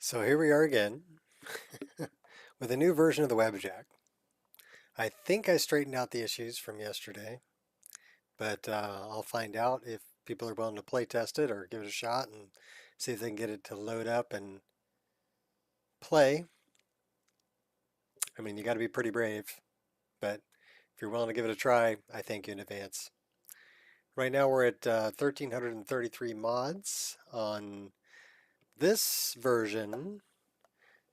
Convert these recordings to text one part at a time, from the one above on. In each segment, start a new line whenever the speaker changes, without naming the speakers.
So here we are again with a new version of the Wabbajack. I think I straightened out the issues from yesterday, but I'll find out if people are willing to play test it or give it a shot and see if they can get it to load up and play. I mean, you got to be pretty brave, but if you're willing to give it a try, I thank you in advance. Right now we're at 1,333 mods on this version.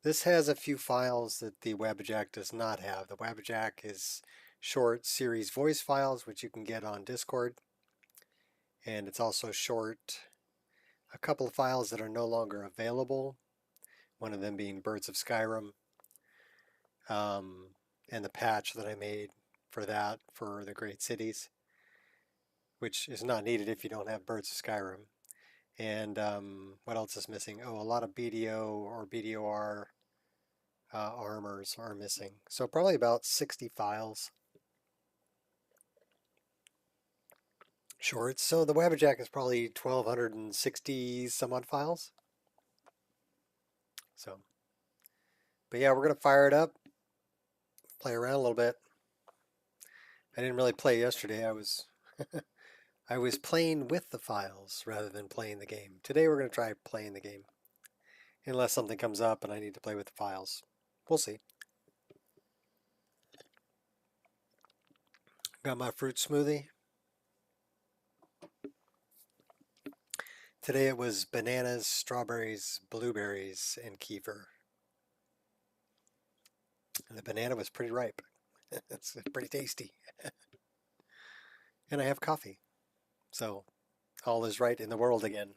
This has a few files that the Wabbajack does not have. The Wabbajack is short series voice files, which you can get on Discord. And it's also short a couple of files that are no longer available, one of them being Birds of Skyrim, and the patch that I made for that for the Great Cities, which is not needed if you don't have Birds of Skyrim. And what else is missing? Oh, a lot of BDO or BDOR armors are missing. So probably about 60 files. Short. So the Wabbajack is probably 1,260 some odd files. So, but yeah, we're going to fire it up, play around a little bit. I didn't really play yesterday. I was I was playing with the files rather than playing the game. Today we're going to try playing the game. Unless something comes up and I need to play with the files. We'll see. Got my fruit smoothie. Today it was bananas, strawberries, blueberries, and kefir. And the banana was pretty ripe. It's pretty tasty. And I have coffee. So all is right in the world again.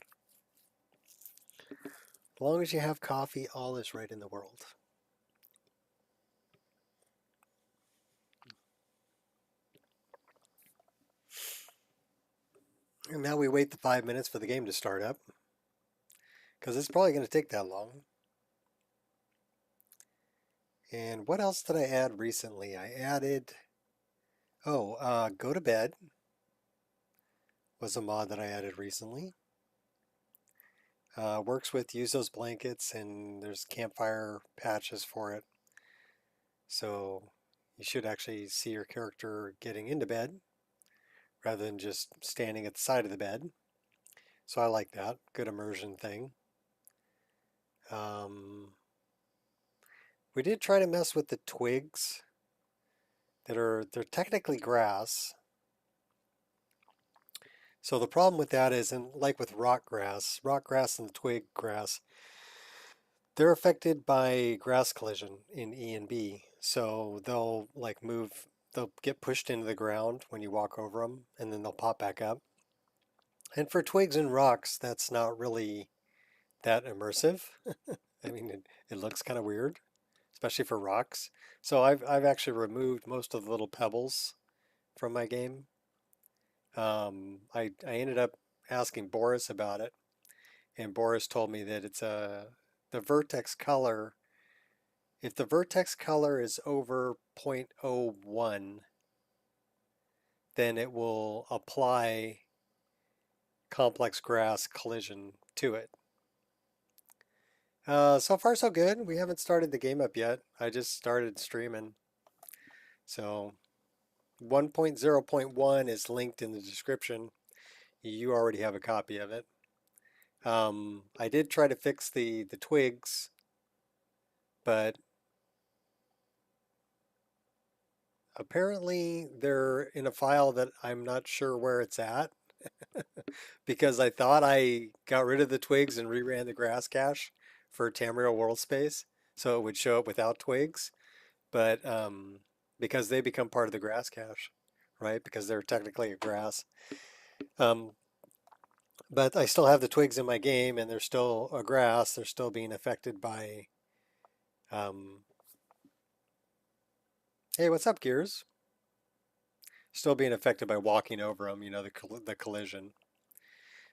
As long as you have coffee, all is right in the world. And now we wait the 5 minutes for the game to start up, because it's probably going to take that long. And what else did I add recently? I added, Go to Bed was a mod that I added recently. Works with use those blankets, and there's campfire patches for it. So you should actually see your character getting into bed rather than just standing at the side of the bed. So I like that. Good immersion thing. We did try to mess with the twigs they're technically grass. So the problem with that is, like with rock grass and the twig grass, they're affected by grass collision in E and B. So they'll they'll get pushed into the ground when you walk over them, and then they'll pop back up. And for twigs and rocks, that's not really that immersive. I mean, it looks kind of weird, especially for rocks. So I've actually removed most of the little pebbles from my game. I ended up asking Boris about it, and Boris told me that it's the vertex color. If the vertex color is over 0.01, then it will apply complex grass collision to it. So far so good. We haven't started the game up yet. I just started streaming. So 1.0.1 is linked in the description. You already have a copy of it. I did try to fix the twigs, but apparently they're in a file that I'm not sure where it's at because I thought I got rid of the twigs and reran the grass cache for Tamriel World Space, so it would show up without twigs, but because they become part of the grass cache, right? Because they're technically a grass. But I still have the twigs in my game, and they're still a grass. They're still being affected by. Hey, what's up, Gears? Still being affected by walking over them, you know, the collision.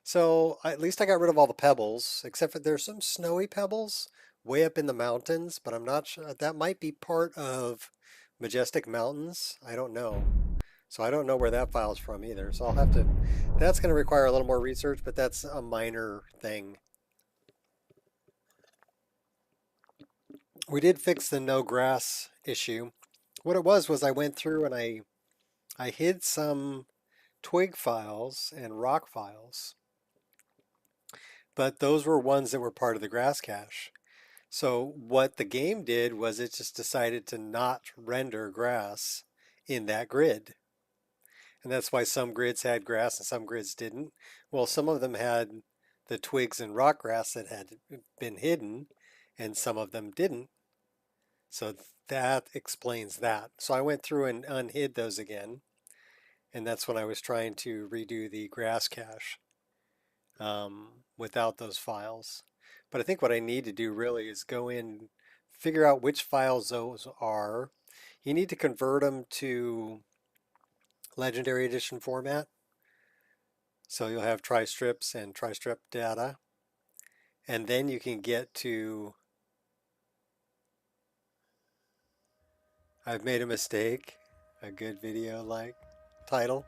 So at least I got rid of all the pebbles, except for there's some snowy pebbles way up in the mountains, but I'm not sure. That might be part of Majestic Mountains. I don't know. So I don't know where that file's from either. So I'll have to, that's going to require a little more research, but that's a minor thing. we did fix the no grass issue. What it was I went through and I hid some twig files and rock files, but those were ones that were part of the grass cache. So what the game did was it just decided to not render grass in that grid. And that's why some grids had grass and some grids didn't. Well, some of them had the twigs and rock grass that had been hidden, and some of them didn't. So that explains that. So I went through and unhid those again, and that's when I was trying to redo the grass cache without those files. But I think what I need to do really is go in, figure out which files those are. You need to convert them to Legendary Edition format. So you'll have tri-strips and tri-strip data. And then you can get to, I've made a mistake, a good video like title.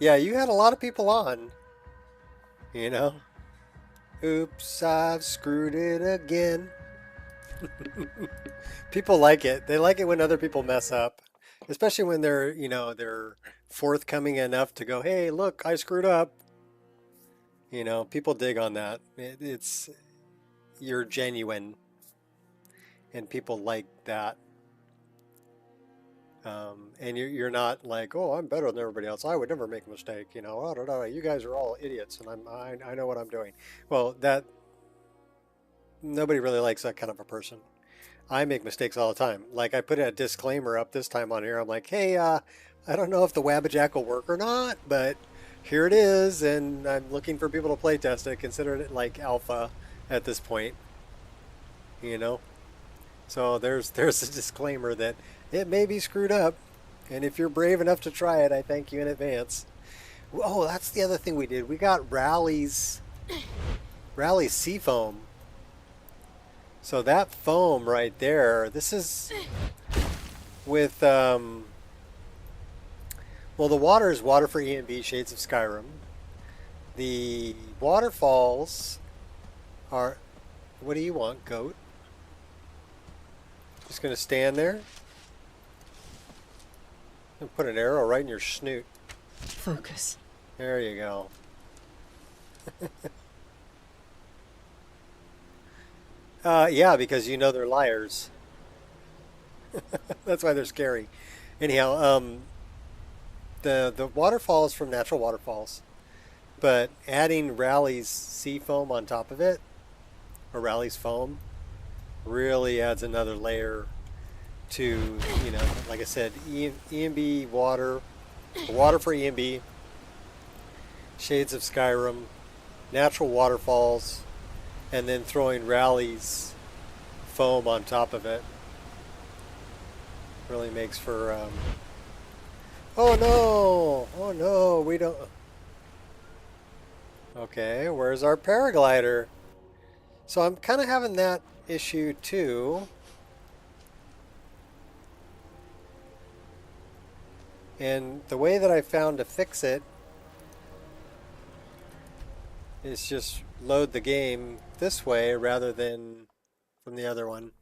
Yeah, you had a lot of people on, you know. Oops, I've screwed it again. People like it. They like it when other people mess up, especially when they're, they're forthcoming enough to go, hey, look, I screwed up. People dig on that. You're genuine, and people like that. And you're not like, oh, I'm better than everybody else. I would never make a mistake. You guys are all idiots, and I know what I'm doing. Well, that nobody really likes that kind of a person. I make mistakes all the time. Like I put a disclaimer up this time on here. I'm like, hey, I don't know if the Wabbajack will work or not, but here it is, and I'm looking for people to play test it. Consider it like alpha at this point. So there's a disclaimer that it may be screwed up, and if you're brave enough to try it, I thank you in advance. Oh, that's the other thing we did. We got Rally's Seafoam. So that foam right there, this is with, well, the water is water for E&B, Shades of Skyrim. The waterfalls are, what do you want, goat? Just going to stand there and put an arrow right in your snoot.
Focus.
There you go. Yeah, because they're liars. That's why they're scary. Anyhow, the waterfalls from natural waterfalls, but adding Rally's Seafoam on top of it, or Rally's foam, really adds another layer to, like I said, E&B water for E&B, Shades of Skyrim, natural waterfalls, and then throwing Rally's foam on top of it really makes for, oh no, we don't, okay, where's our paraglider? So I'm kind of having that issue too. And the way that I found to fix it is just load the game this way rather than from the other one.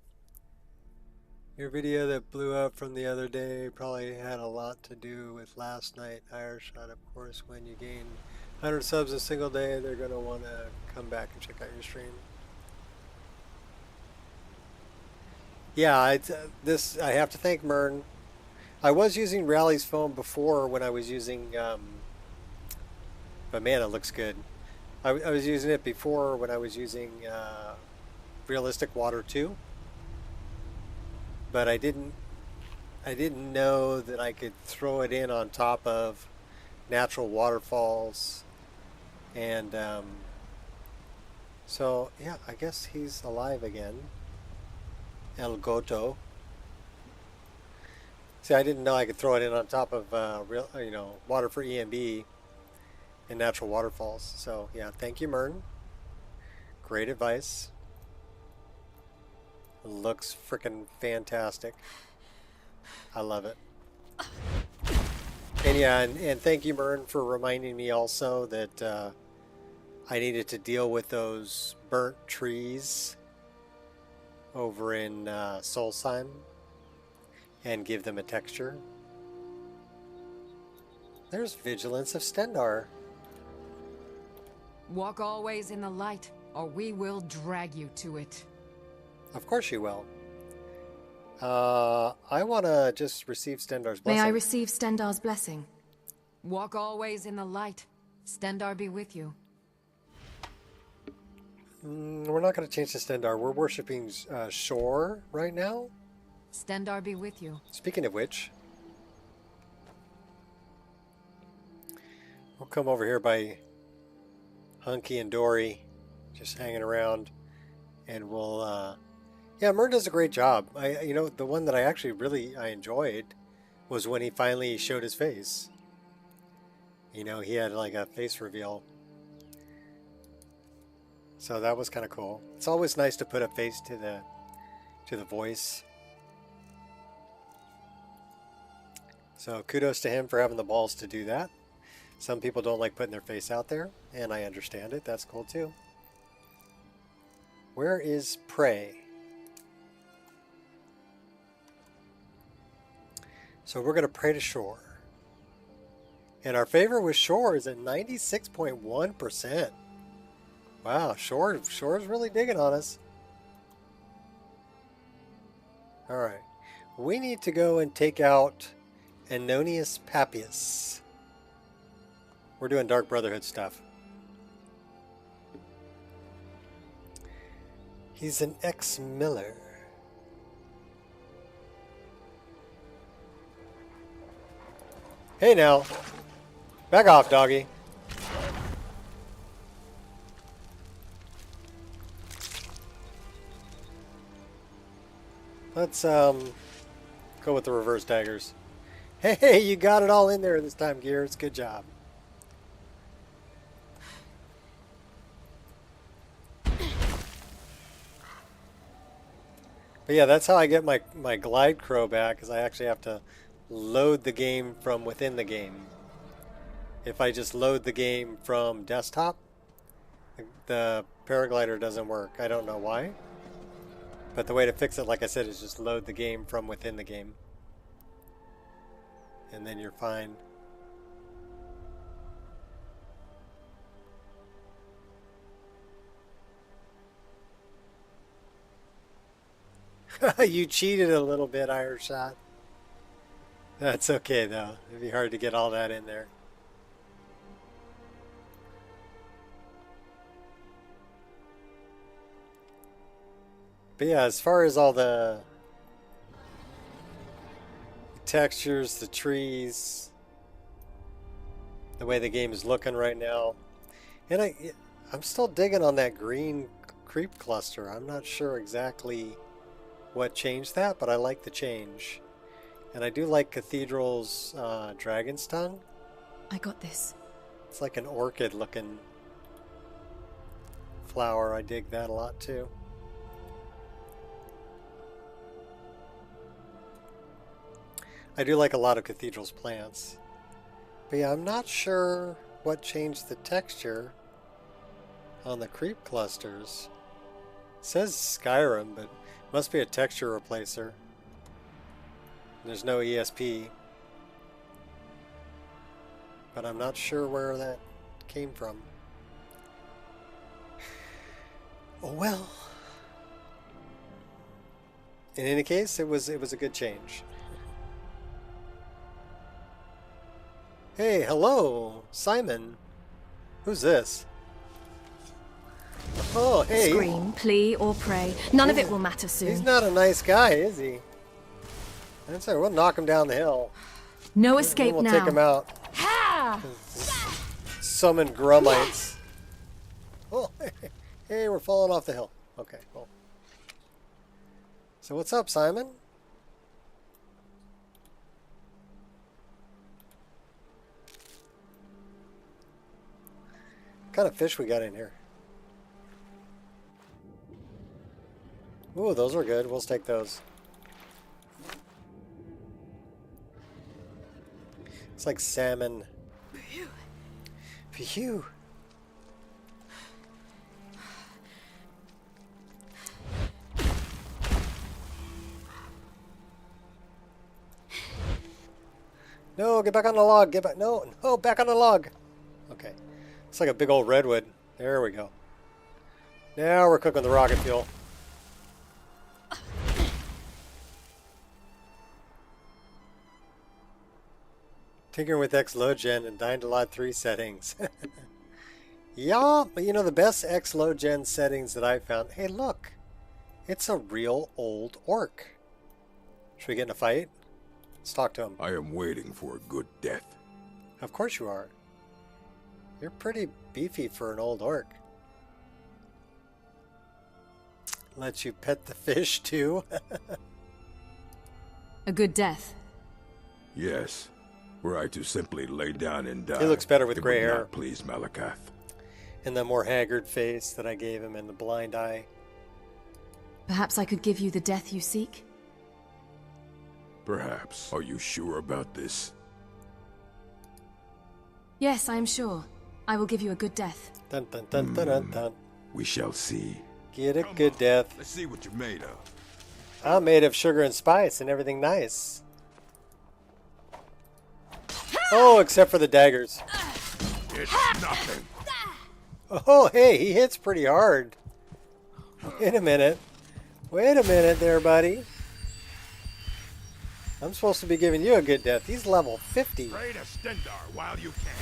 Your video that blew up from the other day probably had a lot to do with last night. Ireshot, of course, when you gain 100 subs a single day, they're going to want to come back and check out your stream. Yeah, I have to thank Mern. I was using Rally's foam before when I was using, but man, it looks good. I was using it before when I was using Realistic Water 2, but I didn't know that I could throw it in on top of natural waterfalls, and so yeah, I guess he's alive again. El Goto. See, I didn't know I could throw it in on top of water for E&B and natural waterfalls. So yeah, thank you, Mern. Great advice. Looks freaking fantastic. I love it. And yeah, and thank you, Mern, for reminding me also that I needed to deal with those burnt trees over in Solstheim and give them a texture. There's Vigilance of Stendarr.
Walk always in the light, or we will drag you to it.
Of course you will. I want to just receive Stendarr's blessing.
May I receive Stendarr's blessing?
Walk always in the light. Stendarr be with you.
We're not going to change to Stendarr. We're worshipping Shore right now.
Stendarr be with you.
Speaking of which, we'll come over here by Hunky and Dory, just hanging around, and we'll. Yeah, Myrn does a great job. You know, the one that I actually really enjoyed was when he finally showed his face. You know, he had like a face reveal. So that was kind of cool. It's always nice to put a face to the voice. So kudos to him for having the balls to do that. Some people don't like putting their face out there, and I understand it. That's cool too. Where is Prey? So we're going to pray to Shore. And our favor with Shore is at 96.1%. Wow, Shore's really digging on us. Alright. We need to go and take out Anonius Papias. We're doing Dark Brotherhood stuff. He's an ex-miller. Hey now. Back off, doggy. Let's go with the reverse daggers. Hey, you got it all in there this time, Gears. Good job. But yeah, that's how I get my glide crow back, is I actually have to load the game from within the game. If I just load the game from desktop, the paraglider doesn't work. I don't know why. But the way to fix it, like I said, is just load the game from within the game. And then you're fine. You cheated a little bit, Ireshot. That's okay, though. It'd be hard to get all that in there. But yeah, as far as all the textures, the trees, the way the game is looking right now, and I'm still digging on that green creep cluster. I'm not sure exactly what changed that, but I like the change. And I do like Cathedral's Dragon's Tongue.
I got this.
It's like an orchid looking flower. I dig that a lot too. I do like a lot of Cathedral's plants. But yeah, I'm not sure what changed the texture on the creep clusters. It says Skyrim, but it must be a texture replacer. There's no ESP. But I'm not sure where that came from. Oh well. In any case, it was a good change. Hey, hello, Simon. Who's this? Oh, hey.
Scream, plea, or pray. None of it will matter soon.
He's not a nice guy, is he? That's all right. We'll knock him down the hill.
No escape
we'll
now.
We'll take him out.
Ha!
Summon Grummites. Oh, hey, we're falling off the hill. Okay, cool. So what's up, Simon? What kind of fish we got in here? Ooh, those are good. We'll take those. It's like salmon. Phew. No, get back on the log. Get back. No, no, back on the log. Okay. It's like a big old redwood. There we go. Now we're cooking the rocket fuel. Tinkering with X-Load-Gen and Dynalod 3 settings. Yeah, but you know the best X-Load-Gen settings that I've found. Hey, look. It's a real old orc. Should we get in a fight? Let's talk to him.
I am waiting for a good death.
Of course you are. You're pretty beefy for an old orc. Let you pet the fish too.
A good death.
Yes. Were I to simply lay down and die,
He looks better with
it
gray
would
hair.
not please Malakath.
And the more haggard face that I gave him and the blind eye.
Perhaps I could give you the death you seek?
Perhaps. Are you sure about this?
Yes, I am sure. I will give you a good death.
Dun dun dun dun dun dun.
We shall see.
Get a good death.
Let's see what you're made of.
I'm made of sugar and spice and everything nice. Oh, except for the daggers.
It's nothing.
Oh, hey, he hits pretty hard. Wait a minute. Wait a minute there, buddy. I'm supposed to be giving you a good death. He's level 50.
Pray to Stendar while you can.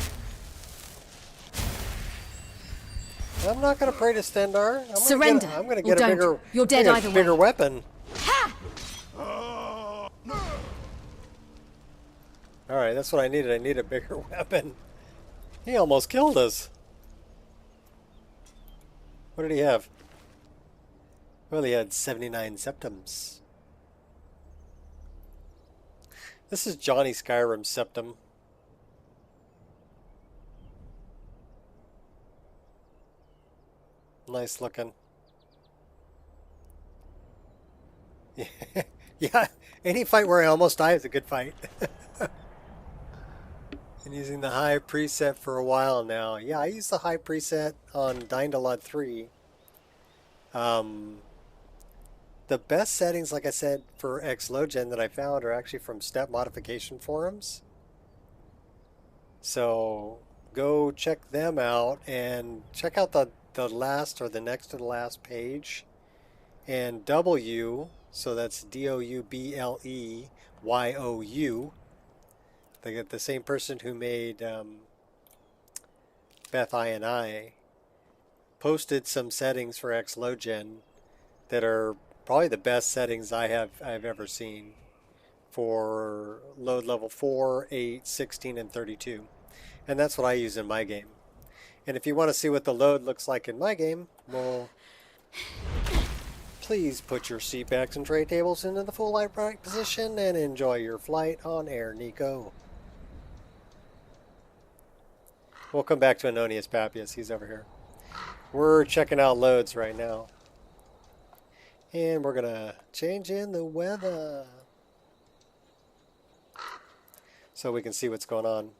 I'm not going to pray to Stendar.
Surrender.
I'm going to
Or
get a
don't.
bigger,
You're dead
bigger,
either way.
bigger weapon. All right, that's what I needed. I need a bigger weapon. He almost killed us. What did he have? Well, he had 79 septums. This is Johnny Skyrim's septum. Nice looking. Yeah, any fight where I almost die is a good fight. And using the high preset for a while now. Yeah, I use the high preset on Dynalod 3. The best settings, like I said, for X-Load-Gen that I found are actually from step modification forums. So go check them out and check out the last or the next to the last page. And W, so that's DOUBLEYOU. They get the same person who made Beth I posted some settings for X-Load-Gen that are probably the best settings I've ever seen for load level 4, 8, 16, and 32. And that's what I use in my game. And if you want to see what the load looks like in my game, well, please put your seat backs and tray tables into the full upright position and enjoy your flight on air, Nico. We'll come back to Anonius Papias. He's over here. We're checking out loads right now. And we're going to change in the weather so we can see what's going on.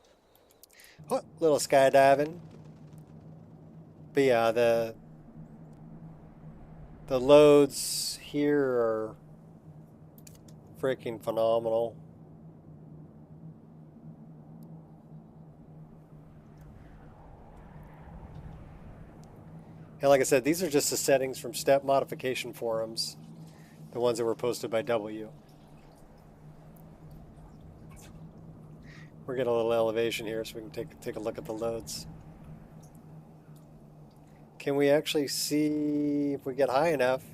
Oh, little skydiving. But yeah, the loads here are freaking phenomenal. And like I said, these are just the settings from step modification forums, the ones that were posted by W. We're getting a little elevation here so we can take a look at the loads. Can we actually see if we get high enough?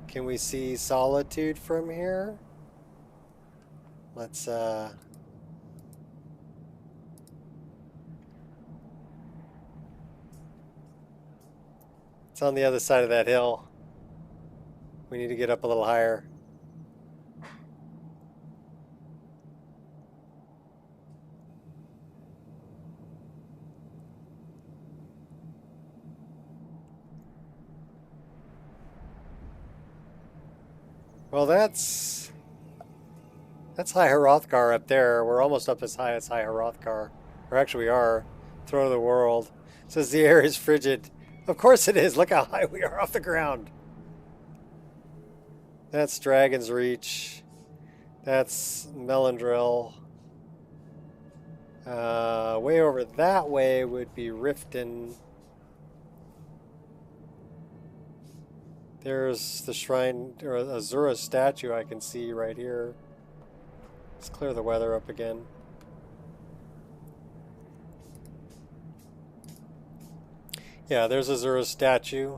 Can we see Solitude from here? Let's it's on the other side of that hill. We need to get up a little higher. Well, that's High Hrothgar up there. We're almost up as high as High Hrothgar. Or actually we are. Throne of the World. It says the air is frigid. Of course it is. Look how high we are off the ground. That's Dragon's Reach. That's Melendril. Way over that way would be Riften. There's the shrine, or Azura statue I can see right here. Let's clear the weather up again. Yeah, there's Azura's statue.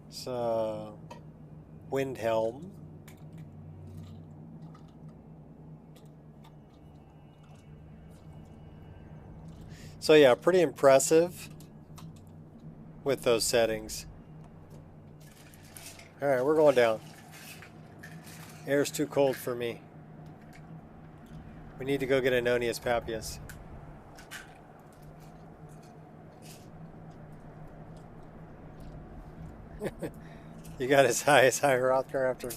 It's Windhelm. So yeah, pretty impressive with those settings. Alright, we're going down. Air's too cold for me. We need to go get Anonius Papias. You got as high as Hierarcher after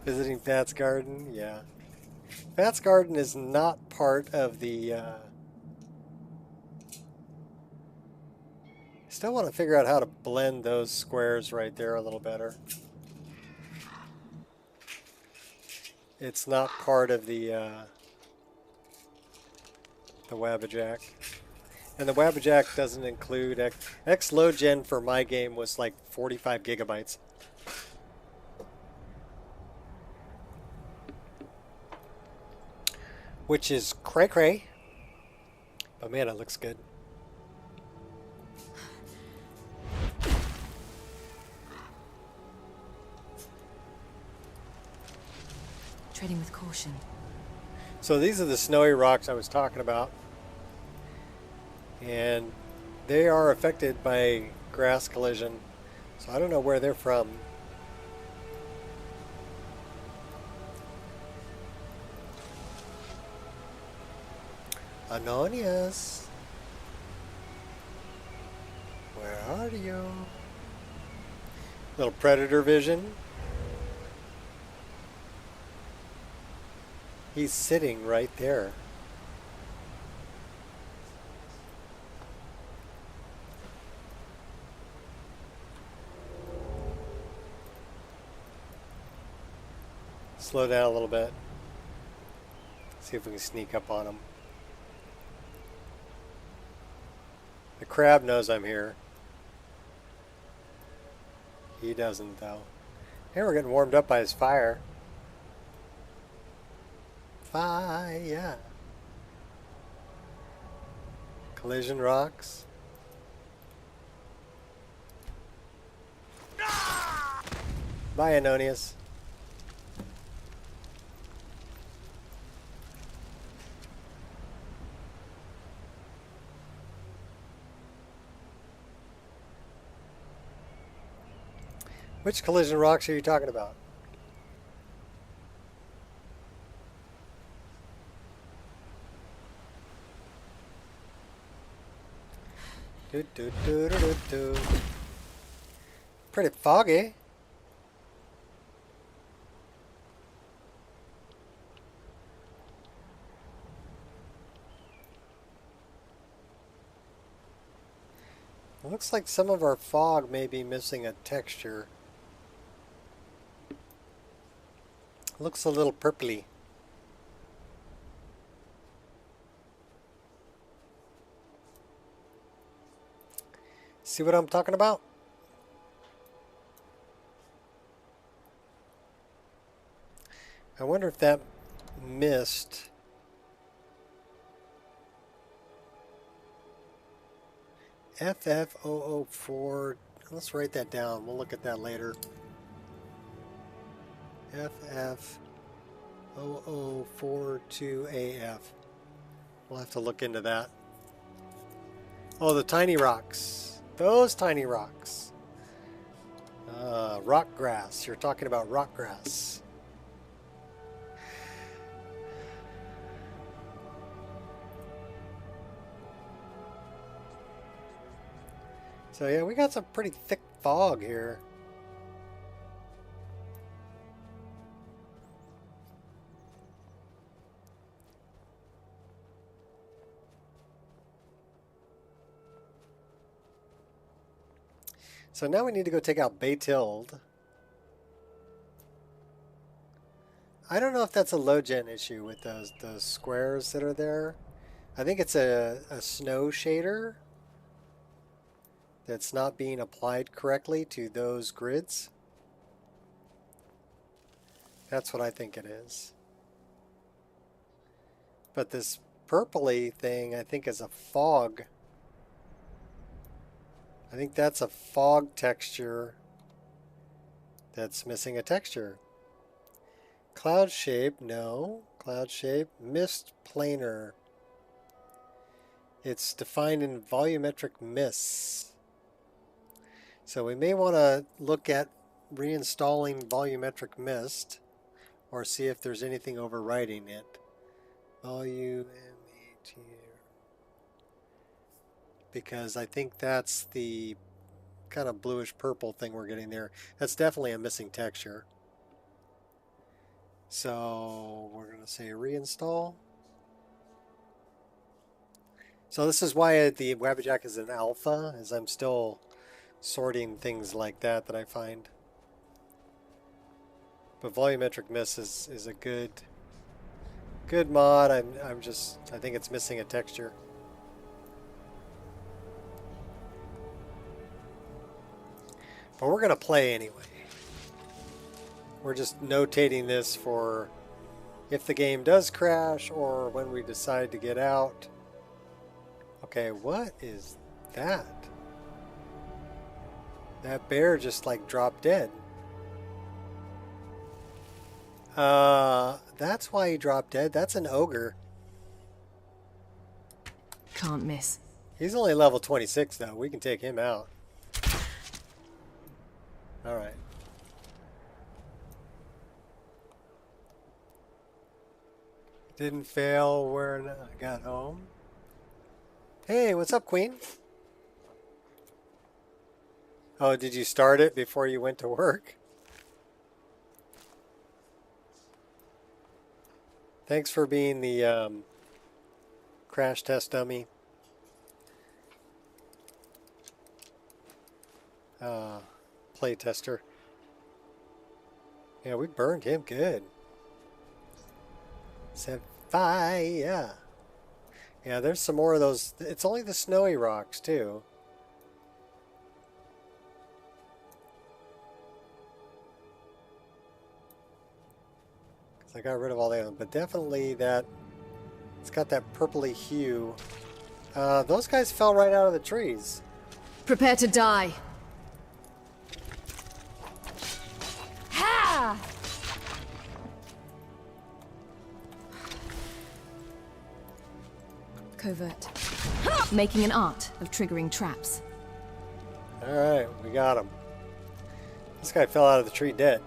visiting Pat's Garden? Yeah. Pat's Garden is not part of the... Still want to figure out how to blend those squares right there a little better. It's not part of the Wabbajack. And the Wabbajack doesn't include X load gen for my game was like 45 gigabytes. Which is cray cray. But man, it looks good.
Treading with caution.
So these are the snowy rocks I was talking about. And they are affected by grass collision. So I don't know where they're from. Anonius. Where are you? Little predator vision. He's sitting right there. Slow down a little bit. See if we can sneak up on him. The crab knows I'm here. He doesn't, though. Hey, we're getting warmed up by his fire. Fire. Collision rocks. Bye, Anonius. Which collision rocks are you talking about? Do, do, do, do, do, do. Pretty foggy. Looks like some of our fog may be missing a texture. Looks a little purpley. See what I'm talking about? I wonder if that mist FF004, let's write that down. We'll look at that later. FF0042AF. We'll have to look into that. Oh, the tiny rocks. Those tiny rocks. Rock grass. You're talking about rock grass. So yeah, we got some pretty thick fog here. So now we need to go take out Baytild. I don't know if that's a low gen issue with those squares that are there. I think it's a snow shader that's not being applied correctly to those grids. That's what I think it is. But this purpley thing, I think, is a fog. I think that's a fog texture that's missing a texture. Cloud shape, no. Cloud shape, mist planar. It's defined in volumetric mists. So we may want to look at reinstalling volumetric mist or see if there's anything overriding it. Because I think that's the kind of bluish purple thing we're getting there. That's definitely a missing texture. So we're going to say reinstall. So this is why the Wabbajack is an alpha, as I'm still sorting things like that I find. But volumetric mist is a good mod. I think it's missing a texture. But we're gonna play anyway. We're just notating this for if the game does crash or when we decide to get out. Okay, what is that? That bear just like dropped dead. That's why he dropped dead. That's an ogre.
Can't miss.
He's only level 26 though. We can take him out. Alright. Didn't fail when I got home. Hey, what's up, Queen? Oh, did you start it before you went to work? Thanks for being the crash test dummy. Play tester. Yeah, we burned him good. Sapphire. Yeah, there's some more of those. It's only the snowy rocks, too. Because I got rid of all the other, but definitely that, it's got that purpley hue. Those guys fell right out of the trees.
Prepare to die.
Ha!
Covert. Making an art of triggering traps.
Alright, we got him. This guy fell out of the tree dead.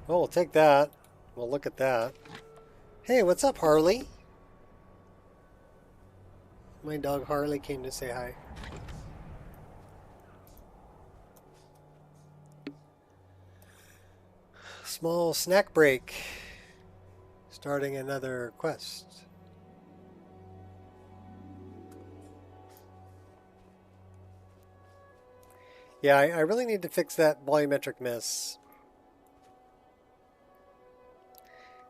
Well, we'll take that. We'll look at that. Hey, what's up, Harley? My dog Harley came to say hi. Small snack break. Starting another quest. Yeah, I really need to fix that volumetric miss.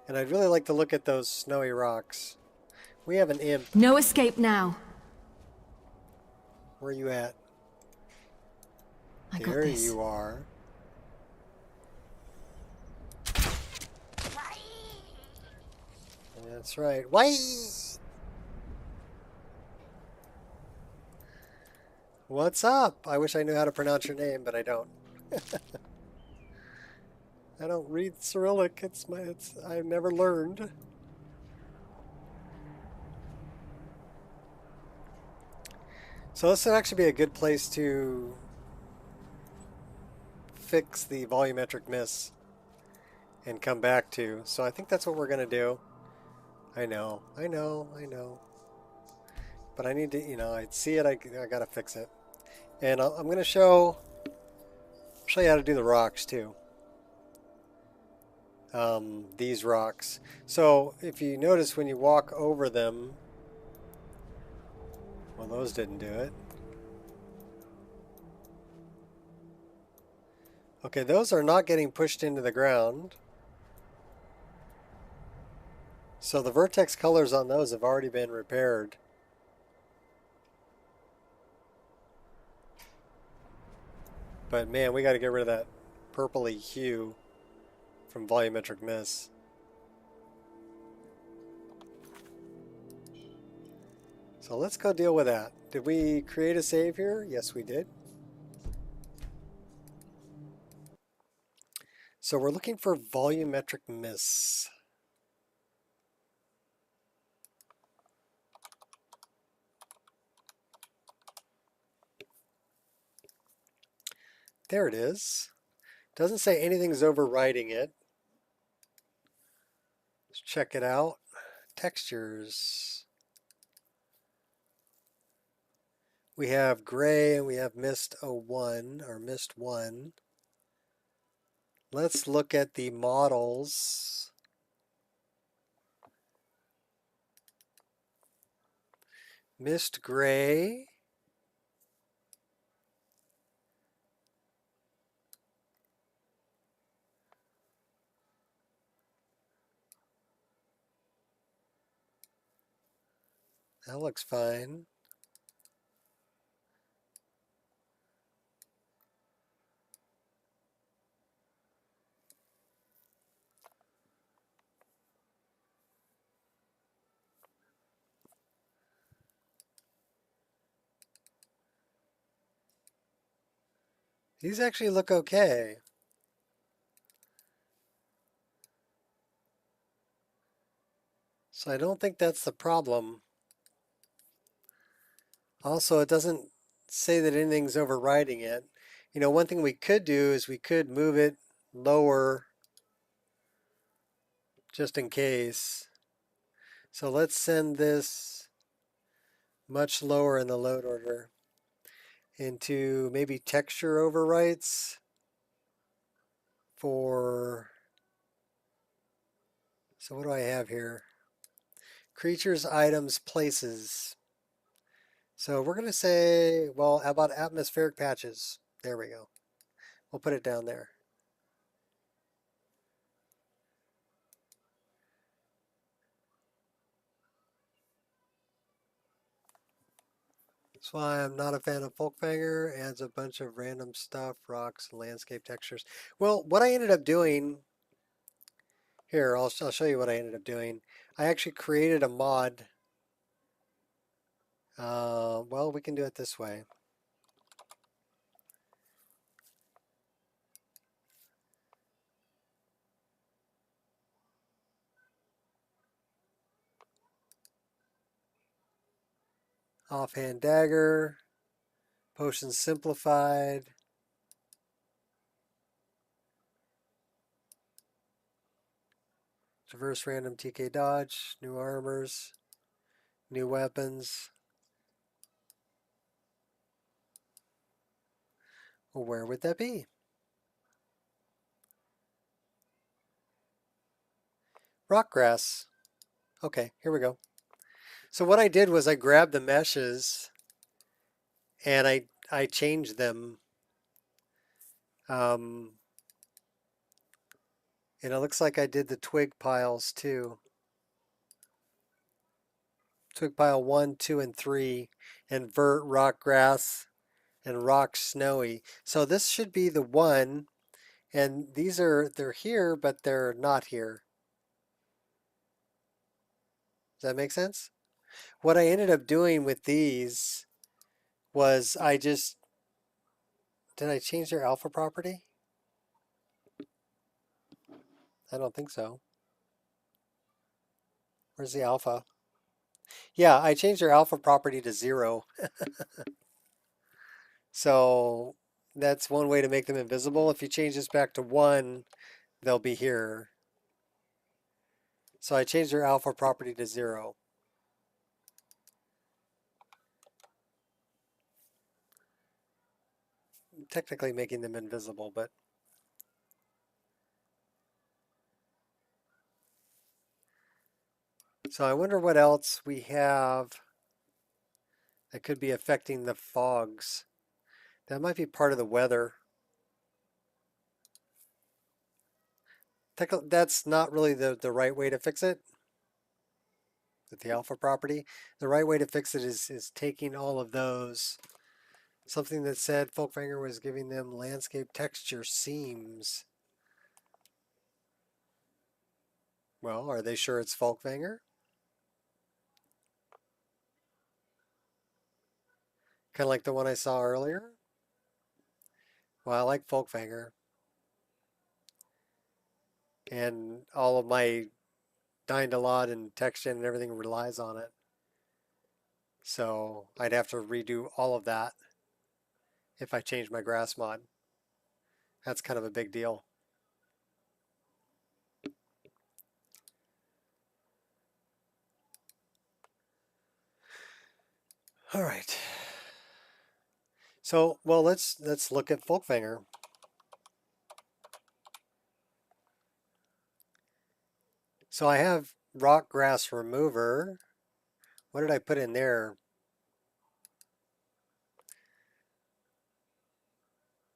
And I'd really like to look at those snowy rocks. We have an imp.
No escape now.
Where are you at?
I got
There
this.
you are. That's right. Why? What's up? I wish I knew how to pronounce your name, but I don't. I don't read Cyrillic. I've never learned. So this would actually be a good place to fix the volumetric miss and come back to. So I think that's what we're going to do. I know. but I need to, you know, I see it, I gotta fix it. And I'm going to show you how to do the rocks too. These rocks. So if you notice when you walk over them, well, those didn't do it. Okay, those are not getting pushed into the ground. So the vertex colors on those have already been repaired. But man, we got to get rid of that purpley hue from volumetric mists. So let's go deal with that. Did we create a save here? Yes, we did. So we're looking for volumetric mists. There it is. Doesn't say anything's overriding it. Let's check it out. Textures. We have gray and we have mist 01 or mist 1. Let's look at the models. Mist gray. That looks fine. These actually look okay. So I don't think that's the problem. Also, it doesn't say that anything's overriding it. You know, one thing we could do is we could move it lower just in case. So let's send this much lower in the load order into maybe texture overwrites for, so what do I have here? Creatures, items, places. So we're going to say, well, how about atmospheric patches? There we go. We'll put it down there. That's why I'm not a fan of Folkvanger. Adds a bunch of random stuff, rocks, and landscape textures. Well, what I ended up doing, here, I'll show you what I ended up doing. I actually created a mod. Well, we can do it this way. Offhand dagger, potions simplified. Diverse random TK dodge, new armors, new weapons. Well, where would that be? Rock grass. Okay, here we go. So what I did was I grabbed the meshes and I changed them. And it looks like I did the twig piles too. Twig pile 1, 2, and 3, and vert, rock grass, and rock snowy. So this should be the 1, and they're here, but they're not here. Does that make sense? What I ended up doing with these was did I change their alpha property? I don't think so. Where's the alpha? Yeah, I changed their alpha property to 0. So that's one way to make them invisible. If you change this back to 1, they'll be here. So I changed their alpha property to 0. technically making them invisible, but so I wonder what else we have that could be affecting the fogs. That might be part of the weather. That's not really the right way to fix it with the alpha property. The right way to fix it is taking all of those. Something that said Folkvanger was giving them landscape texture seams. Well, are they sure it's Folkvanger? Kind of like the one I saw earlier. Well, I like Folkvanger. And all of my Dying to Lot and TextGen and everything relies on it. So I'd have to redo all of that if I change my grass mod. That's kind of a big deal. All right. So, well, let's look at Folkvanger. So I have rock grass remover. What did I put in there?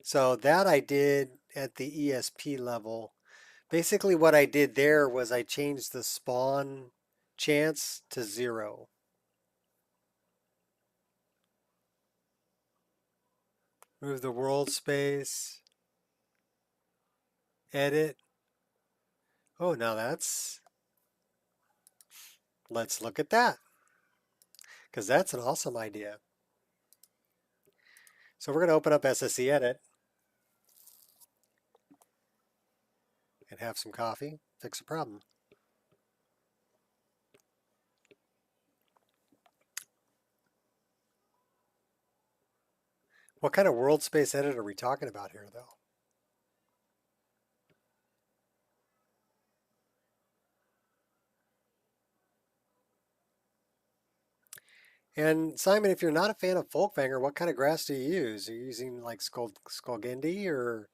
So that I did at the ESP level. Basically what I did there was I changed the spawn chance to 0. Move the world space. Edit. Oh, now that's... Let's look at that. Because that's an awesome idea. So we're going to open up SSE Edit. And have some coffee. Fix a problem. What kind of world space edit are we talking about here, though? And Simon, if you're not a fan of Folkvanger, what kind of grass do you use? Are you using like Skullgindi or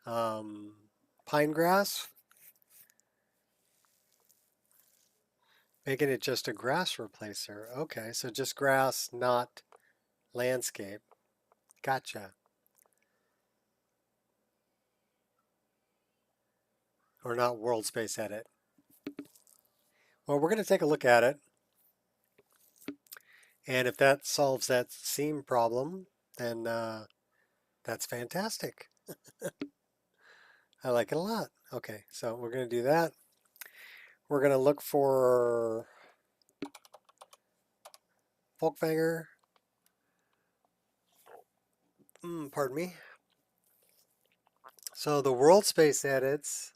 pine grass? Making it just a grass replacer. Okay, so just grass, not landscape. Gotcha. Or not world space edit. Well, we're going to take a look at it. And if that solves that seam problem, then that's fantastic. I like it a lot. Okay, so we're going to do that. We're going to look for Folkvanger. Pardon me. So the world space edits.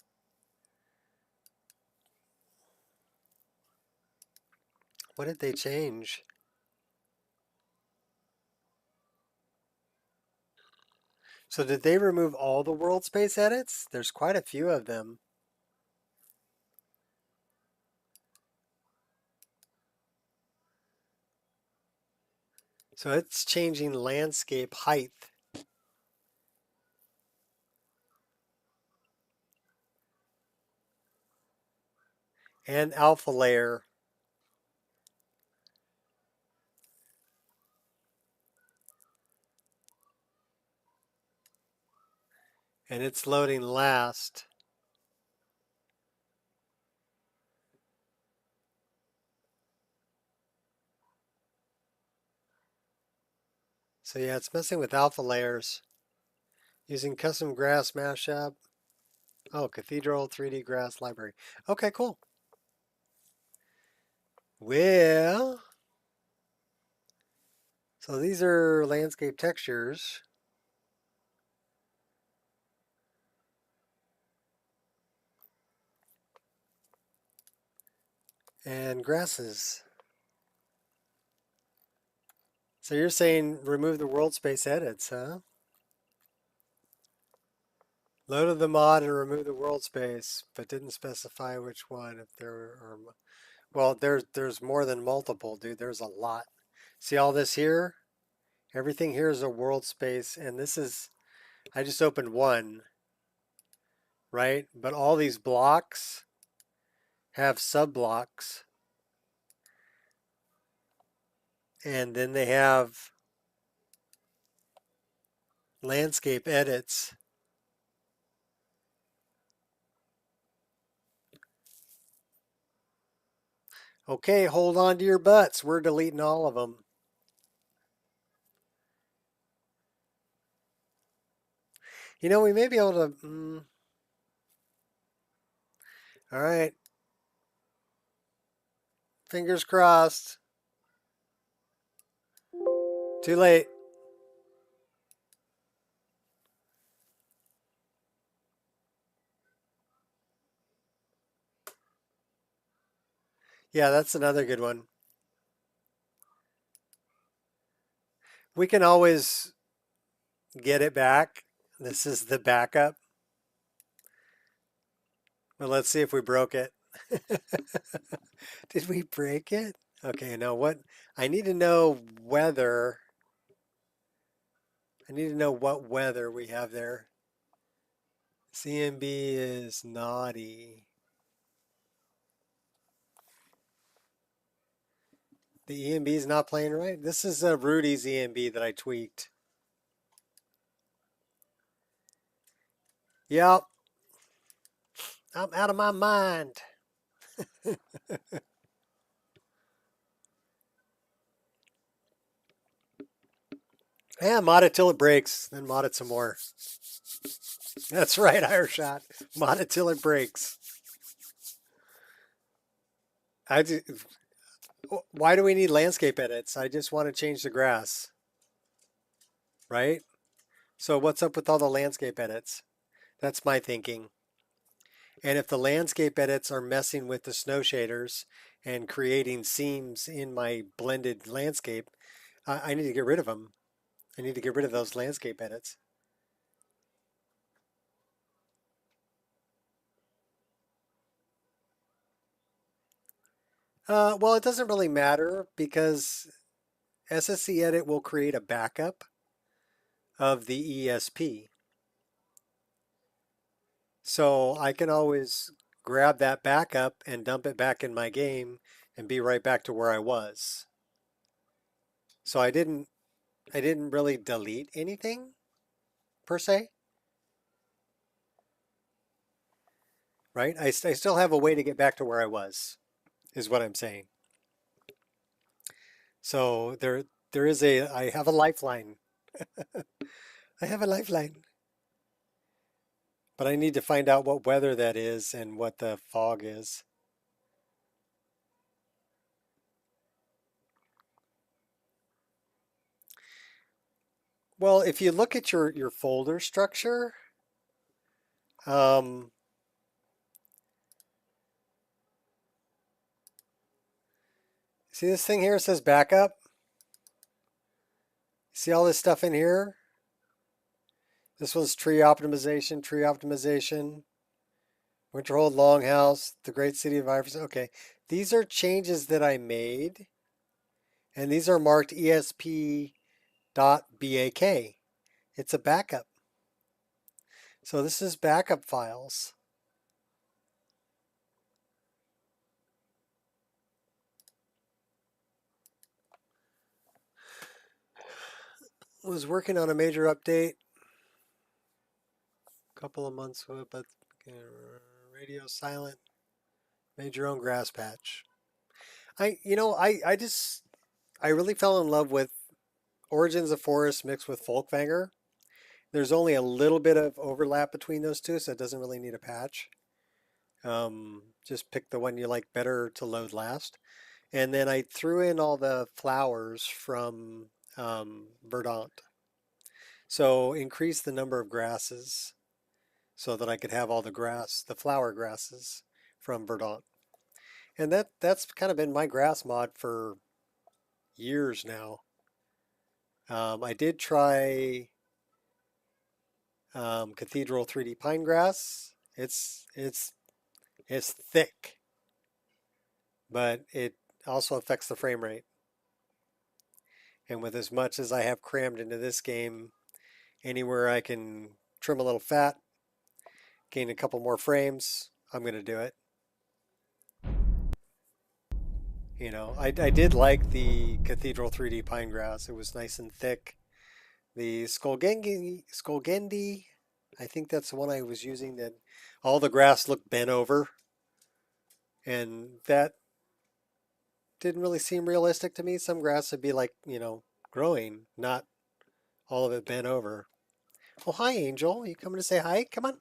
What did they change? So did they remove all the world space edits? There's quite a few of them. So it's changing landscape height. And alpha layer. And it's loading last. So yeah, it's messing with alpha layers. Using custom grass mashup. Oh, Cathedral 3D grass library. Okay, cool. Well, so these are landscape textures. And grasses. So you're saying remove the world space edits, huh? Loaded the mod and remove the world space, but didn't specify which one. If there are, well, there's more than multiple, dude. There's a lot. See all this here? Everything here is a world space, and this is, I just opened one, right? But all these blocks have sub-blocks, and then they have landscape edits. Okay, hold on to your butts. We're deleting all of them. You know, we may be able to... all right. Fingers crossed. Too late. Yeah, that's another good one. We can always get it back. This is the backup. Well, let's see if we broke it. Did we break it? Okay, now what? I need to know whether... I need to know what weather we have there. CMB is naughty. The EMB is not playing right. This is a Rudy's EMB that I tweaked. Yep. I'm out of my mind. Yeah, mod it till it breaks, then mod it some more. That's right, Ireshot. Mod it till it breaks. Why do we need landscape edits? I just want to change the grass. Right? So what's up with all the landscape edits? That's my thinking. And if the landscape edits are messing with the snow shaders and creating seams in my blended landscape, I need to get rid of them. I need to get rid of those landscape edits. Well, it doesn't really matter because SSC edit will create a backup of the ESP. So I can always grab that backup and dump it back in my game and be right back to where I was. So I didn't really delete anything per se. Right? I still have a way to get back to where I was, is what I'm saying. So there is I have a lifeline. I have a lifeline. But I need to find out what weather that is and what the fog is. Well, if you look at your folder structure, see this thing here? It says backup. See all this stuff in here? This one's tree optimization, Winterhold Longhouse, the Great City of Iverson. Okay, these are changes that I made, and these are marked ESP.BAK. It's a backup. So this is backup files. Was working on a major update a couple of months ago, but radio silent, made your own grass patch. I really fell in love with Origins of Forest mixed with Folkvanger. There's only a little bit of overlap between those two, so it doesn't really need a patch. Just pick the one you like better to load last. And then I threw in all the flowers from Verdant. So increase the number of grasses so that I could have all the flower grasses from Verdant. And that's kind of been my grass mod for years now. I did try Cathedral 3D Pine Grass. It's thick, but it also affects the frame rate. And with as much as I have crammed into this game, anywhere I can trim a little fat, gain a couple more frames, I'm going to do it. You know, I did like the Cathedral 3D pine grass. It was nice and thick. The Skolgendi, I think that's the one I was using, that all the grass looked bent over. And that didn't really seem realistic to me. Some grass would be like, you know, growing, not all of it bent over. Oh, hi, Angel. You coming to say hi? Come on.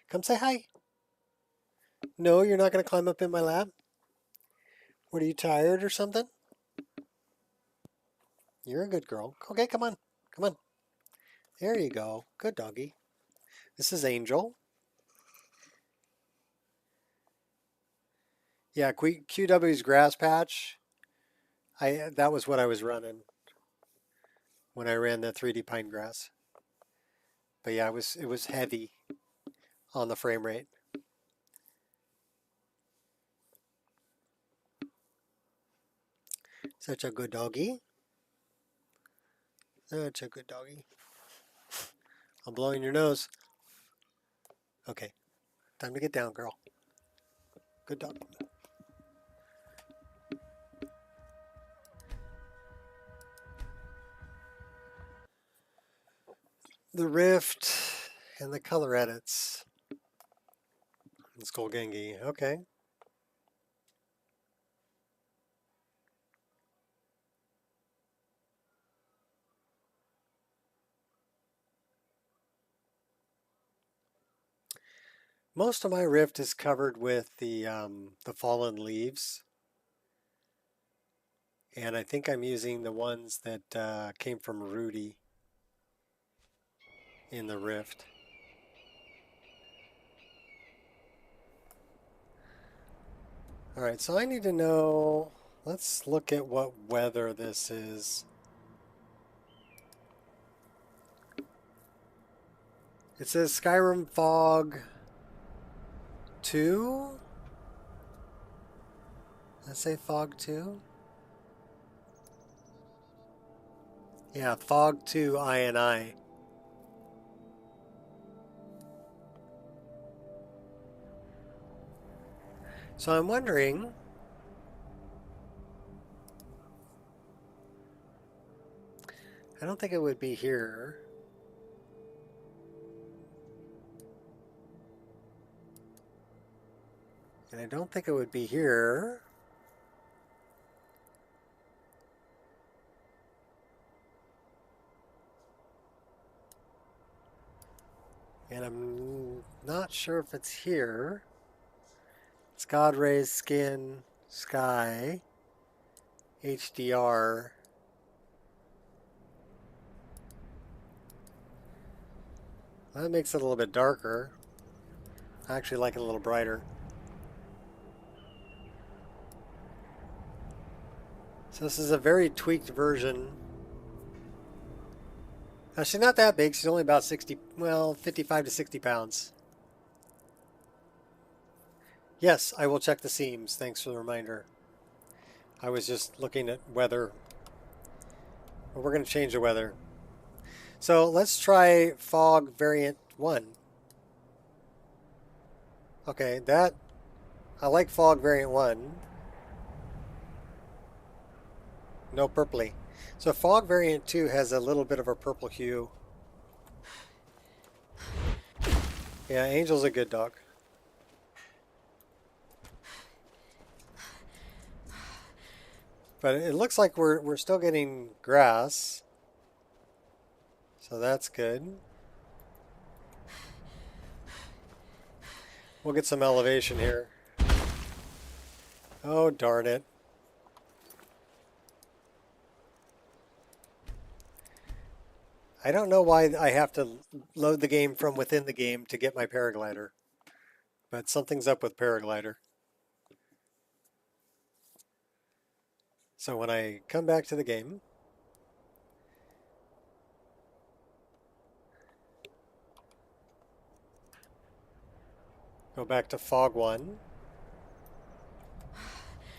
Come say hi. No, you're not going to climb up in my lap? What, are you tired or something? You're a good girl. Okay, come on. Come on. There you go. Good doggy. This is Angel. Yeah, QW's grass patch. That was what I was running when I ran the 3D pine grass. But yeah, it was heavy on the frame rate. Such a good doggy. Such a good doggy. I'm blowing your nose. Okay, time to get down, girl. Good dog. The Rift and the color edits. And Skolgengi. Okay. Most of my Rift is covered with the fallen leaves. And I think I'm using the ones that came from Rudy in the Rift. Alright, so I need to know, let's look at what weather this is. It says Skyrim Fog 2? Did I say Fog 2? Yeah, Fog 2 INI. So I'm wondering, I don't think it would be here. And I don't think it would be here. And I'm not sure if it's here. It's God Rays Skin Sky HDR. That makes it a little bit darker. I actually like it a little brighter. So this is a very tweaked version. Now she's not that big. She's only about 60, well, 55 to 60 pounds. Yes, I will check the seams. Thanks for the reminder. I was just looking at weather. But we're going to change the weather. So let's try Fog Variant 1. Okay, I like Fog Variant 1. No purpley. So Fog Variant 2 has a little bit of a purple hue. Yeah, Angel's a good dog. But it looks like we're still getting grass. So that's good. We'll get some elevation here. Oh, darn it. I don't know why I have to load the game from within the game to get my paraglider. But something's up with paraglider. So when I come back to the game, go back to Fog 1.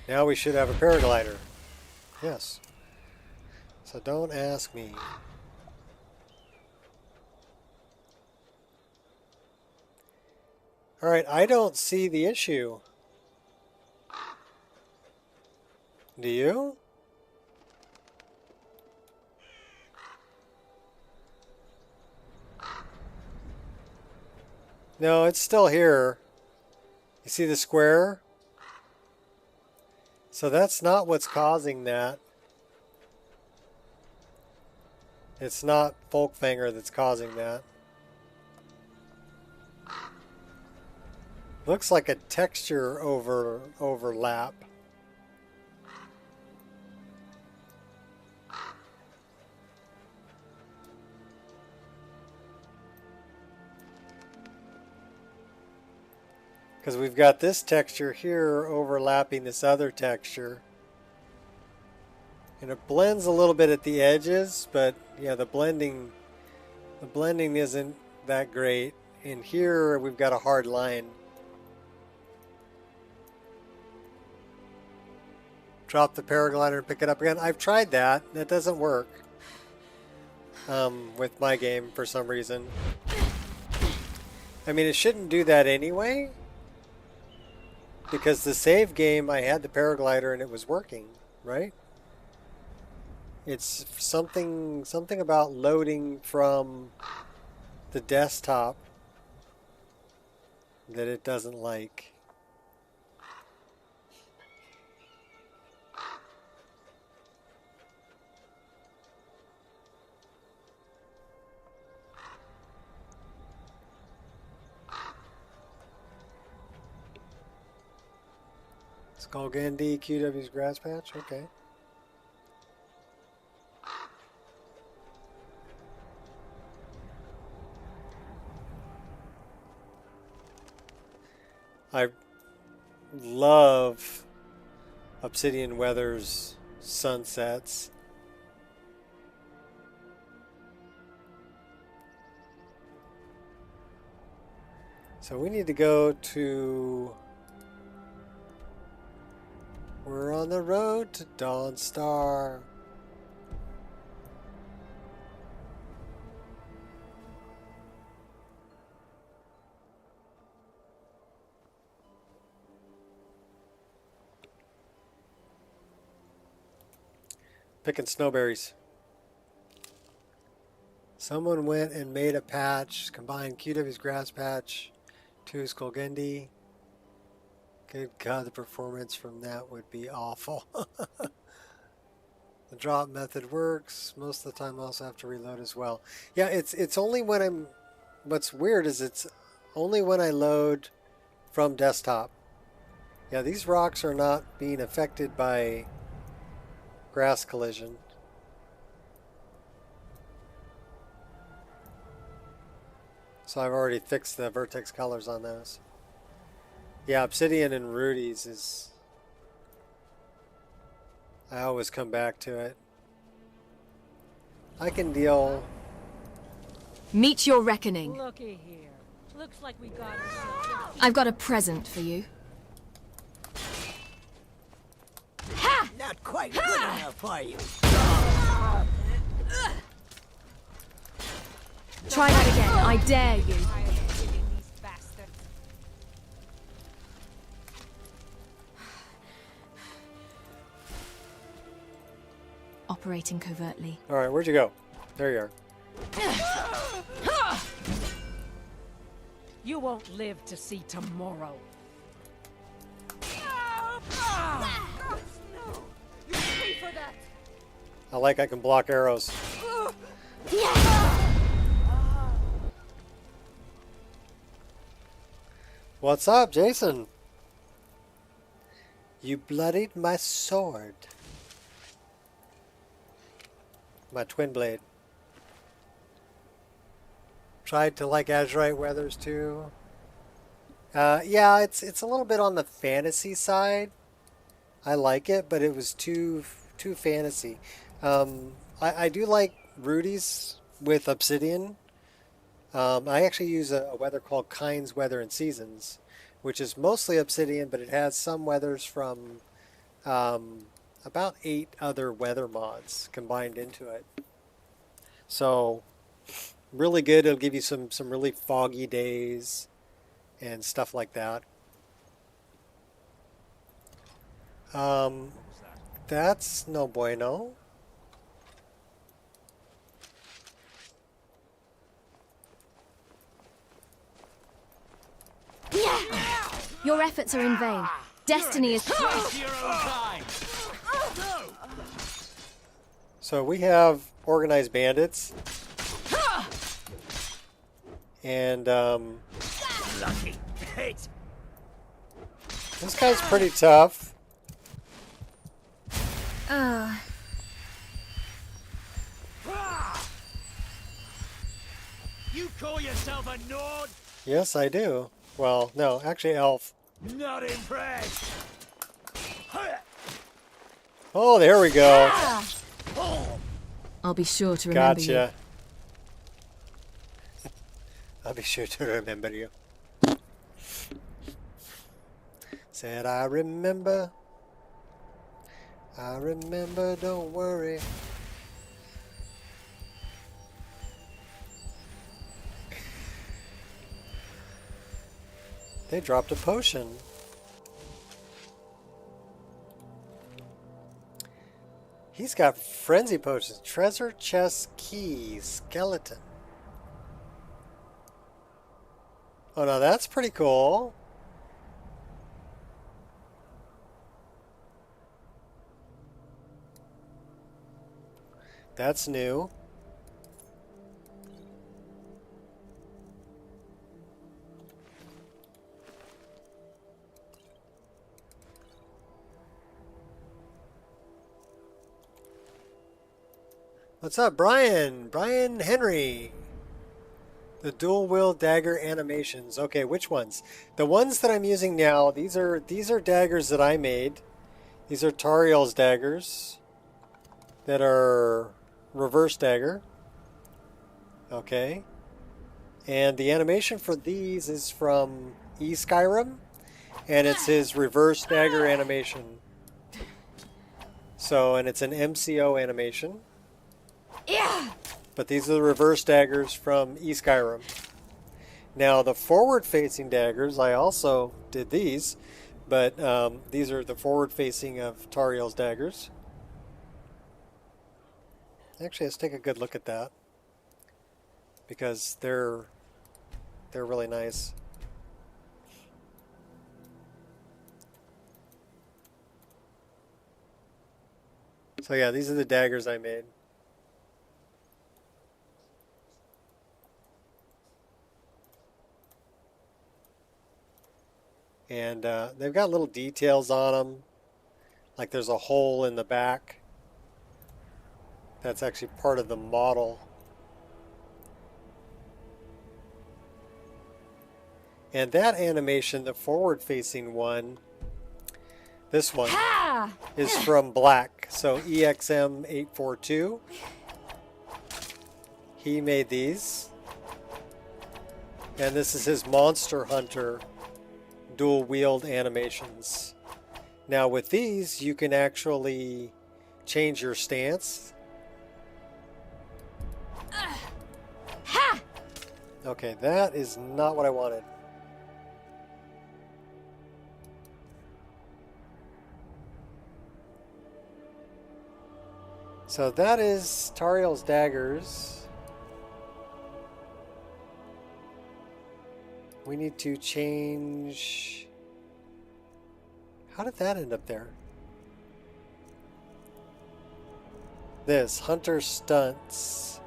Now we should have a paraglider. Yes. So So don't ask me. Alright, I don't see the issue. Do you? No, it's still here. You see the square? So that's not what's causing that. It's not Folkfanger that's causing that. Looks like a texture overlap. Because we've got this texture here overlapping this other texture. And it blends a little bit at the edges, but yeah, the blending isn't that great. And here we've got a hard line. Drop the paraglider and pick it up again. I've tried that. That doesn't work with my game for some reason. I mean, it shouldn't do that anyway. Because the save game, I had the paraglider and it was working, right? It's something about loading from the desktop that it doesn't like. Skullgandhi, QW's grass patch, okay. I love Obsidian Weather's sunsets. So we need to go to... We're on the road to Dawnstar. Picking snowberries. Someone went and made a patch, combined QW's grass patch to Skullgandhi. Good God, the performance from that would be awful. The drop method works. Most of the time I also have to reload as well. Yeah, it's only when I'm... What's weird is it's only when I load from desktop. Yeah, these rocks are not being affected by grass collision. So I've already fixed the vertex colors on those. Yeah, Obsidian and Rudy's is... I always come back to it. I can deal...
Meet your reckoning.
Looky here. Looks like we got ourselves.
I've got a present for you.
Ha! Not quite good enough for you.
Try that again. I dare you. Operating covertly.
All right, where'd you go? There you are.
You won't live to see tomorrow.
I like I can block arrows. What's up, Jason? You bloodied my sword. My twin blade. Tried to like Azurite Weathers too. Yeah, it's a little bit on the fantasy side. I like it, but it was too fantasy. I do like Rudy's with Obsidian. I actually use a weather called Kinds Weather and Seasons, which is mostly Obsidian, but it has some weathers from about 8 other weather mods combined into it. So really good. It'll give you some really foggy days and stuff like that. That's no bueno.
Your efforts are in vain. Destiny is...
So we have organized bandits. And
Lucky hit.
this guy's pretty tough.
You call yourself a Nord?
Yes, I do. Well, no, actually elf.
Not impressed.
Oh, there we go.
I'll be sure to remember you.
Gotcha. I'll be sure to remember you. Said I remember. I remember, don't worry. They dropped a potion. He's got frenzy potions. Treasure chest key skeleton. Oh, now that's pretty cool. That's new. What's up, Brian? Brian Henry. The dual wield dagger animations. Okay, which ones? The ones that I'm using now, these are daggers that I made. These are Tariel's daggers that are reverse dagger. Okay. And the animation for these is from Skyrim, and it's his reverse dagger animation. So, and it's an MCO animation.
Yeah.
But these are the reverse daggers from Skyrim. Now the forward-facing daggers, I also did these, but these are the forward-facing of Tariel's daggers. Actually, let's take a good look at that, because they're really nice. So yeah, these are the daggers I made. And they've got little details on them, like there's a hole in the back. That's actually part of the model. And that animation, the forward-facing one, this one, is from Black. So EXM842. He made these. And this is his Monster Hunter dual wield animations. Now with these, you can actually change your stance. Okay, that is not what I wanted. So that is Tariel's daggers. We need to change... How did that end up there? This, Hunter Stunts.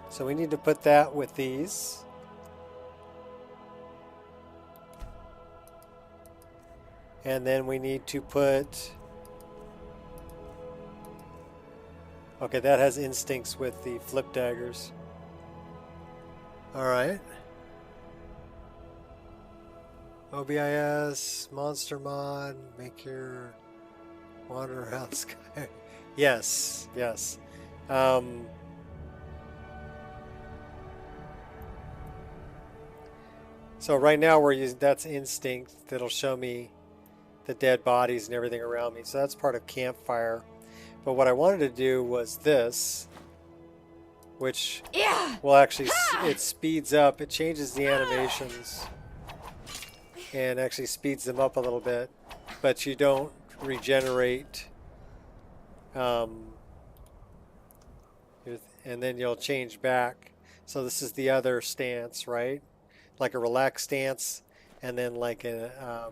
So we need to put that with these. And then we need to put... Okay, that has instincts with the flip daggers. Alright. OBIS, monster mod, make your wander around Skyrim. Yes, yes. So right now we're using, that's instinct. That'll show me the dead bodies and everything around me. So that's part of campfire. But what I wanted to do was this, which
Yeah.
will actually, it speeds up, it changes the animations and actually speeds them up a little bit, but you don't regenerate, and then you'll change back. So this is the other stance, right? Like a relaxed stance, and then like a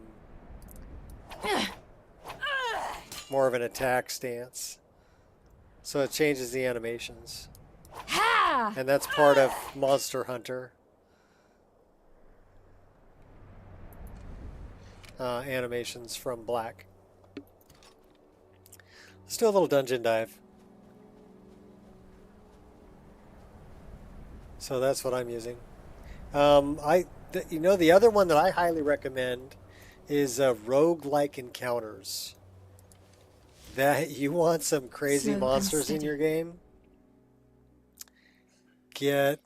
more of an attack stance. So it changes the animations.
Ha!
And that's part of Monster Hunter animations from Black. Let's do a little dungeon dive. So that's what I'm using. You know, the other one that I highly recommend is roguelike encounters. That you want some crazy
Slow and
monsters in
steady.
your game? Get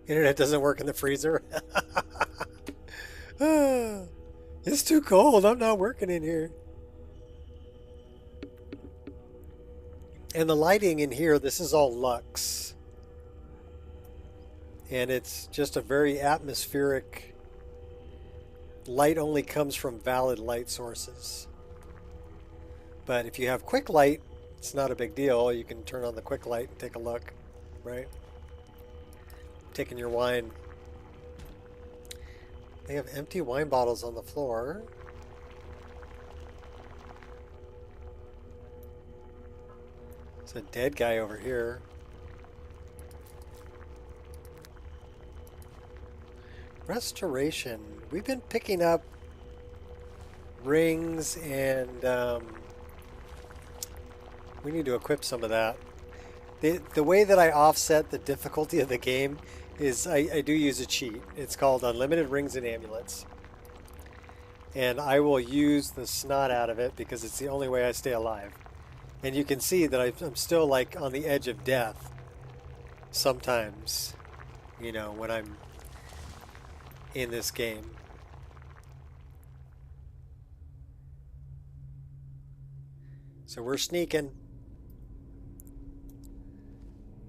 internet doesn't work in the freezer. It's too cold. I'm not working in here. And the lighting in here, this is all Lux. And it's just a very atmospheric. Light only comes from valid light sources. But if you have quick light, it's not a big deal. You can turn on the quick light and take a look, right? Taking your wine. They have empty wine bottles on the floor. There's a dead guy over here. Restoration. We've been picking up rings and we need to equip some of that. The way that I offset the difficulty of the game is I do use a cheat. It's called Unlimited Rings and Amulets. And I will use the snot out of it because it's the only way I stay alive. And you can see that I'm still like on the edge of death sometimes, you know, when I'm in this game. So we're sneaking.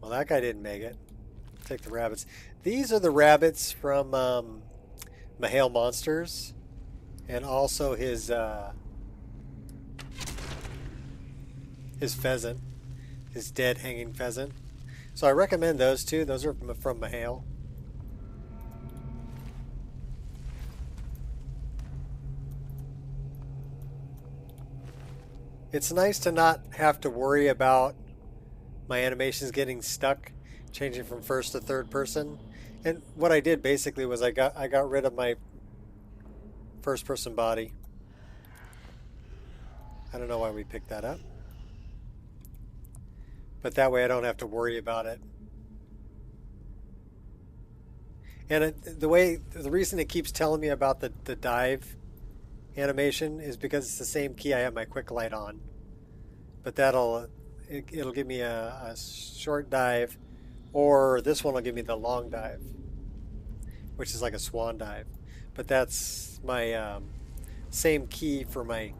Well, that guy didn't make it. Take the rabbits. These are the rabbits from Mahale Monsters, and also his pheasant, his dead hanging pheasant. So I recommend those two. Those are from Mahale. It's nice to not have to worry about my animations getting stuck, changing from first to third person. And what I did basically was I got rid of my first person body. I don't know why we picked that up. But that way I don't have to worry about it. And the reason it keeps telling me about the dive animation is because it's the same key I have my quick light on. But it'll give me a short dive, or this one will give me the long dive, which is like a swan dive. But that's my same key for my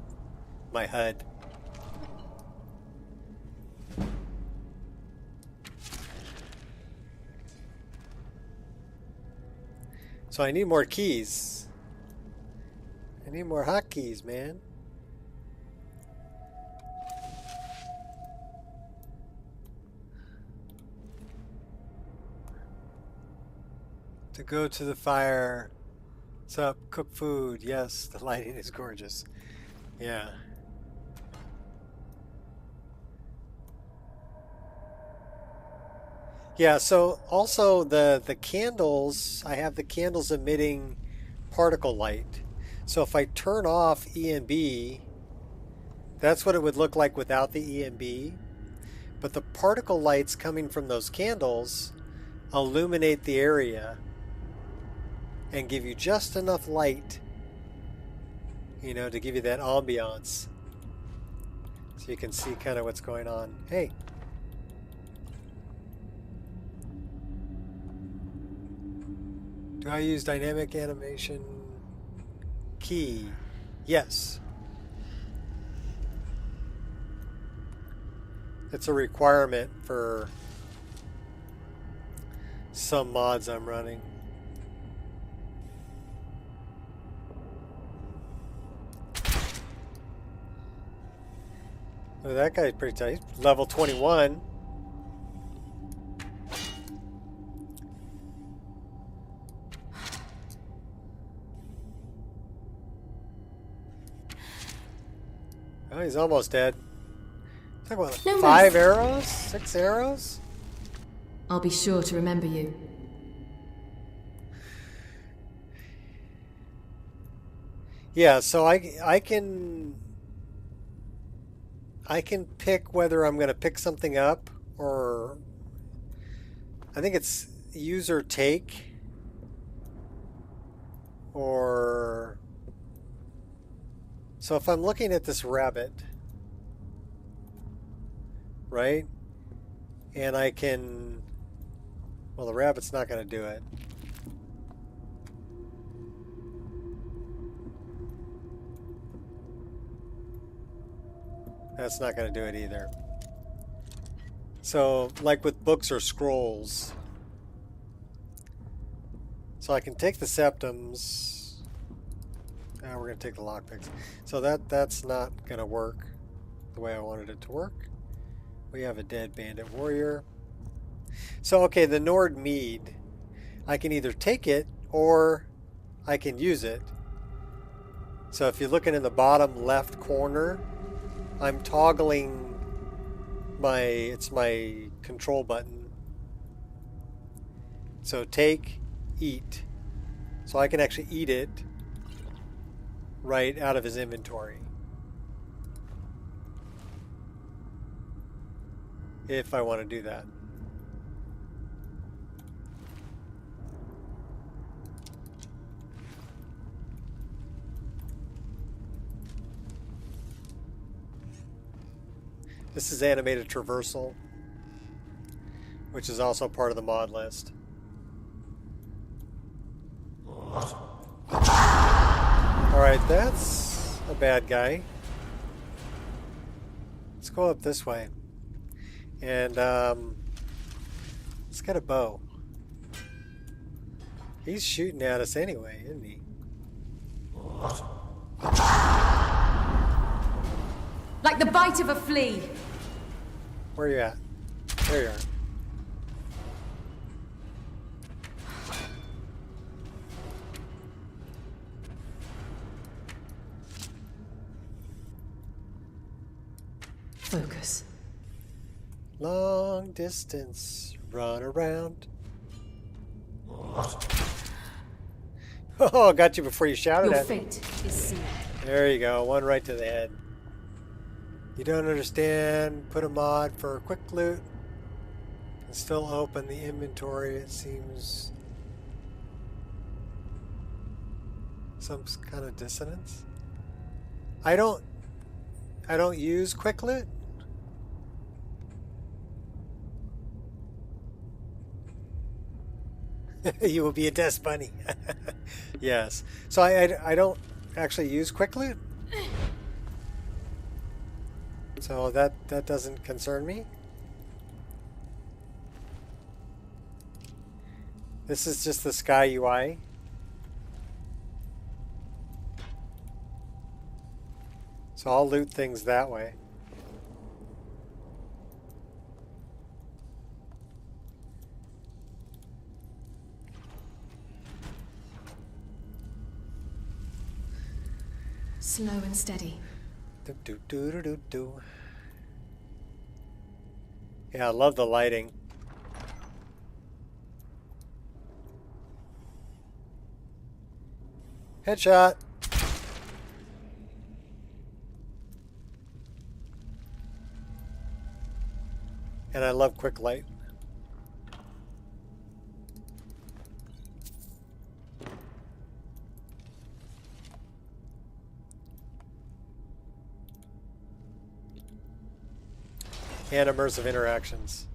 HUD. So I need more keys. I need more hotkeys, man. To go to the fire. What's up? Cook food. Yes, the lighting is gorgeous. Yeah. Yeah, so also the candles, I have the candles emitting particle light. So if I turn off EMB, that's what it would look like without the EMB. But the particle lights coming from those candles illuminate the area and give you just enough light, you know, to give you that ambiance. So you can see kind of what's going on. Hey. Do I use dynamic animation key? Yes. It's a requirement for some mods I'm running. Oh, that guy's pretty tight. Level 21. Oh, he's almost dead. Talk about
No
5
rest.
arrows? 6 arrows?
I'll be sure to remember you.
Yeah, so I can pick whether I'm going to pick something up, or I think it's use or take, or so if I'm looking at this rabbit, right, and I can, well, the rabbit's not going to do it. That's not going to do it either. So, like with books or scrolls, so I can take the septums. We're going to take the lockpicks. So that's not going to work the way I wanted it to work. We have a dead bandit warrior. So, okay, the Nord Mead, I can either take it or I can use it. So if you're looking in the bottom left corner, I'm toggling it's my control button. So take, eat. So I can actually eat it right out of his inventory, if I want to do that. This is animated traversal, which is also part of the mod list. Alright, that's a bad guy. Let's go up this way. And let's get a bow. He's shooting at us anyway, isn't he?
Like the bite of a flea.
Where are you at? There you are.
Focus.
Long distance, run around. Oh, got you before you shouted
Your
at me.
fate is sealed.
There you go, one right to the head. You don't understand? Put a mod for quick loot and still open the inventory. It seems some kind of dissonance. I don't use quick loot. You will be a dust bunny. Yes. So I don't actually use quick loot. So that doesn't concern me. This is just the Sky UI. So I'll loot things that way.
Slow and steady.
Do, do, do, do, do, do. Yeah, I love the lighting. Headshot. And I love quick light. And immersive interactions.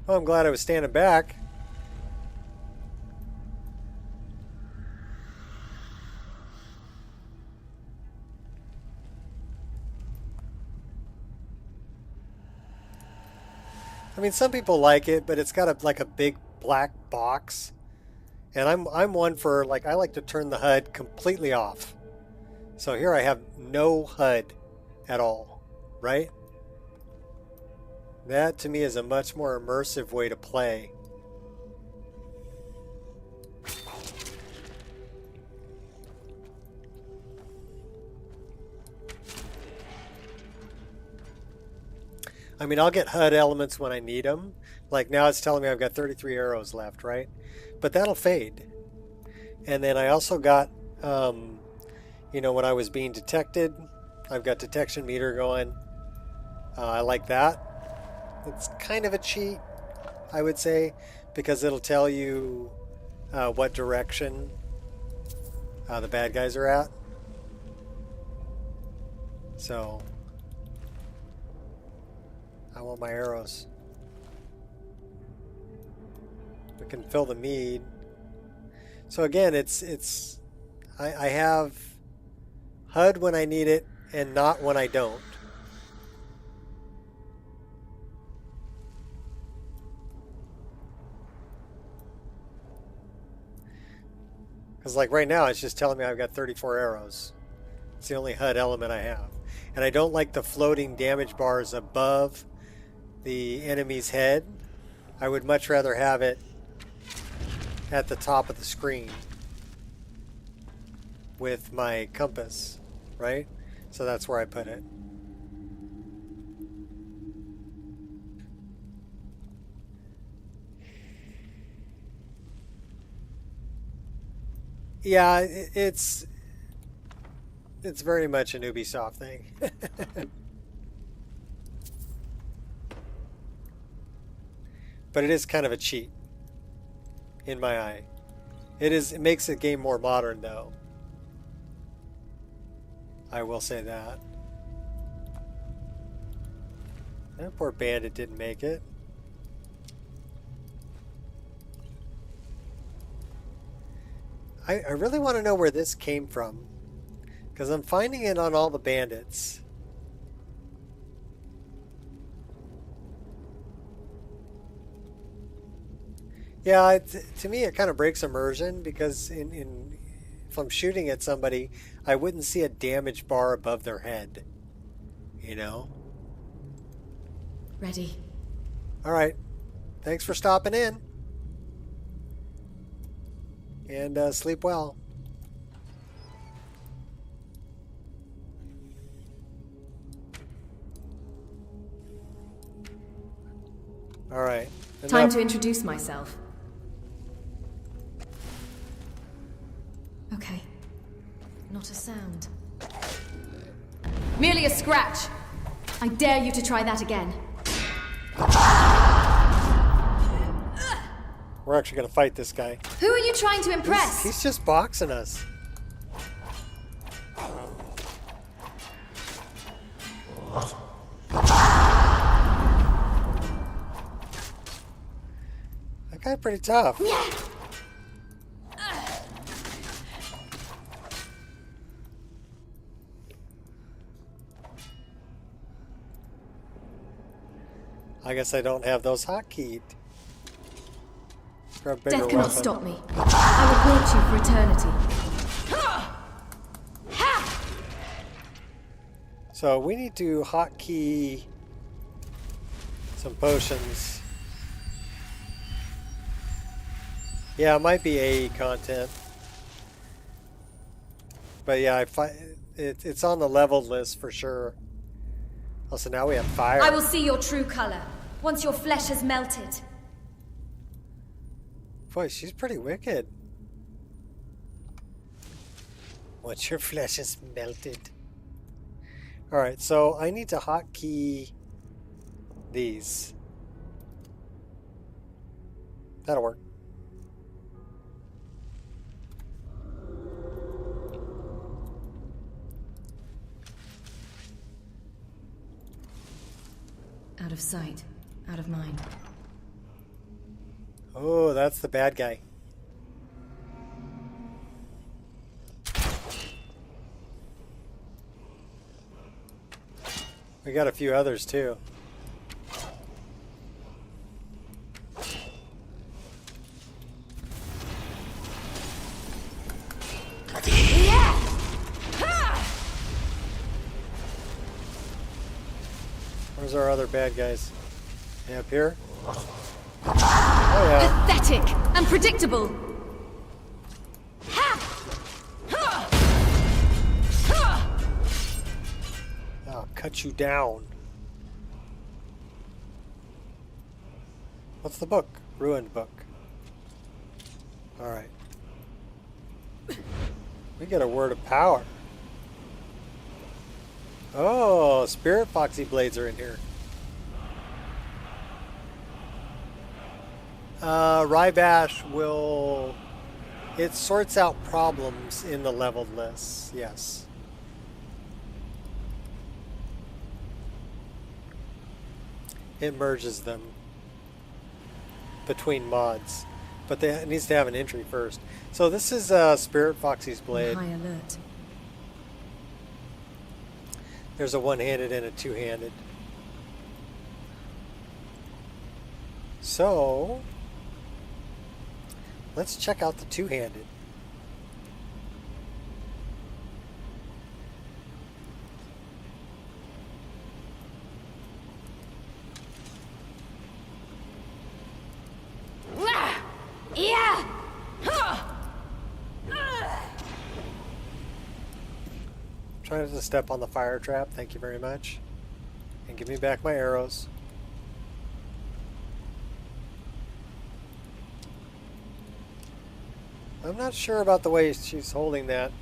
Well, I'm glad I was standing back. I mean, some people like it, but it's got like a big black box. And I'm one for, like, I like to turn the HUD completely off. So here I have no HUD at all, right? That to me is a much more immersive way to play. I mean, I'll get HUD elements when I need them. Like now it's telling me I've got 33 arrows left, right? But that'll fade. And then I also got, you know, when I was being detected, I've got detection meter going. I like that. It's kind of a cheat, I would say, because it'll tell you what direction the bad guys are at. So I want my arrows. We can fill the mead. So again, I have HUD when I need it and not when I don't. Because like right now, it's just telling me I've got 34 arrows. It's the only HUD element I have. And I don't like the floating damage bars above the enemy's head. I would much rather have it at the top of the screen with my compass, right? So that's where I put it. Yeah, it's very much an Ubisoft thing. But it is kind of a cheat in my eye. It makes the game more modern though. I will say that. That poor bandit didn't make it. I really want to know where this came from, because I'm finding it on all the bandits. Yeah, to me it kind of breaks immersion, because if I'm shooting at somebody, I wouldn't see a damage bar above their head, you know?
Ready.
All right. Thanks for stopping in. And sleep well. All right.
Time to introduce myself. Okay. Not a sound. Merely a scratch. I dare you to try that again.
We're actually going to fight this guy.
Who are you trying to impress?
He's just boxing us. That guy's pretty tough. I guess I don't have those hotkeyed. Grab a bigger
Death cannot
weapon.
stop me. I will haunt you for eternity.
So we need to hotkey some potions. Yeah, it might be AE content. But yeah, it's on the leveled list for sure. Also, now we have fire.
I will see your true color once your flesh has melted.
Boy, she's pretty wicked. Once your flesh is melted. Alright, so I need to hotkey these. That'll work.
Out of sight, out of mind.
Oh, that's the bad guy. We got a few others too. Where's our other bad guys? Hey, up here? Oh yeah.
Pathetic and predictable.
I'll cut you down. What's the book? Ruined book. Alright. We get a word of power. Oh, spirit foxy blades are in here. Rybash will... It sorts out problems in the leveled lists, yes. It merges them between mods. But it needs to have an entry first. So this is Spirit Foxy's blade.
High alert.
There's a one-handed and a two-handed. So let's check out the two-handed. Trying to step on the fire trap, thank you very much. And give me back my arrows. I'm not sure about the way she's holding that.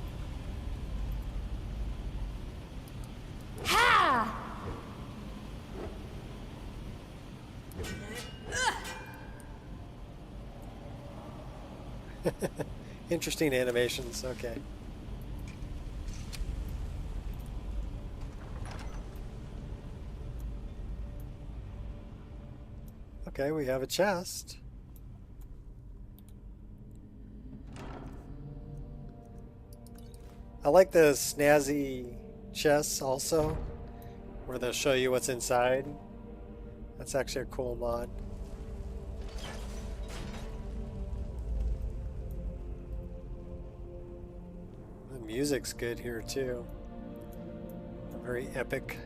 Interesting animations, okay. Okay, we have a chest. I like the snazzy chests also, where they'll show you what's inside. That's actually a cool mod. The music's good here too. Very epic.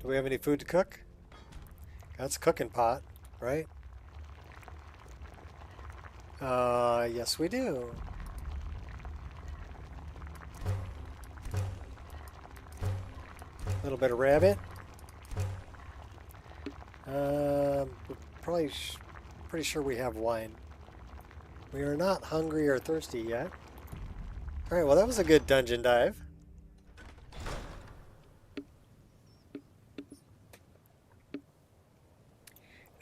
Do we have any food to cook? That's a cooking pot, right? Yes we do. A little bit of rabbit. We're probably pretty sure we have wine. We are not hungry or thirsty yet. Alright, well that was a good dungeon dive.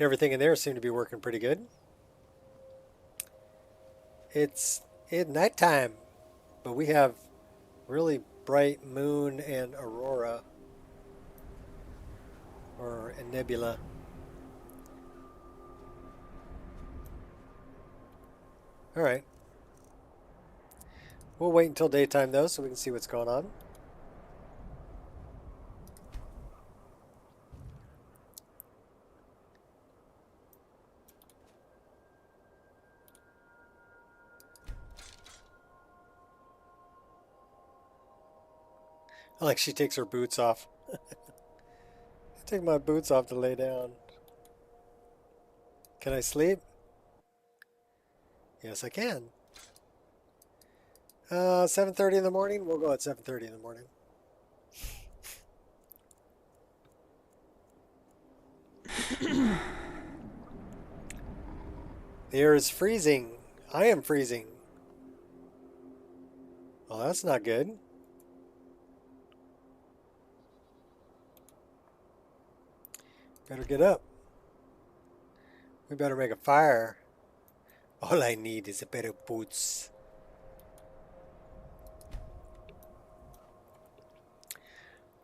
Everything in there seemed to be working pretty good. It's nighttime, but we have really bright moon and aurora, or a nebula. All right. We'll wait until daytime though, so we can see what's going on. Like she takes her boots off. I take my boots off to lay down. Can I sleep? Yes, I can. 7:30 in the morning? We'll go at 7:30 in the morning. The air is freezing. I am freezing. Well, that's not good. Better get up. We better make a fire. All I need is a pair of boots.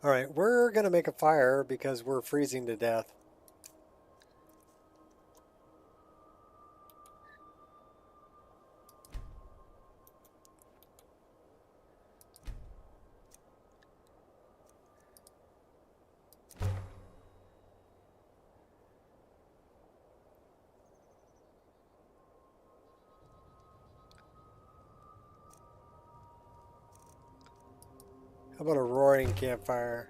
Alright, we're gonna make a fire because we're freezing to death. How about a roaring campfire?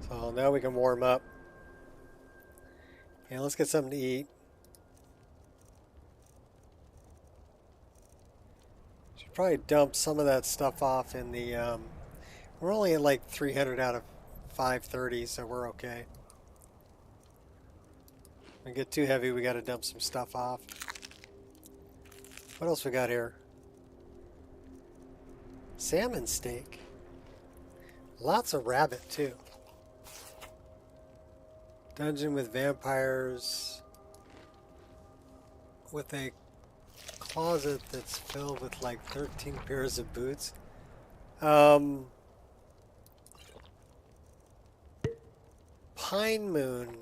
So now we can warm up. Yeah, let's get something to eat. Should probably dump some of that stuff off in the, we're only at like 300 out of 530, so we're okay. If we get too heavy, we got to dump some stuff off. What else we got here? Salmon steak. Lots of rabbit, too. Dungeon with vampires. With a closet that's filled with like 13 pairs of boots. Pine Moon.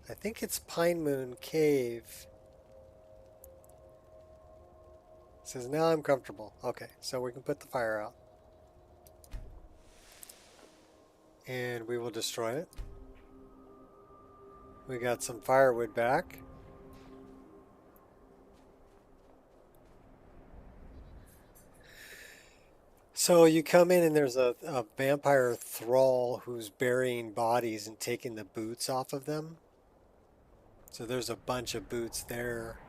I think it's Pine Moon Cave. It says now I'm comfortable. Okay, so we can put the fire out. And we will destroy it. We got some firewood back. So you come in and there's a vampire thrall who's burying bodies and taking the boots off of them. So there's a bunch of boots there.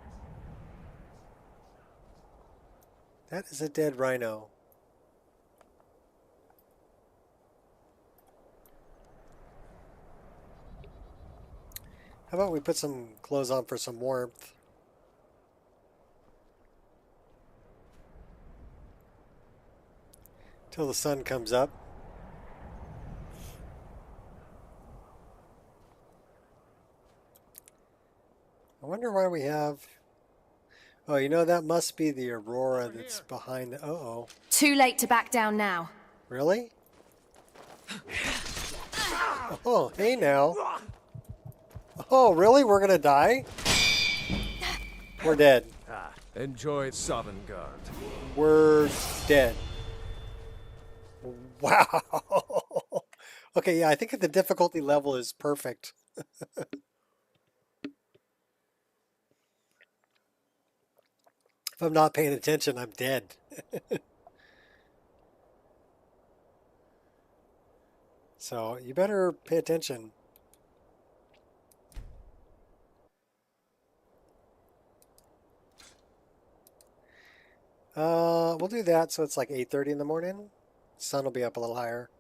That is a dead rhino. How about we put some clothes on for some warmth? Till the sun comes up. I wonder why we have... Oh, you know, that must be the aurora that's behind the... Uh-oh.
Too late to back down now.
Really? Oh, hey now. Oh, really? We're gonna die? We're dead.
Enjoy Sovngarde.
We're dead. Wow. Okay, yeah, I think the difficulty level is perfect. If I'm not paying attention, I'm dead. So you better pay attention. We'll do that so it's like 8:30 in the morning. Sun will be up a little higher.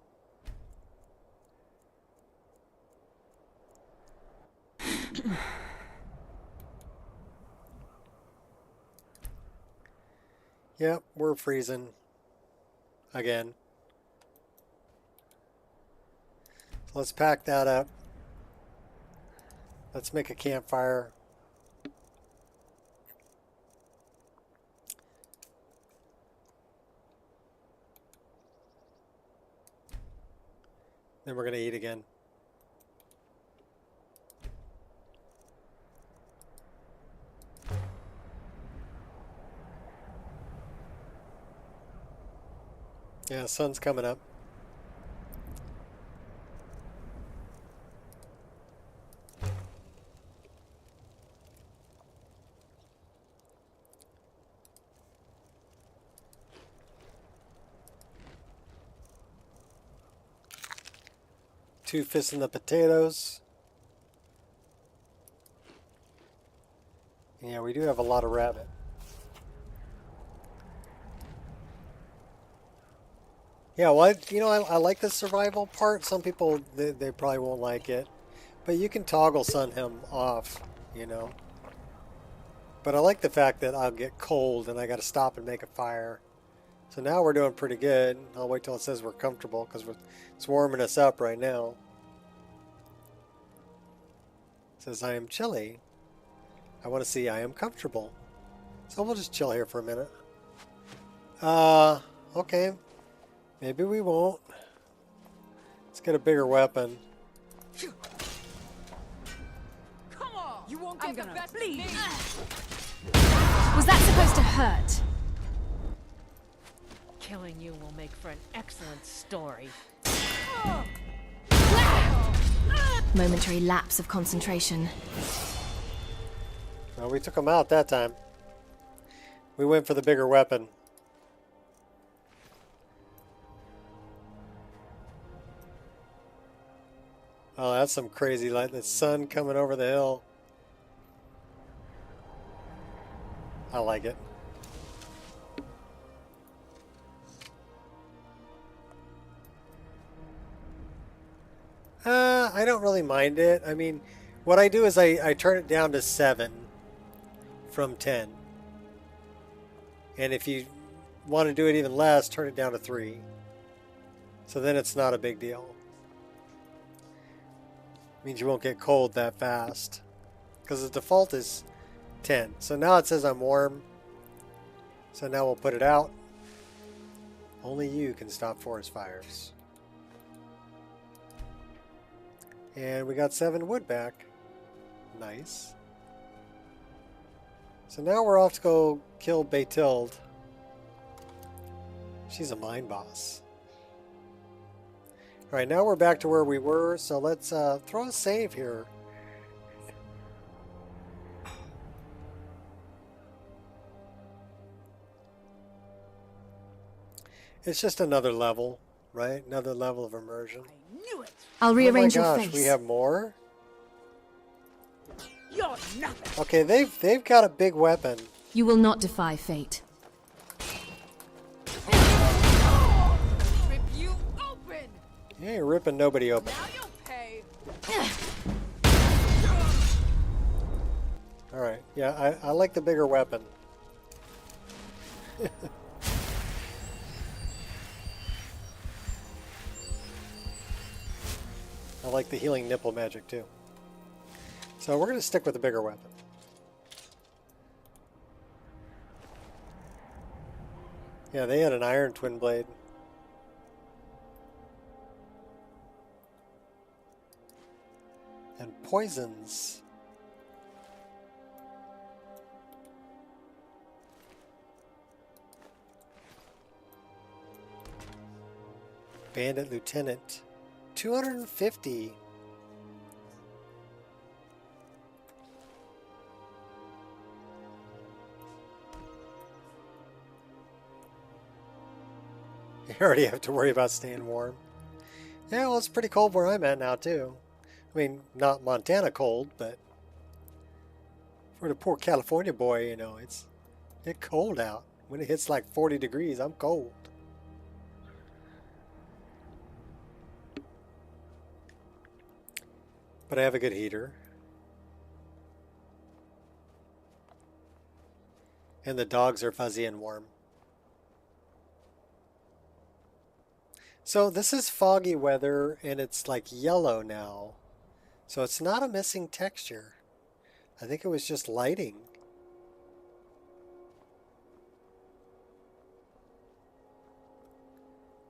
Yep, we're freezing again. So let's pack that up. Let's make a campfire. Then we're going to eat again. Yeah, sun's coming up. Two fists in the potatoes. Yeah, we do have a lot of rabbit. Yeah, well, I like the survival part. Some people, they probably won't like it. But you can toggle sun him off, you know. But I like the fact that I'll get cold and I got to stop and make a fire. So now we're doing pretty good. I'll wait till it says we're comfortable because it's warming us up right now. It says I am chilly. I want to see I am comfortable. So we'll just chill here for a minute. Okay. Maybe we won't. Let's get a bigger weapon.
Come on! You won't get the best of me!
Was that supposed to hurt?
Killing you will make for an excellent story.
Momentary lapse of concentration.
Well, we took them out that time. We went for the bigger weapon. Oh, that's some crazy light. The sun coming over the hill. I like it. I don't really mind it. I mean, what I do is I turn it down to 7 from 10. And if you want to do it even less, turn it down to 3. So then it's not a big deal. Means you won't get cold that fast. Because the default is 10. So now it says I'm warm. So now we'll put it out. Only you can stop forest fires. And we got 7 wood back. Nice. So now we're off to go kill Batilde. She's a mine boss. Alright, now we're back to where we were, so let's throw a save here. It's just another level, right? Another level of immersion.
I knew it.
I'll rearrange
oh my
your
gosh,
face.
we have more?
You're nothing.
Okay, they've got a big weapon.
You will not defy fate.
Rip you open!
You ain't ripping nobody open.
Now you'll pay.
Alright, yeah, I like the bigger weapon. I like the healing nipple magic too. So we're going to stick with the bigger weapon. Yeah, they had an iron twin blade. And poisons. Bandit Lieutenant. 250. You already have to worry about staying warm. Yeah, well, it's pretty cold where I'm at now, too. I mean, not Montana cold, but for the poor California boy, you know, it's cold out. When it hits like 40 degrees, I'm cold. But I have a good heater. And the dogs are fuzzy and warm. So this is foggy weather and it's like yellow now. So it's not a missing texture. I think it was just lighting.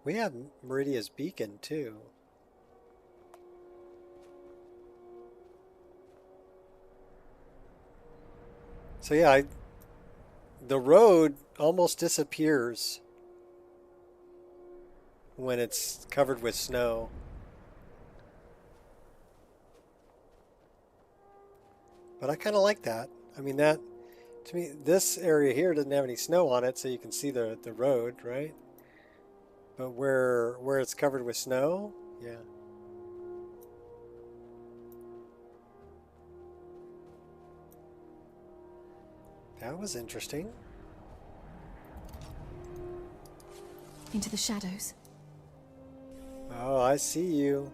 We have Meridia's beacon too. So yeah, the road almost disappears when it's covered with snow. But I kind of like that. I mean, that, to me, this area here doesn't have any snow on it, so you can see the road, right? But where it's covered with snow, yeah. That was interesting.
Into the shadows.
Oh, I see you.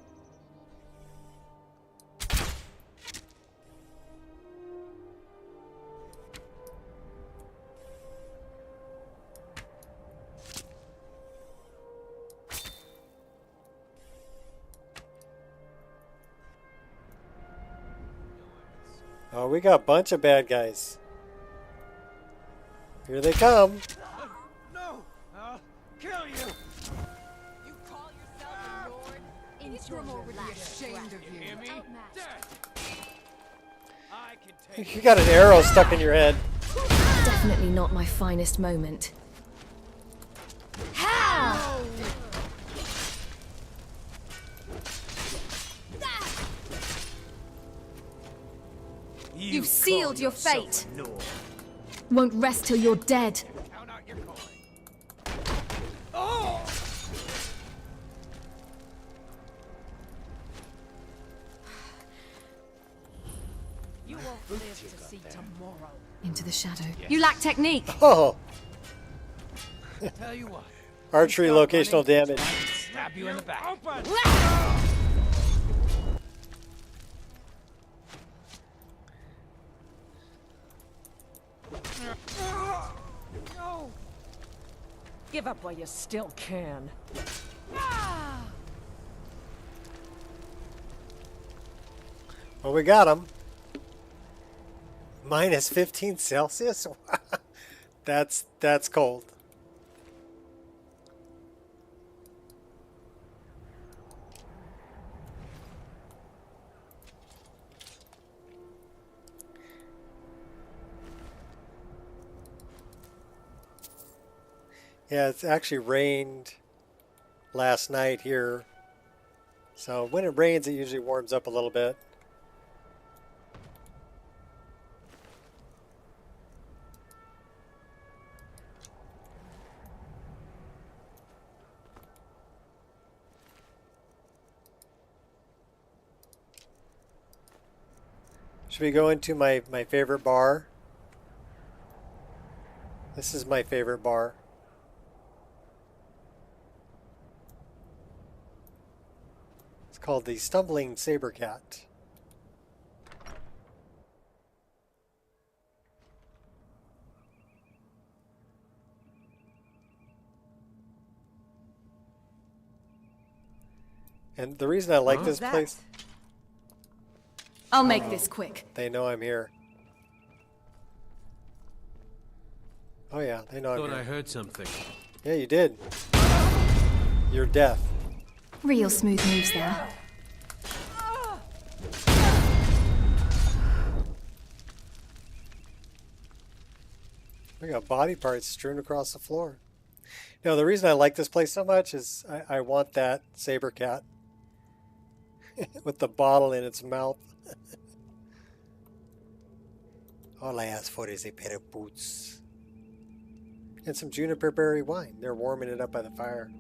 Oh, we got a bunch of bad guys. Here they come.
No, I'll kill you.
You call yourself a lord? Instrument would be ashamed of you.
Hear me? I can take
You got an arrow stuck in your head.
Definitely not my finest moment. You've sealed your fate. Won't rest till you're dead.
Count out your coin.
You won't live to see tomorrow.
Into the shadow. You lack technique.
Oh,
Tell you what.
archery locational damage.
Stab you in the back. Open.
No. Give up while you still can.
Well, we got him. Minus 15 Celsius? That's cold. Yeah, it's actually rained last night here. So when it rains, it usually warms up a little bit. Should we go into my favorite bar? This is my favorite bar. It's called the Stumbling Saber Cat. And the reason I like this place,
I'll make this quick.
they know I'm here. Oh yeah, they know I'm
Thought I
here.
heard something.
Yeah, you did. You're deaf.
Real smooth moves there.
We got body parts strewn across the floor. No, the reason I like this place so much is I want that saber cat with the bottle in its mouth. All I ask for is a pair of boots. And some juniper berry wine. They're warming it up by the fire.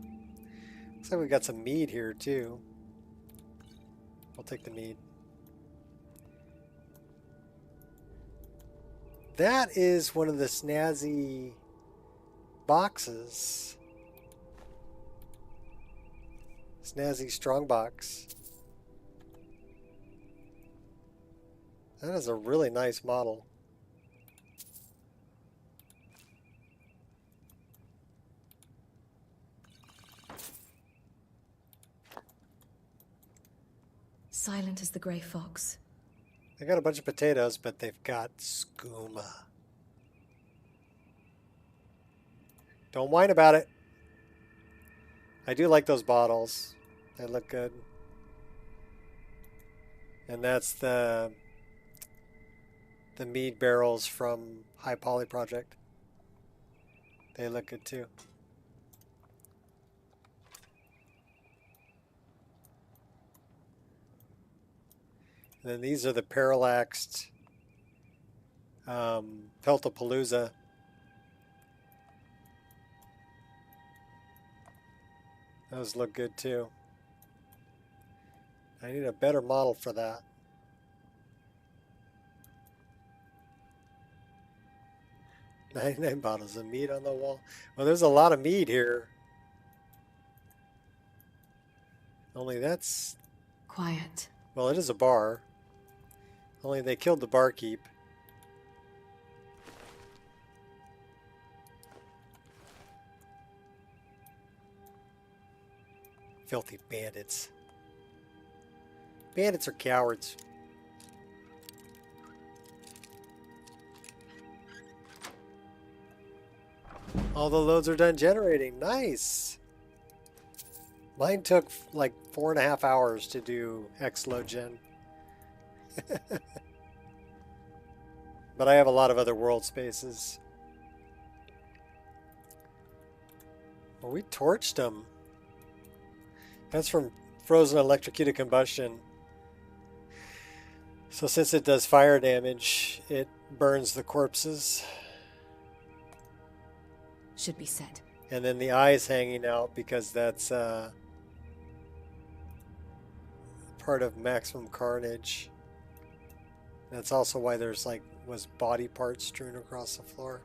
Looks like we got some mead here too. I'll take the mead. That is one of the snazzy boxes. Snazzy strongbox. That is a really nice model.
Silent as the grey fox.
They got a bunch of potatoes, but they've got skooma. Don't whine about it. I do like those bottles. They look good. And that's the mead barrels from High Poly Project. They look good too. And then these are the parallaxed Peltapalooza. Those look good too. I need a better model for that. 99 bottles of mead on the wall. Well, there's a lot of mead here. Only that's...
Quiet.
Well, it is a bar. Only they killed the barkeep. Filthy bandits. Bandits are cowards. All the loads are done generating. Nice. Mine took like 4.5 hours to do X load gen. But I have a lot of other world spaces. Well, we torched them. That's from Frozen Electrocuted Combustion. So since it does fire damage, it burns the corpses.
Should be set.
And then the eye's hanging out because that's part of maximum carnage. That's also why there's was body parts strewn across the floor.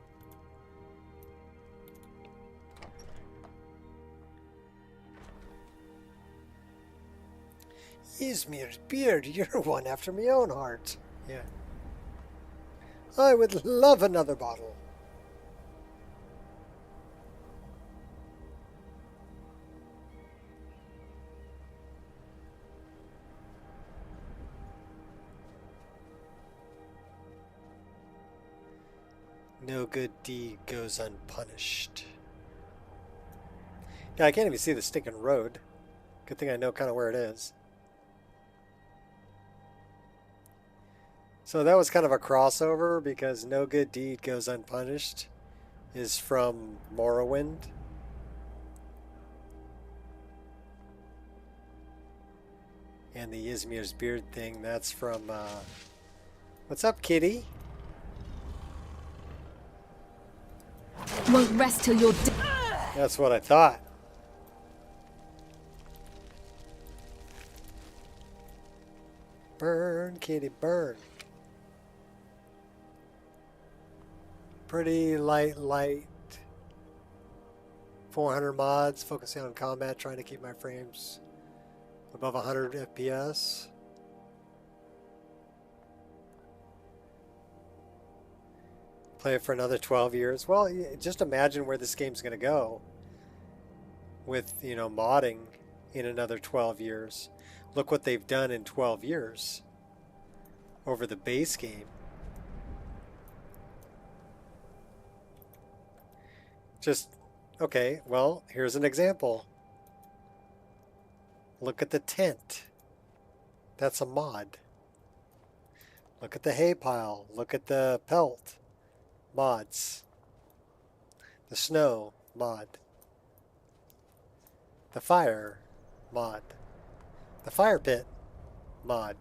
Izmir's beard, you're one after my own heart. Yeah. I would love another bottle. No good deed goes unpunished. Yeah, I can't even see the stinking road. Good thing I know kind of where it is. So that was kind of a crossover because no good deed goes unpunished is from Morrowind. And the Izmir's beard thing, that's from, what's up, kitty?
Won't rest till you're dead.
That's what I thought. Burn, kitty, burn. Pretty light. 400 mods, focusing on combat, trying to keep my frames above 100 FPS. Play it for another 12 years. Well, just imagine where this game's going to go with, modding in another 12 years. Look what they've done in 12 years over the base game. Okay, well, here's an example. Look at the tent. That's a mod. Look at the hay pile. Look at the pelt. Mods. The snow, mod. The fire, mod. The fire pit, mod.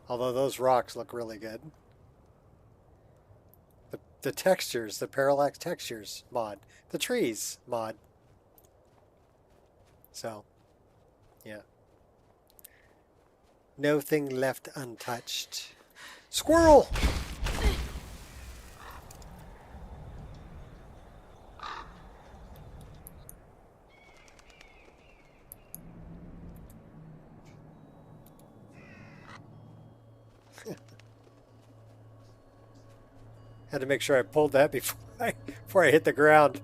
Although those rocks look really good. The textures, the parallax textures, mod. The trees, mod. So, yeah. Nothing left untouched. Squirrel! Had to make sure I pulled that before I hit the ground.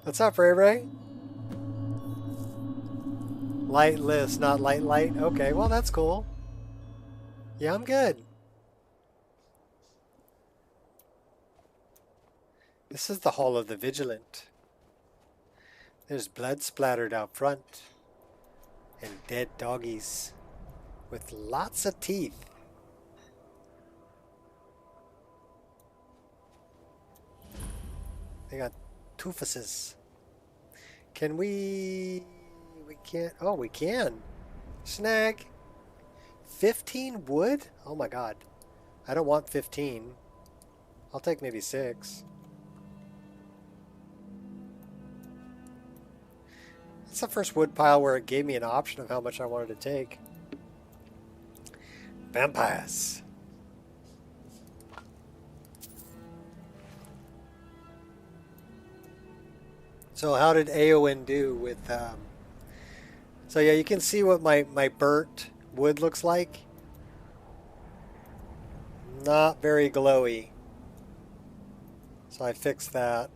What's up, Ray Ray? Light list, not light. Okay, well that's cool. Yeah, I'm good. This is the Hall of the Vigilant. There's blood splattered out front. And dead doggies. With lots of teeth. They got toofuses. Can we can't. Oh, we can. Snag. 15 wood? Oh my god. I don't want 15. I'll take maybe 6. It's the first wood pile where it gave me an option of how much I wanted to take. Vampires. So how did Aowen do with... So yeah, you can see what my burnt wood looks like. Not very glowy. So I fixed that.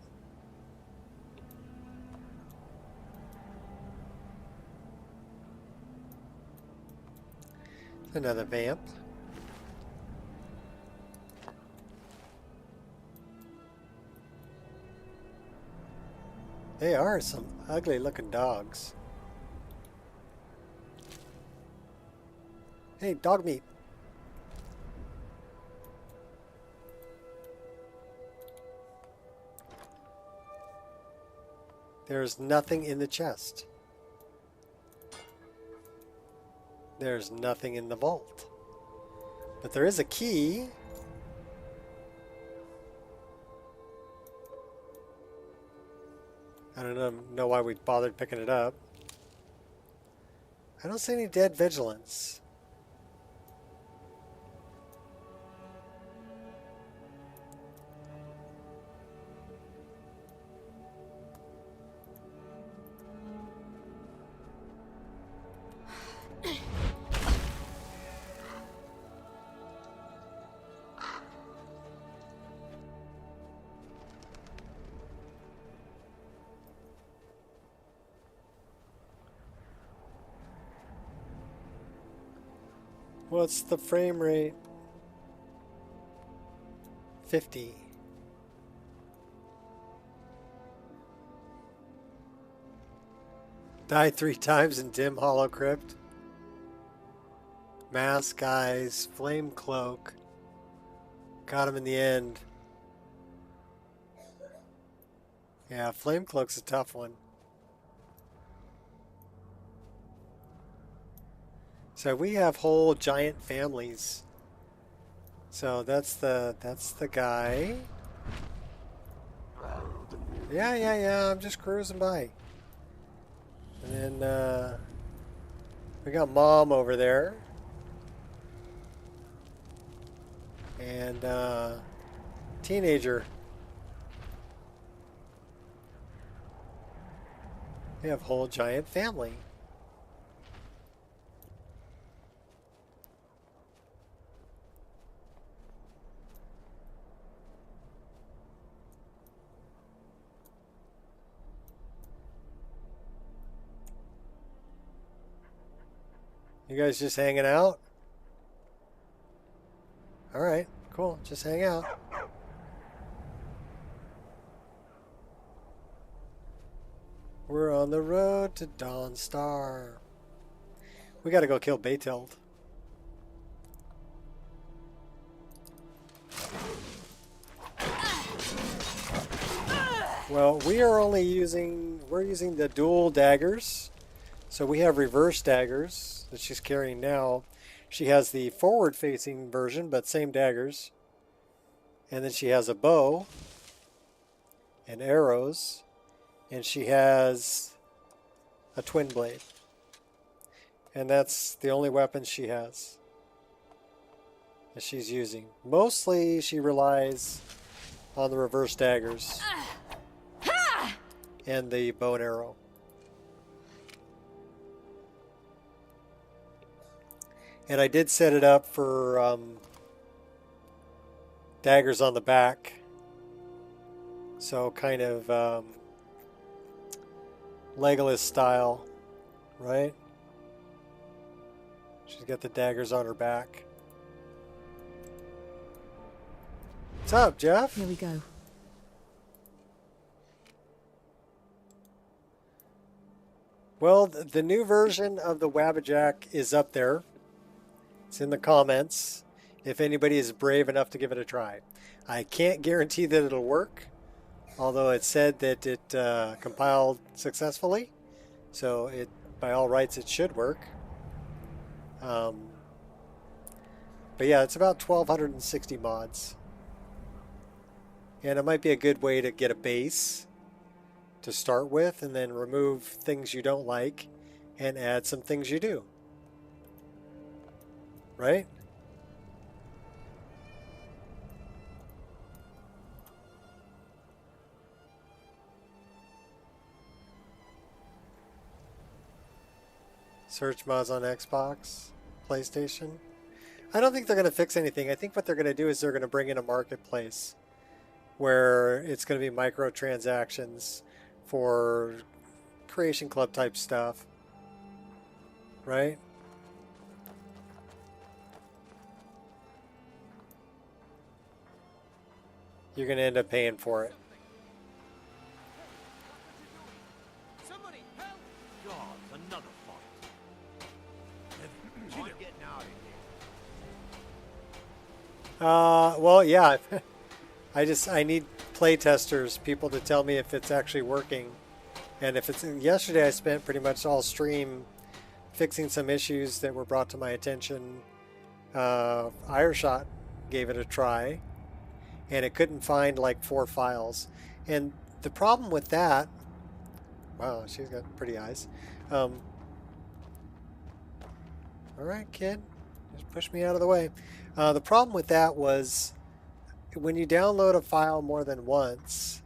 Another vamp. They are some ugly looking dogs. Hey, dog meat. There's nothing in the chest. There's nothing in the vault. But there is a key. I don't know why we bothered picking it up. I don't see any dead vigilance. What's the frame rate? 50. Died 3 times in dim hollow crypt. Mask eyes, flame cloak. Got him in the end. Yeah, flame cloak's a tough one. So we have whole giant families. So that's the guy. Yeah. I'm just cruising by. And then we got Mom over there. And teenager. We have whole giant family. You guys just hanging out? Alright, cool. Just hang out. We're on the road to Dawnstar. We gotta go kill Baytild. Well, we're using the dual daggers. So we have reverse daggers that she's carrying now. She has the forward-facing version, but same daggers. And then she has a bow and arrows. And she has a twin blade. And that's the only weapon she has that she's using. Mostly she relies on the reverse daggers and the bow and arrow. And I did set it up for daggers on the back. So kind of Legolas style, right? She's got the daggers on her back. What's up, Jeff?
Here we go.
Well, the new version of the Wabbajack is up there. It's in the comments if anybody is brave enough to give it a try. I can't guarantee that it'll work, although it said that it compiled successfully. So it, by all rights, it should work. But yeah, it's about 1,260 mods. And it might be a good way to get a base to start with and then remove things you don't like and add some things you do. Right? Search mods on Xbox, PlayStation. I don't think they're going to fix anything. I think what they're going to do is they're going to bring in a marketplace where it's going to be microtransactions for Creation Club type stuff. Right? You're going to end up paying for it.
Somebody help! God, another fight. I'm getting out of here.
Well, yeah. I need play testers, people to tell me if it's actually working. And if it's yesterday, I spent pretty much all stream fixing some issues that were brought to my attention Ireshot gave it a try, and it couldn't find like 4 files. And the problem with that, wow, she's got pretty eyes. All right, kid, just push me out of the way. The problem with that was when you download a file more than once,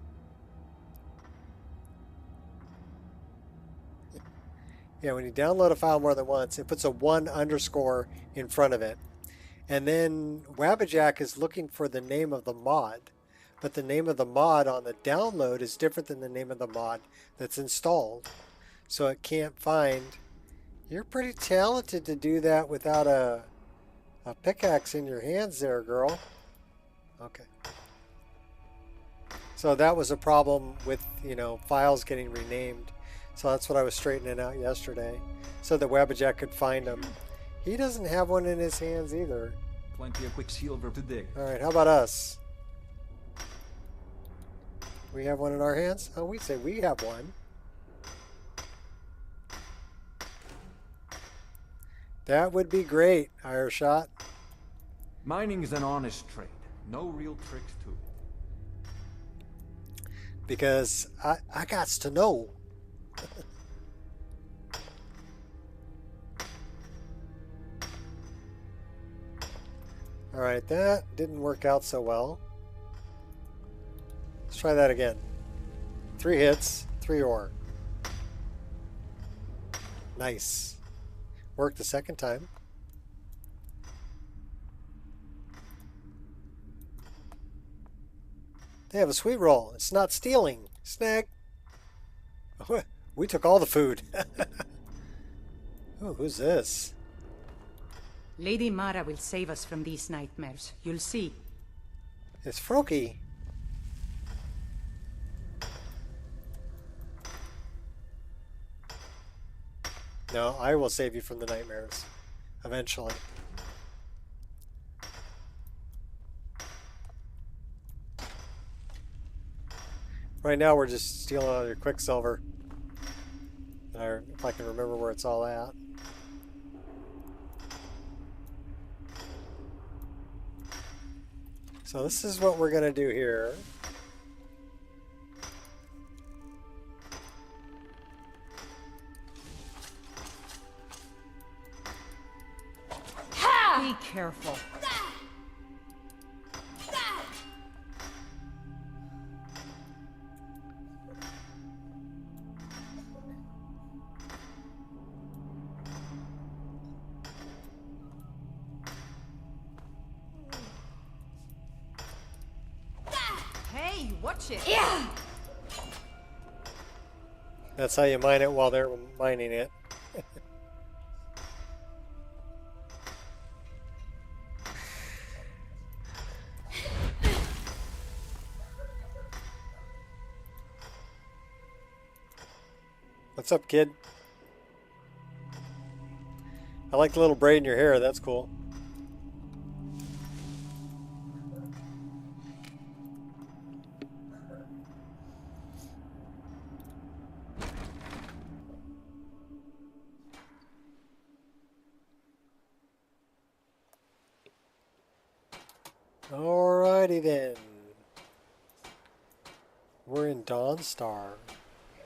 when you download a file more than once, it puts a 1 underscore in front of it. And then Wabbajack is looking for the name of the mod, but the name of the mod on the download is different than the name of the mod that's installed. So it can't find. You're pretty talented to do that without a pickaxe in your hands there, girl. Okay. So that was a problem with, files getting renamed. So that's what I was straightening out yesterday, so that Wabbajack could find them. He doesn't have one in his hands either.
Plenty of quicksilver to dig.
All right, how about us? We have one in our hands? Oh, we say we have one. That would be great, Ireshot.
Mining is an honest trade. No real tricks to it.
Because I gots to know. All right, that didn't work out so well. Let's try that again. 3 hits, 3 ore. Nice. Worked the second time. They have a sweet roll. It's not stealing. Snag. We took all the food. Oh, who's this?
Lady Mara will save us from these nightmares. You'll see.
It's Froakie. No, I will save you from the nightmares. Eventually. Right now we're just stealing all your quicksilver. Or if I can remember where it's all at. So this is what we're going to do here.
Be careful. Hey, watch it.
Yeah.
That's how you mine it while they're mining it. What's up, kid? I like the little braid in your hair. That's cool. Alrighty then. We're in Dawnstar.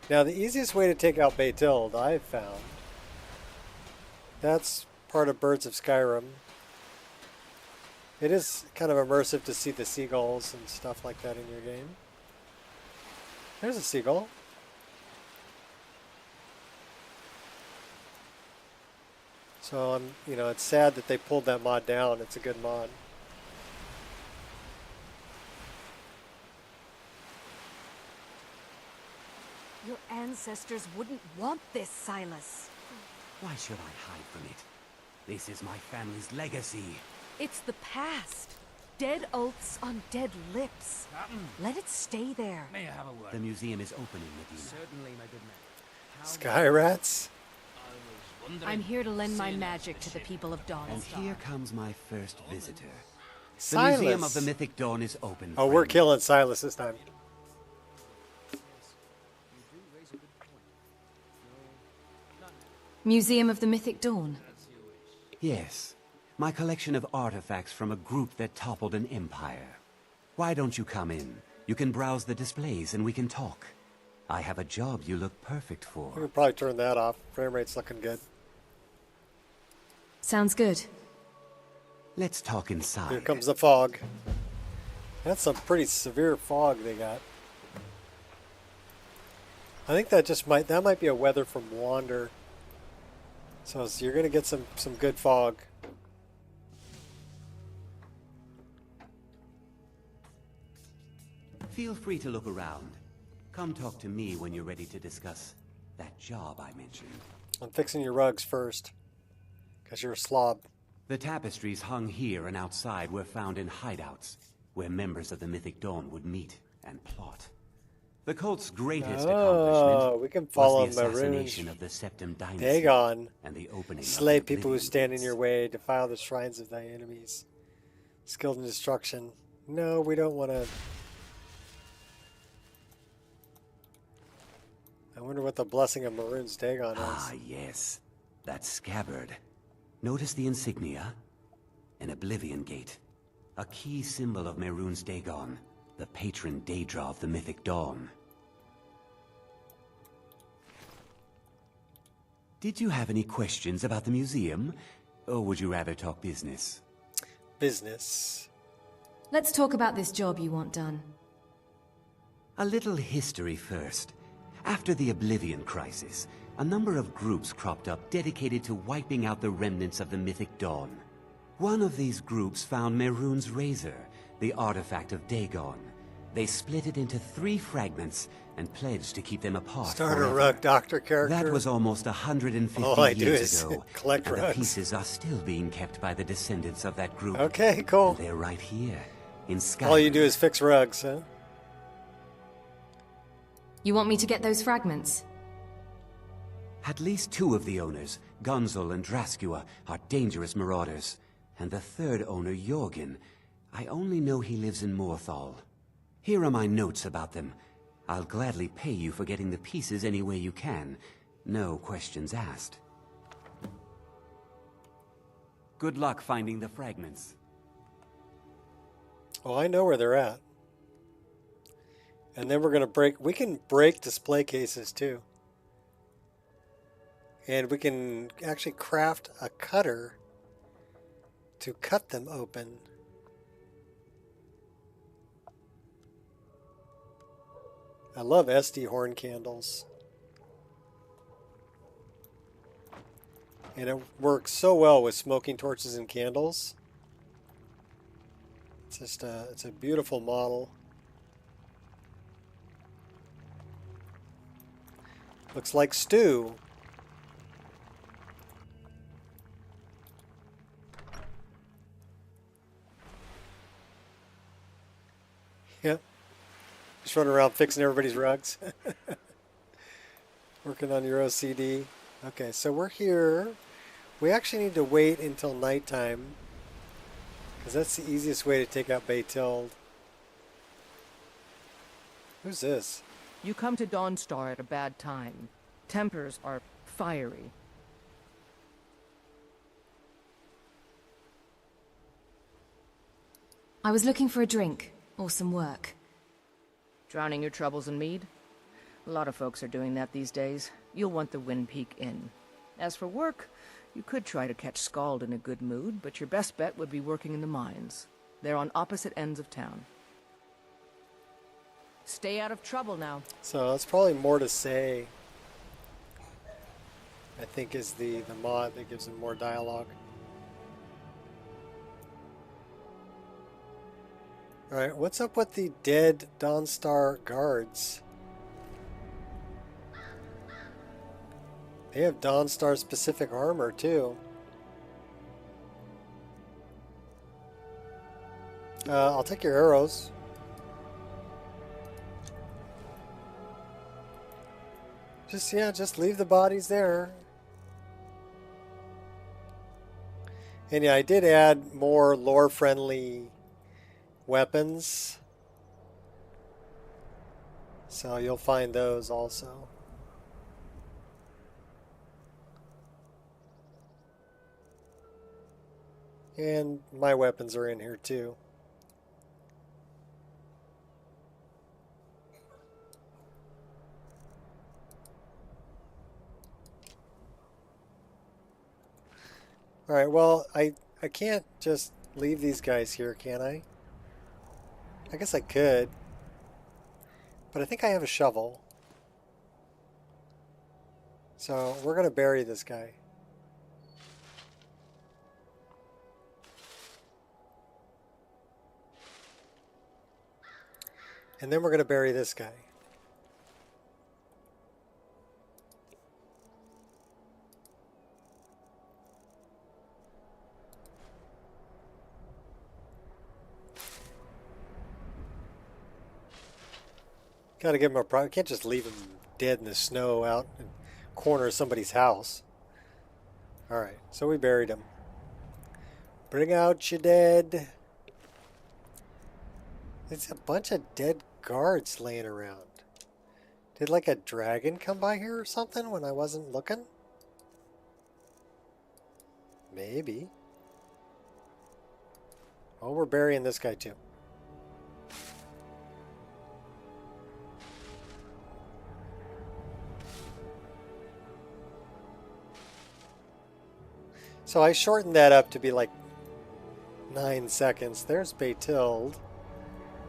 Now the easiest way to take out Baytild I've found. That's part of Birds of Skyrim. It is kind of immersive to see the seagulls and stuff like that in your game. There's a seagull. So it's sad that they pulled that mod down. It's a good mod.
Your ancestors wouldn't want this, Silas.
Why should I hide from it? This is my family's legacy.
It's the past. Dead oaths on dead lips.
Captain,
Let it stay there.
may I have a word?
The museum is opening, Medina.
Certainly, my good man.
Sky rats?
I was wondering.
I'm here to lend my magic to the people of
And
Dawnstar.
here comes my first visitor. The
Silas.
Museum of the Mythic Dawn is open.
Oh, we're
friend.
killing Silas this time.
Museum of the Mythic Dawn.
Yes. My collection of artifacts from a group that toppled an empire. Why don't you come in? You can browse the displays and we can talk. I have a job you look perfect
We
for.
could probably turn that off. Frame rate's looking good.
Sounds good.
Let's talk inside.
Here comes the fog. That's some pretty severe fog they got. I think that might be a weather from Wander. So you're gonna get some good fog.
Feel free to look around. Come talk to me when you're ready to discuss that job I mentioned.
I'm fixing your rugs first, because you're a slob.
The tapestries hung here and outside were found in hideouts, where members of the Mythic Dawn would meet and plot. The cult's greatest accomplishment
We can follow
was the assassination
Maroon's
of the Septim Dynasty
Dagon.
and the opening
Slay
of
people who
Oblivion's
stand in your
gates.
way, defile the shrines of thy enemies. Skilled in destruction. No, we don't want to. I wonder what the blessing of Maroon's Dagon is.
Ah, yes. That scabbard. Notice the insignia? An Oblivion Gate. A key symbol of Mehrunes Dagon, the patron Daedra of the Mythic Dawn. Did you have any questions about the museum? Or would you rather talk business?
Business.
Let's talk about this job you want done.
A little history first. After the Oblivion Crisis, a number of groups cropped up dedicated to wiping out the remnants of the Mythic Dawn. One of these groups found Mehrunes Razor, the artifact of Dagon. They split it into 3 fragments and pledged to keep them apart
Starter
forever.
rug doctor character.
That was almost 150
All I do
years
is
ago,
collect
and the
rugs.
pieces are still being kept by the descendants of that group.
Okay, cool.
They're right here, in Skyrim.
All you do is fix rugs, huh?
You want me to get those fragments?
At least 2 of the owners, Gunzel and Draskua, are dangerous marauders. And the 3rd owner, Jorgen, I only know he lives in Morthal. Here are my notes about them. I'll gladly pay you for getting the pieces any way you can. No questions asked. Good luck finding the fragments.
Oh, I know where they're at. And then we can break display cases too. And we can actually craft a cutter to cut them open. I love SD horn candles. And it works so well with smoking torches and candles. It's a beautiful model. Looks like stew. Yep. Just running around fixing everybody's rugs. Working on your OCD. Okay, so we're here. We actually need to wait until nighttime, because that's the easiest way to take out Baytild. Who's this?
You come to Dawnstar at a bad time. Tempers are fiery.
I was looking for a drink, or some work.
Drowning your troubles in mead? A lot of folks are doing that these days. You'll want the Wind Peak Inn. As for work, you could try to catch Scald in a good mood, but your best bet would be working in the mines. They're on opposite ends of town. Stay out of trouble now.
So that's probably more to say. I think is the mod that gives him more dialogue. Alright, what's up with the dead Dawnstar guards? They have Dawnstar specific armor too. I'll take your arrows. Just leave the bodies there. And yeah, I did add more lore-friendly weapons. So you'll find those also. And my weapons are in here too. Alright, well, I can't just leave these guys here, can I? I guess I could. But I think I have a shovel. So we're going to bury this guy. And then we're going to bury this guy. Got to give him a prize. Can't just leave him dead in the snow out in the corner of somebody's house. Alright, so we buried him. Bring out your dead. There's a bunch of dead guards laying around. Did like a dragon come by here or something when I wasn't looking? Maybe. Oh, we're burying this guy too. So I shortened that up to be like 9 seconds. There's Batilde.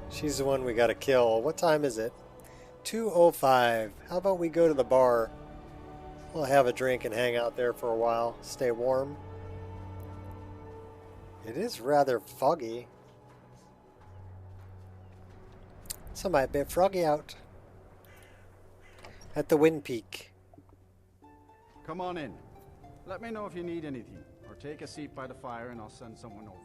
She's the one we gotta kill. What time is it? 2:05. How about we go to the bar? We'll have a drink and hang out there for a while. Stay warm. It is rather foggy. So might be a bit froggy out. At the Wind Peak.
Come on in. Let me know if you need anything, or take a seat by the fire and I'll send someone over.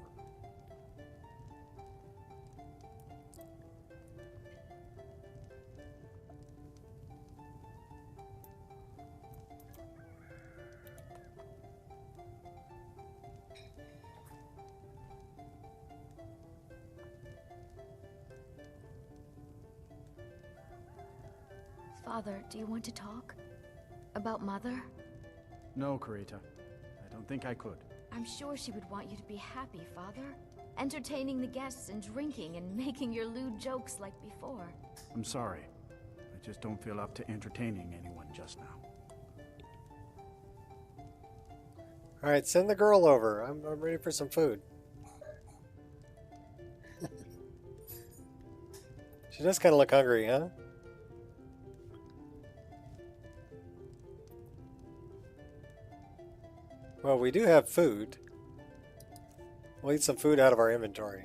Father, do you want to talk? About Mother?
No, Karita. I don't think I could.
I'm sure she would want you to be happy, Father. Entertaining the guests and drinking and making your lewd jokes like before.
I'm sorry. I just don't feel up to entertaining anyone just now.
Alright, send the girl over. I'm ready for some food. She does kind of look hungry, huh? Well, we do have food. We'll eat some food out of our inventory.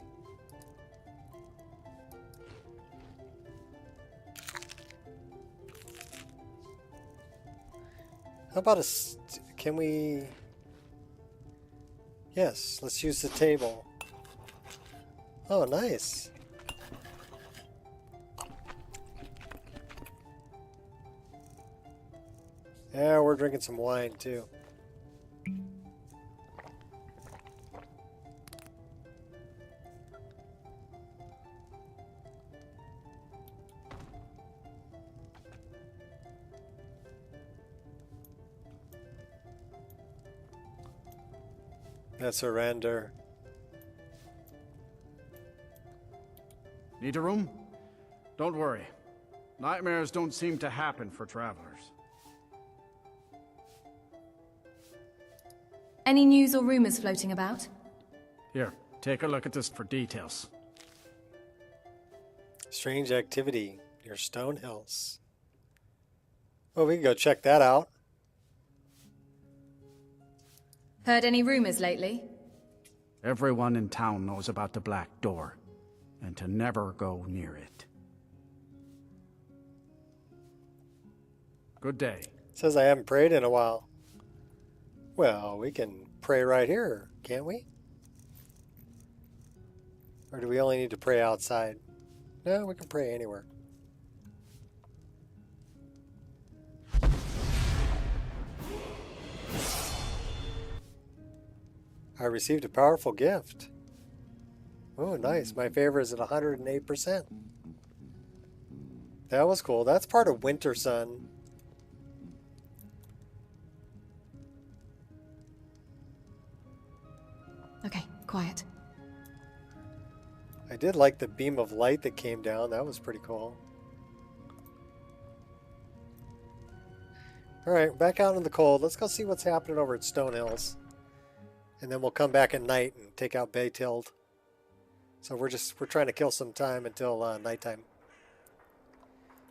How about can we... Yes, let's use the table. Oh, nice. Yeah, we're drinking some wine too. That's a render.
Need a room? Don't worry. Nightmares don't seem to happen for travelers.
Any news or rumors floating about?
Here, take a look at this for details.
Strange activity near Stone Hills. Well, we can go check that out.
Heard any rumors lately?
Everyone in town knows about the Black Door, and to never go near it. Good day.
Says I haven't prayed in a while. Well, we can pray right here, can't we? Or do we only need to pray outside? No, we can pray anywhere. I received a powerful gift. Oh, nice. My favor is at 108%. That was cool. That's part of Winter Sun.
Okay,
Quiet.
I did like the beam of light that came down. That was pretty cool. Alright, back out in the cold. Let's go see what's happening over at Stone Hills. And then we'll come back at night and take out Baytild. So we're trying to kill some time until nighttime.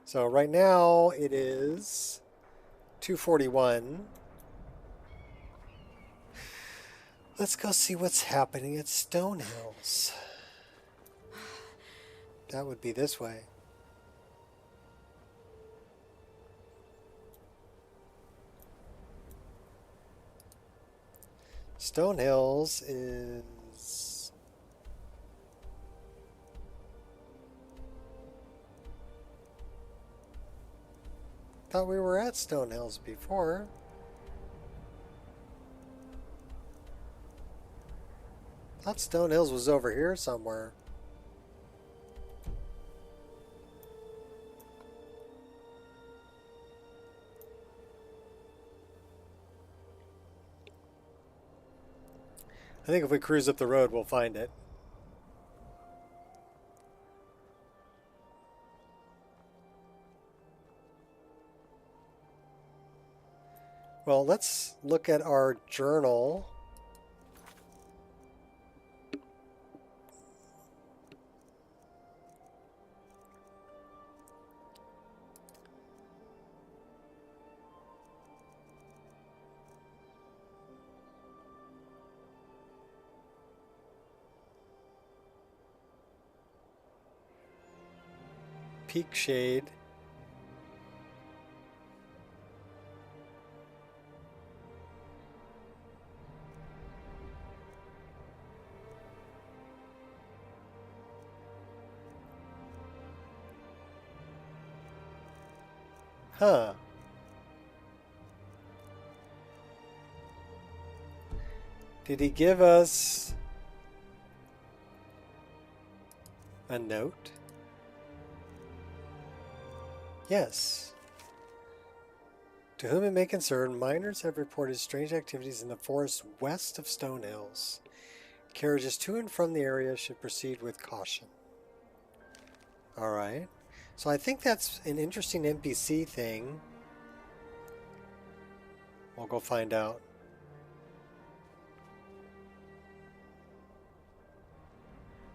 So right now it is 2:41. Let's go see what's happening at Stone Hills. That would be this way. Stone Hills is... thought we were at Stone Hills before. Thought Stone Hills was over here somewhere. I think if we cruise up the road, we'll find it. Well, let's look at our journal. Peak shade. Huh. Did he give us a note? Yes. To whom it may concern, miners have reported strange activities in the forest west of Stone Hills. Carriages to and from the area should proceed with caution. Alright. So I think that's an interesting NPC thing. We'll go find out.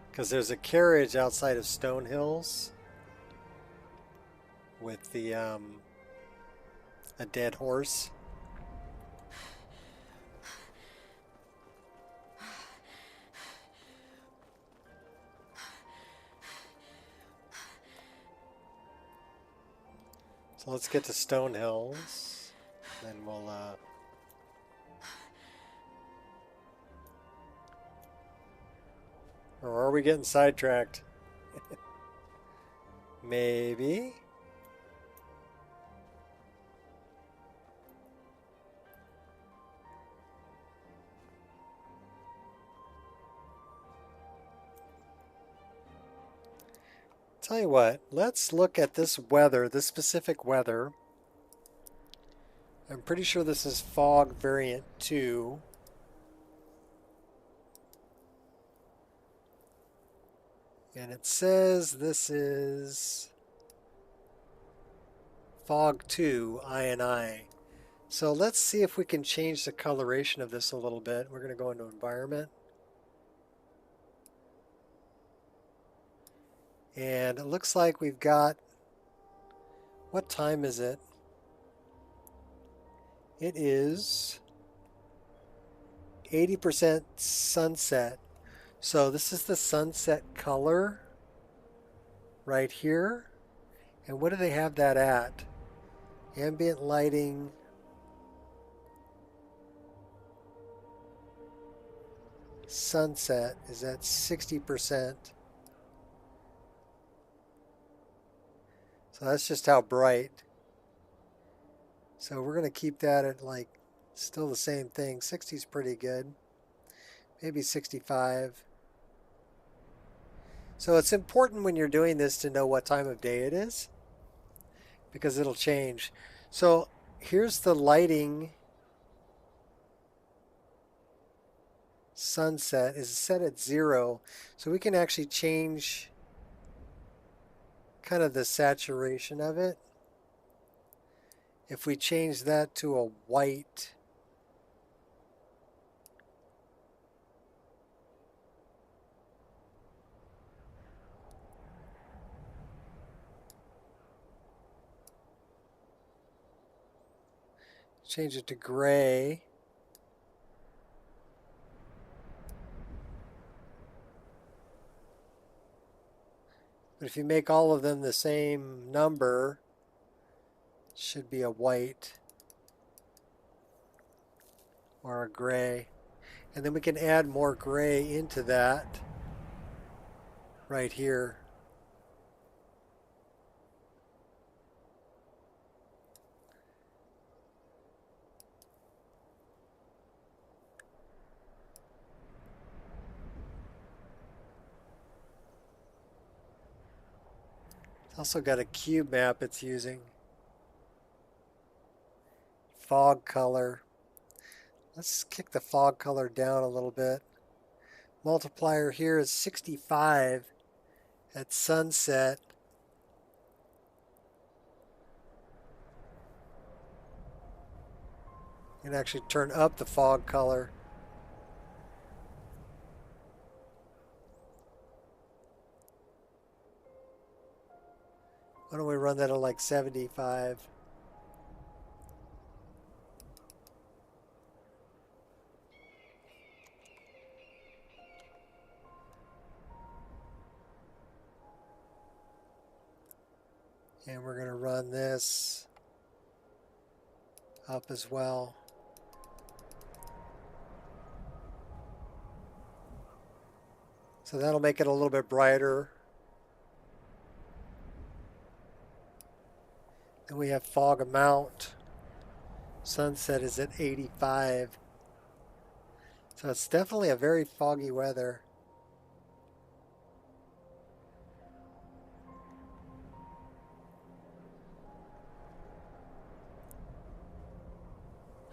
Because there's a carriage outside of Stone Hills with the a dead horse. So let's get to Stone Hills, then we'll or are we getting sidetracked? Maybe. Tell you what, let's look at this weather, this specific weather. I'm pretty sure this is fog variant 2. And it says this is fog 2, I. So let's see if we can change the coloration of this a little bit. We're going to go into environment. And it looks like we've got, what time is it? It is 80% sunset. So this is the sunset color right here. And what do they have that at? Ambient lighting. Sunset is at 60%. So that's just how bright. So we're going to keep that at like still the same thing. 60 is pretty good. Maybe 65. So it's important when you're doing this to know what time of day it is, because it'll change. So here's the lighting sunset is set at 0, so we can actually change kind of the saturation of it. If we change that to a white, change it to gray. But if you make all of them the same number, it should be a white or a gray. And then we can add more gray into that right here. It's also got a cube map it's using. Fog color. Let's kick the fog color down a little bit. Multiplier here is 65 at sunset. You can actually turn up the fog color. Why don't we run that at like 75? And we're going to run this up as well. So that'll make it a little bit brighter. Then we have fog amount. Sunset is at 85. So it's definitely a very foggy weather.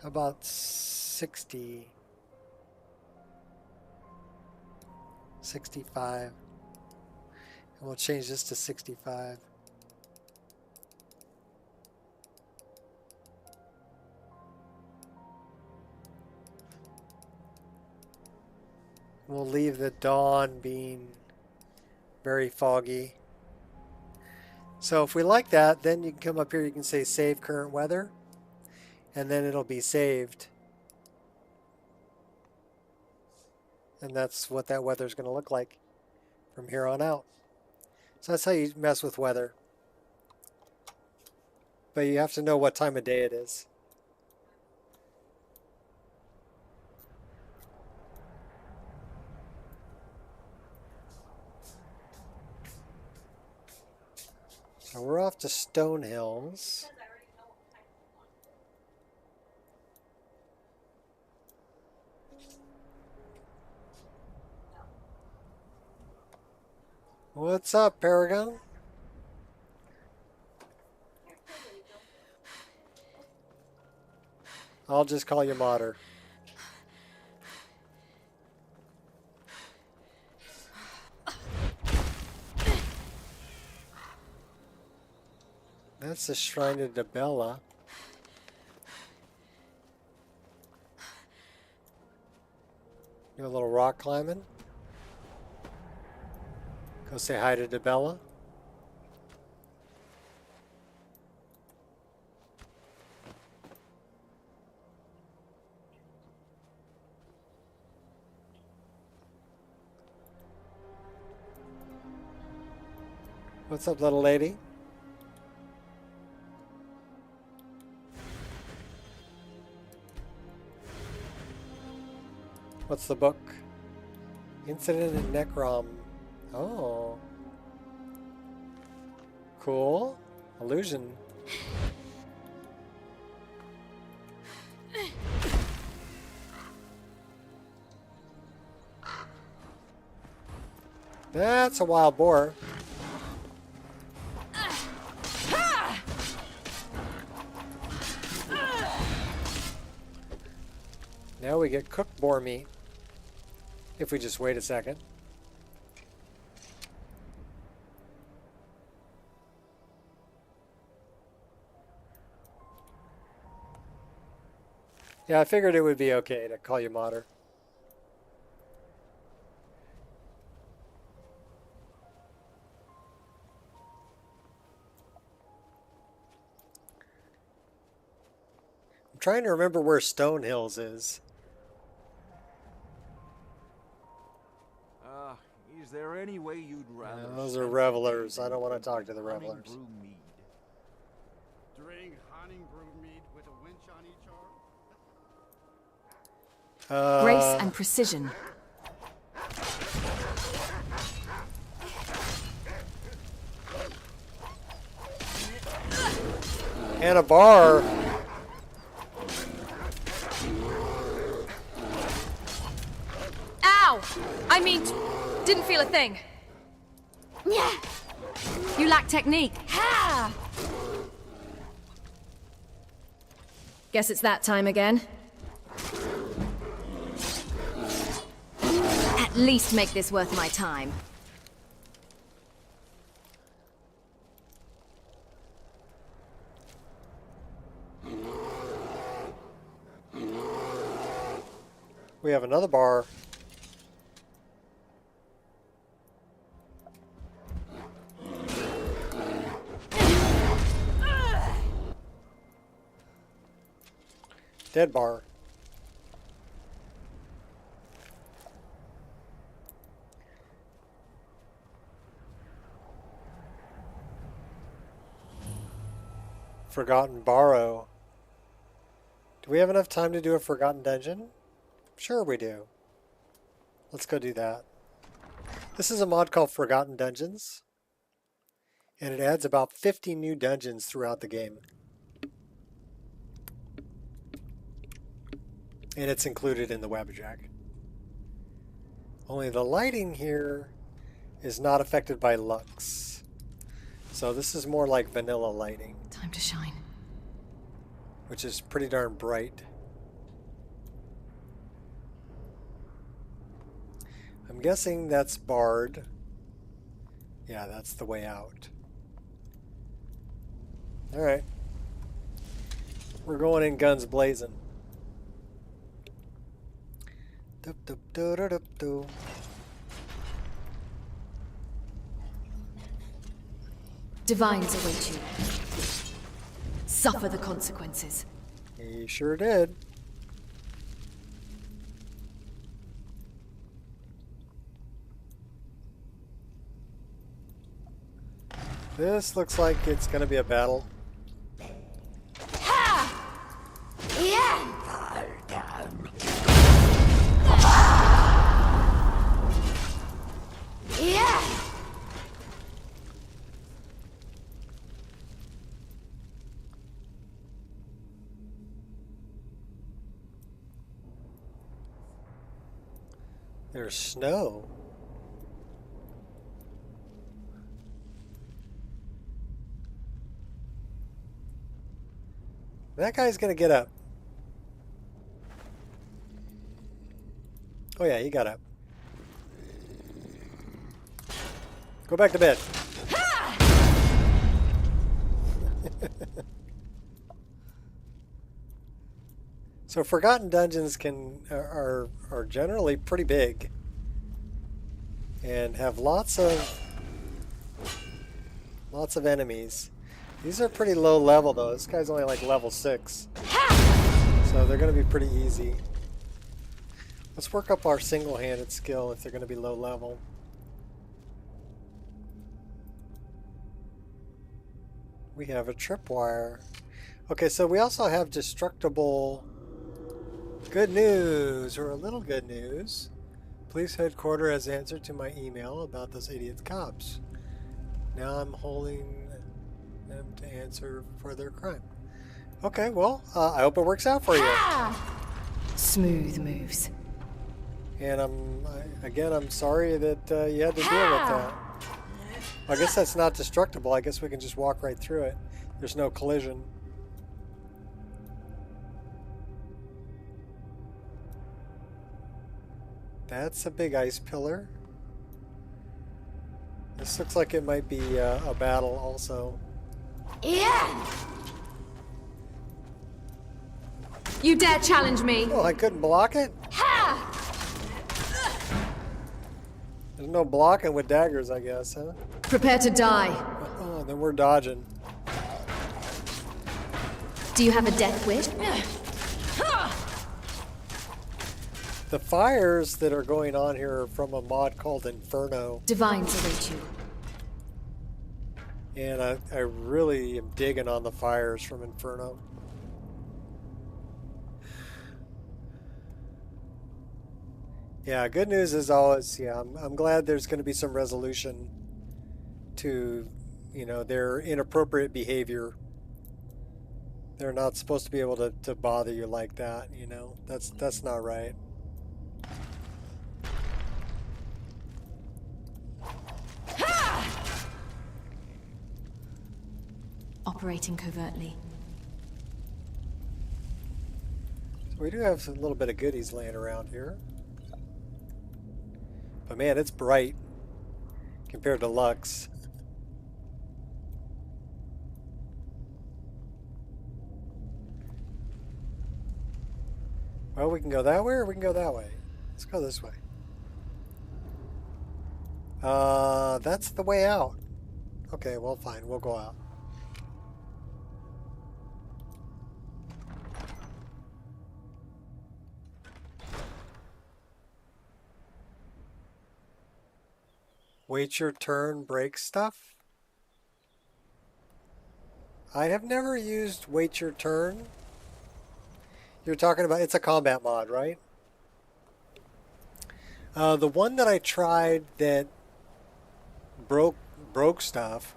How about 60? 65. And we'll change this to 65. We'll leave the dawn being very foggy. So if we like that, then you can come up here, you can say save current weather, and then it'll be saved. And that's what that weather is going to look like from here on out. So that's how you mess with weather. But you have to know what time of day it is. So we're off to Stone Hills. What's up, Paragon? I'll just call you Modder. That's the Shrine of Debella. Do a little rock climbing. Go say hi to Debella. What's up, little lady? What's the book? Incident in Necrom. Oh. Cool. Illusion. That's a wild boar. Now we get cooked boar meat. If we just wait a second. Yeah, I figured it would be okay to call you modder. I'm trying to remember where Stone Hills is.
Is there any way you'd rather?
Those are revelers. I don't want to talk to the revelers.
Drink honey brew mead with a winch on each arm?
Grace and precision.
And a bar.
Ow! I mean, didn't feel a thing. Yeah. You lack technique. Ha! Guess it's that time again. At least make this worth my time.
We have another bar. Dead bar. Forgotten Borrow. Do we have enough time to do a Forgotten Dungeon? Sure we do. Let's go do that. This is a mod called Forgotten Dungeons. And it adds about 50 new dungeons throughout the game. And it's included in the Wabbajack. Only the lighting here is not affected by lux. So this is more like vanilla lighting.
Time to shine.
Which is pretty darn bright. I'm guessing that's barred. Yeah, that's the way out. Alright. We're going in guns blazing.
Divines await you. Suffer the consequences.
He sure did. This looks like it's going to be a battle.
Ha! Yeah! Yeah!
There's snow. That guy's gonna get up. Oh yeah, he got up. Go back to bed. So Forgotten Dungeons are generally pretty big and have lots of enemies. These are pretty low level though. This guy's only like level 6. So they're going to be pretty easy. Let's work up our single-handed skill if they're going to be low level. We have a tripwire. Okay, so we also have destructible. Good news, or a little good news. Police headquarters has answered to my email about those idiot cops. Now I'm holding them to answer for their crime. Okay, well, I hope it works out for you.
Smooth moves.
And I'm sorry that you had to deal with that. I guess that's not destructible. I guess we can just walk right through it. There's no collision. That's a big ice pillar. This looks like it might be a battle also.
Yeah! You dare challenge me?
Oh, I couldn't block it?
Ha!
There's no blocking with daggers, I guess, huh?
Prepare to die.
Oh, then we're dodging.
Do you have a death wish?
The fires that are going on here are from a mod called Inferno.
Divines await you.
And I really am digging on the fires from Inferno. Yeah, good news is always, yeah, I'm glad there's going to be some resolution to, you know, their inappropriate behavior. They're not supposed to be able to bother you like that, you know. That's not right.
Operating covertly.
So we do have a little bit of goodies laying around here. But man, it's bright compared to Lux. Well, we can go that way or we can go that way. Let's go this way. That's the way out. Okay, well, fine. We'll go out. Wait your turn, break stuff? I have never used wait your turn. You're talking about, it's a combat mod, right? The one that I tried that broke stuff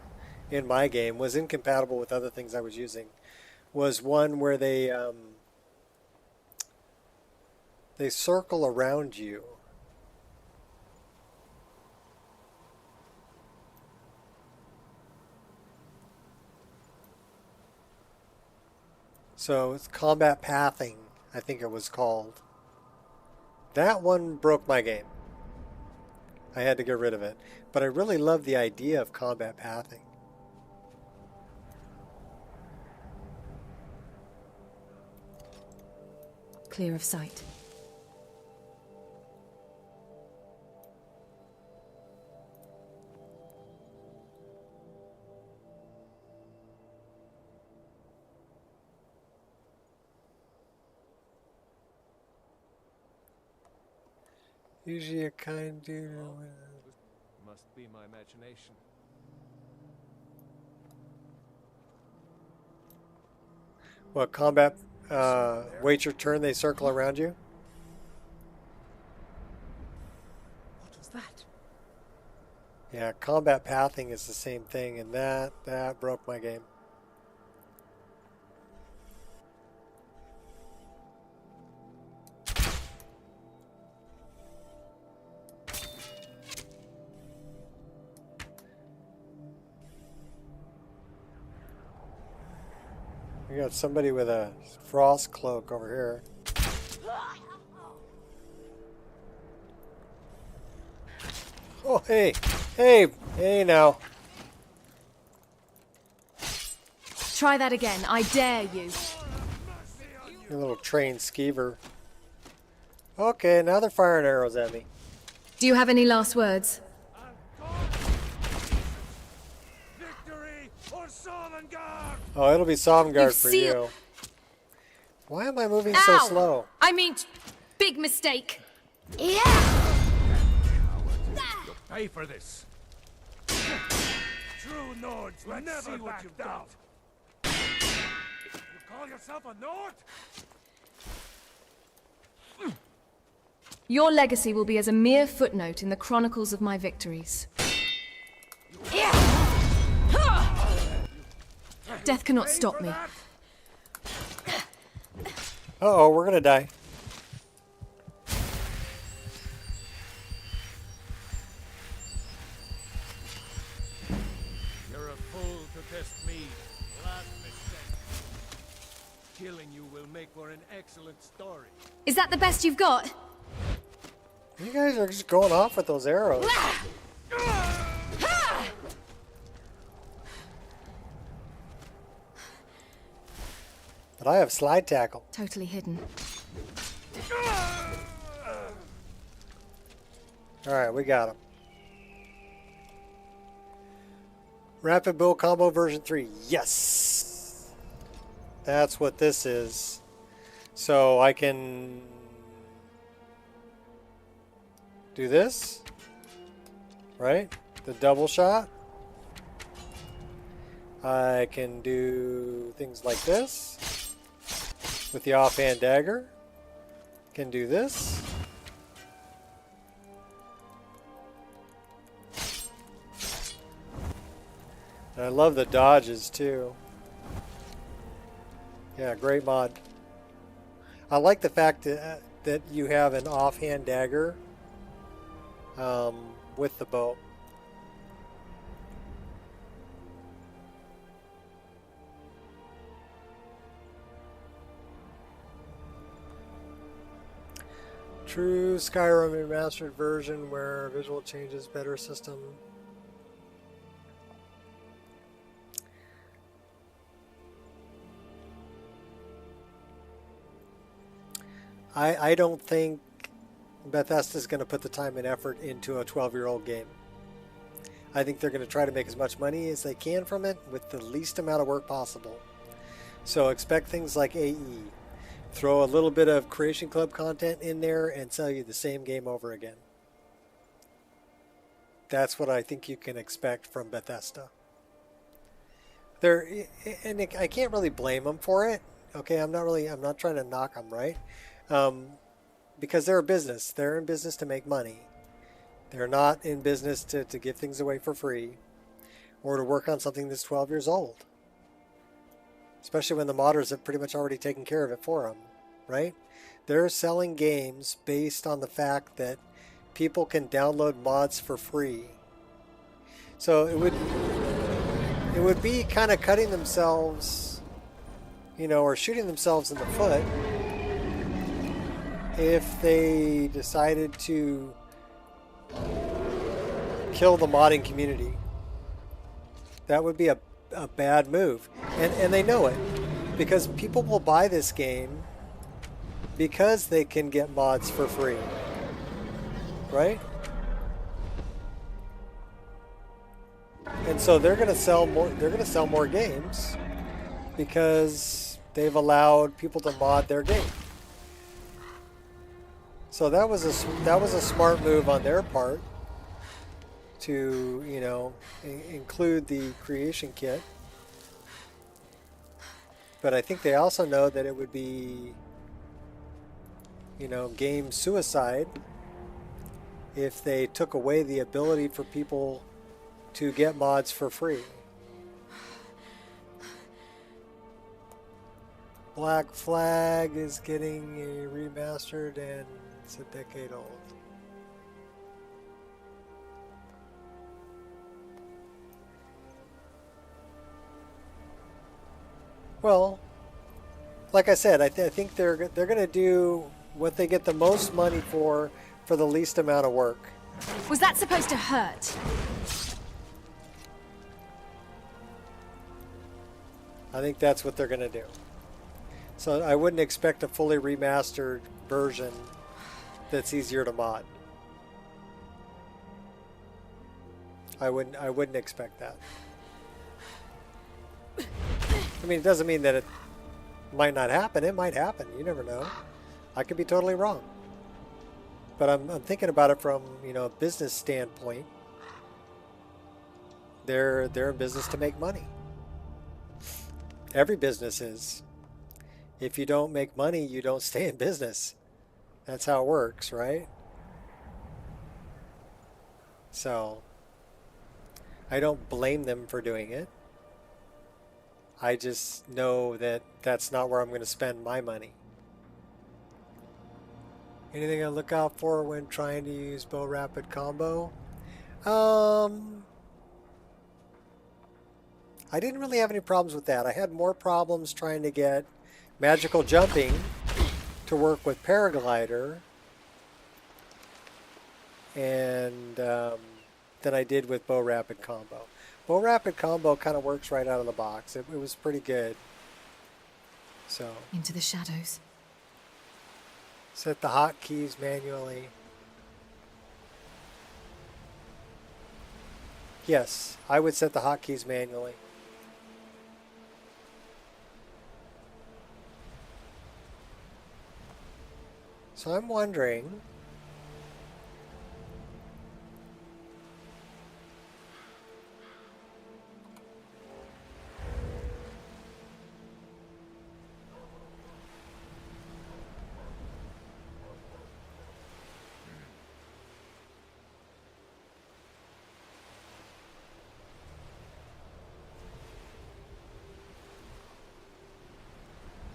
in my game, was incompatible with other things I was using, was one where they circle around you. So it's combat pathing, I think it was called. That one broke my game. I had to get rid of it. But I really love the idea of combat pathing.
Clear of sight.
Usually a kind dude.
Must be my imagination.
What, combat, wait your turn, they circle around you?
What was that?
Yeah, combat pathing is the same thing, and that broke my game. We got somebody with a frost cloak over here. Oh, hey, hey now.
Try that again. I dare you.
You little trained skeever. Okay, now they're firing arrows at me.
Do you have any last words?
Victory or Sovngarde!
Oh, it'll be Sovngarde
You've
for
sealed-
you. Why am I moving so
Ow!
slow?
I mean, big mistake. Yeah.
Pay for this. True Nords will never back down. You call yourself a Nord?
Your legacy will be as a mere footnote in the chronicles of my victories. Death cannot stop me.
Uh-oh, we're gonna die.
You're a fool to test me. Last mistake. Killing you will make for an excellent story.
Is that the best you've got?
You guys are just going off with those arrows. But I have slide tackle.
Totally hidden.
Alright, we got him. Rapid bow combo version 3. Yes! That's what this is. So I can do this, right? The double shot. I can do things like this with the offhand dagger. Can do this. And I love the dodges too. Yeah, great mod. I like the fact that you have an offhand dagger with the bow. True Skyrim remastered version where visual changes, better system. I don't think Bethesda's going to put the time and effort into a 12-year-old game. I think they're going to try to make as much money as they can from it with the least amount of work possible. So expect things like AE. Throw a little bit of Creation Club content in there and sell you the same game over again. That's what I think you can expect from Bethesda. And I can't really blame them for it. Okay, I'm not trying to knock them, right? Because they're a business. They're in business to make money. They're not in business to give things away for free or to work on something that's 12 years old. Especially when the modders have pretty much already taken care of it for them, right? They're selling games based on the fact that people can download mods for free. So it would be kind of cutting themselves, you know, or shooting themselves in the foot if they decided to kill the modding community. That would be a bad move. And they know it. Because people will buy this game because they can get mods for free. Right? And so they're gonna sell more games because they've allowed people to mod their game. So that was a smart move on their part to, you know, include the creation kit. But I think they also know that it would be, you know, game suicide if they took away the ability for people to get mods for free. Black Flag is getting remastered and it's a decade old. Well, like I said, I think they're going to do what they get the most money for the least amount of work.
Was that supposed to hurt?
I think that's what they're going to do. So I wouldn't expect a fully remastered version that's easier to mod. I wouldn't expect that. I mean, it doesn't mean that it might not happen. It might happen. You never know. I could be totally wrong. But I'm thinking about it from, you know, a business standpoint. They're in business to make money. Every business is. If you don't make money, you don't stay in business. That's how it works, right? So, I don't blame them for doing it. I just know that that's not where I'm going to spend my money. Anything I look out for when trying to use bow rapid combo? I didn't really have any problems with that. I had more problems trying to get magical jumping to work with paraglider and than I did with Bow Rapid Combo. Bow Rapid Combo kind of works right out of the box. It was pretty good. So
Into the shadows.
set the hotkeys manually. Yes, I would set the hotkeys manually. So I'm wondering,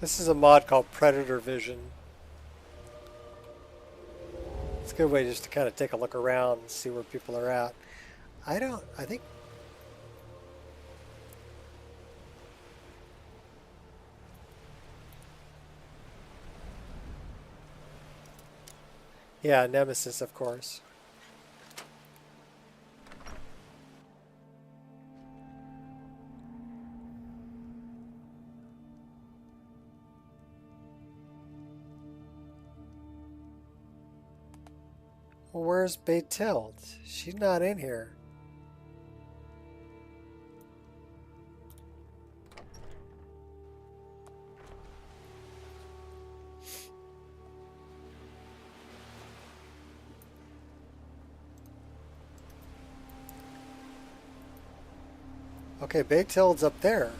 this is a mod called Predator Vision. It's a good way just to kind of take a look around and see where people are at. I think... Yeah, Nemesis, of course. Well, where's Baytild? She's not in here. Okay, Baytild's up there.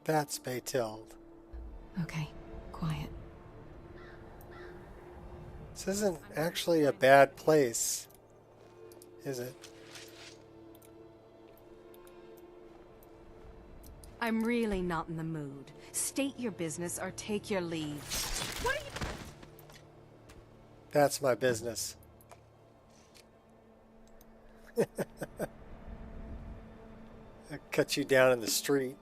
That's Baytild.
Okay, quiet.
This isn't actually a bad place, is it?
I'm really not in the mood. State your business or take your leave. What are you...
That's my business. I cut you down in the street.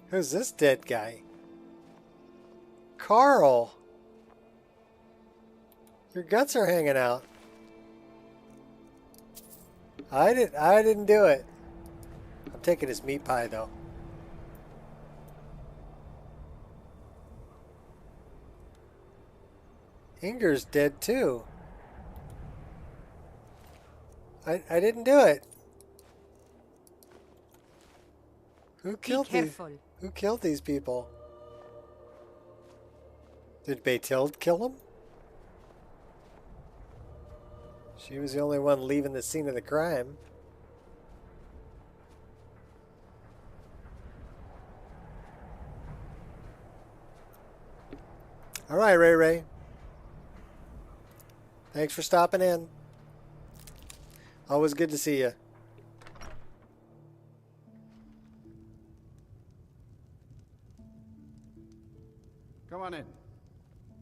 Who's this dead guy? Carl! Your guts are hanging out. I didn't do it. I'm taking his meat pie though. Inger's dead too. I didn't do it. Who killed these people? Did Baytild kill him? She was the only one leaving the scene of the crime. All right, Ray Ray. Thanks for stopping in. Always good to see you.
Come on in.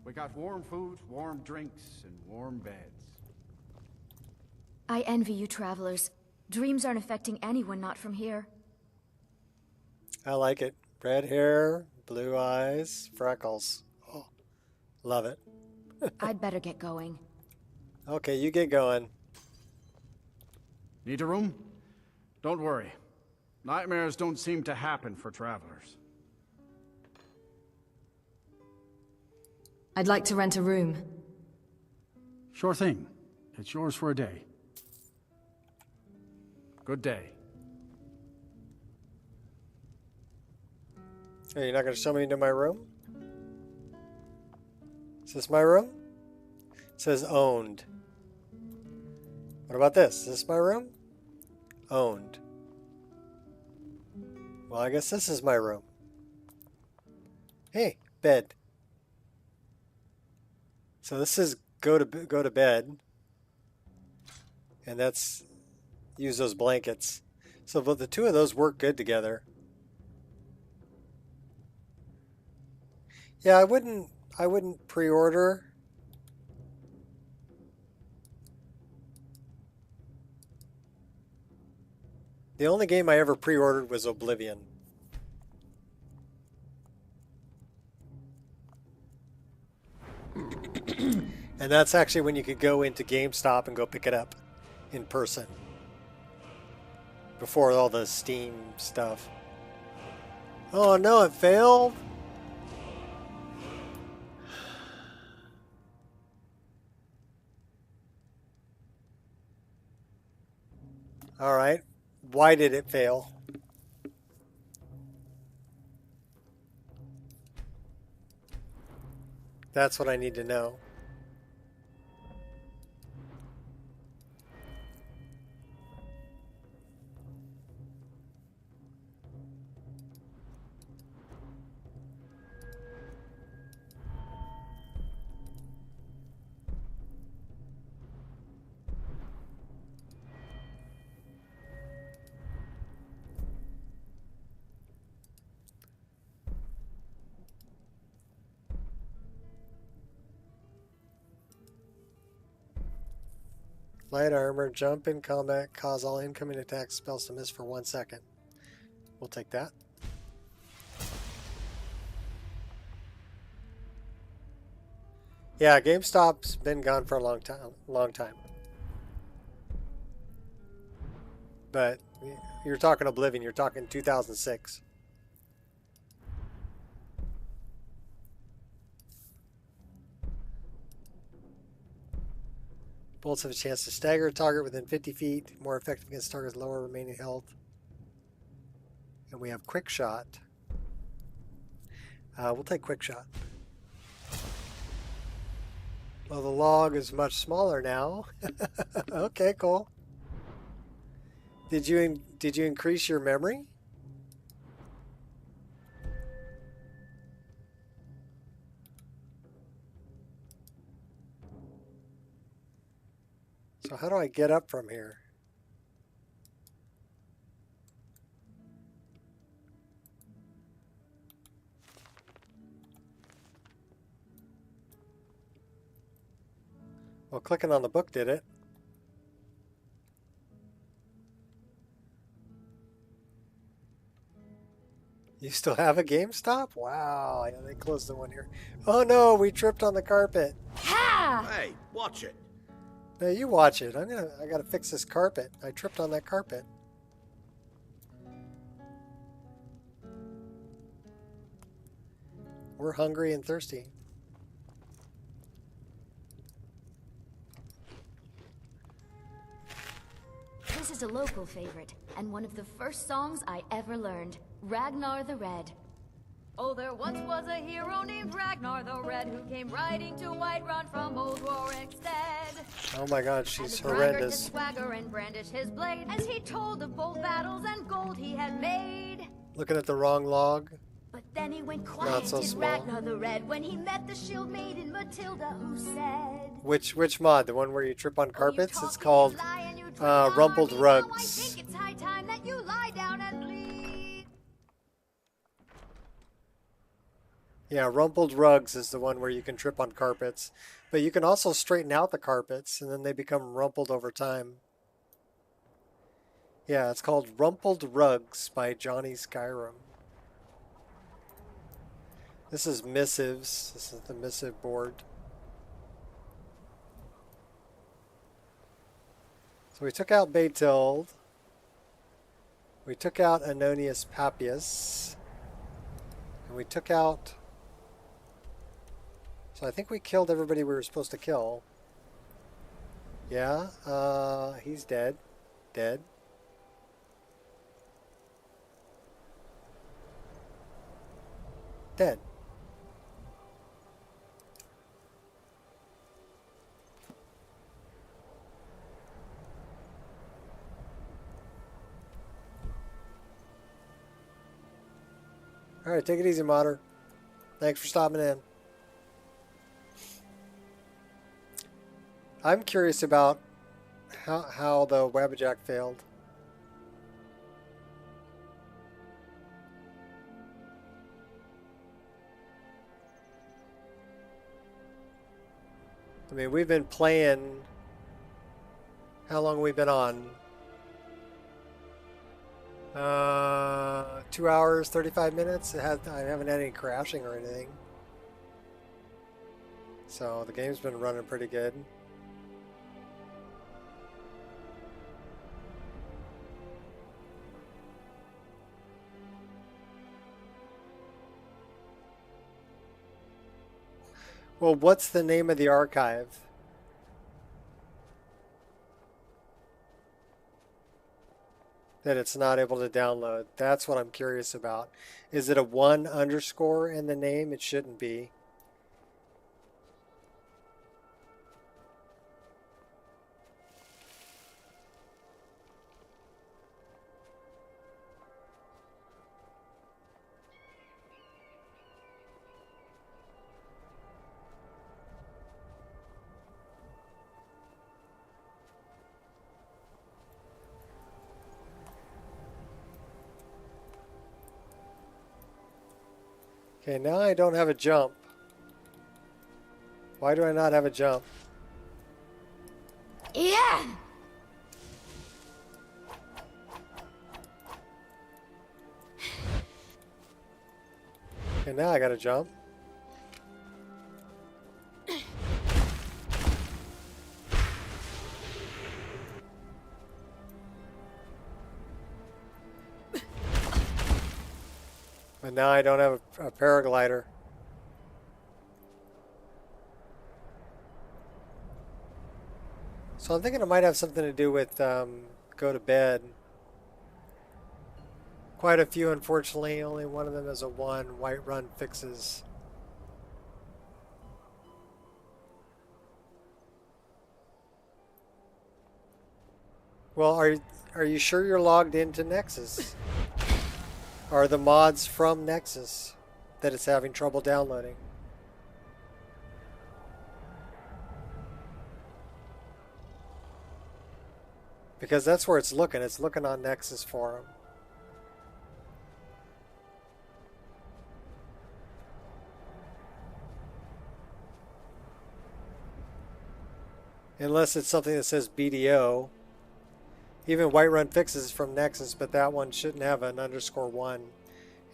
We got warm food, warm drinks, and warm beds.
I envy you travelers. Dreams aren't affecting anyone not from here.
I like it. Red hair, blue eyes, freckles. Oh, love it.
I'd better get going.
Okay, you get going.
Need a room? Don't worry. Nightmares don't seem to happen for travelers.
I'd like to rent a room.
Sure thing. It's yours for a day. Good day.
Hey, you're not going to show me into my room? Is this my room? It says owned. What about this? Is this my room? Owned. Well, I guess this is my room. Hey, bed. So this is go to bed. And that's use those blankets. So but the two of those work good together. Yeah, I wouldn't pre-order. The only game I ever pre-ordered was Oblivion. And that's actually when you could go into GameStop and go pick it up in person. Before all the Steam stuff. Oh no, it failed? Alright. Why did it fail? That's what I need to know. Light armor, jump in combat, cause all incoming attack spells to miss for 1 second. We'll take that. Yeah, GameStop's been gone for a long time. But you're talking Oblivion, you're talking 2006. Bolts have a chance to stagger a target within 50 feet, more effective against targets lower remaining health. And we have quick shot. We'll take quick shot. Well, the log is much smaller now. Okay, cool. Did you increase your memory? So how do I get up from here? Well, clicking on the book did it. You still have a GameStop? Wow, yeah, they closed the one here. Oh no, we tripped on the carpet.
Ha!
Hey, watch it.
No, you watch it. I gotta fix this carpet. I tripped on that carpet. We're hungry and thirsty.
This is a local favorite, and one of the first songs I ever learned. Ragnar the Red. Oh, there once was a hero named Ragnar the Red who came riding to Whiterun from old Warwickstead.
Oh my god, she's
and
horrendous.
His swagger and brandish his blade as he told of bold battles and gold he had made.
Looking at the wrong log.
But then he went quiet,
Not so
did
small.
Ragnar the Red, when he met the shield maiden Matilda, who said,
Which mod? The one where you trip on
"Oh, you
carpets?
talk
It's
and
called
you lie and you drink on
Rumpled
me.
Rugs.
Now I think it's high time that you lie down and leave."
Yeah, Rumpled Rugs is the one where you can trip on carpets. But you can also straighten out the carpets, and then they become rumpled over time. Yeah, it's called Rumpled Rugs by Johnny Skyrim. This is missives. This is the missive board. So we took out Beethild. We took out Anonius Papias. And we took out... So I think we killed everybody we were supposed to kill. Yeah, he's dead. Dead. Dead. Alright, take it easy, Modder. Thanks for stopping in. I'm curious about how the Wabbajack failed. I mean, we've been playing... How long have we been on? 2 hours, 35 minutes. I haven't had any crashing or anything. So the game's been running pretty good. Well, what's the name of the archive? That it's not able to download. That's what I'm curious about. Is it a 1_ in the name? It shouldn't be. Okay, now I don't have a jump. Why do I not have a jump?
Yeah!
Okay, now I gotta jump. But now I don't have a paraglider. So I'm thinking it might have something to do with go to bed. Quite a few, unfortunately. Only one of them is a 1. Whiterun fixes. Well, are you sure you're logged into Nexus? Are the mods from Nexus that it's having trouble downloading? Because that's where it's looking. It's looking on Nexus Forum. Unless it's something that says BDO. Even Whiterun fixes from Nexus, but that one shouldn't have an _1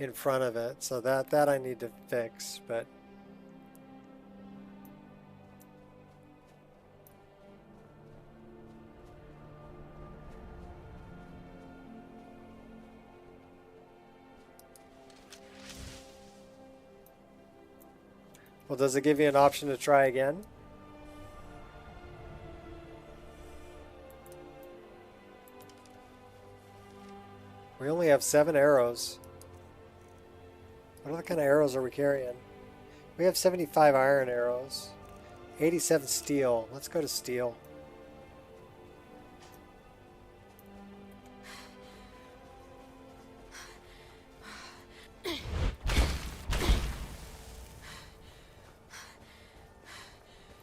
in front of it. So that I need to fix, but... Well, does it give you an option to try again? We only have 7 arrows. What other kind of arrows are we carrying? We have 75 iron arrows. 87 steel. Let's go to steel.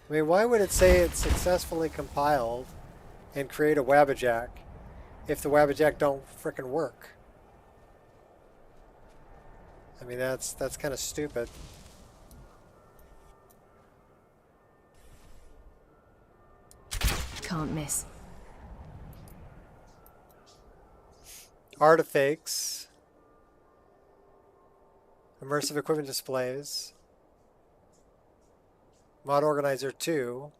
I mean, why would it say it's successfully compiled and create a Wabbajack if the Wabbajack don't frickin' work? I mean, that's kind of stupid.
Can't miss.
Artifacts. Immersive equipment displays. Mod Organizer 2.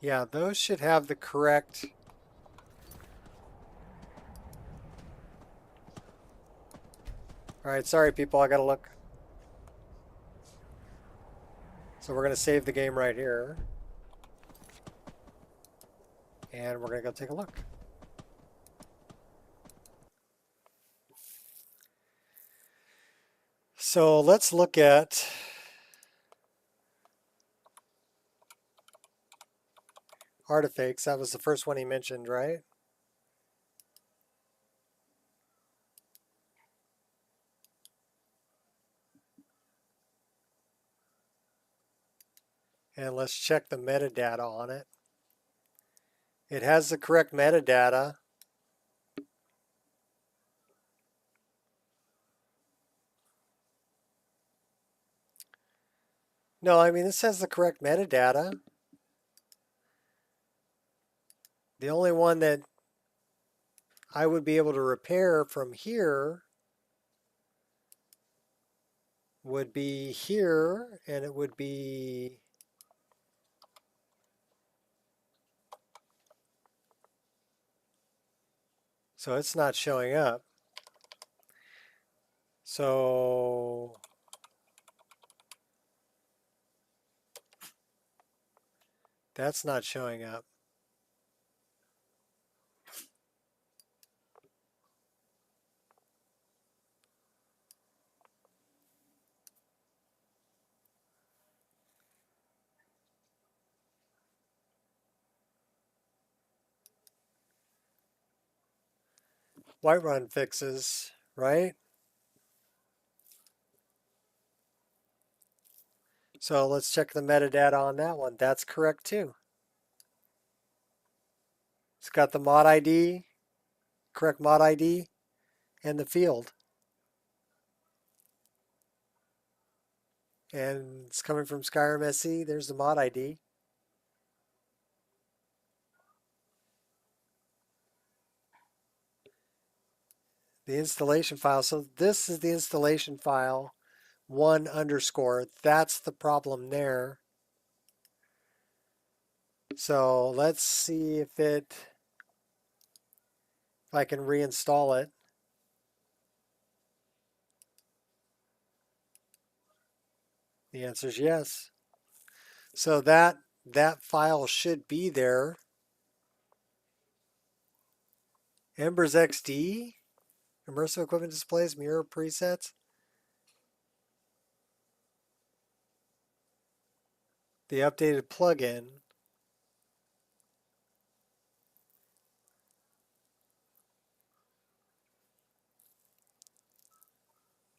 Yeah, those should have the correct... Alright, sorry people, I gotta look. So we're gonna save the game right here. And we're gonna go take a look. So let's look at artifacts. That was the first one he mentioned, right? And let's check the metadata on it. It has the correct metadata. No, I mean, this has the correct metadata. The only one that I would be able to repair from here would be here, and it would be so it's not showing up. So that's not showing up. Whiterun fixes, right? So let's check the metadata on that one. That's correct too. It's got the mod ID, correct mod ID, and the field. And it's coming from Skyrim SE. There's the mod ID. The installation file. So this is the installation file, 1_. That's the problem there. So let's see if I can reinstall it. The answer is yes. So that file should be there. Embers XD, immersive equipment displays, mirror presets. The updated plugin.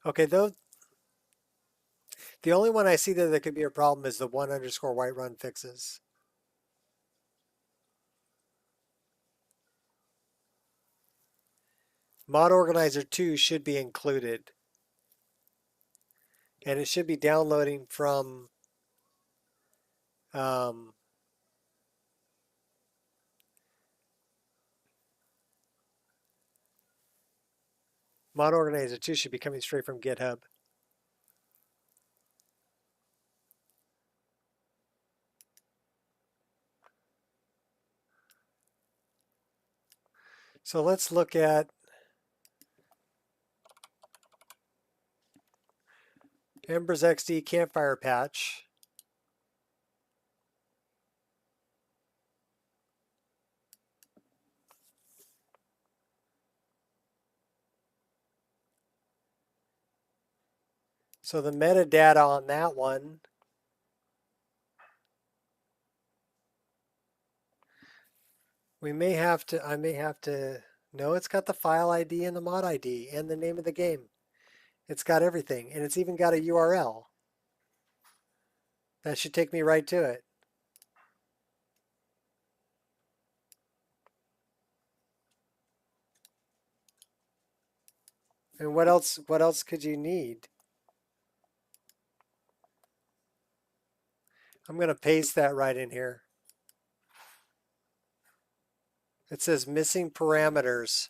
Okay, though the only one I see there that could be a problem is the 1_Whiterun fixes. Mod Organizer 2 should be included. And it should be downloading from Mod Organizer 2 should be coming straight from GitHub. So let's look at Embers XD Campfire patch. So the metadata on that one I may have to, no, it's got the file ID and the mod ID and the name of the game. It's got everything, and it's even got a URL. That should take me right to it. And what else could you need? I'm going to paste that right in here. It says missing parameters.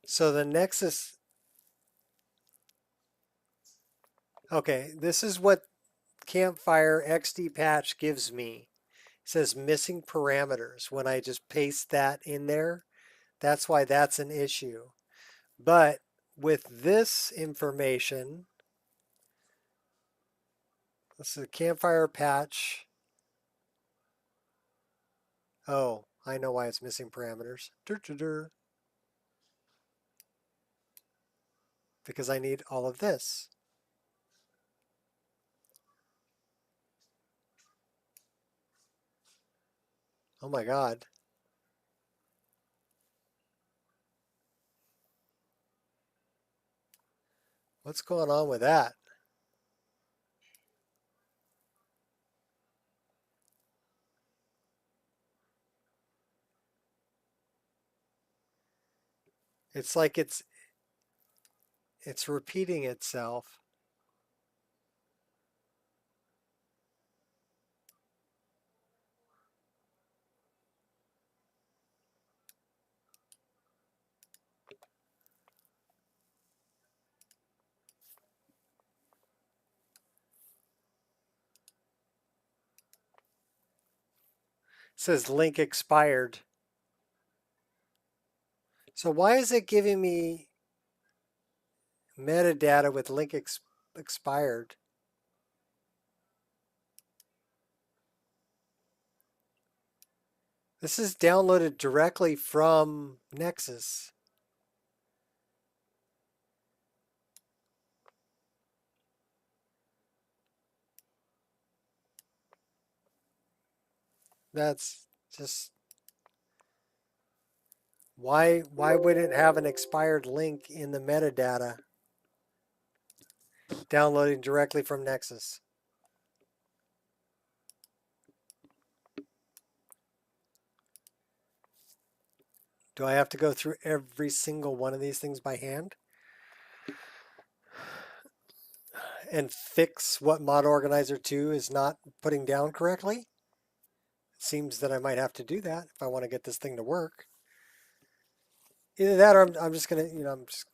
So the Nexus, okay, this is what Campfire XD patch gives me. It says missing parameters. When I just paste that in there, that's why that's an issue. But with this information, this is a Campfire patch. Oh, I know why it's missing parameters. Because I need all of this. Oh my God. What's going on with that? It's like It's repeating itself. It says link expired. So why is it giving me metadata with link expired? This is downloaded directly from Nexus. That's just why would it have an expired link in the metadata downloading directly from Nexus? Do I have to go through every single one of these things by hand and fix what Mod Organizer 2 is not putting down correctly? It seems that I might have to do that if I want to get this thing to work. Either that or I'm just going to, I'm just...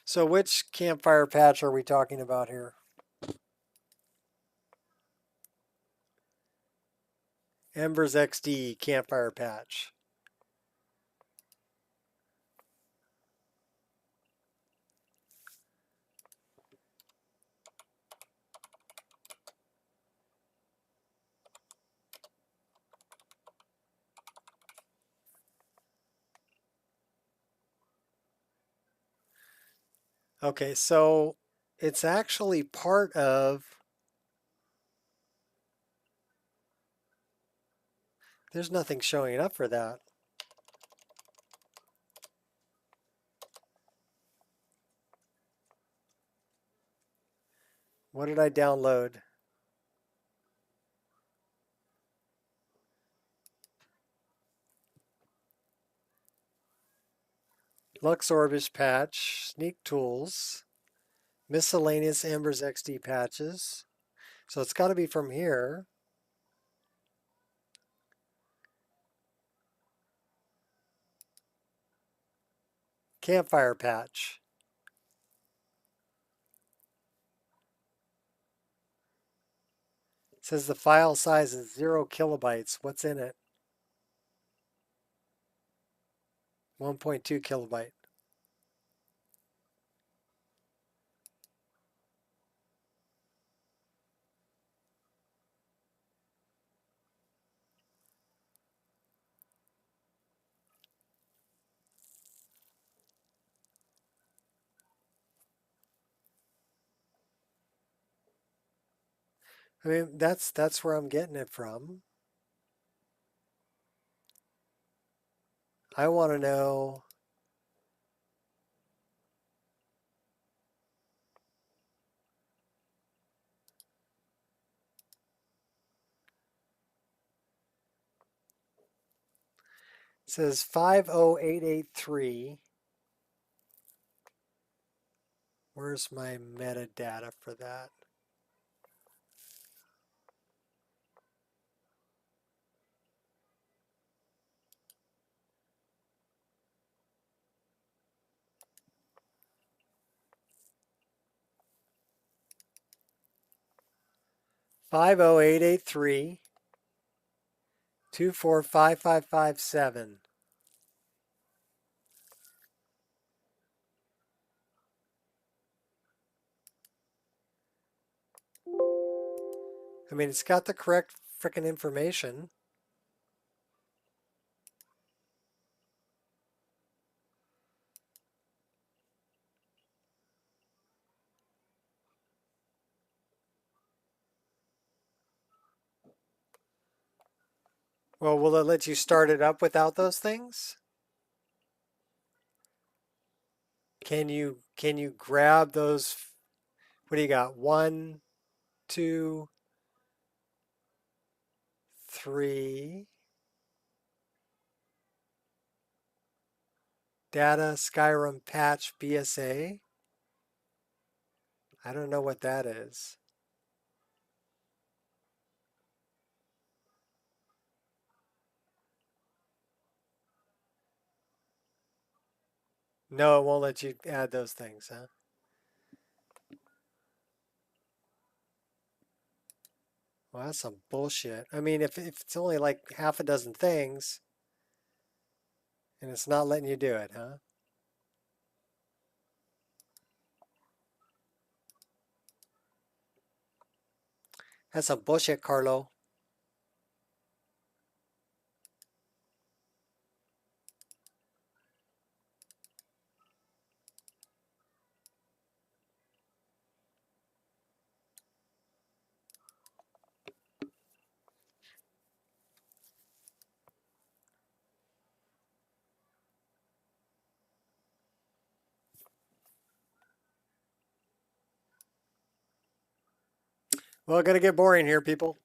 So which campfire patch are we talking about here? Embers XD campfire patch. Okay, so it's actually part of... There's nothing showing up for that. What did I download? Lux Orbish patch, Sneak Tools, Miscellaneous Embers XD patches. So it's got to be from here. Campfire patch. It says the file size is 0 kilobytes. What's in it? 1.2 kilobyte. I mean, that's where I'm getting it from. I want to know... It says 50883. Where's my metadata for that? Five oh eight eight three 245557. I mean, it's got the correct frickin' information. Well, will it let you start it up without those things? Can you grab those? What do you got? 1, 2, 3. Data, Skyrim patch, BSA. I don't know what that is. No, it won't let you add those things, huh? Well, that's some bullshit. I mean, if it's only like half a dozen things and it's not letting you do it, huh? That's some bullshit, Carlo. Well, it's gonna get boring here, people.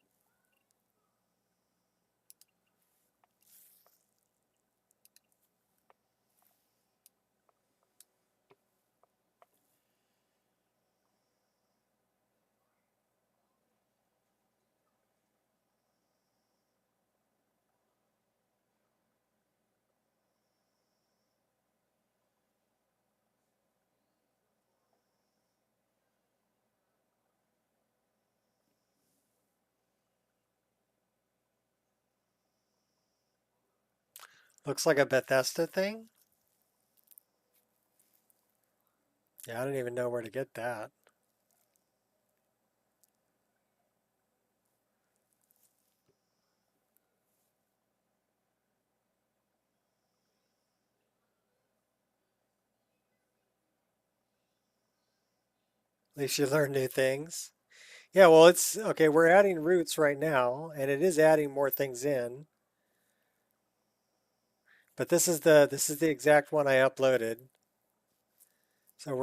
Looks like a Bethesda thing. Yeah, I don't even know where to get that. At least you learn new things. Yeah, well, it's okay. We're adding roots right now, and it is adding more things in. But this is the exact one I uploaded. So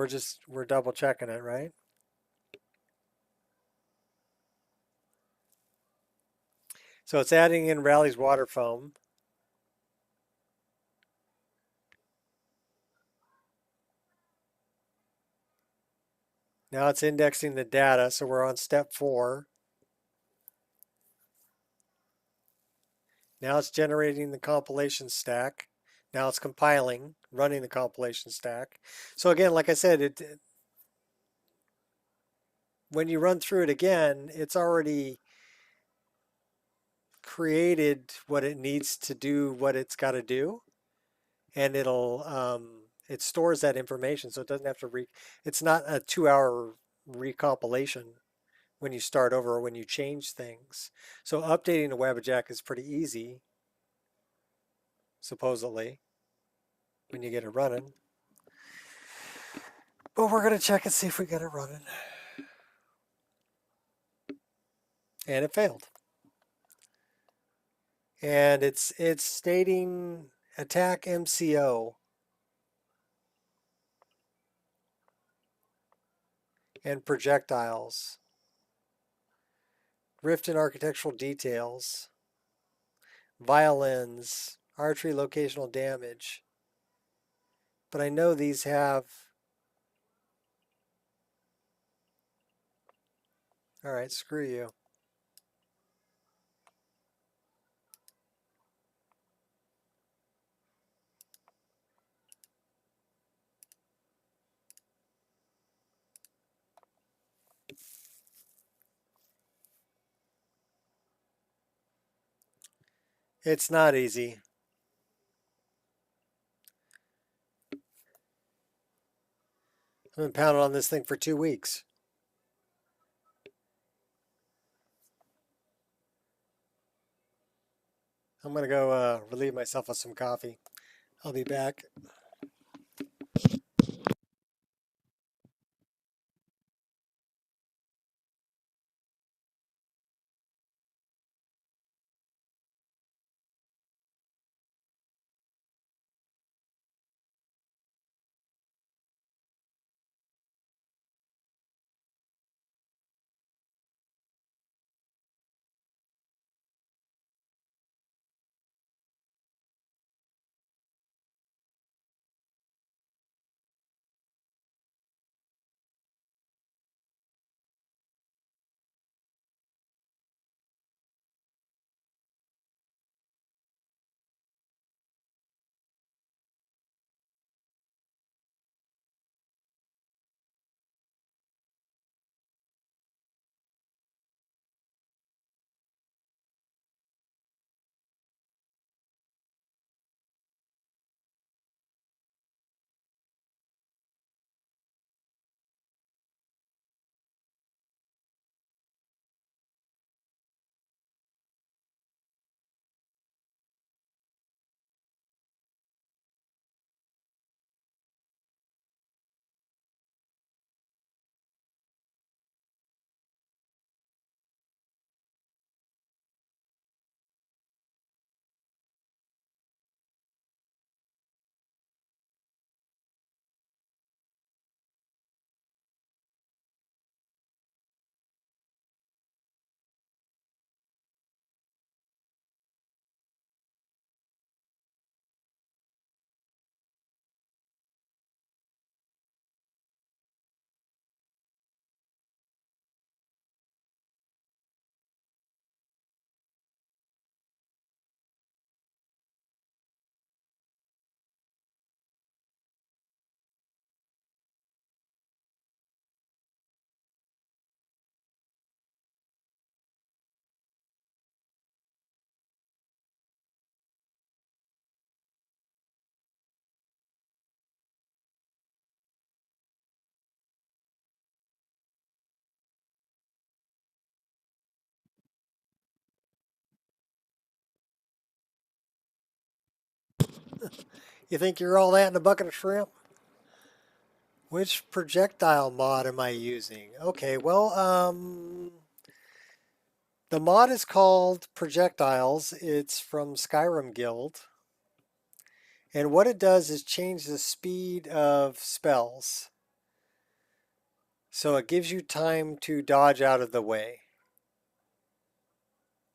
we're double checking it, right? So it's adding in Rally's water foam. Now it's indexing the data, so we're on step 4. Now it's generating the compilation stack. Now it's compiling, running the compilation stack. So again, like I said, when you run through it again, it's already created what it needs to do, what it's got to do, and it stores that information, so it doesn't have to it's not a 2-hour recompilation when you start over or when you change things. So updating the Wabbajack is pretty easy, supposedly, when you get it running. But we're going to check and see if we get it running. And it failed. And it's stating attack MCO and projectiles. Rift in architectural details. Violins. Archery locational damage. But I know these have... Alright, screw you. It's not easy. I've been pounding on this thing for 2 weeks. I'm going to go relieve myself of some coffee. I'll be back. You think you're all that in a bucket of shrimp? Which projectile mod am I using? Okay, well, the mod is called Projectiles. It's from Skyrim Guild. And what it does is change the speed of spells. So it gives you time to dodge out of the way,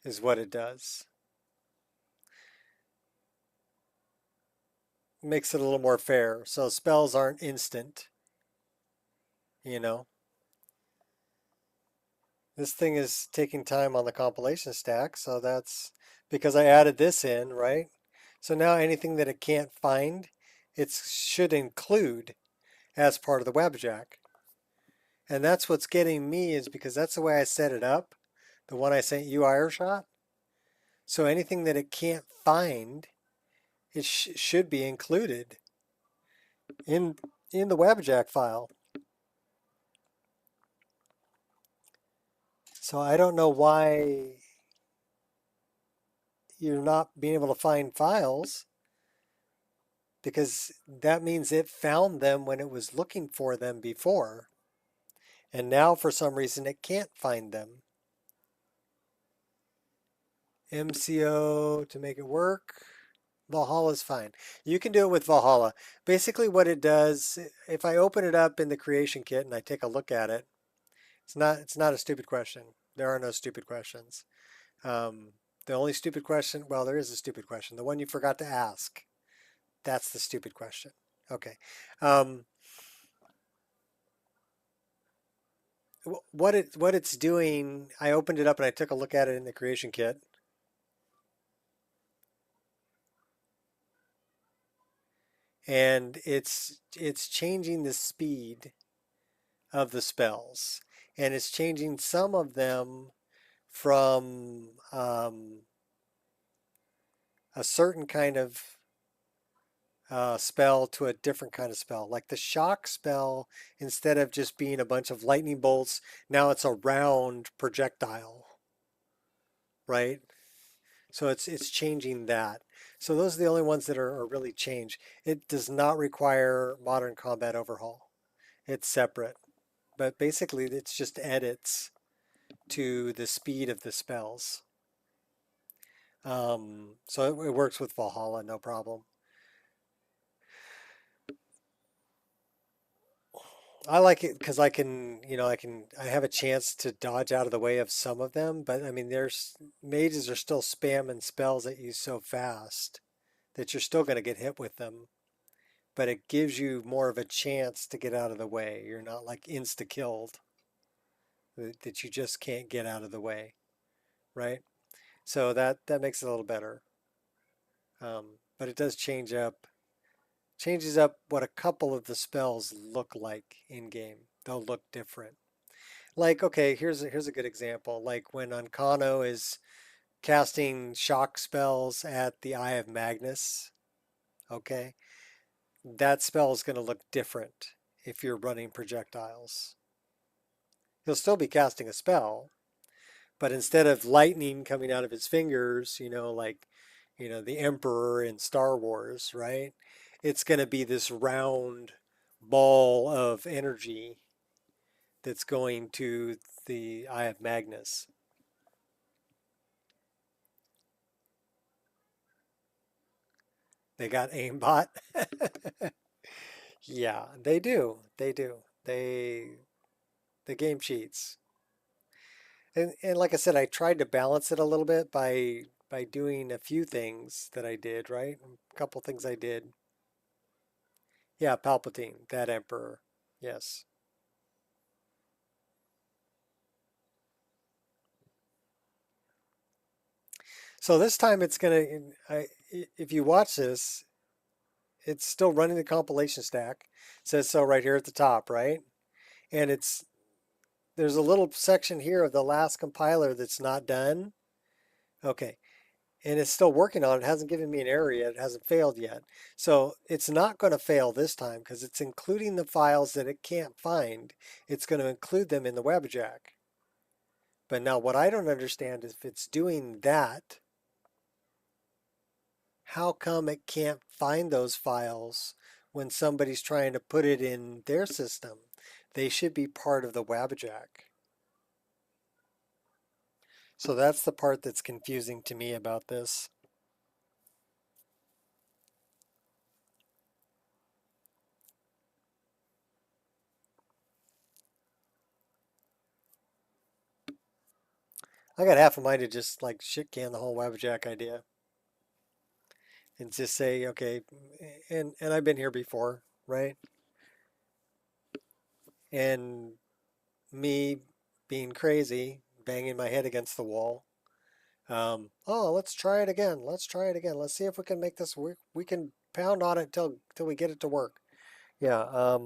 is what it does. Makes it a little more fair. So spells aren't instant, you know. This thing is taking time on the compilation stack, so that's because I added this in, right? So now anything that it can't find, it should include as part of the Wabbajack. And that's what's getting me, is because that's the way I set it up, the one I sent you, Ireshot. So anything that it can't find, it should be included in the Wabbajack file. So I don't know why you're not being able to find files, because that means it found them when it was looking for them before. And now for some reason it can't find them. MCO to make it work. Valhalla is fine. You can do it with Valhalla. Basically what it does, if I open it up in the creation kit and I take a look at it, it's not a stupid question. There are no stupid questions. The only stupid question, well, there is a stupid question. The one you forgot to ask. That's the stupid question. Okay. What it's doing, I opened it up and I took a look at it in the creation kit. And it's changing the speed of the spells, and it's changing some of them from a certain kind of spell to a different kind of spell. Like the shock spell, instead of just being a bunch of lightning bolts, now it's a round projectile, right? So it's changing that. So those are the only ones that are really changed. It does not require modern combat overhaul. It's separate. But basically it's just edits to the speed of the spells. So it works with Valhalla, no problem. I like it because I can, I have a chance to dodge out of the way of some of them, but I mean, mages are still spamming spells at you so fast that you're still going to get hit with them, but it gives you more of a chance to get out of the way. You're not like insta-killed, that you just can't get out of the way, right? So that makes it a little better. But it does changes up what a couple of the spells look like in game. They'll look different. Like, okay, here's a good example. Like when Ancano is casting shock spells at the Eye of Magnus, okay, that spell is going to look different if you're running projectiles. He'll still be casting a spell, but instead of lightning coming out of his fingers, like, the Emperor in Star Wars, right? It's going to be this round ball of energy that's going to the Eye of Magnus. They got aimbot. Yeah, they do. They do. The game cheats. And like I said, I tried to balance it a little bit by doing a few things that I did, right? A couple things I did. Yeah, Palpatine, that Emperor. Yes. So this time it's going to, if you watch this, it's still running the compilation stack. It says so right here at the top, right? And there's a little section here of the last compiler that's not done. Okay. And it's still working on it. It hasn't given me an error yet. It hasn't failed yet. So it's not going to fail this time because it's including the files that it can't find. It's going to include them in the Wabbajack. But now what I don't understand is if it's doing that, how come it can't find those files when somebody's trying to put it in their system? They should be part of the Wabbajack. So that's the part that's confusing to me about this. I got half a mind to just like shit can the whole Wabbajack idea. And just say, okay, and I've been here before, right? And me being crazy, banging my head against the wall. Oh, let's try it again. Let's try it again. Let's see if we can make this work. We can pound on it till we get it to work. Yeah.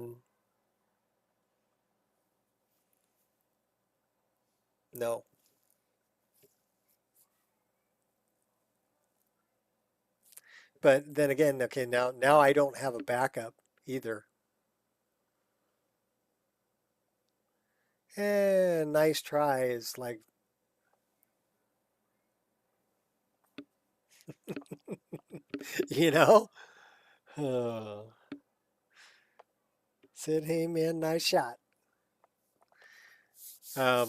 No. But then again, okay, now I don't have a backup either. Nice try is like, you know? Said, hey man, nice shot. I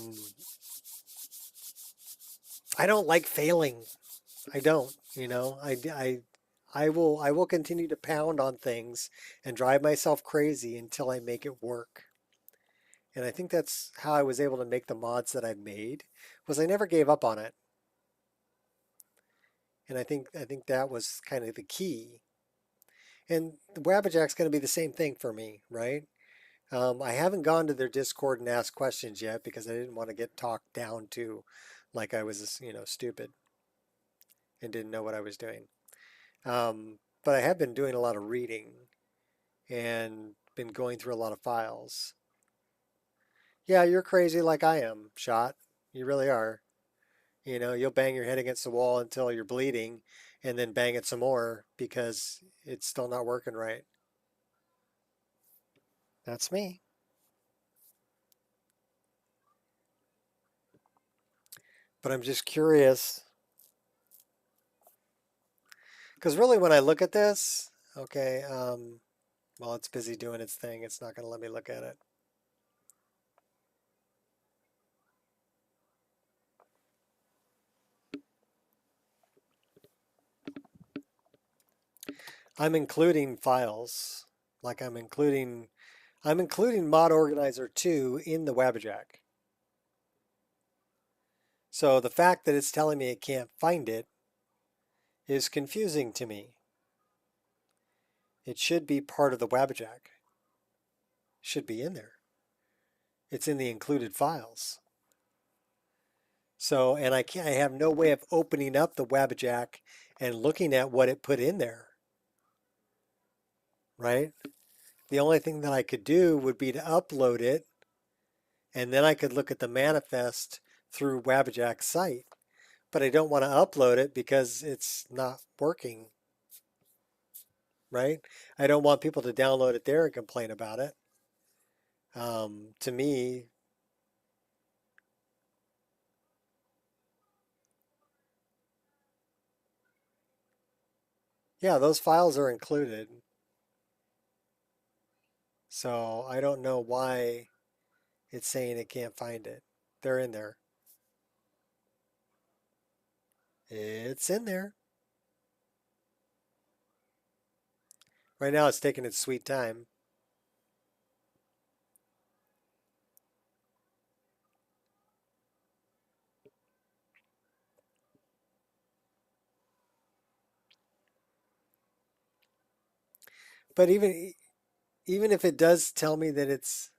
don't like failing. I don't, you know. I will continue to pound on things and drive myself crazy until I make it work. And I think that's how I was able to make the mods that I've made, was I never gave up on it. And I think that was kind of the key. And the Wabbajack's going to be the same thing for me, right? I haven't gone to their Discord and asked questions yet because I didn't want to get talked down to like I was, you know, stupid and didn't know what I was doing. But I have been doing a lot of reading and been going through a lot of files. Yeah, you're crazy like I am, Shot. You really are. You know, you'll bang your head against the wall until you're bleeding and then bang it some more because it's still not working right. That's me. But I'm just curious. Because really when I look at this, okay, well, it's busy doing its thing. It's not going to let me look at it. I'm including files. Like I'm including Mod Organizer 2 in the Wabbajack. So the fact that it's telling me it can't find it is confusing to me. It should be part of the Wabbajack. Should be in there. It's in the included files. So, and I have no way of opening up the Wabbajack and looking at what it put in there. Right? The only thing that I could do would be to upload it, and then I could look at the manifest through Wabbajack's site. But I don't want to upload it because it's not working. Right? I don't want people to download it there and complain about it. To me, yeah, those files are included. So I don't know why it's saying it can't find it. They're in there. It's in there. Right now it's taking its sweet time. But even if it does tell me that it's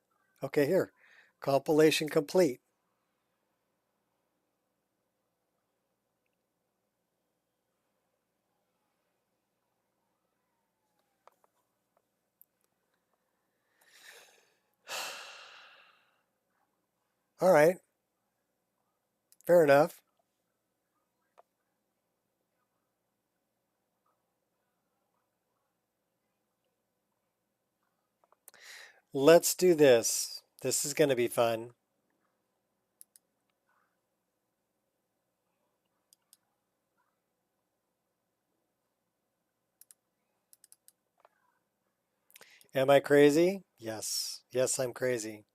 okay, here, compilation complete. All right, fair enough. Let's do this. This is going to be fun. Am I crazy? Yes. Yes, I'm crazy.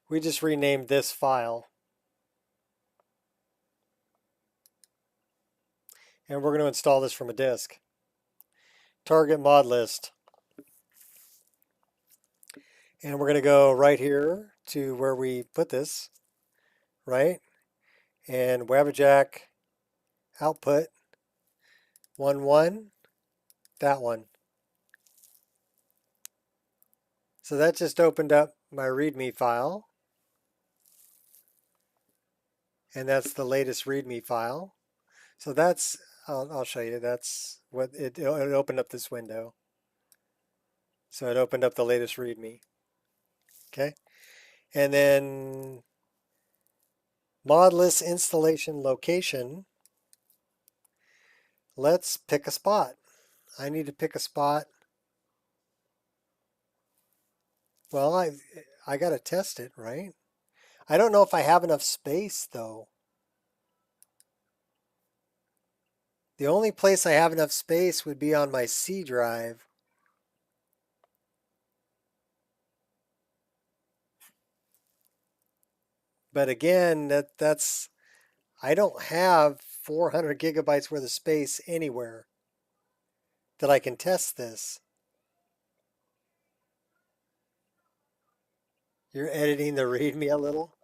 We just renamed this file. And we're going to install this from a disk. Target Modlist. And we're going to go right here to where we put this, right? And Wabbajack output 1.1, that one. So that just opened up my README file. And that's the latest README file. So that's, I'll show you, that's what it opened up this window. So it opened up the latest README. Okay. And then Modlist installation location. Let's pick a spot. I need to pick a spot. Well, I got to test it, right? I don't know if I have enough space, though. The only place I have enough space would be on my C drive. But again, that's I don't have 400 gigabytes worth of space anywhere that I can test this. You're editing the README a little?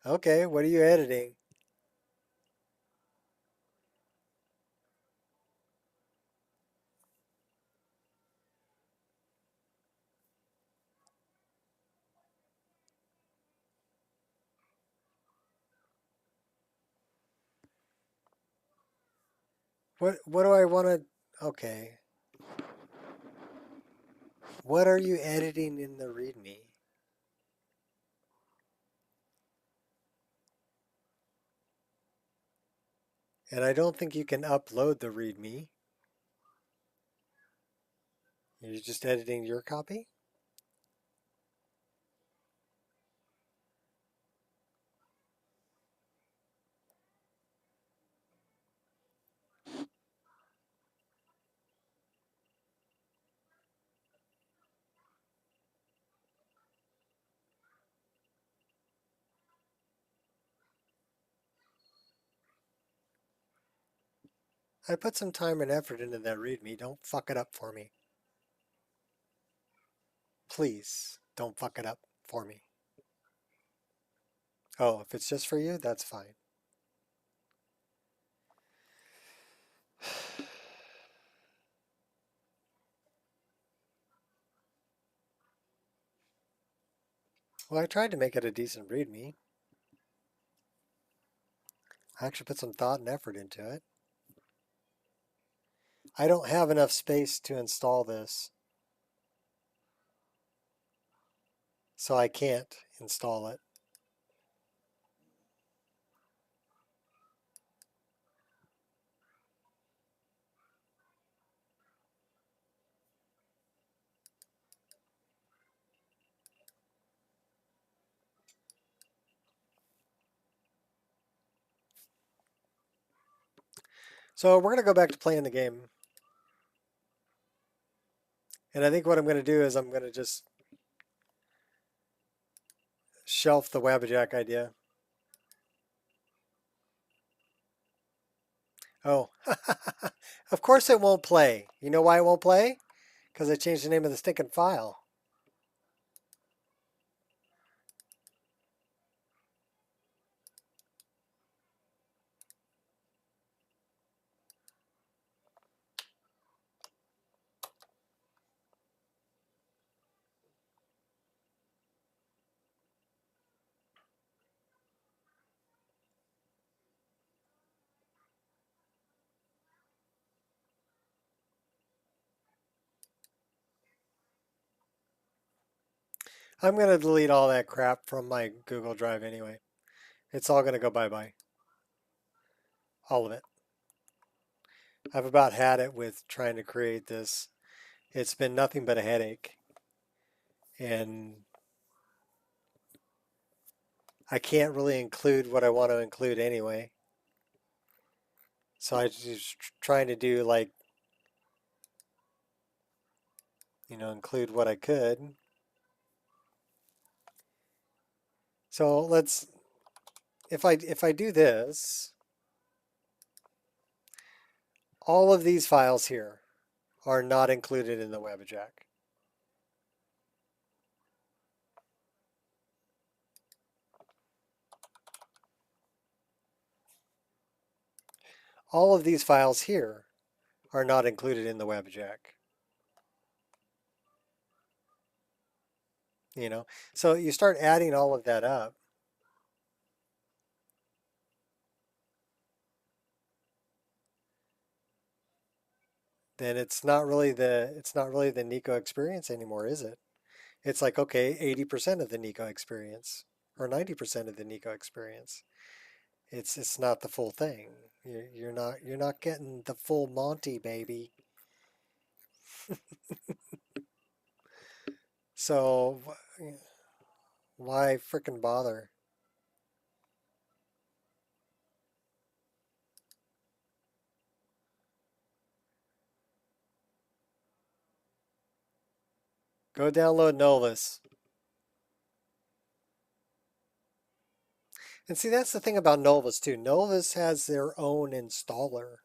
Okay, what are you editing? What do I want to... Okay. What are you editing in the README? And I don't think you can upload the README. You're just editing your copy? I put some time and effort into that README. Don't fuck it up for me. Please, don't fuck it up for me. Oh, if it's just for you, that's fine. Well, I tried to make it a decent README. I actually put some thought and effort into it. I don't have enough space to install this, so I can't install it. So we're going to go back to playing the game. And I think what I'm going to do is I'm going to just shelf the Wabbajack idea. Oh, of course it won't play. You know why it won't play? Because I changed the name of the stinking file. I'm going to delete all that crap from my Google Drive anyway. It's all going to go bye-bye. All of it. I've about had it with trying to create this. It's been nothing but a headache. And I can't really include what I want to include anyway. So I just trying to do like, you know, include what I could. So let's, if I do this, all of these files here are not included in the Wabbajack. All of these files here are not included in the Wabbajack. You know, so you start adding all of that up. Then it's not really the Nico experience anymore, is it? It's like, okay, 80% of the Nico experience or 90% of the Nico experience. It's not the full thing. You're not getting the full Monty, baby. So why frickin' bother? Go download Novus. And see, that's the thing about Novus too. Novus has their own installer.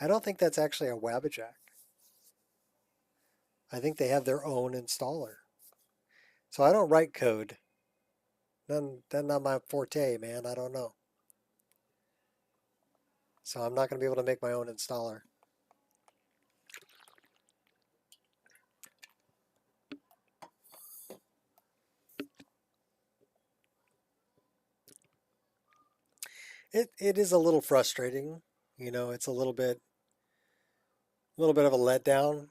I don't think that's actually a Wabbajack. I think they have their own installer. So I don't write code. That's not my forte, man. I don't know. So I'm not going to be able to make my own installer. It is a little frustrating. You know, it's a little bit of a letdown,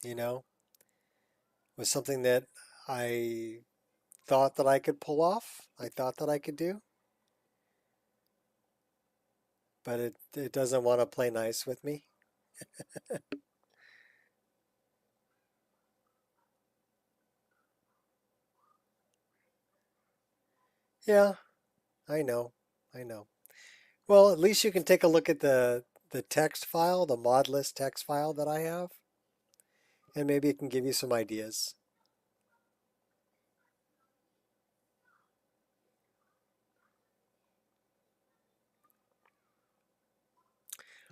you know, with something that I thought that I could pull off. I thought that I could do. But it doesn't want to play nice with me. Yeah, I know. I know. Well, at least you can take a look at the text file, the Modlist text file that I have, and maybe it can give you some ideas.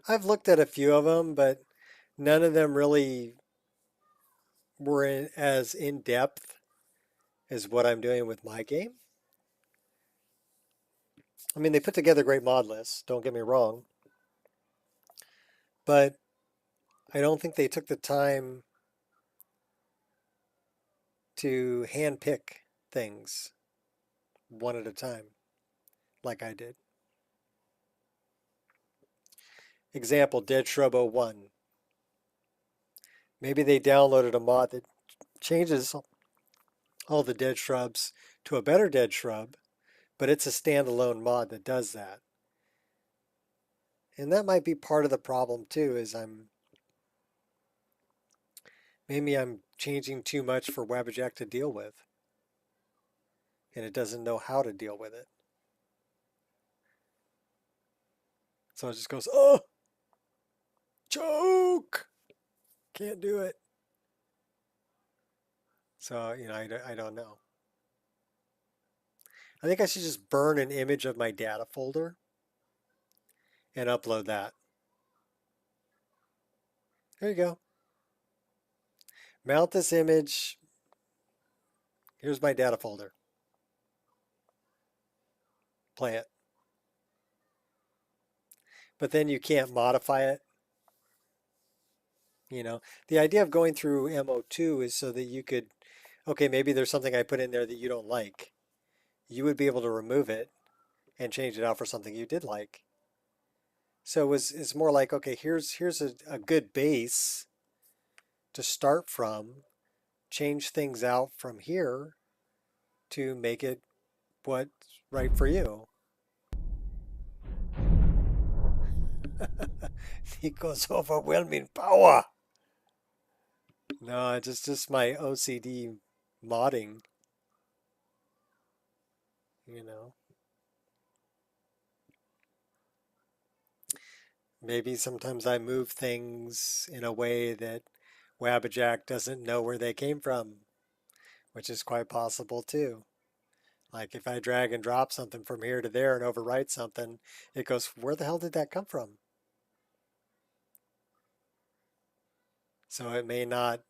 I've looked at a few of them, but none of them really were as in depth as what I'm doing with my game. I mean, they put together great mod lists, don't get me wrong, but I don't think they took the time to handpick things one at a time like I did. Example, Dead Shrub 01. Maybe they downloaded a mod that changes all the dead shrubs to a better dead shrub, but it's a standalone mod that does that. And that might be part of the problem too, is maybe I'm changing too much for Wabbajack to deal with. And it doesn't know how to deal with it. So it just goes, oh, choke, can't do it. So, you know, I don't know. I think I should just burn an image of my data folder and upload that. There you go. Mount this image. Here's my data folder. Play it. But then you can't modify it. You know, the idea of going through MO2 is so that you could, okay, maybe there's something I put in there that you don't like. You would be able to remove it and change it out for something you did like. So it's more like, okay, here's a good base to start from, change things out from here to make it what's right for you. Nico's overwhelming power. No, just my OCD modding. you know. Maybe sometimes I move things in a way that Wabbajack doesn't know where they came from, which is quite possible too. Like if I drag and drop something from here to there and overwrite something, it goes, where the hell did that come from? So it may not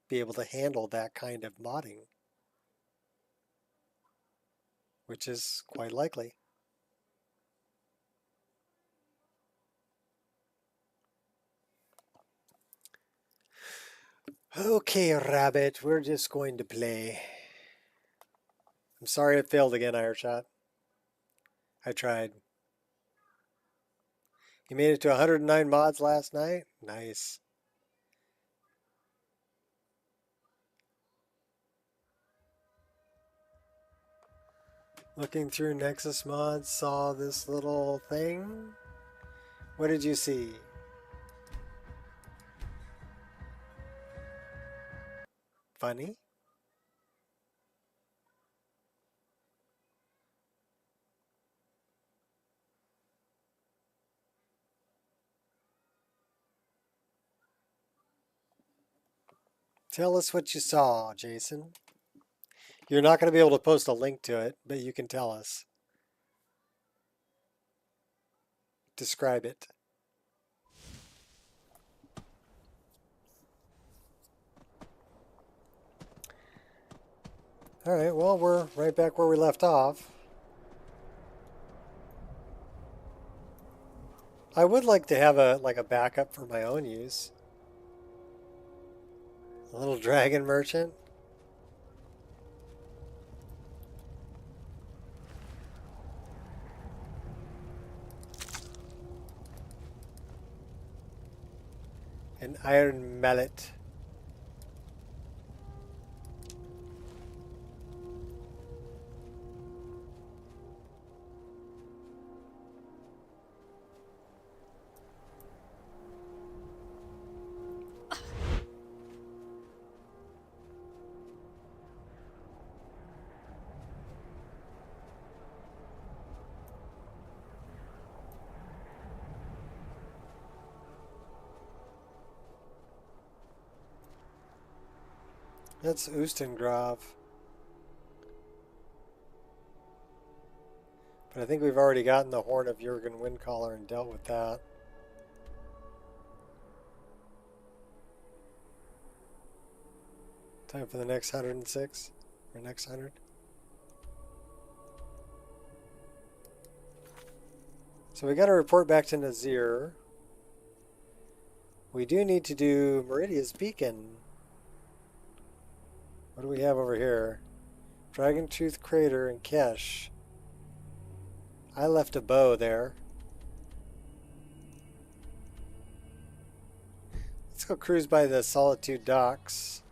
be able to handle that kind of modding, which is quite likely. Okay, Rabbit, we're just going to play. I'm sorry it failed again, Ireshot. I tried. You made it to 109 mods last night? Nice. Looking through Nexus mods, saw this little thing. What did you see? Funny? Tell us what you saw, Jason. You're not going to be able to post a link to it, but you can tell us. Describe it. All right, well, we're right back where we left off. I would like to have a backup for my own use. A little dragon merchant. An iron mallet. That's Oostengrove. But I think we've already gotten the Horn of Jurgen Windcaller and dealt with that. Time for the next 106? Or next 100? So we got to report back to Nazir. We do need to do Meridia's Beacon. What do we have over here? Dragon Tooth Crater and Kesh. I left a bow there. Let's go cruise by the Solitude Docks.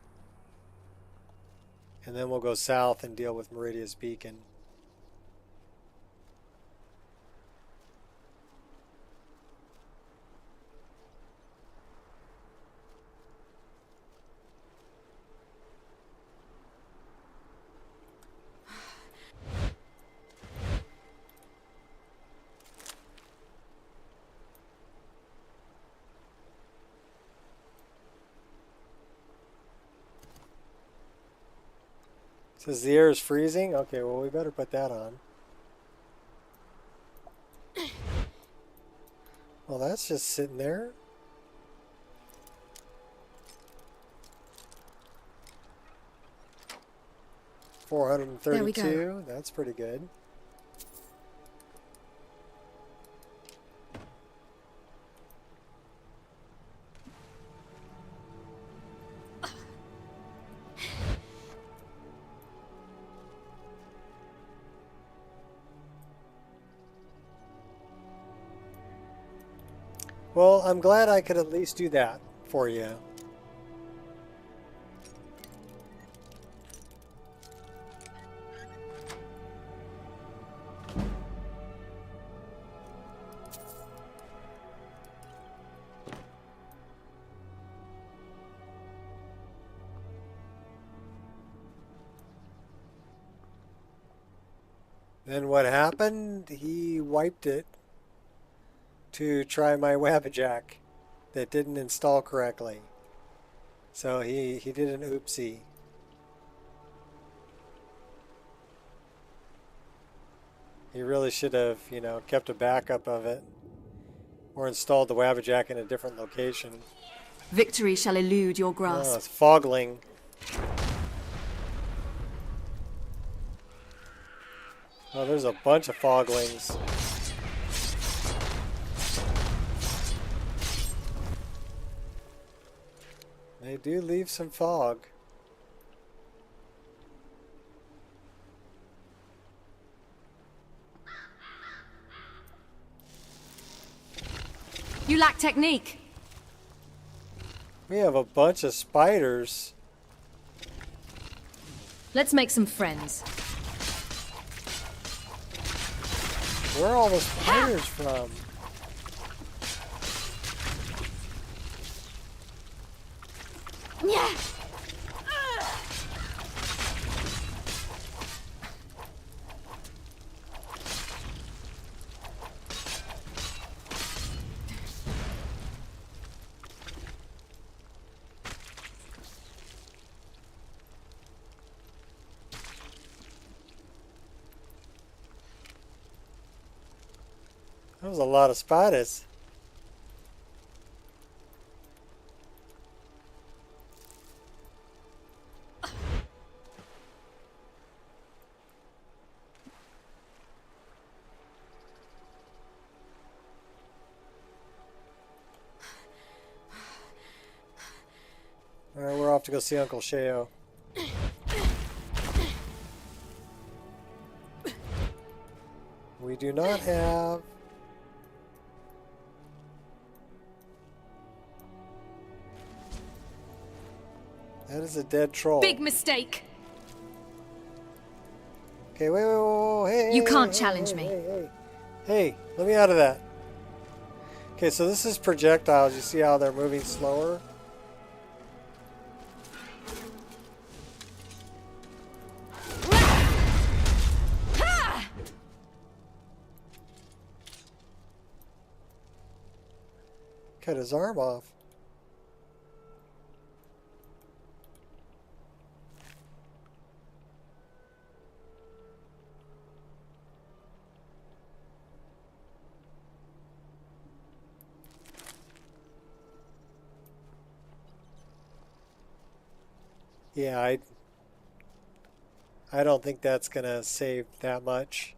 And then we'll go south and deal with Meridia's Beacon. Says the air is freezing? Okay, well we better put that on. Well, that's just sitting there.
There we
432, that's pretty good. Well, I'm glad I could at least do that for you. Then what happened? He wiped it to try my Wabbajack that didn't install correctly. So he did an oopsie. He really should have, you know, kept a backup of it or installed the Wabbajack in a different location.
Victory shall elude your grasp.
Oh, it's fogling. Oh, there's a bunch of foglings. They do leave some fog.
You lack technique.
We have a bunch of spiders.
Let's make some friends.
Where are all the spiders from?
Yeah.
That was a lot of spiders. Alright, we're off to go see Uncle Sheo. We do not have... That is a dead troll.
Big mistake.
Okay, wait, hey,
You can't
hey,
challenge
hey,
me.
Hey, let me out of that. Okay, so this is projectiles. You see how they're moving slower? Cut his arm off. Yeah, I don't think that's gonna save that much.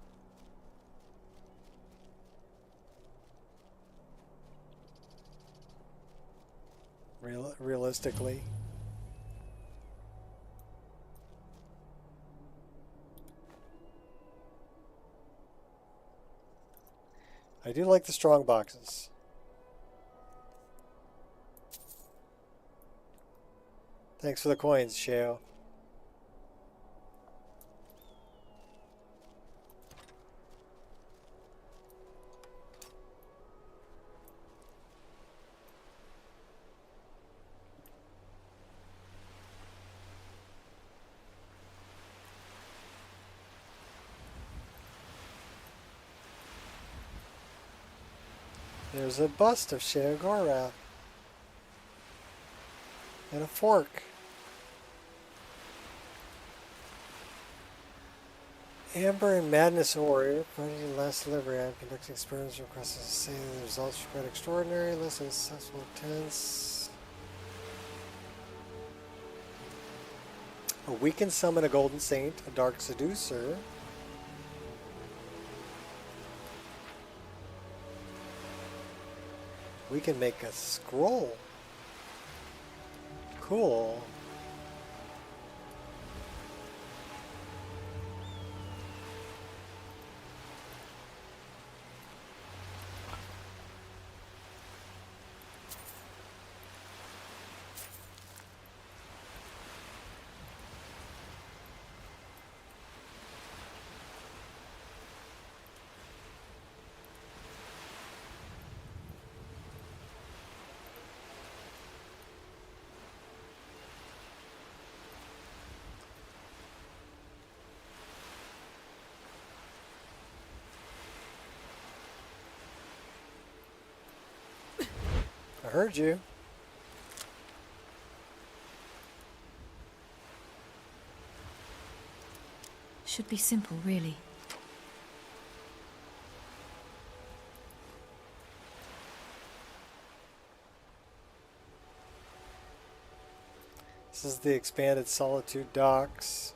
Realistically. I do like the strong boxes. Thanks for the coins, Sheo. There's a bust of Sheo Gorath. And a fork. Amber and Madness Warrior, finding the last delivery. I'm conducting experiments requests to say the results are quite extraordinary. Less of successful attempts. We can summon a Golden Saint, a Dark Seducer. We can make a scroll. Cool. heard you.
Should be simple, really.
This is the expanded Solitude docks.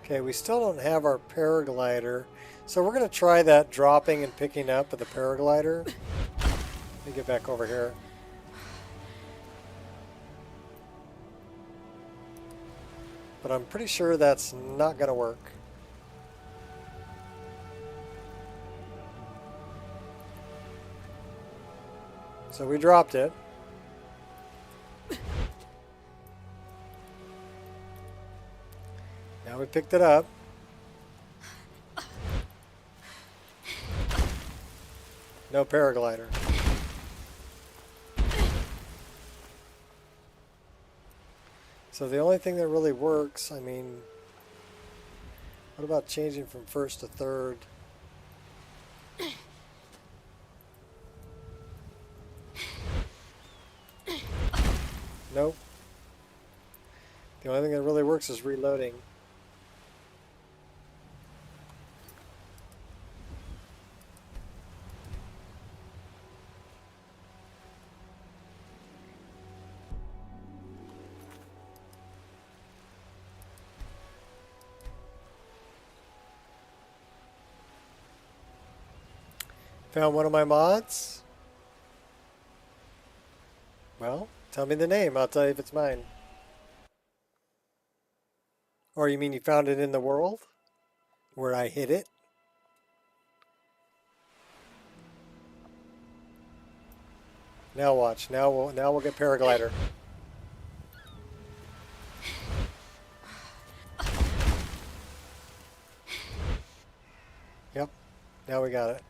Okay, we still don't have our paraglider, so we're going to try that dropping and picking up with the paraglider. Let me get back over here. But I'm pretty sure that's not going to work. So we dropped it. Now we picked it up. No paraglider. So the only thing that really works, I mean, what about changing from first to third? Nope. The only thing that really works is reloading. Found one of my mods? Well, tell me the name. I'll tell you if it's mine. Or you mean you found it in the world? Where I hid it? Now watch. Now we'll get paraglider. Yep. Now we got it.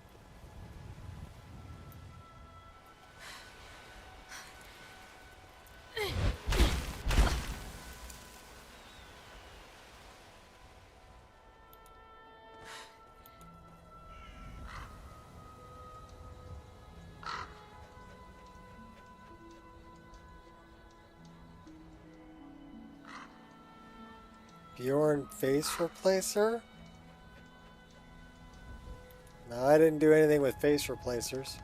Bjorn face replacer? No, I didn't do anything with face replacers.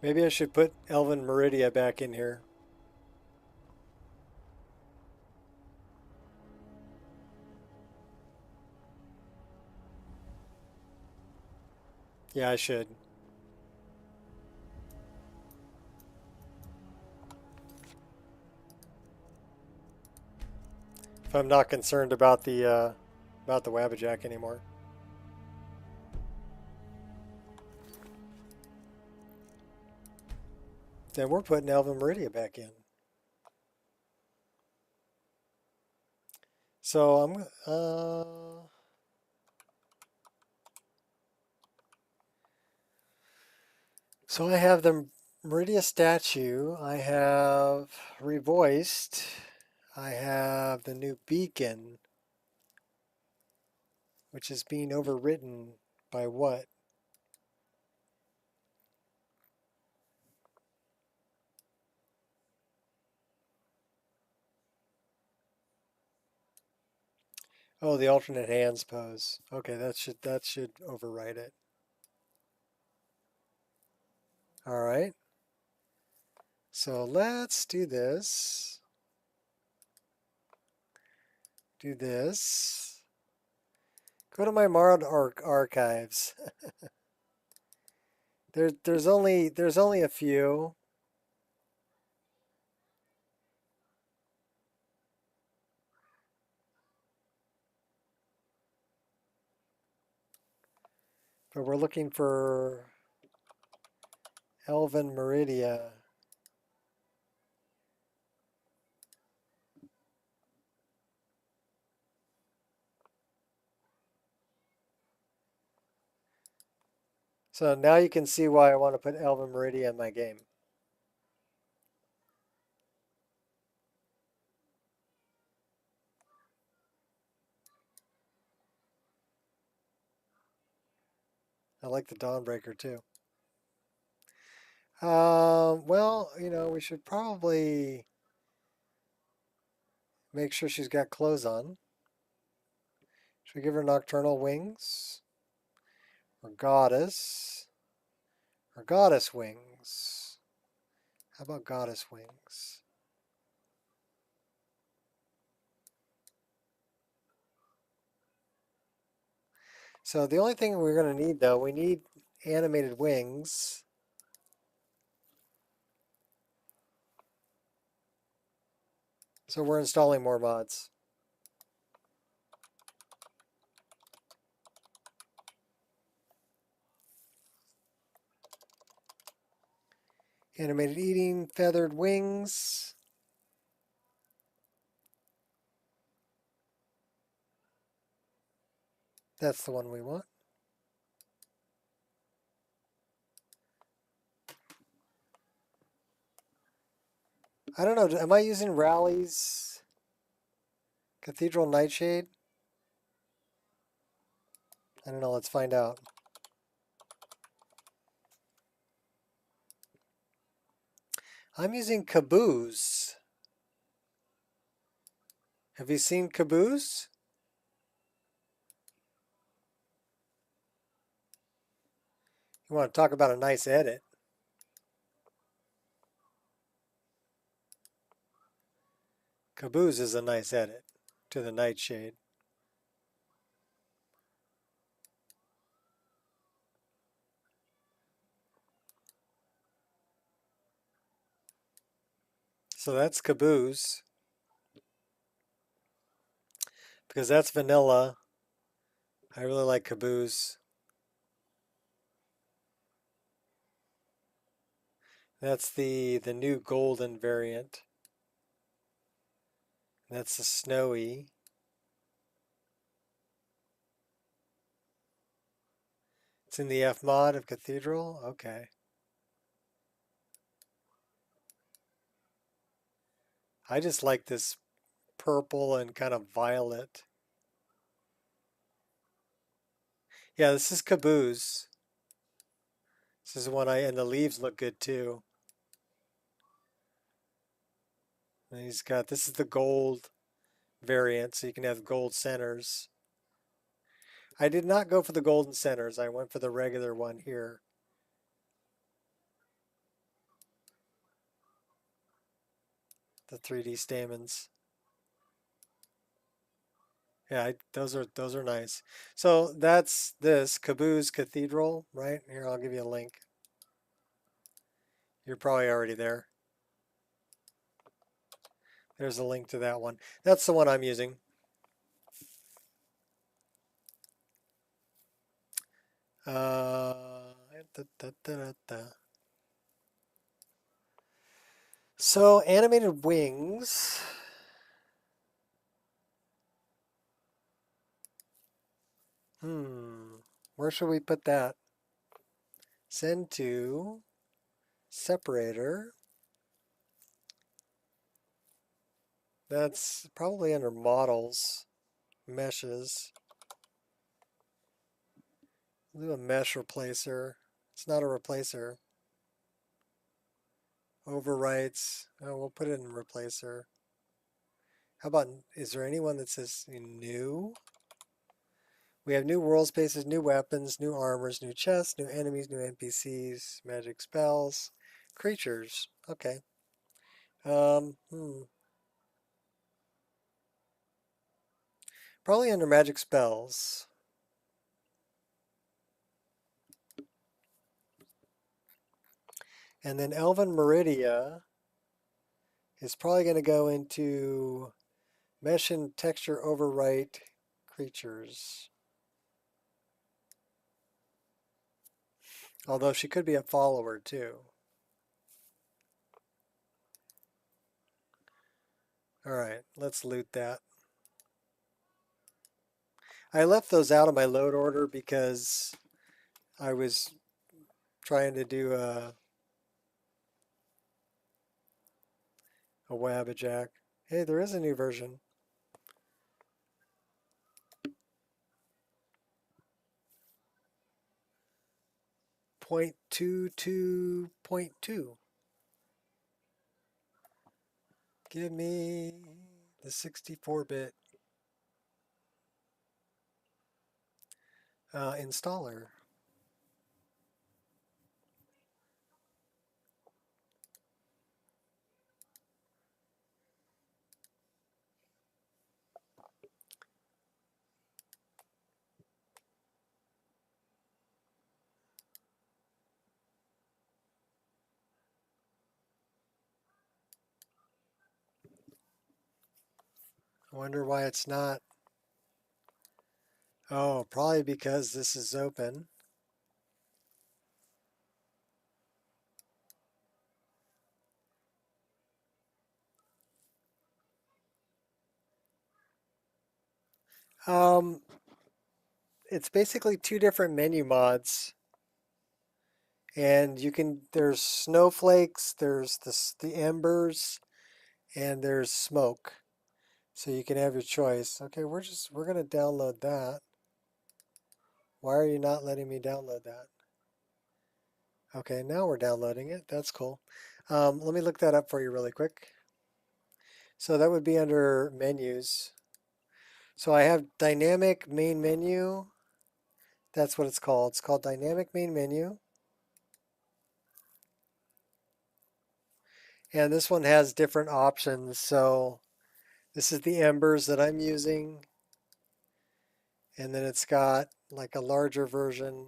Maybe I should put Elven Meridia back in here. Yeah, I should. If I'm not concerned about the Wabbajack anymore. Then we're putting Elven Meridia back in. So I'm So I have the Meridia statue, I have Revoiced, I have the new beacon, which is being overwritten by what? Oh, the alternate hands pose. Okay, that should override it. All right. So let's do this. Do this. Go to my Mod archives. There's only a few. But we're looking for Elven Meridia. So now you can see why I want to put Elven Meridia in my game. I like the Dawnbreaker too. Well, you know, we should probably make sure she's got clothes on. Should we give her nocturnal wings? Or goddess? Or goddess wings? How about goddess wings? So the only thing we're going to need, though, we need animated wings. So we're installing more mods. Animated eating, feathered wings. That's the one we want. I don't know, am I using Rally's Cathedral Nightshade? I don't know, let's find out. I'm using Caboose. Have you seen Caboose? You want to talk about a nice edit. Caboose is a nice edit to the Nightshade. So that's Caboose. Because that's vanilla. I really like Caboose. That's the new golden variant. That's the snowy. It's in the F mod of Cathedral? Okay. I just like this purple and kind of violet. Yeah, this is Caboose. This is one and the leaves look good too. And he's got, this is the gold variant, so you can have gold centers. I did not go for the golden centers. I went for the regular one here. The 3D stamens. Yeah, those are nice. So that's this Caboose Cathedral, right? Here, I'll give you a link. You're probably already there. There's a link to that one. That's the one I'm using. So animated wings. Where should we put that? Send to separator. That's probably under models, meshes. We'll do a mesh replacer. It's not a replacer. Overwrites. Oh, we'll put it in replacer. How about, is there anyone that says new? We have new world spaces, new weapons, new armors, new chests, new enemies, new NPCs, magic spells, creatures. Okay. Probably under magic spells. And then Elven Meridia is probably going to go into mesh and texture overwrite creatures. Although she could be a follower too. Alright, let's loot that. I left those out of my load order because I was trying to do a Wabbajack. Hey, there is a new version. Point 2.2.2. Give me the 64-bit installer. I wonder why it's not. Oh, probably because this is open. It's basically two different menu mods. And you can, there's snowflakes, there's the embers, and there's smoke. So you can have your choice. Okay, we're gonna download that. Why are you not letting me download that? Okay, now we're downloading it. That's cool. Let me look that up for you really quick. So that would be under menus. So I have dynamic main menu. That's what it's called. It's called dynamic main menu. And this one has different options. So this is the embers that I'm using. And then it's got like a larger version,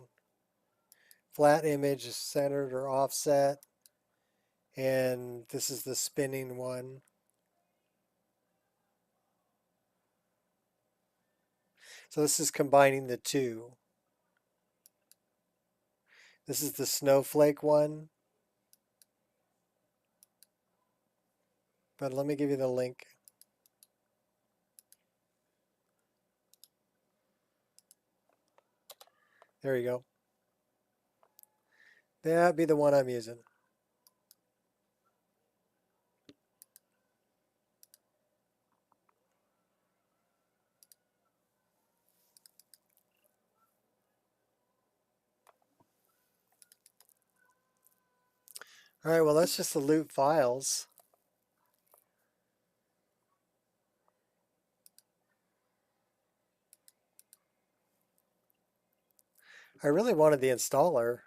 flat image, centered or offset. And this is the spinning one. So this is combining the two. This is the snowflake one. But let me give you the link. There you go. That'd be the one I'm using. All right, well, that's just the loot files. I really wanted the installer.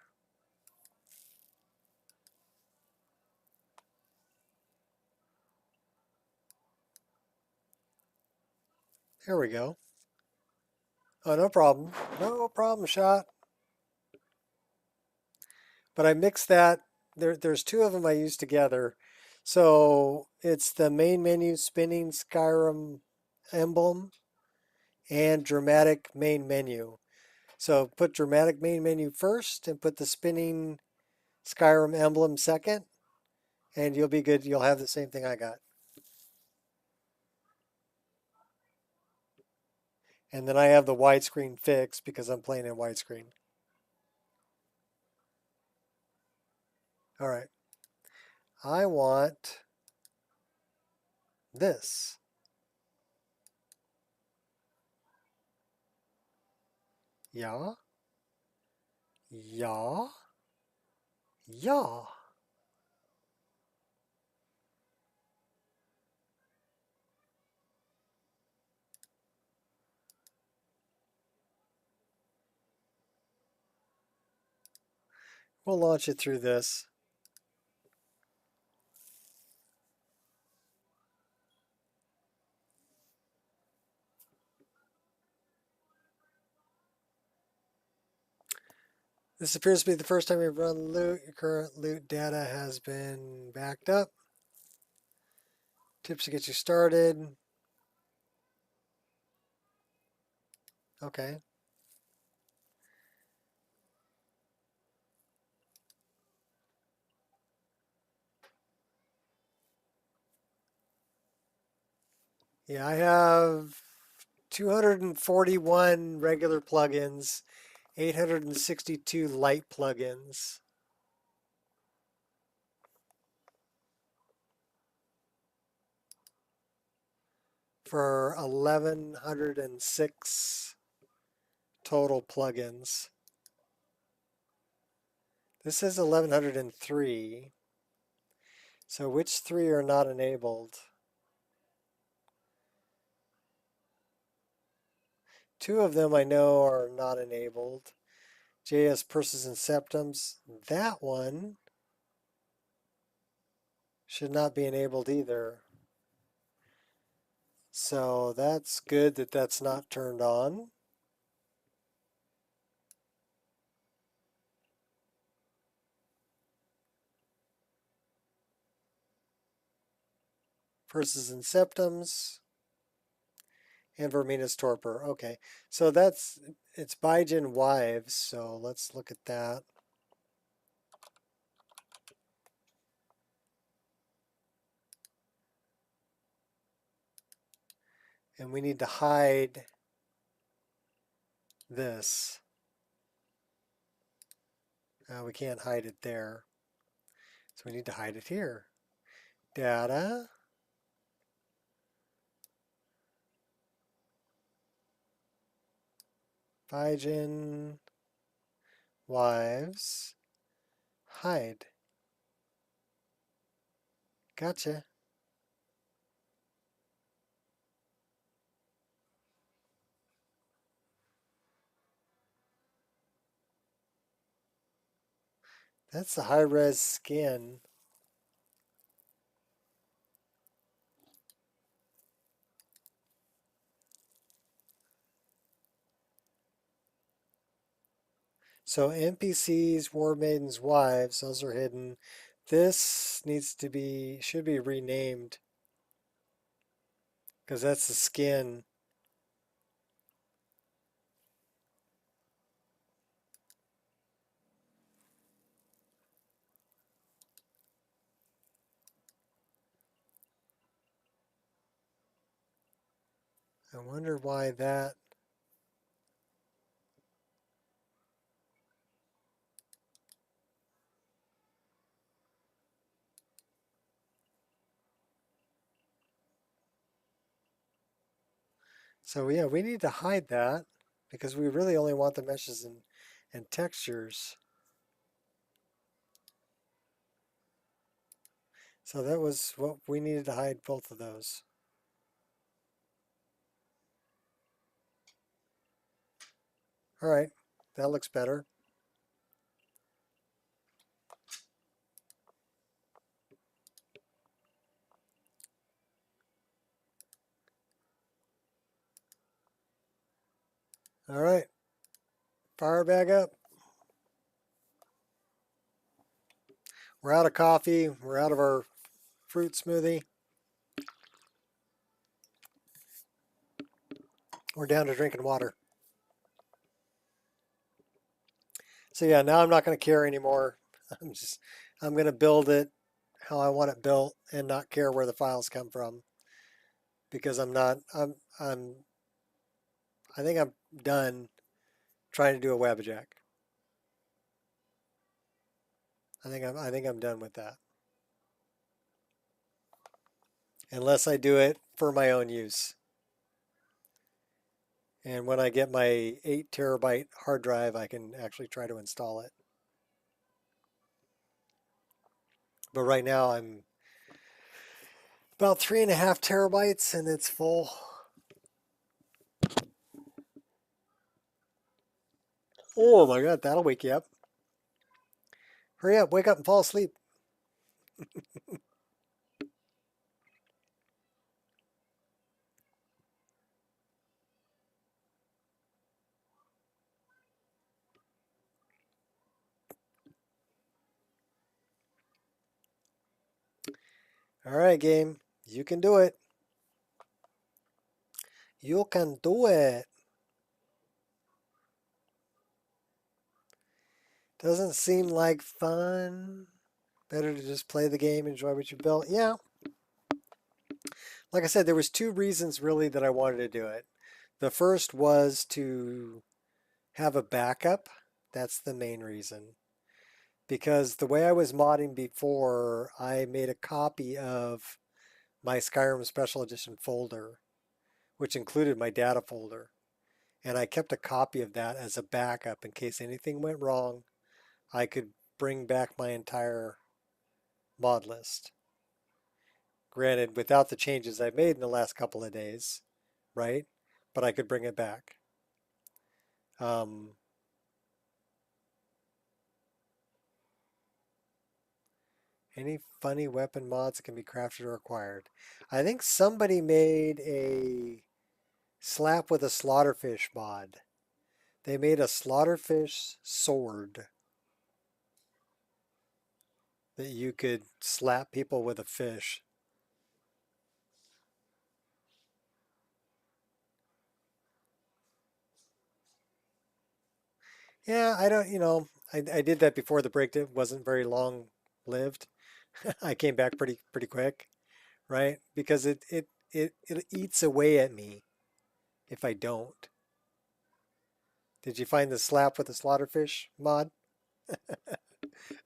Here we go. Oh, no problem. No problem, shot. But I mixed that. There's two of them I use together. So it's the main menu spinning Skyrim emblem and dramatic main menu. So put dramatic main menu first and put the spinning Skyrim emblem second, and you'll be good. You'll have the same thing I got. And then I have the widescreen fixed because I'm playing in widescreen. All right. I want this. Yeah. Yeah. Yeah. We'll launch it through this. This appears to be the first time you've run loot. Your current loot data has been backed up. Tips to get you started. Okay. Yeah, I have 241 regular plugins, 862 light plugins. For 1,106 total plugins. This is 1,103. So which three are not enabled? Two of them I know are not enabled. JS Purses and Septums. That one should not be enabled either. So that's good that that's not turned on. Purses and Septums. And Vermina's Torpor. Okay, so it's Baijin Wives, so let's look at that. And we need to hide this. We can't hide it there. So we need to hide it here. Data. Baijin Wives. Hide. Gotcha. That's the high-res skin. So NPCs, War Maidens, Wives, those are hidden. This should be renamed because that's the skin. I wonder why that. So yeah, we need to hide that because we really only want the meshes and textures. So that was what we needed to hide, both of those. All right, that looks better. All right, fire back up. We're out of coffee. We're out of our fruit smoothie. We're down to drinking water. So yeah, now I'm not going to care anymore. I'm going to build it how I want it built and not care where the files come from, because I think I'm done trying to do a Wabbajack. I think I'm done with that. unless I do it for my own use. And when I get my 8 terabyte hard drive, I can actually try to install it. But right now I'm about 3.5 terabytes and it's full. Oh my God, that'll wake you up. Hurry up, wake up and fall asleep. All right, game, you can do it. You can do it. Doesn't seem like fun. Better to just play the game, enjoy what you built. Yeah. Like I said, there was 2 reasons really that I wanted to do it. The first was to have a backup. That's the main reason. Because the way I was modding before, I made a copy of my Skyrim Special Edition folder, which included my data folder. And I kept a copy of that as a backup in case anything went wrong. I could bring back my entire mod list. Granted, without the changes I made in the last couple of days, right? But I could bring it back. Any funny weapon mods that can be crafted or acquired. I think somebody made a slap with a slaughterfish mod. They made a slaughterfish sword that you could slap people with a fish. Yeah, I don't, I did that before the break. It wasn't very long lived. I came back pretty quick, right? Because it eats away at me if I don't. Did you find the slap with the slaughterfish mod?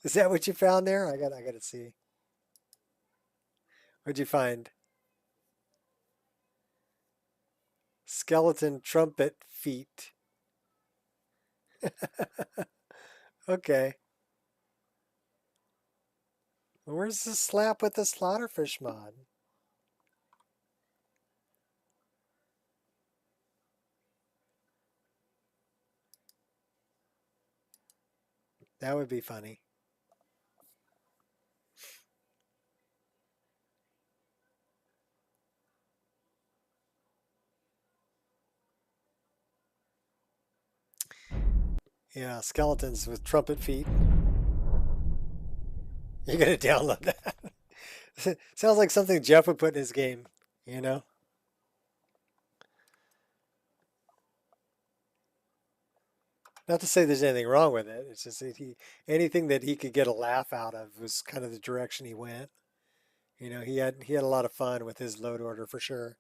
Is that what you found there? I gotta see. What'd you find? Skeleton trumpet feet. Okay. Where's the slap with the slaughterfish mod? That would be funny. Yeah, skeletons with trumpet feet. You're gonna download that. Sounds like something Jeff would put in his game, you know? Not to say there's anything wrong with it. It's just that anything that he could get a laugh out of was kind of the direction he went. You know, he had a lot of fun with his load order for sure.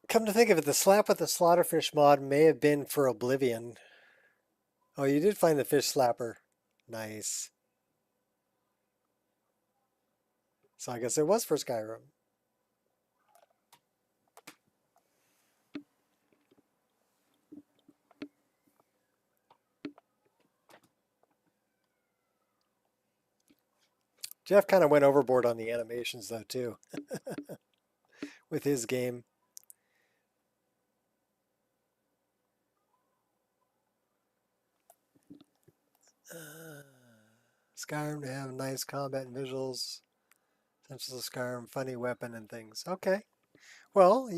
Come to think of it, the slap with the slaughterfish mod may have been for Oblivion. Oh, you did find the fish slapper. Nice. So I guess it was for Skyrim. Jeff kind of went overboard on the animations though too, with his game. Skyrim to have nice combat and visuals. Essentials of Skyrim, funny weapon and things. Okay. Well,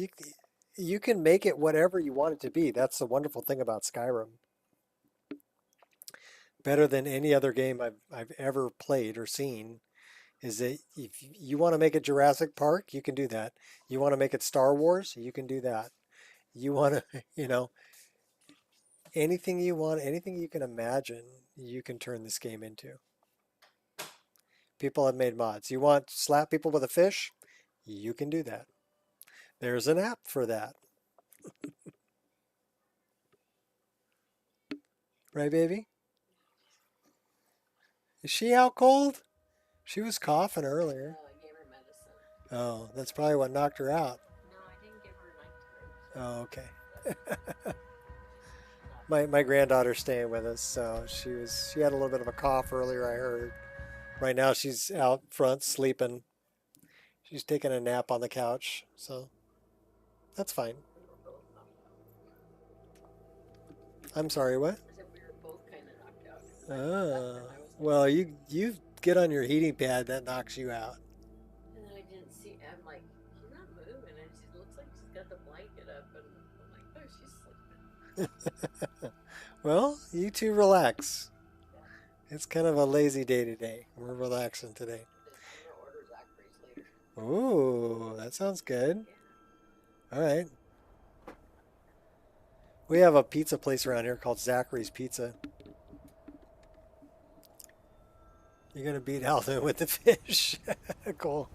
you can make it whatever you want it to be. That's the wonderful thing about Skyrim. Better than any other game I've ever played or seen is that if you want to make it Jurassic Park, you can do that. You want to make it Star Wars, you can do that. You want to, anything you want, anything you can imagine, you can turn this game into. People have made mods. You want to slap people with a fish? You can do that. There's an app for that. Right, baby? Is she out cold? She was coughing earlier.
I gave her medicine.
Oh, that's probably what knocked her out.
No, I didn't give her nighttime.
Oh, okay. my granddaughter's staying with us, so she had a little bit of a cough earlier, I heard. Right now she's out front sleeping. She's taking a nap on the couch, so that's fine. I'm sorry, what?
I said we were both kind of knocked out.
Well, you get on your heating pad, that knocks you out.
And then I didn't see. I'm like, she's not moving, and she looks like she's got the blanket up, and I'm like, oh, she's sleeping.
Well, you two relax. It's kind of a lazy day today. We're relaxing today.
I'm gonna order Zachary's later.
Ooh, that sounds good. All right. We have a pizza place around here called Zachary's Pizza. You're going to beat Alvin with the fish. Cool.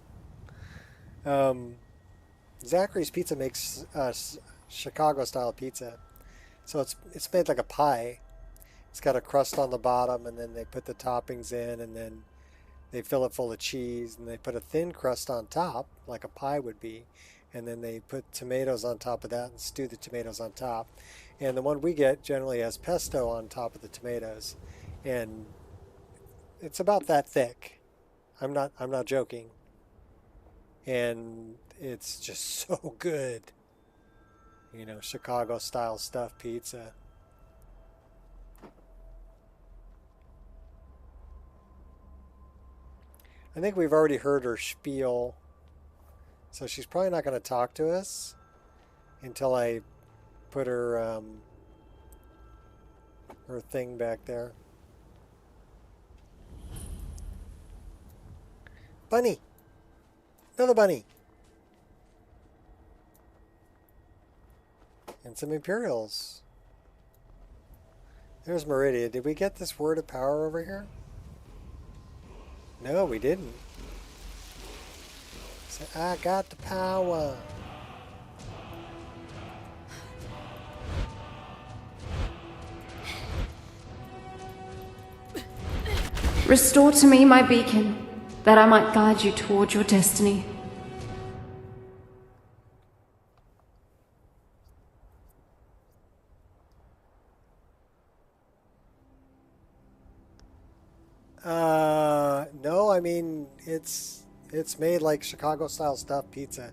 Zachary's Pizza makes Chicago-style pizza. So it's made like a pie. It's got a crust on the bottom, and then they put the toppings in, and then they fill it full of cheese, and they put a thin crust on top, like a pie would be, and then they put tomatoes on top of that and stew the tomatoes on top. And the one we get generally has pesto on top of the tomatoes, and it's about that thick. I'm not joking. And it's just so good. You know, Chicago style stuffed pizza. I think we've already heard her spiel, so she's probably not going to talk to us until I put her her thing back there. Bunny! Another bunny! And some Imperials. There's Meridia. Did we get this word of power over here? No, we didn't. So I got the power.
Restore to me my beacon, that I might guide you toward your destiny.
No, I mean, it's made like Chicago-style stuffed pizza.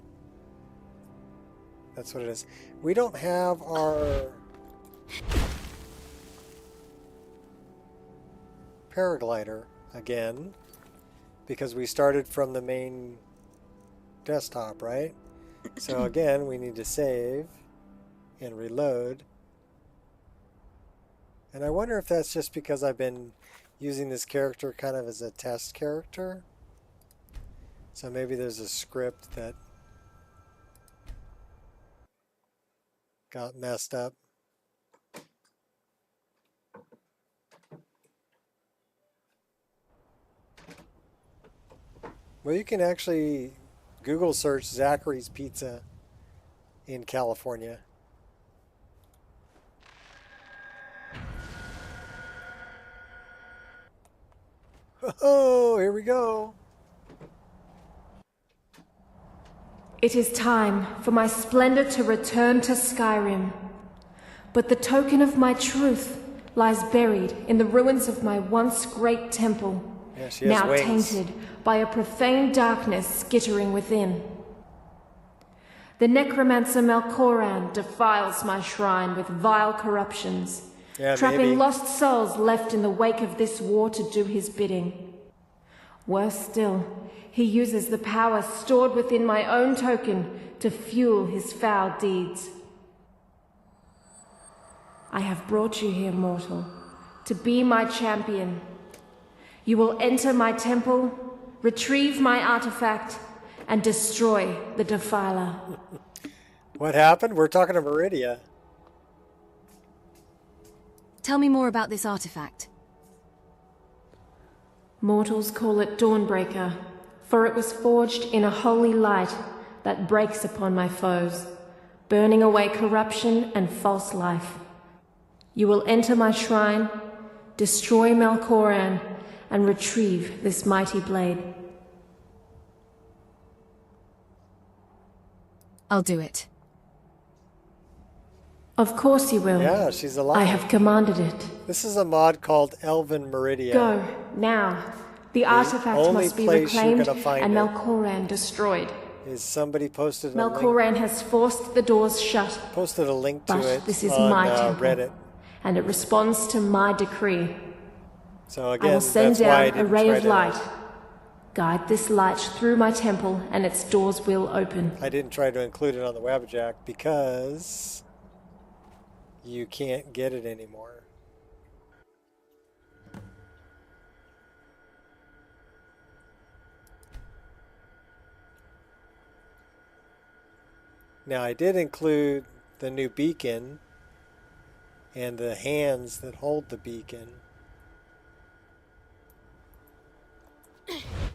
That's what it is. We don't have our paraglider again because we started from the main desktop, right? So again, we need to save and reload. And I wonder if that's just because I've been using this character kind of as a test character. So maybe there's a script that got messed up. Well, you can actually Google search Zachary's Pizza in California. Oh, here we go.
It is time for my splendor to return to Skyrim. But the token of my truth lies buried in the ruins of my once great temple,
Yeah, she has
now
wings.
tainted by a profane darkness skittering within. The necromancer Melkoran defiles my shrine with vile corruptions,
Yeah,
trapping
maybe.
lost souls left in the wake of this war to do his bidding. Worse still, he uses the power stored within my own token to fuel his foul deeds. I have brought you here, mortal, to be my champion. You will enter my temple, retrieve my artifact, and destroy the Defiler.
What happened? We're talking to Meridia.
Tell me more about this artifact.
Mortals call it Dawnbreaker, for it was forged in a holy light that breaks upon my foes, burning away corruption and false life. You will enter my shrine, destroy Melkoran, and retrieve this mighty blade.
I'll do it.
Of course you will.
Yeah, she's alive.
I have commanded it.
This is a mod called Elven Meridia.
Go, now. The artifact must be reclaimed and Melkoran destroyed.
Is somebody posted a
Melkoran
link?
has forced the doors shut.
Posted a link to it
This is
on
my temple,
Reddit.
and it responds to my decree.
So again,
I will send
that's why I
down a
didn't
ray
try
of
to-
light. Guide this light through my temple, and its doors will open.
I didn't try to include it on the Wabbajack because you can't get it anymore. Now I did include the new beacon and the hands that hold the beacon.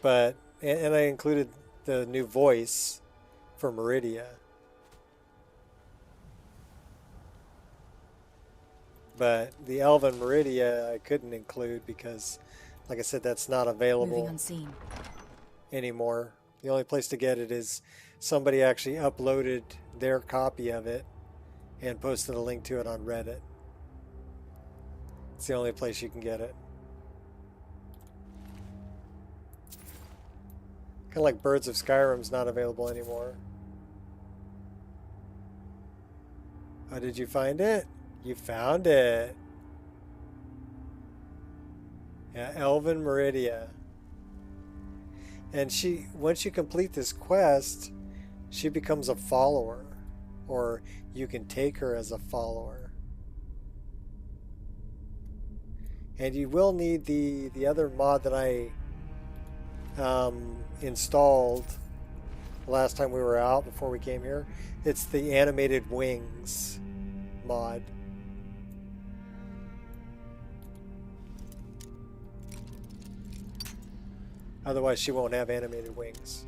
But, and I included the new voice for Meridia. But the Elven Meridia I couldn't include because, like I said, that's not available
Moving unseen.
anymore. The only place to get it is somebody actually uploaded their copy of it and posted a link to it on Reddit. It's the only place you can get it. Kind of like Birds of Skyrim's not available anymore. Oh, did you find it? You found it. Yeah, Elven Meridia. And she, once you complete this quest, she becomes a follower. Or you can take her as a follower. And you will need the other mod that I installed last time we were out before we came here. It's the animated wings mod. Otherwise she won't have animated wings.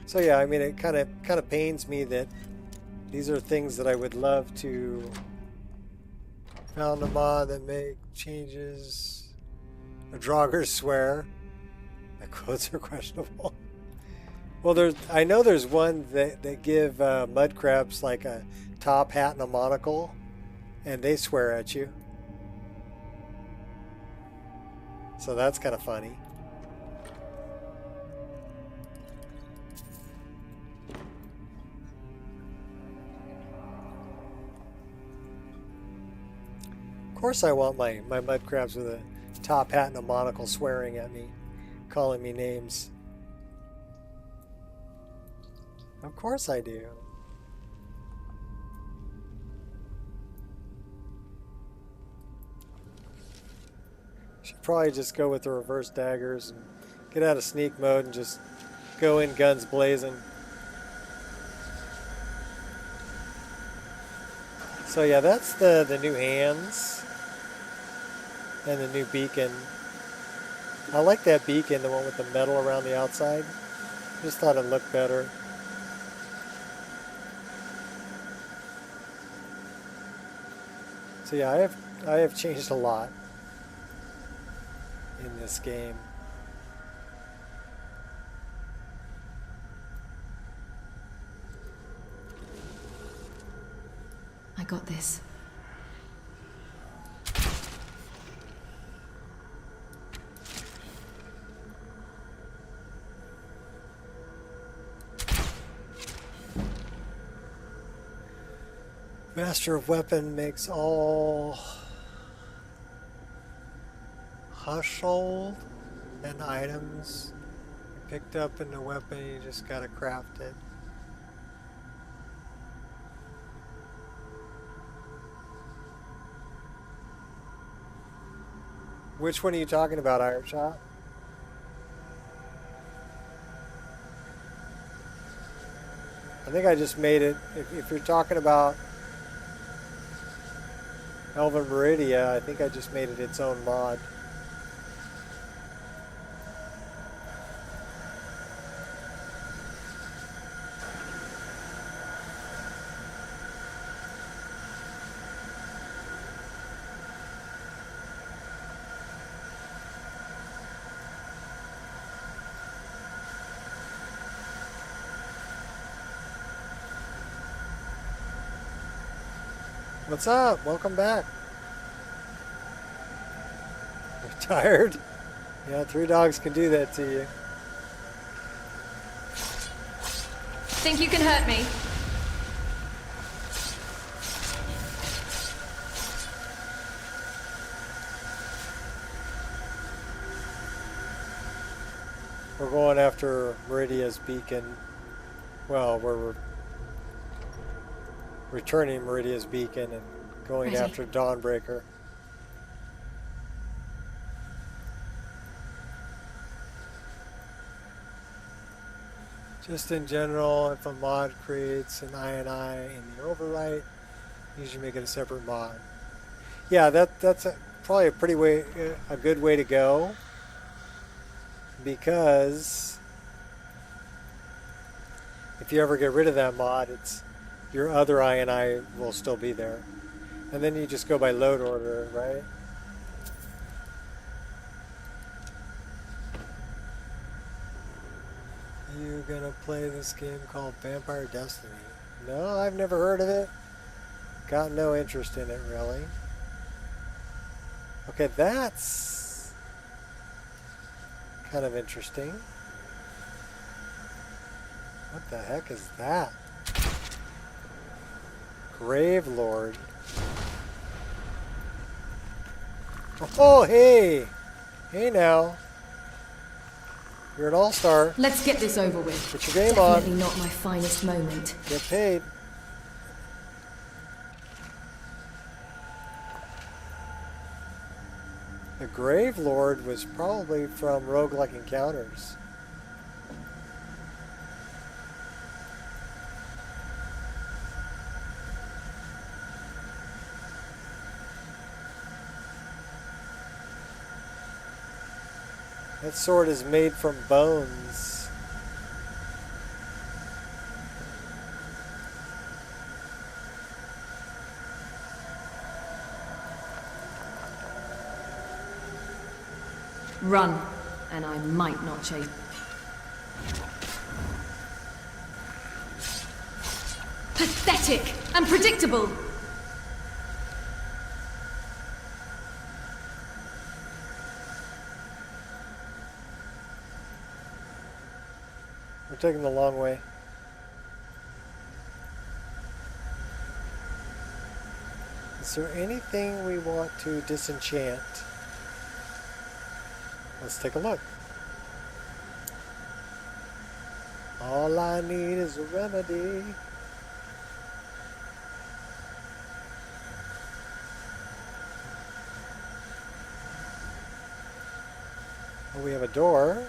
So yeah, I mean, it kind of pains me that these are things that I would love to found a mod that make changes. The Draugrs swear. The quotes are questionable. Well, I know there's one that give mud crabs like a top hat and a monocle, and they swear at you. So that's kind of funny. Of course I want my mud crabs with a top hat and a monocle swearing at me, calling me names. Of course I do. Should probably just go with the reverse daggers and get out of sneak mode and just go in guns blazing. So yeah, that's the new hands and the new beacon. I like that beacon, the one with the metal around the outside. Just thought it looked better. So yeah, I have changed a lot in this game.
I got this.
Master of Weapon makes all household and items picked up in the weapon. You just gotta craft it. Which one are you talking about, Iron Shot? I think I just made it. If you're talking about Elven Meridia, I think I just made it its own mod. What's up? Welcome back. You're tired? Yeah, 3 dogs can do that to you.
Think you can hurt me?
We're going after Meridia's beacon. Well, we're returning Meridia's beacon and going
Ready.
after Dawnbreaker. Just in general, if a mod creates an INI in the overwrite, usually make it a separate mod. Yeah, that's probably a good way to go, because if you ever get rid of that mod, your other INI will still be there. And then you just go by load order, right? You gonna play this game called Vampire Destiny? No, I've never heard of it. Got no interest in it, really. Okay, that's kind of interesting. What the heck is that? Grave Lord. Oh, hey! Hey now. You're an all-star.
Let's get this over with.
Put your game
Definitely
on.
not my finest moment.
Get paid. The Grave Lord was probably from Roguelike Encounters. That sword is made from bones.
Run, and I might not chase. Pathetic and predictable.
We're taking the long way. Is there anything we want to disenchant? Let's take a look. All I need is a remedy. Oh, we have a door.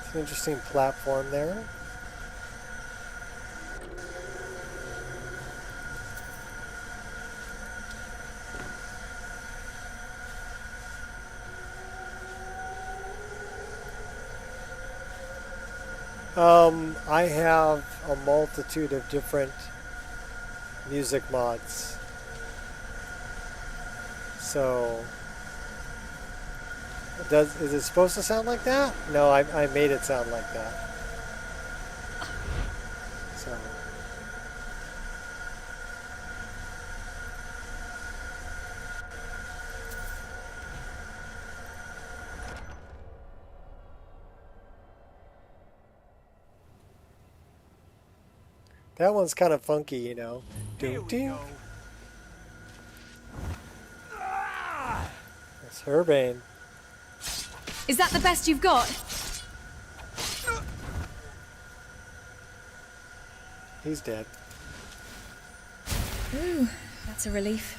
It's an interesting platform there. I have a multitude of different music mods. So, is it supposed to sound like that? No, I made it sound like that. So, That one's kind of funky, you know.
Here we go.
That's Herbane.
Is that the best you've got?
He's dead.
Ooh, that's a relief.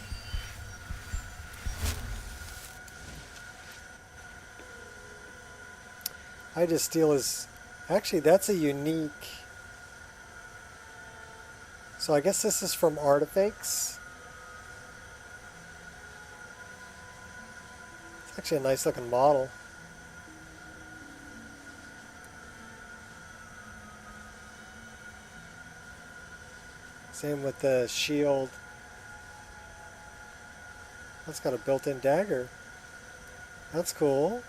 I just steal his... Actually, that's a unique... So I guess this is from Artifacts. It's actually a nice looking model. Same with the shield. That's got a built-in dagger. That's cool.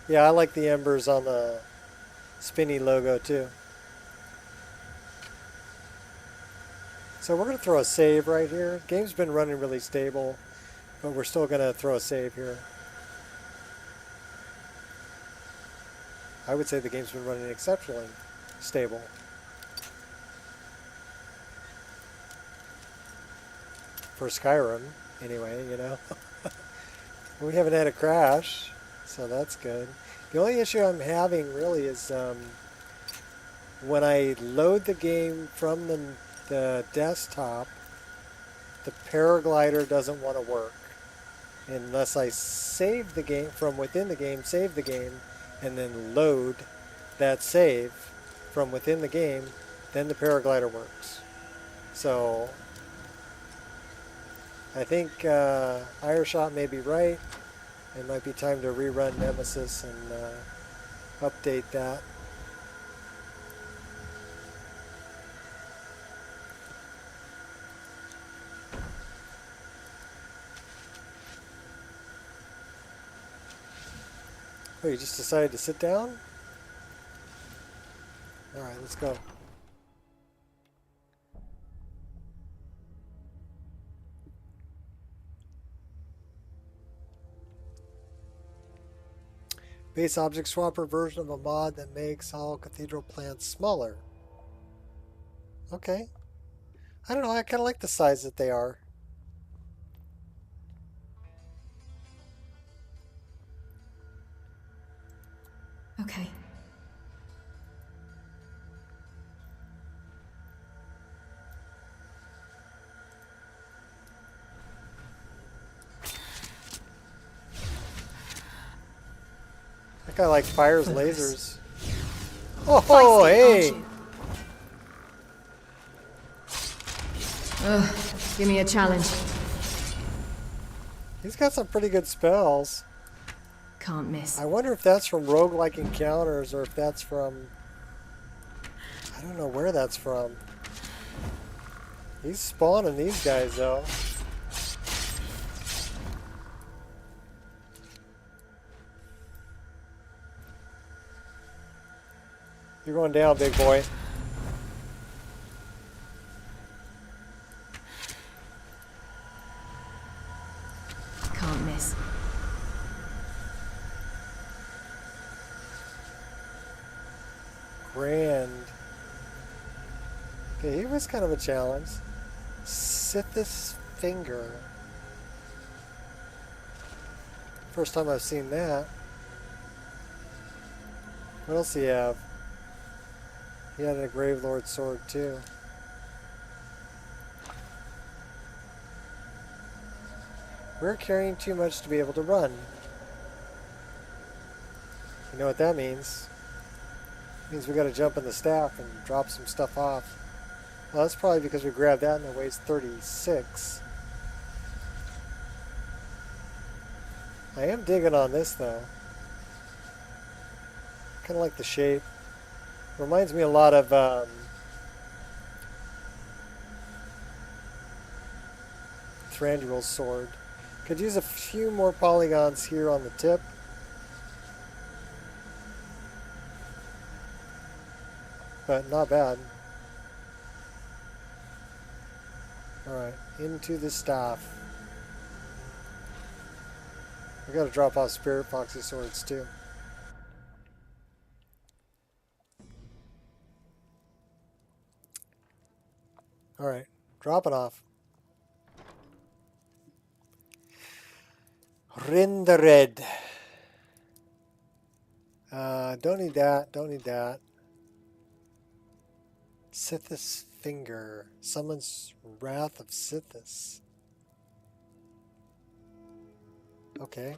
Yeah, I like the embers on the spinny logo too. So we're going to throw a save right here. Game's been running really stable, but we're still going to throw a save here. I would say the game's been running exceptionally stable. For Skyrim, anyway, you know. We haven't had a crash, so that's good. The only issue I'm having really is when I load the game from the desktop, the paraglider doesn't want to work. Unless I save the game from within the game, save the game, and then load that save from within the game, then the paraglider works. So I think Ireshot may be right. It might be time to rerun Nemesis and update that. Oh, you just decided to sit down? Alright, let's go. Base object swapper version of a mod that makes all cathedral plants smaller. Okay. I don't know, I kind of like the size that they are.
Okay.
That guy like fires lasers. Oh, hey!
Ugh, give me a challenge.
He's got some pretty good spells.
Can't miss.
I wonder if that's from roguelike encounters or if that's from... I don't know where that's from. He's spawning these guys though. You're going down, big boy.
Can't miss.
Grand. Okay, he was kind of a challenge. Sith's Finger. First time I've seen that. What else do you have? He had a Gravelord sword too. We're carrying too much to be able to run. You know what that means? It means we gotta jump in the staff and drop some stuff off. Well, that's probably because we grabbed that and it weighs 36. I am digging on this though. Kinda like the shape. Reminds me a lot of Thranduil's sword. Could use a few more polygons here on the tip. But not bad. Alright, into the staff. We gotta drop off Spirit Foxy swords too. Alright, drop it off. Rinder red. Don't need that, don't need that. Sithis finger. Summons Wrath of Sithis. Okay.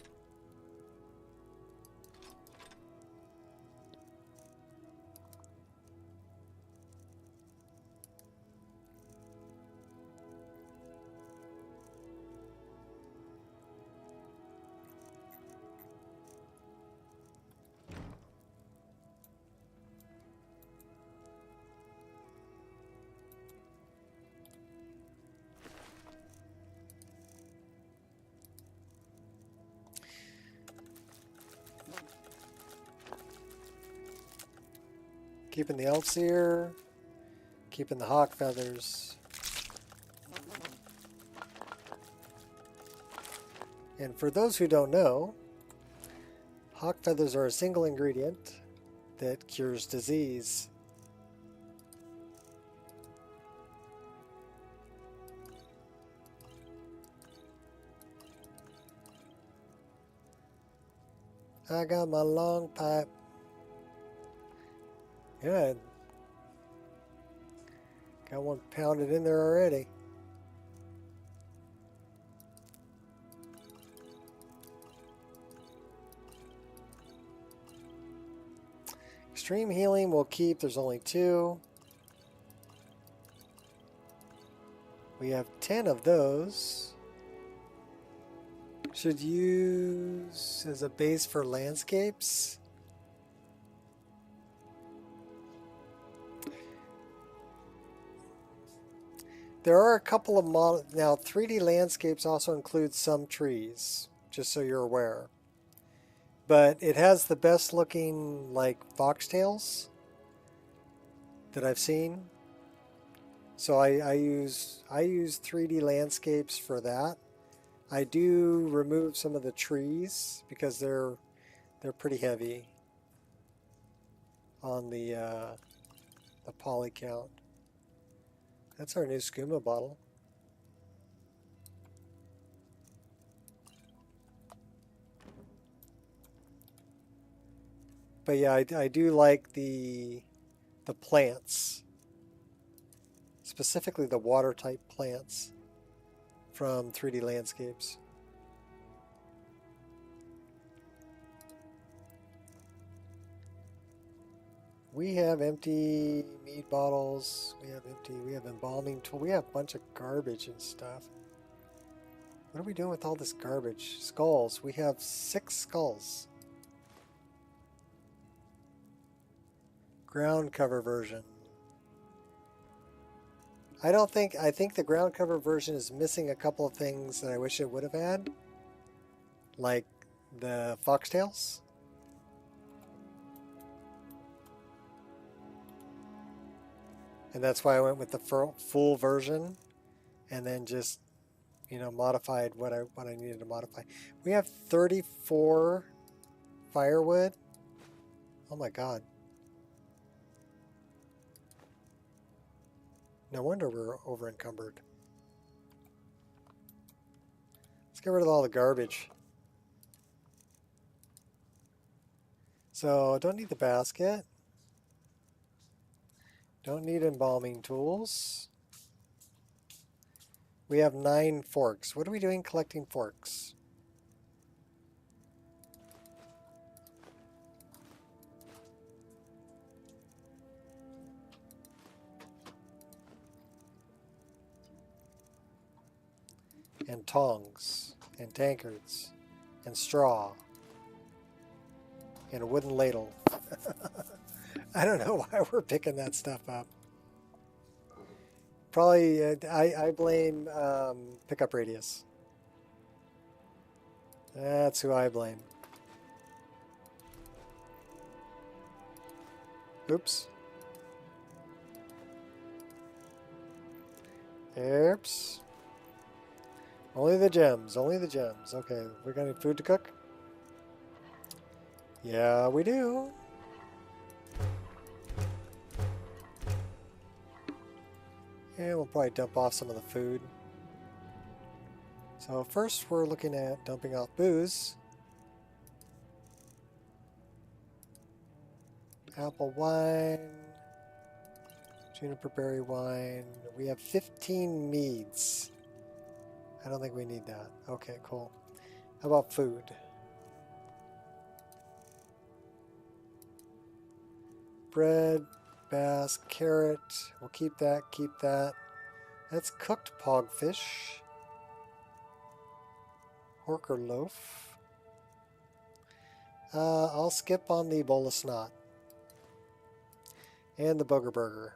Keeping the elf's ear, keeping the hawk feathers. And for those who don't know, hawk feathers are a single ingredient that cures disease. I got my long pipe. Good. Got one pounded in there already. Extreme healing we'll keep. There's only 2. We have 10 of those. Should use as a base for landscapes. There are a couple of models. Now, 3D landscapes also include some trees, just so you're aware. But it has the best looking, like, foxtails that I've seen. So I use 3D landscapes for that. I do remove some of the trees because they're pretty heavy on the poly count. That's our new skooma bottle. But yeah, I do like the plants, specifically the water type plants from 3D landscapes. We have empty meat bottles. We have embalming tool. We have a bunch of garbage and stuff. What are we doing with all this garbage? Skulls. We have 6 skulls. Ground cover version. I think the ground cover version is missing a couple of things that I wish it would have had. Like the foxtails. And that's why I went with the full version, and then just, modified what I needed to modify. We have 34 firewood. Oh my god. No wonder we're over encumbered. Let's get rid of all the garbage. So, don't need the basket. Don't need embalming tools. We have 9 forks. What are we doing collecting forks? And tongs, and tankards, and straw, and a wooden ladle. I don't know why we're picking that stuff up. Probably, I blame pickup radius. That's who I blame. Oops. Oops. Only the gems, only the gems. Okay, we got any food to cook? Yeah, we do. And we'll probably dump off some of the food. So first we're looking at dumping off booze. Apple wine. Juniper berry wine. We have 15 meads. I don't think we need that. Okay, cool. How about food? Bread, bass, carrot. We'll keep that, keep that. That's cooked pogfish. Horker loaf. I'll skip on the bowl of snot. And the booger burger.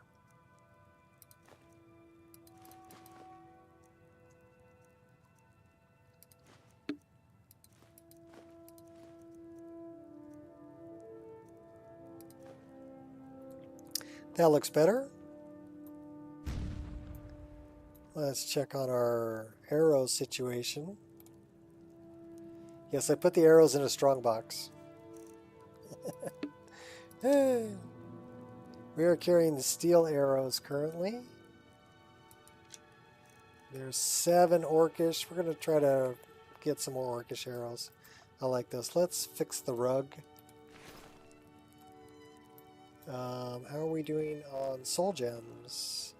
That looks better. Let's check on our arrow situation. Yes, I put the arrows in a strong box. We are carrying the steel arrows currently. There's 7 orcish. We're going to try to get some more orcish arrows. I like this. Let's fix the rug. How are we doing on soul gems?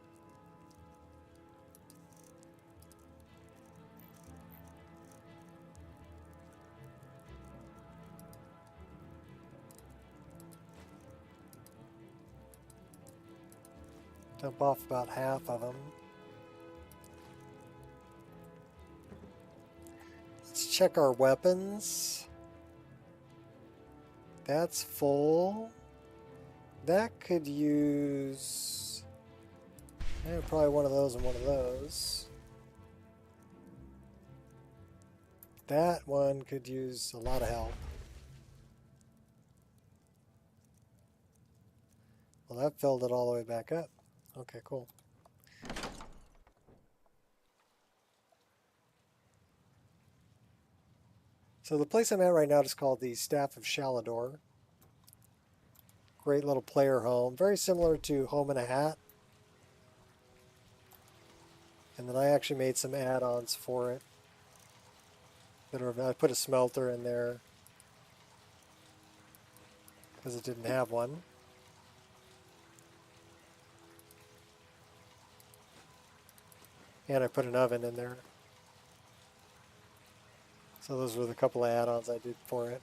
Dump off about half of them. Let's check our weapons. That's full. That could use probably one of those and one of those. That one could use a lot of help. Well, that filled it all the way back up. Okay, cool. So the place I'm at right now is called the Staff of Shalador. Great little player home. Very similar to Home in a Hat. And then I actually made some add-ons for it. I put a smelter in there because it didn't have one. And I put an oven in there. So those were the couple of add-ons I did for it.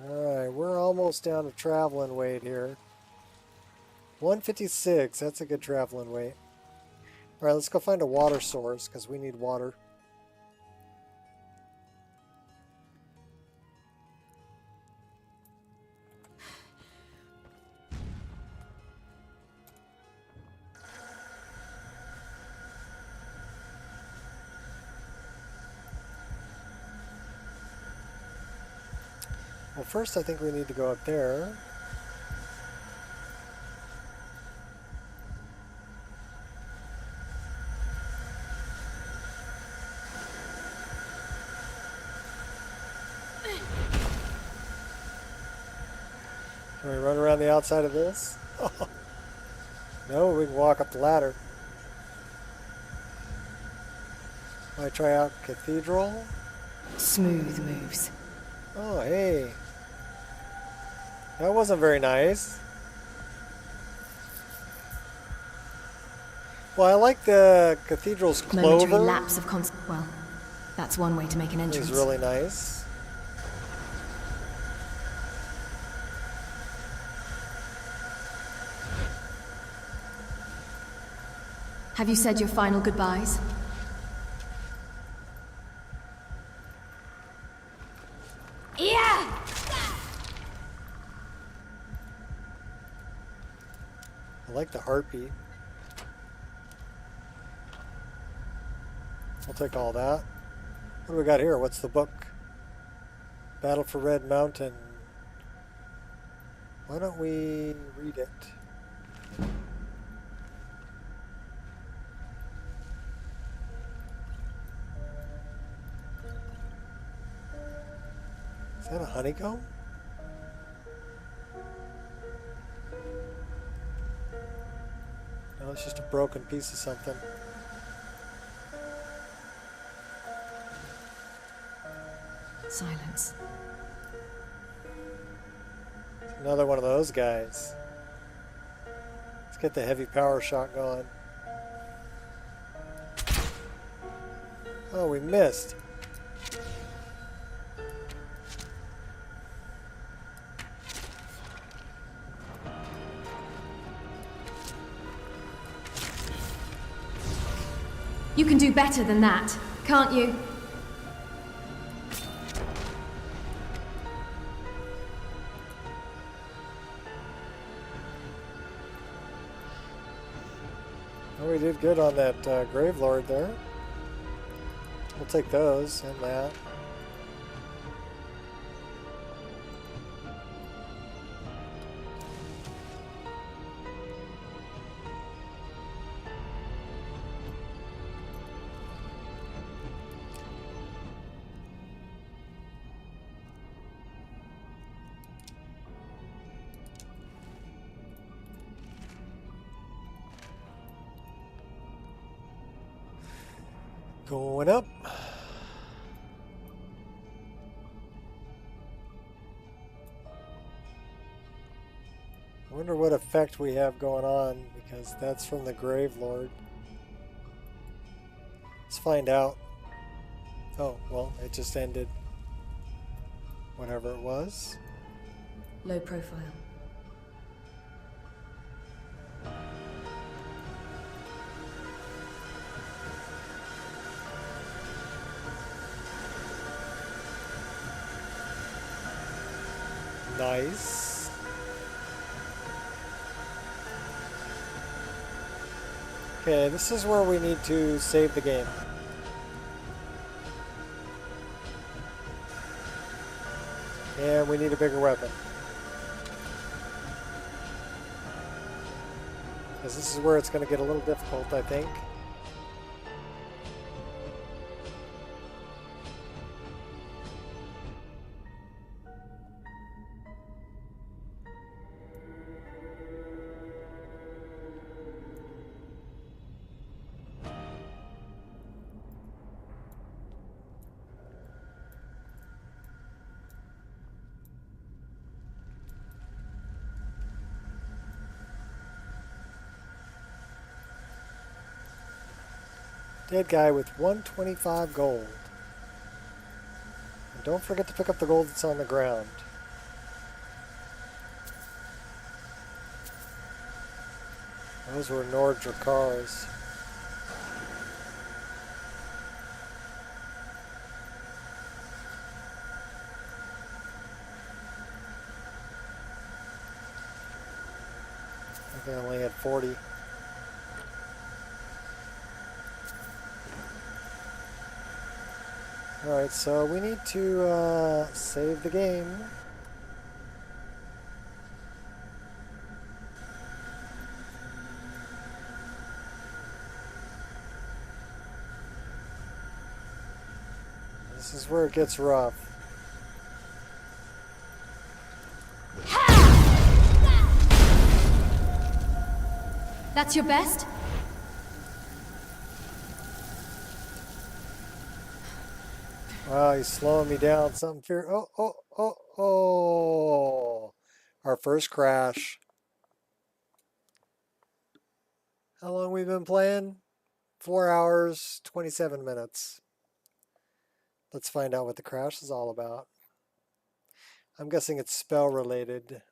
Alright, we're almost down to traveling weight here. 156, that's a good traveling weight. Alright, let's go find a water source because we need water. Well, first I think we need to go up there. Can we run around the outside of this? No, we can walk up the ladder. Might try out Cathedral.
Smooth moves.
Oh, hey. That wasn't very nice. Well, I like the Cathedral's clover.
Momentary lapse of well, that's one way to make an entrance.
It's really nice.
Have you said your final goodbyes?
Yeah!
I like the heartbeat. I'll take all that. What do we got here? What's the book? Battle for Red Mountain. Why don't we read it? Is that a honeycomb? No, it's just a broken piece of something.
Silence.
Another one of those guys. Let's get the heavy power shot going. Oh, we missed.
You can do better than that, can't you?
Oh, we did good on that Grave Lord there. We'll take those and that. Going up. I wonder what effect we have going on, because that's from the Grave Lord. Let's find out. Oh, well, it just ended. Whatever it was.
Low profile.
Nice. Okay, this is where we need to save the game. And we need a bigger weapon. Because this is where it's going to get a little difficult, I think. Dead guy with 125 gold. And don't forget to pick up the gold that's on the ground. Those were Nordra cars. I think I only had 40. Alright, so we need to save the game. This is where it gets rough.
That's your best?
Wow, he's slowing me down. Something fear. Oh. Our first crash. How long we been playing? 4 hours, 27 minutes. Let's find out what the crash is all about. I'm guessing it's spell related.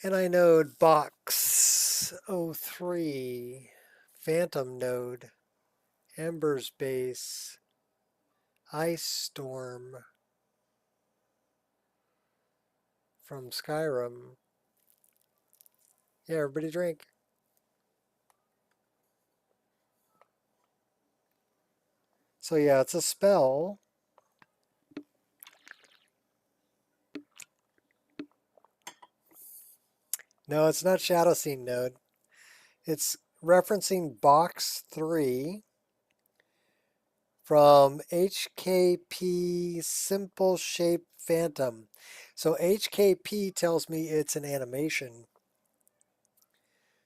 NI node box 03, Phantom node, Ember's base, Ice Storm from Skyrim. Yeah, everybody drink. So yeah, it's a spell. No, it's not Shadow Scene node. It's referencing box 3 from HKP Simple Shape Phantom. So HKP tells me it's an animation.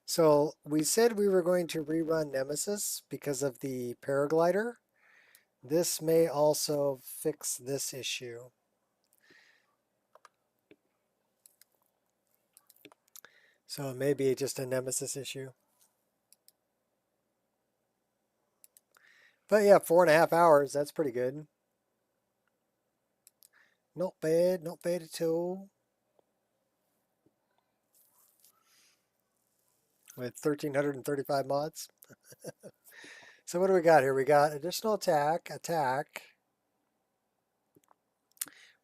So we said we were going to rerun Nemesis because of the paraglider. This may also fix this issue. So it may be just a Nemesis issue. But yeah, 4.5 hours, that's pretty good. Not bad at all. With 1,335 mods. So what do we got here? We got additional attack.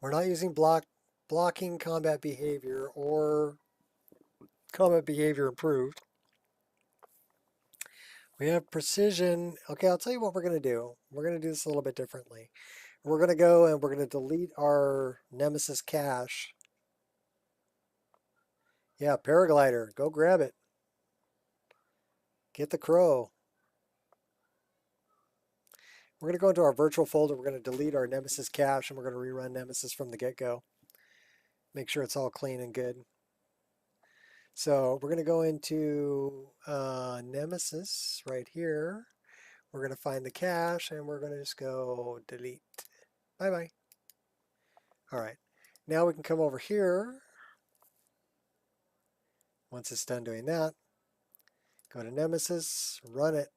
We're not using blocking combat behavior or combat behavior improved. We have precision. Okay, I'll tell you what we're going to do. We're going to do this a little bit differently. We're going to go and we're going to delete our Nemesis cache. Yeah, paraglider. Go grab it. Get the crow. We're going to go into our virtual folder. We're going to delete our Nemesis cache and we're going to rerun Nemesis from the get-go. Make sure it's all clean and good. So we're going to go into Nemesis right here. We're going to find the cache and we're going to just go delete. Bye-bye. All right. Now we can come over here. Once it's done doing that, go to Nemesis, run it.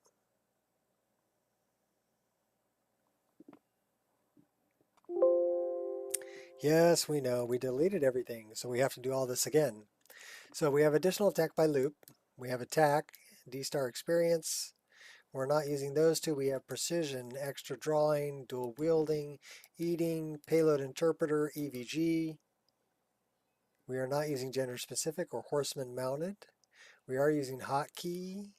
Yes, we know. We deleted everything, so we have to do all this again. So we have additional attack by loop. We have attack, D-star experience. We're not using those two. We have precision, extra drawing, dual wielding, eating, payload interpreter, EVG. We are not using gender specific or horseman mounted. We are using hotkey,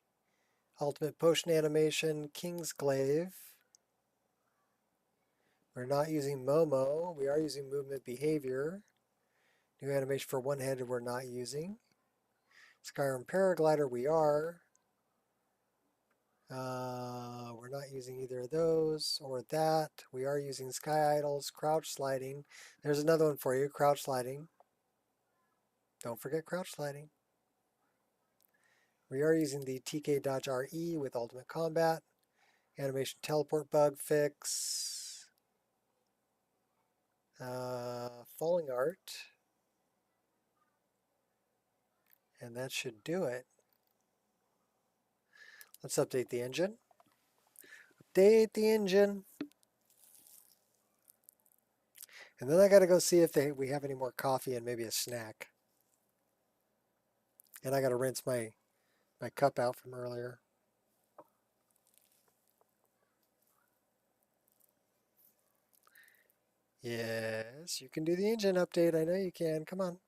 ultimate potion animation, king's glaive. We're not using Momo. We are using movement behavior. New animation for one-handed we're not using. Skyrim paraglider we are. We're not using either of those or that. We are using sky idols, crouch sliding. There's another one for you, crouch sliding. Don't forget crouch sliding. We are using the TK Dodge RE with ultimate combat. Animation teleport bug fix. Falling art. And that should do it. Let's update the engine. Update the engine. And then I got to go see if we have any more coffee and maybe a snack. And I got to rinse my cup out from earlier. Yes, you can do the engine update. I know you can. Come on.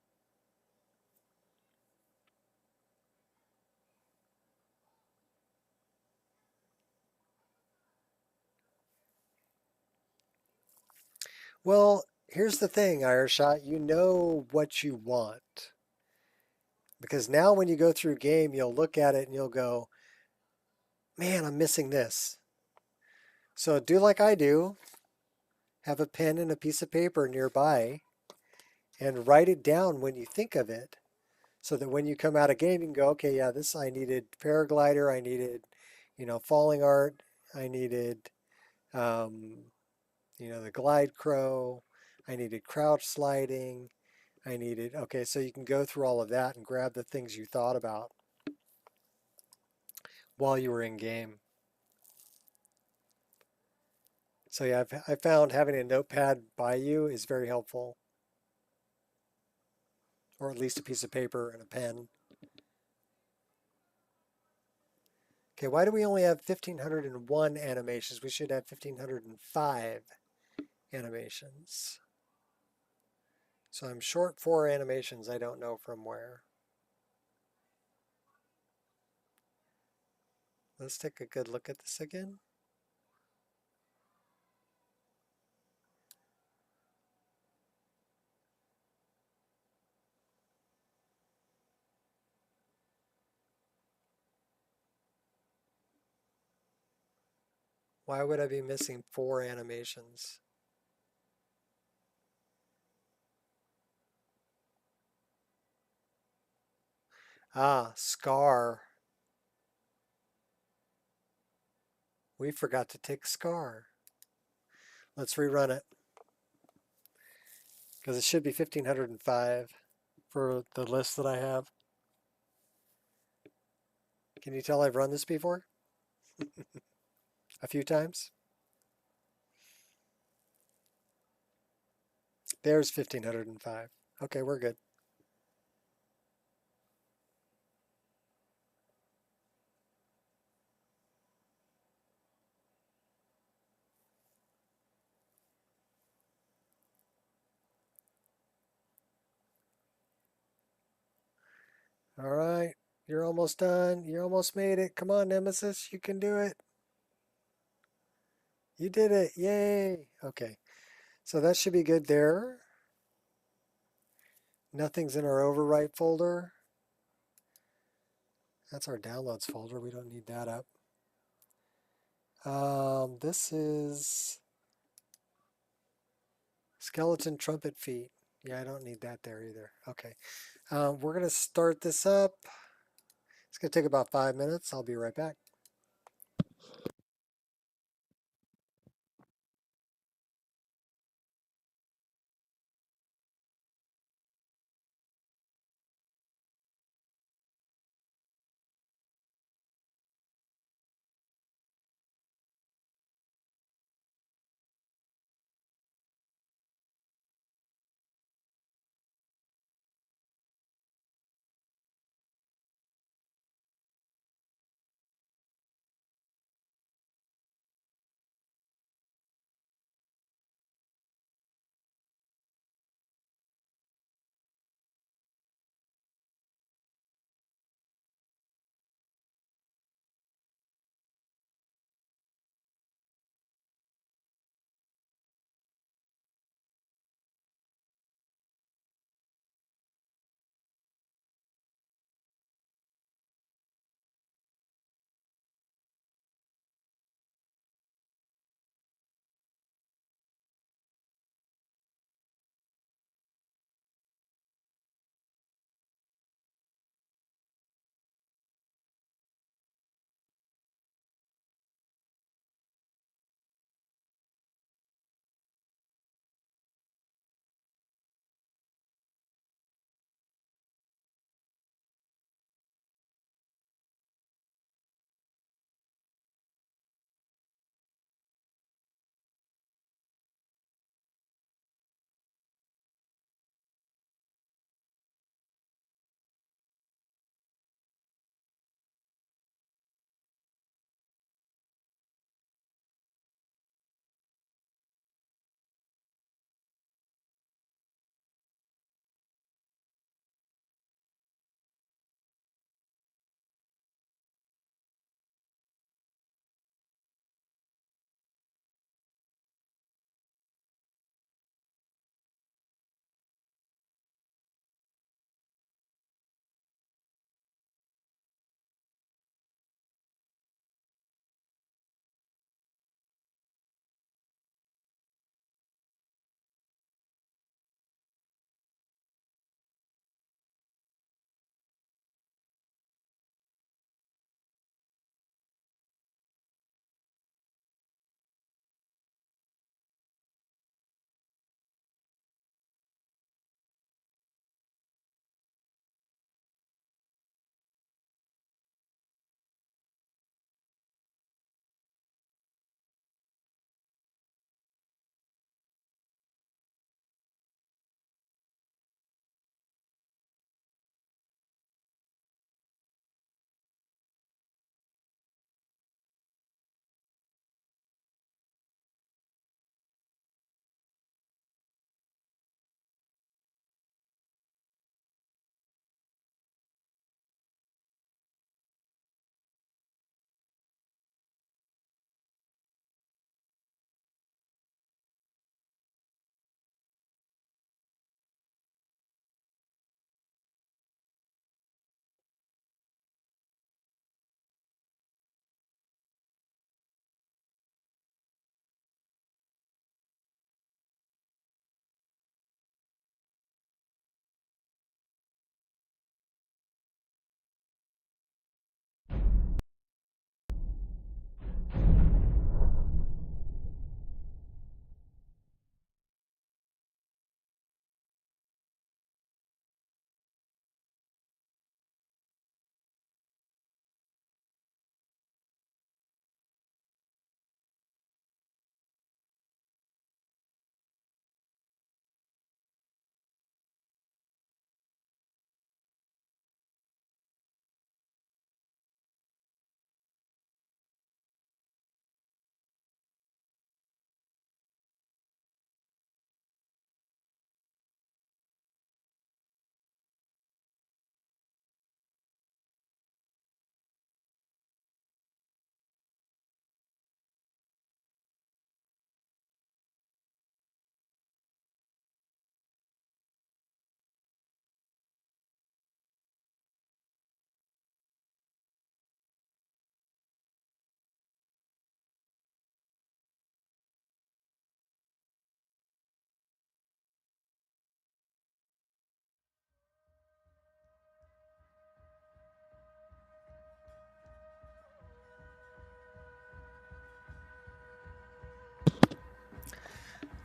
Well, here's the thing, Ireshot. You know what you want. Because now when you go through game, you'll look at it and you'll go, man, I'm missing this. So do like I do. Have a pen and a piece of paper nearby and write it down when you think of it. So that when you come out of game, you can go, okay, yeah, this I needed paraglider, I needed, falling art, I needed, the glide crow, I needed crouch sliding, I needed, okay, so you can go through all of that and grab the things you thought about while you were in game. So yeah, I found having a notepad by you is very helpful. Or at least a piece of paper and a pen. Okay, why do we only have 1,501 animations? We should have 1,505 animations. So I'm short 4 animations. I don't know from where. Let's take a good look at this again. Why would I be missing 4 animations? Ah, Scar. We forgot to tick Scar. Let's rerun it. Because it should be 1505 for the list that I have. Can you tell I've run this before? A few times? There's 1505. Okay, we're good. All right, you're almost done. You almost made it. Come on, Nemesis, you can do it. You did it. Yay. Okay, so that should be good there. Nothing's in our overwrite folder. That's our downloads folder. We don't need that up. This is skeleton trumpet feet. Yeah, I don't need that there either. Okay. We're going to start this up. It's going to take about 5 minutes. I'll be right back.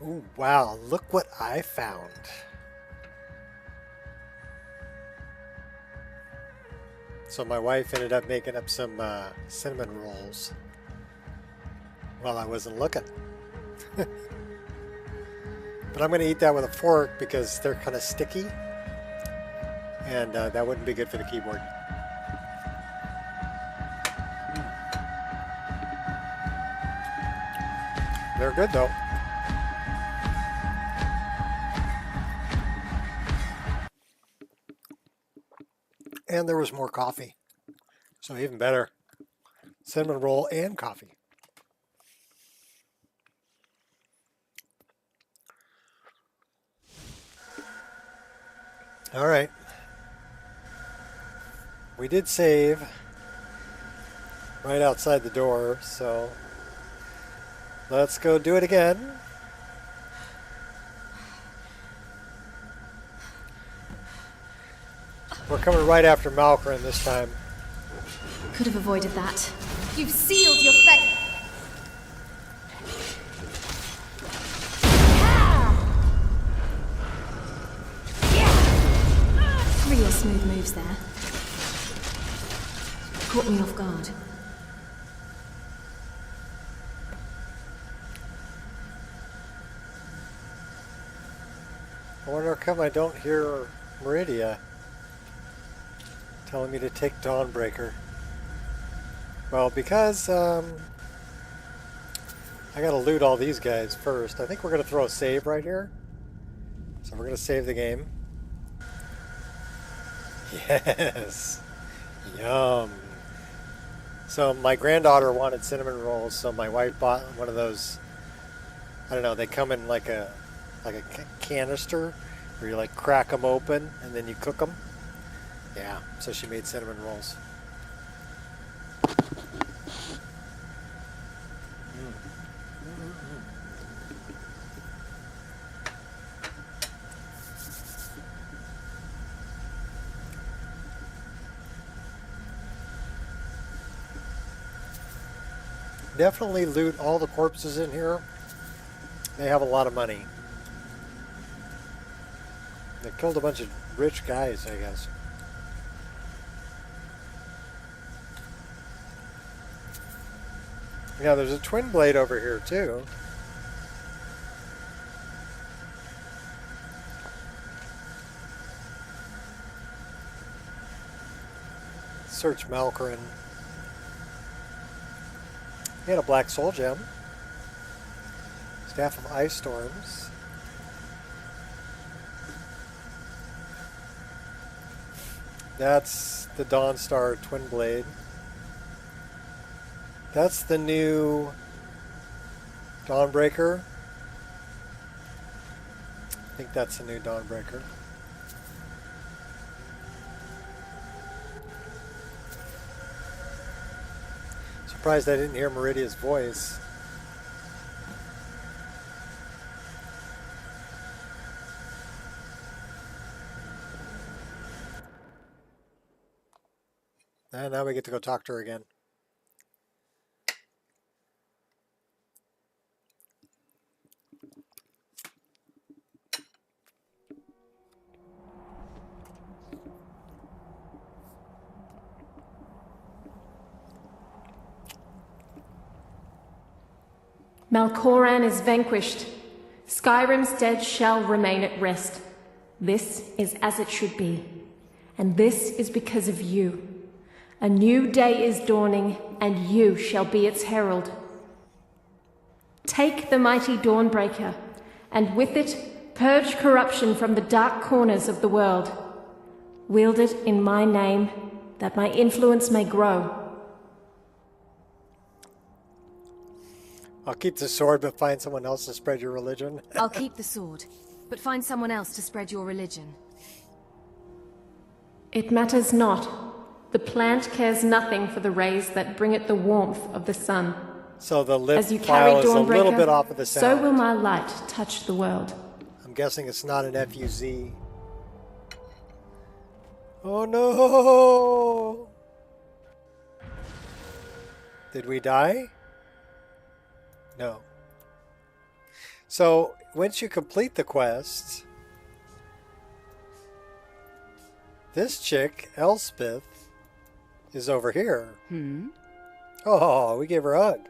Ooh, wow, look what I found. So my wife ended up making up some cinnamon rolls while I wasn't looking. But I'm going to eat that with a fork because they're kind of sticky, and that wouldn't be good for the keyboard. They're good though. And there was more coffee, so even better. Cinnamon roll and coffee. All right. We did save right outside the door, so let's go do it again. We're coming right after Malcolm this time.
Could have avoided that. You've sealed your fate. Real smooth moves there. Caught me off guard.
I wonder how come I don't hear Meridia telling me to take Dawnbreaker. Well, because I gotta loot all these guys first. I think we're gonna throw a save right here. So we're gonna save the game. Yes. Yum. So my granddaughter wanted cinnamon rolls, so my wife bought one of those. I don't know, they come in like a canister where you like crack them open and then you cook them. Yeah, so she made cinnamon rolls. Definitely loot all the corpses in here. They have a lot of money. They killed a bunch of rich guys, I guess. Yeah, there's a twin blade over here too. Search Malkorin. He had a black soul gem. Staff of Ice Storms. That's the Dawnstar Twin Blade. That's the new Dawnbreaker. I think that's the new Dawnbreaker. Surprised I didn't hear Meridia's voice. And now we get to go talk to her again.
Malkoran is vanquished. Skyrim's dead shall remain at rest. This is as it should be. And this is because of you. A new day is dawning, and you shall be its herald. Take the mighty Dawnbreaker, and with it, purge corruption from the dark corners of the world. Wield it in my name, that my influence may grow.
I'll keep the sword, but find someone else to spread your religion.
I'll keep the sword, but find someone else to spread your religion.
It matters not. The plant cares nothing for the rays that bring it the warmth of the sun.
So the lip
As you carry
file is a little bit off of the
so
sound.
will my light touch the world.
I'm guessing it's not an FUZ. Oh no! Did we die? No. So once you complete the quests, this chick, Elspeth, is over here. Oh, we gave her a hug.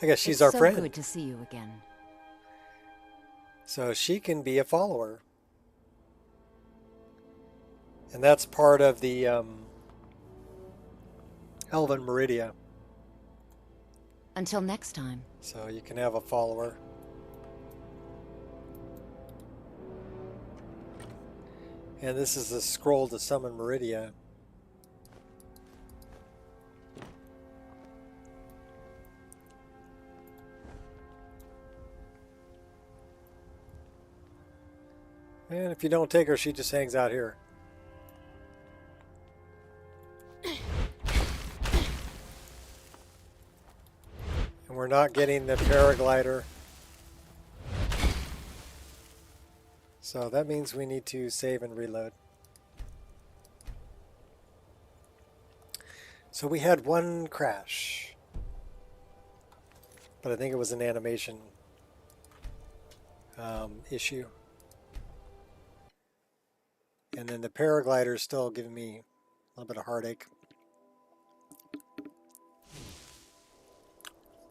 I guess she's our friend.
It's so good to see you again.
So she can be a follower. And that's part of the Elven Meridia.
Until next time.
So you can have a follower. And this is the scroll to summon Meridia. And if you don't take her, she just hangs out here. And we're not getting the paraglider. So that means we need to save and reload. So we had one crash. But I think it was an animation issue. And then the paraglider is still giving me a little bit of heartache.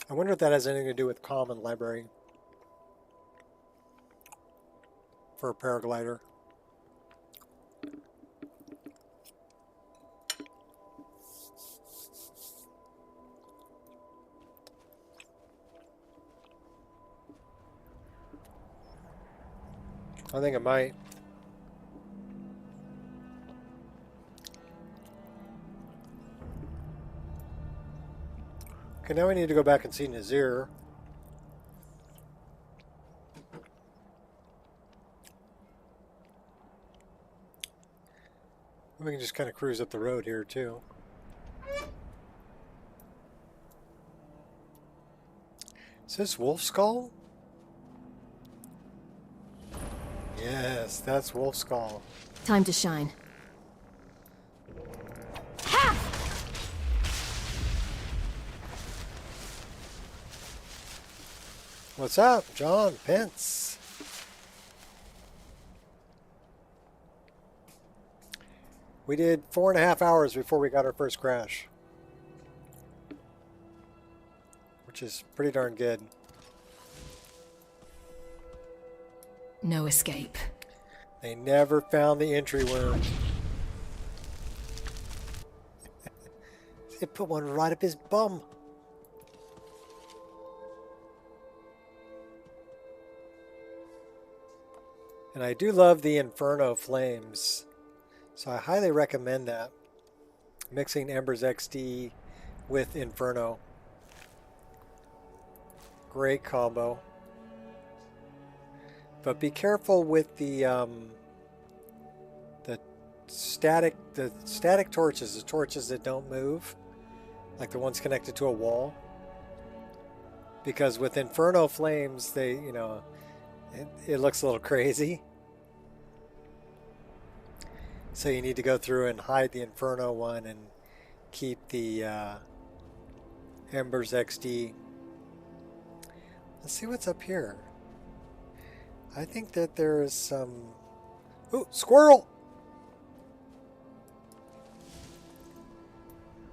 I wonder if that has anything to do with common library for a paraglider. I think it might. Okay, now we need to go back and see Nazir. We can just kind of cruise up the road here too. Is this Wolf Skull? Yes, that's Wolf Skull.
Time to shine.
What's up, John Pence? We did 4.5 hours before we got our first crash, which is pretty darn good.
No escape.
They never found the entry worm. They put one right up his bum. And I do love the Inferno flames, so I highly recommend that. Mixing Embers XD with Inferno. Great combo. But be careful with the static torches, the torches that don't move, like the ones connected to a wall. Because with Inferno flames, they, you know, it looks a little crazy. So you need to go through and hide the Inferno one and keep the Embers XD. Let's see what's up here. I think that there is some... Ooh, squirrel!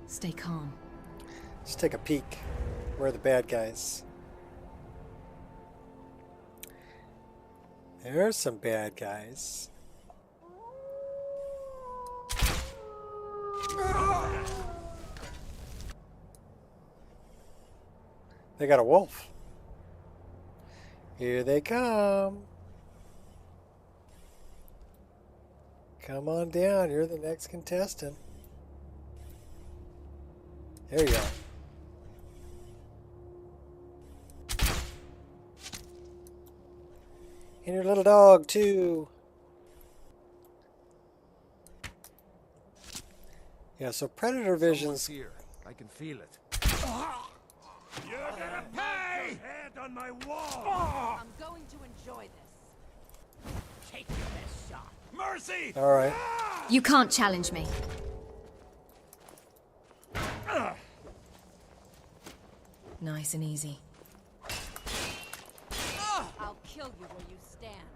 Stay calm.
Let's take a peek. Where are the bad guys? There's some bad guys. They got a wolf. Here they come. Come on down. You're the next contestant. There you are. And your little dog, too. Yeah, so predator visions.
Here. I can feel it. You're gonna pay! Head on my wall!
I'm going to enjoy this. Take your best shot.
Mercy!
All right.
You can't challenge me. Nice and easy.
kill you where you stand.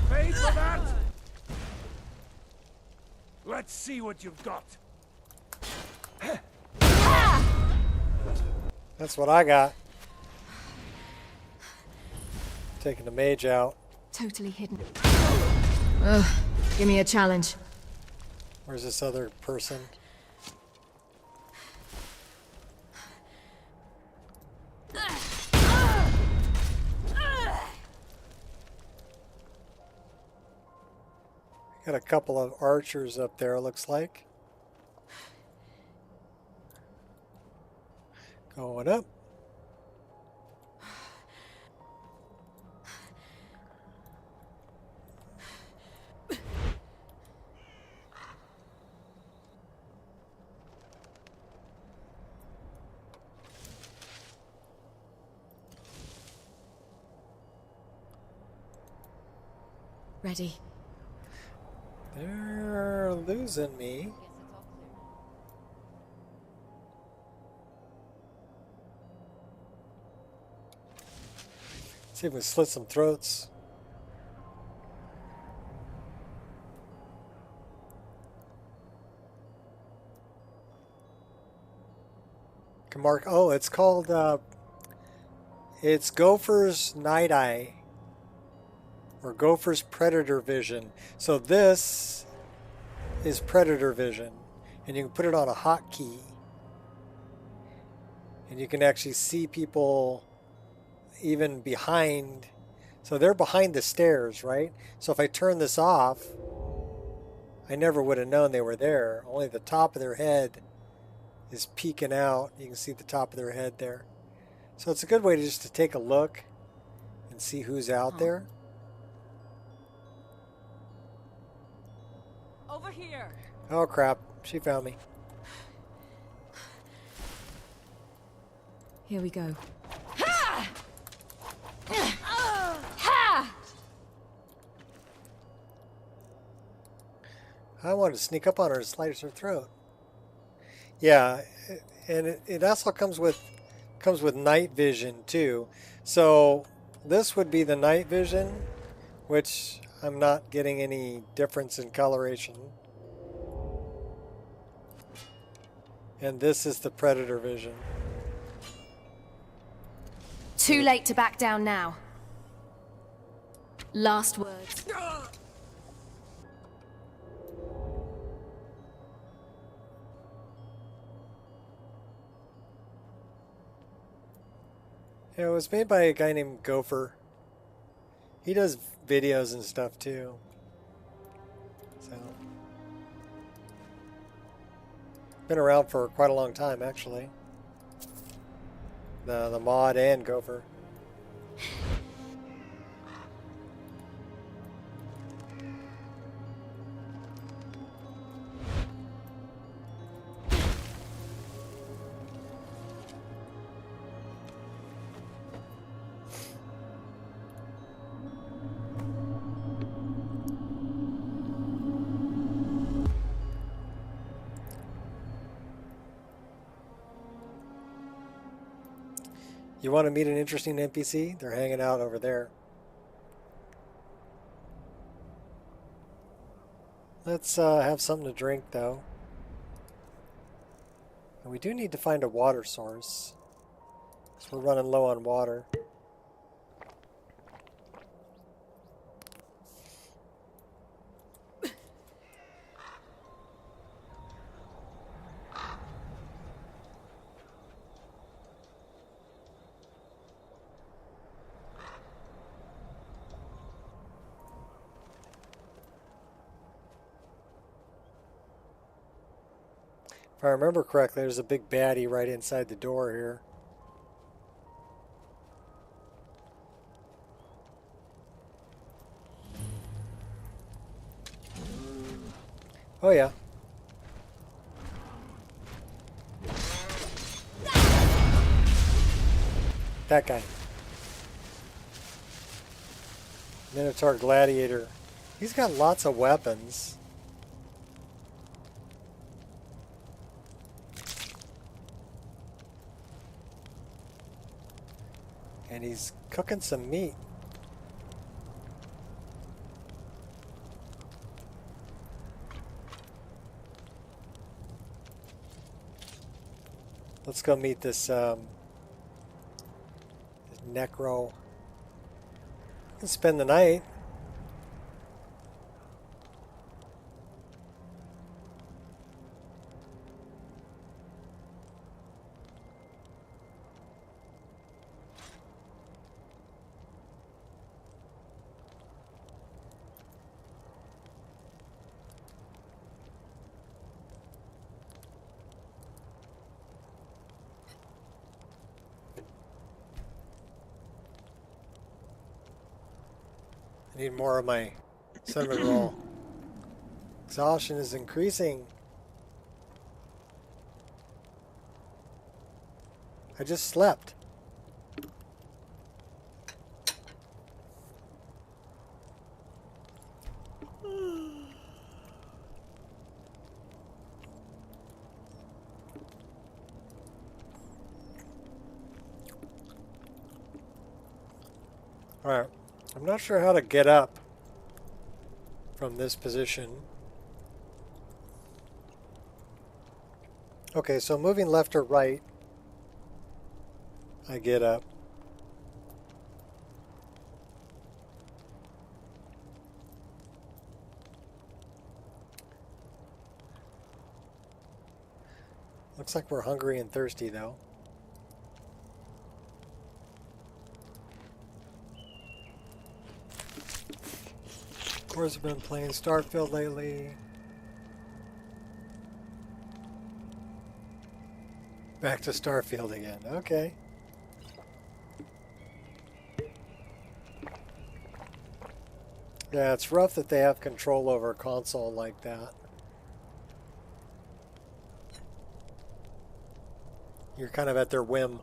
Paid for that? Let's see what you've got.
That's what I got. Taking the mage out.
Totally hidden. Ugh, give me a challenge.
Where's this other person? Got a couple of archers up there, looks like. Going up.
Ready.
They're losing me. See if we can slit some throats. Can mark. Oh, it's called. It's Gopher's Night Eye. Or Gopher's Predator Vision. So this is Predator Vision. And you can put it on a hotkey. And you can actually see people even behind. So they're behind the stairs, right? So if I turn this off, I never would have known they were there. Only the top of their head is peeking out. You can see the top of their head there. So it's a good way to just to take a look and see who's out there.
Over here.
Oh crap, she found me.
Here we go.
I wanted to sneak up on her and slice her throat. Yeah, and it also comes with night vision too. So this would be the night vision, which I'm not getting any difference in coloration. And this is the predator vision.
Too late to back down now. Last words.
Yeah, it was made by a guy named Gopher. He does videos and stuff too. So been around for quite a long time actually. The mod and Gopher. You want to meet an interesting NPC? They're hanging out over there. Let's have something to drink, though. And we do need to find a water source, because we're running low on water. If I remember correctly, there's a big baddie right inside the door here. Oh yeah. That guy. Minotaur Gladiator. He's got lots of weapons. And he's cooking some meat. Let's go meet this necro. We can spend the night. I need more of my cinnamon roll. Exhaustion is increasing. I just slept. Alright. I'm not sure how to get up from this position. Okay, so moving left or right, I get up. Looks like we're hungry and thirsty though. Of course, I've been playing Starfield lately. Back to Starfield again. Okay. Yeah, it's rough that they have control over a console like that. You're kind of at their whim.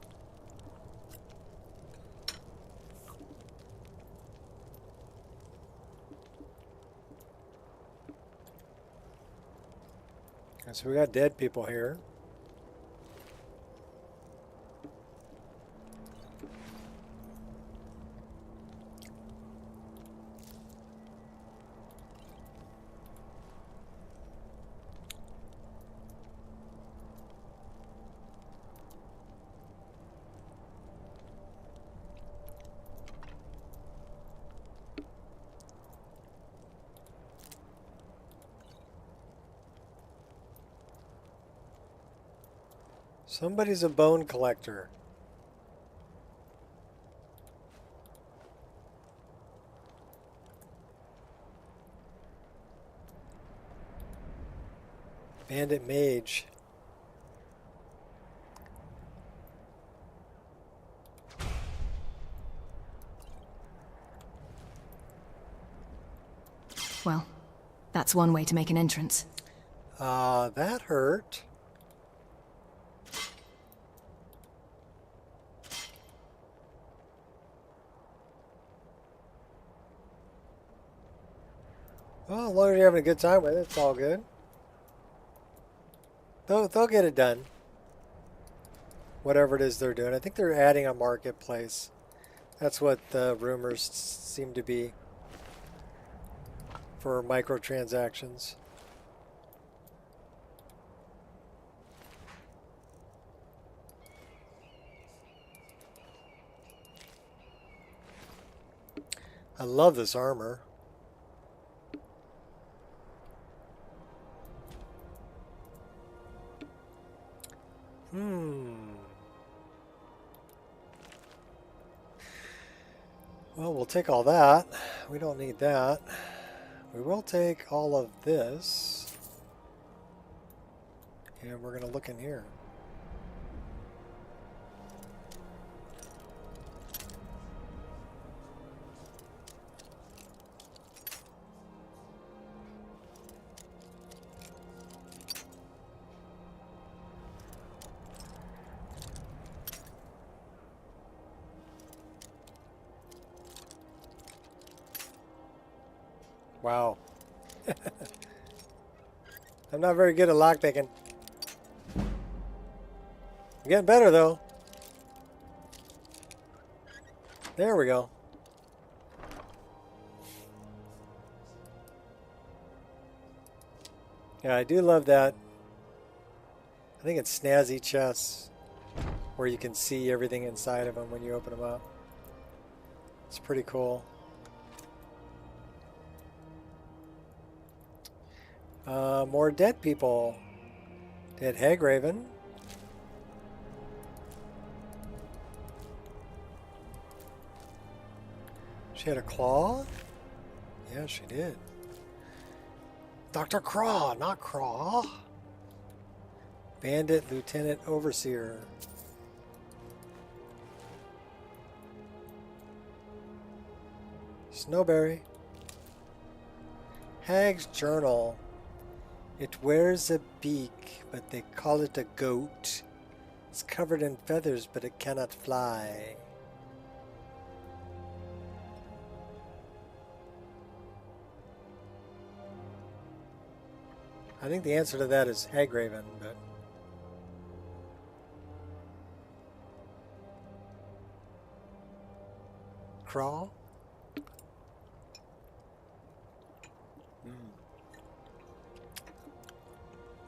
So we got dead people here. Somebody's a bone collector. Bandit mage.
Well, that's one way to make an entrance.
That hurt. Well, as long as you're having a good time with it, it's all good. They'll get it done. Whatever it is they're doing. I think they're adding a marketplace. That's what the rumors seem to be for microtransactions. I love this armor. Well, we'll take all that. We don't need that. We will take all of this. And we're going to look in here. Wow. I'm not very good at lockpicking. I'm getting better though. There we go. Yeah, I do love that. I think it's snazzy chests where you can see everything inside of them when you open them up. It's pretty cool. More dead people. Dead Hagraven. She had a claw? Yeah, she did. Dr. Craw, not Craw. Bandit, Lieutenant, Overseer. Snowberry. Hag's Journal. It wears a beak, but they call it a goat. It's covered in feathers, but it cannot fly. I think the answer to that is Hagraven, but... Crawl?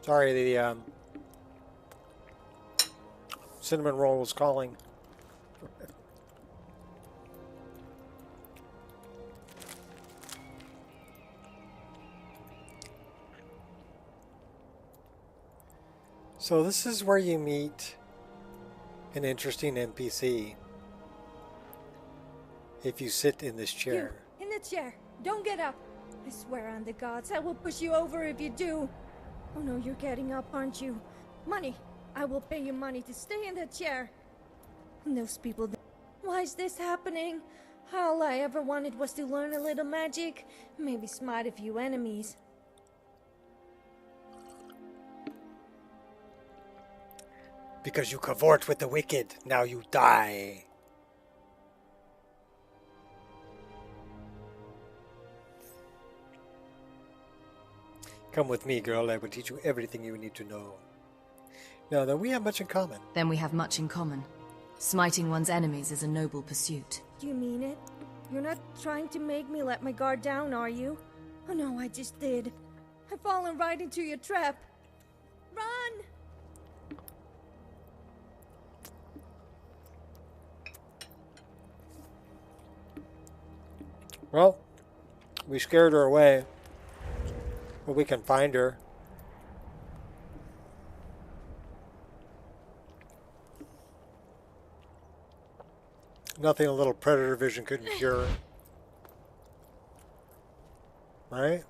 Sorry, the cinnamon roll was calling. So this is where you meet an interesting NPC. If you sit in this chair.
You, in the chair. Don't get up. I swear on the gods, I will push you over if you do. Oh no, you're getting up, aren't you? Money. I will pay you money to stay in that chair. And those people... Why is this happening? All I ever wanted was to learn a little magic. Maybe smite a few enemies.
Because you cavort with the wicked, now you die. Come with me, girl. I will teach you everything you need to know. Now, then we have much in common.
Then we have much in common. Smiting one's enemies is a noble pursuit.
Do you mean it? You're not trying to make me let my guard down, are you? Oh no, I just did. I've fallen right into your trap. Run!
Well, we scared her away. But we can find her. Nothing a little predator vision couldn't cure. Right?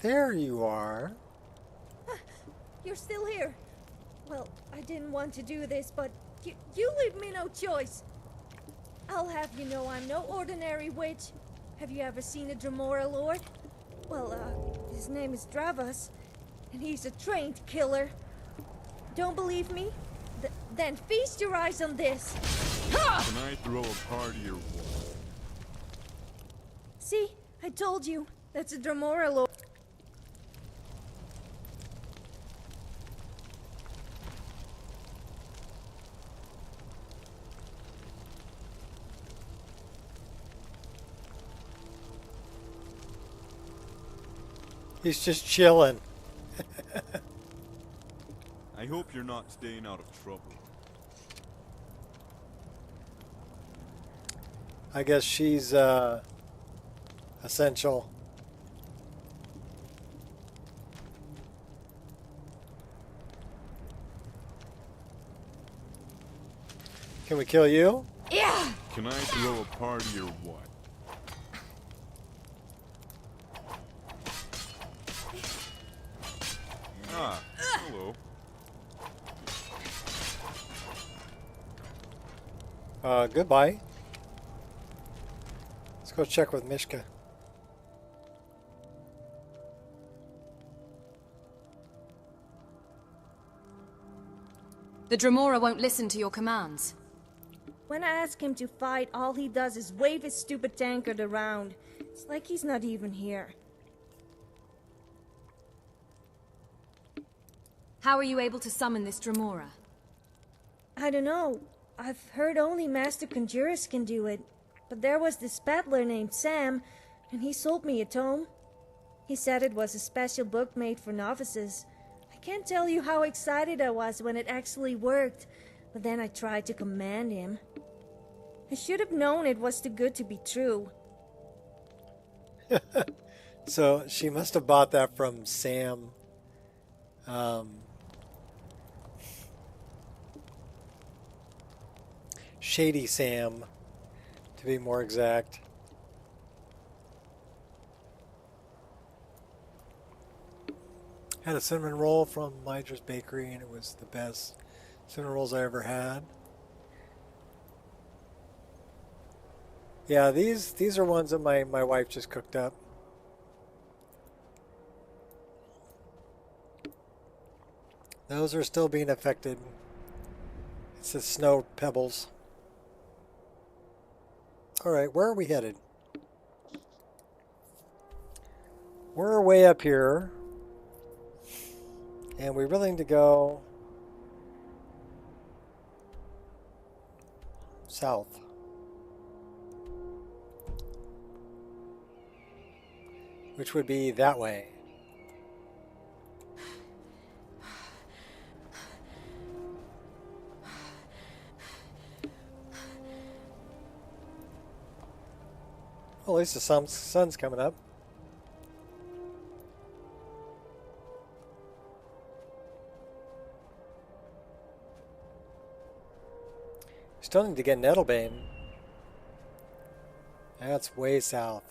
There you are.
You're still here. Well, I didn't want to do this, but you leave me no choice. I'll have you know I'm no ordinary witch. Have you ever seen a Dremora Lord? Well, his name is Dravas, and he's a trained killer. Don't believe me? Then feast your eyes on this.
Can I throw a party or what?
See? I told you. That's a Dremora Lord.
He's just chilling.
I hope you're not staying out of trouble.
I guess she's essential. Can we kill you?
Yeah.
Can I throw a party or what? Ah, hello.
Goodbye. Let's go check with Mishka.
The Dremora won't listen to your commands.
When I ask him to fight, all he does is wave his stupid tankard around. It's like he's not even here.
How are you able to summon this Dremora?
I don't know. I've heard only Master Conjurers can do it. But there was this peddler named Sam, and he sold me a tome. He said it was a special book made for novices. I can't tell you how excited I was when it actually worked, but then I tried to command him. I should have known it was too good to be true.
So she must have bought that from Sam. Shady Sam, to be more exact. Had a cinnamon roll from Midra's Bakery, and it was the best cinnamon rolls I ever had. Yeah, these are ones that my wife just cooked up. Those are still being affected. It's the snow pebbles. Alright, where are we headed? We're way up here. And we really need to go south. Which would be that way. Well, at least the sun's coming up. Still need to get Nettlebane. That's way south.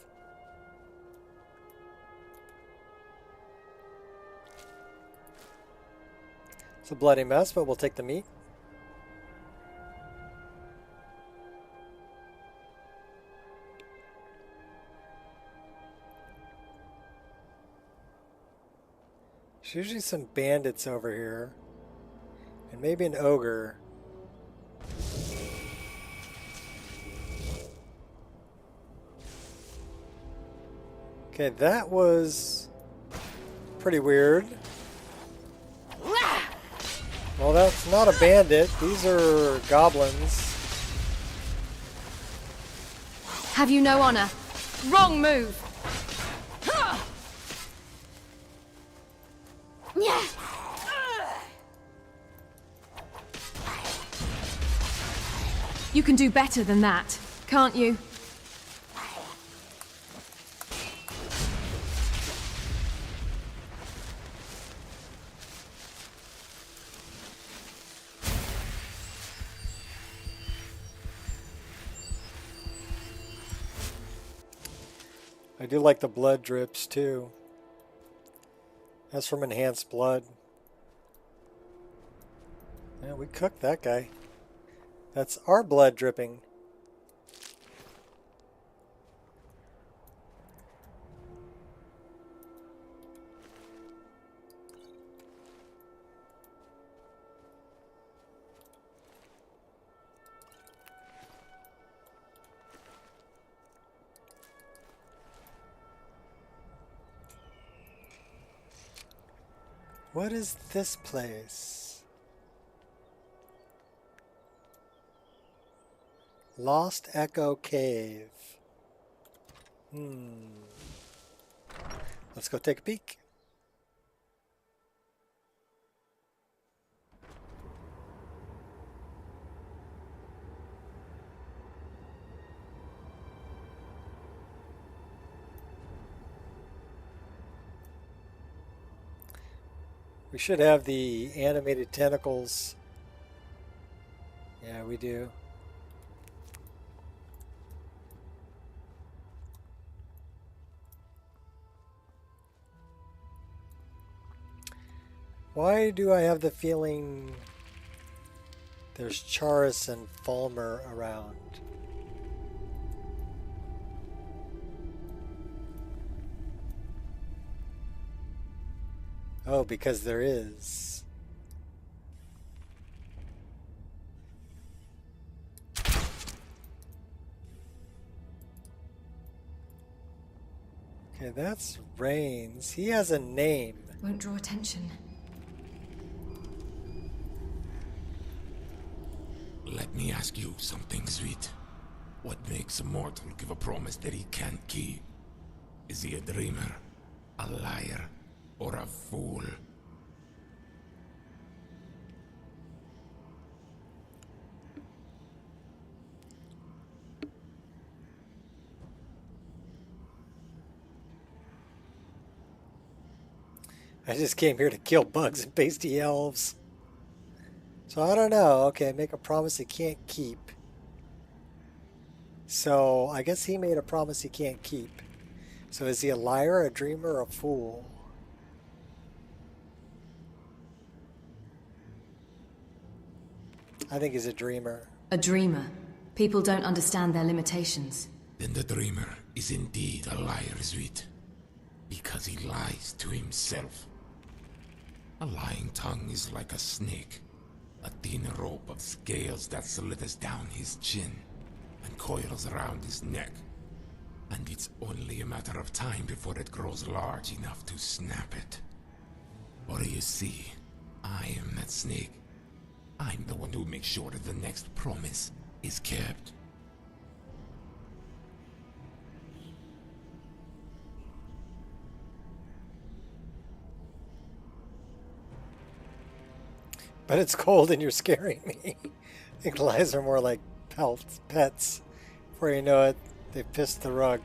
It's a bloody mess, but we'll take the meat. There's usually some bandits over here. And maybe an ogre. Okay, that was pretty weird. Well, that's not a bandit. These are goblins.
Have you no honor? Wrong move! You can do better than that, can't you?
I do like the blood drips too. That's from enhanced blood. Yeah, we cooked that guy. That's our blood dripping. What is this place? Lost Echo Cave. Let's go take a peek. We should have the animated tentacles. Yeah, we do. Why do I have the feeling there's Charis and Falmer around? Oh, because there is. Okay, that's Reigns. He has a name.
Won't draw attention.
ask you something, sweet. What makes a mortal give a promise that he can't keep? Is he a dreamer, a liar, or a fool?
I just came here to kill bugs and pasty elves. So I don't know. Okay, make a promise he can't keep. So I guess he made a promise he can't keep. So is he a liar, a dreamer, or a fool? I think he's a dreamer.
A dreamer. People don't understand their limitations.
Then the dreamer is indeed a liar, sweet. Because he lies to himself. A lying tongue is like a snake. A thin rope of scales that slithers down his chin and coils around his neck. And it's only a matter of time before it grows large enough to snap it. Or you see, I am that snake. I'm the one who makes sure that the next promise is kept.
But it's cold and you're scaring me. I think lies are more like pets. Before you know it, they pissed the rug.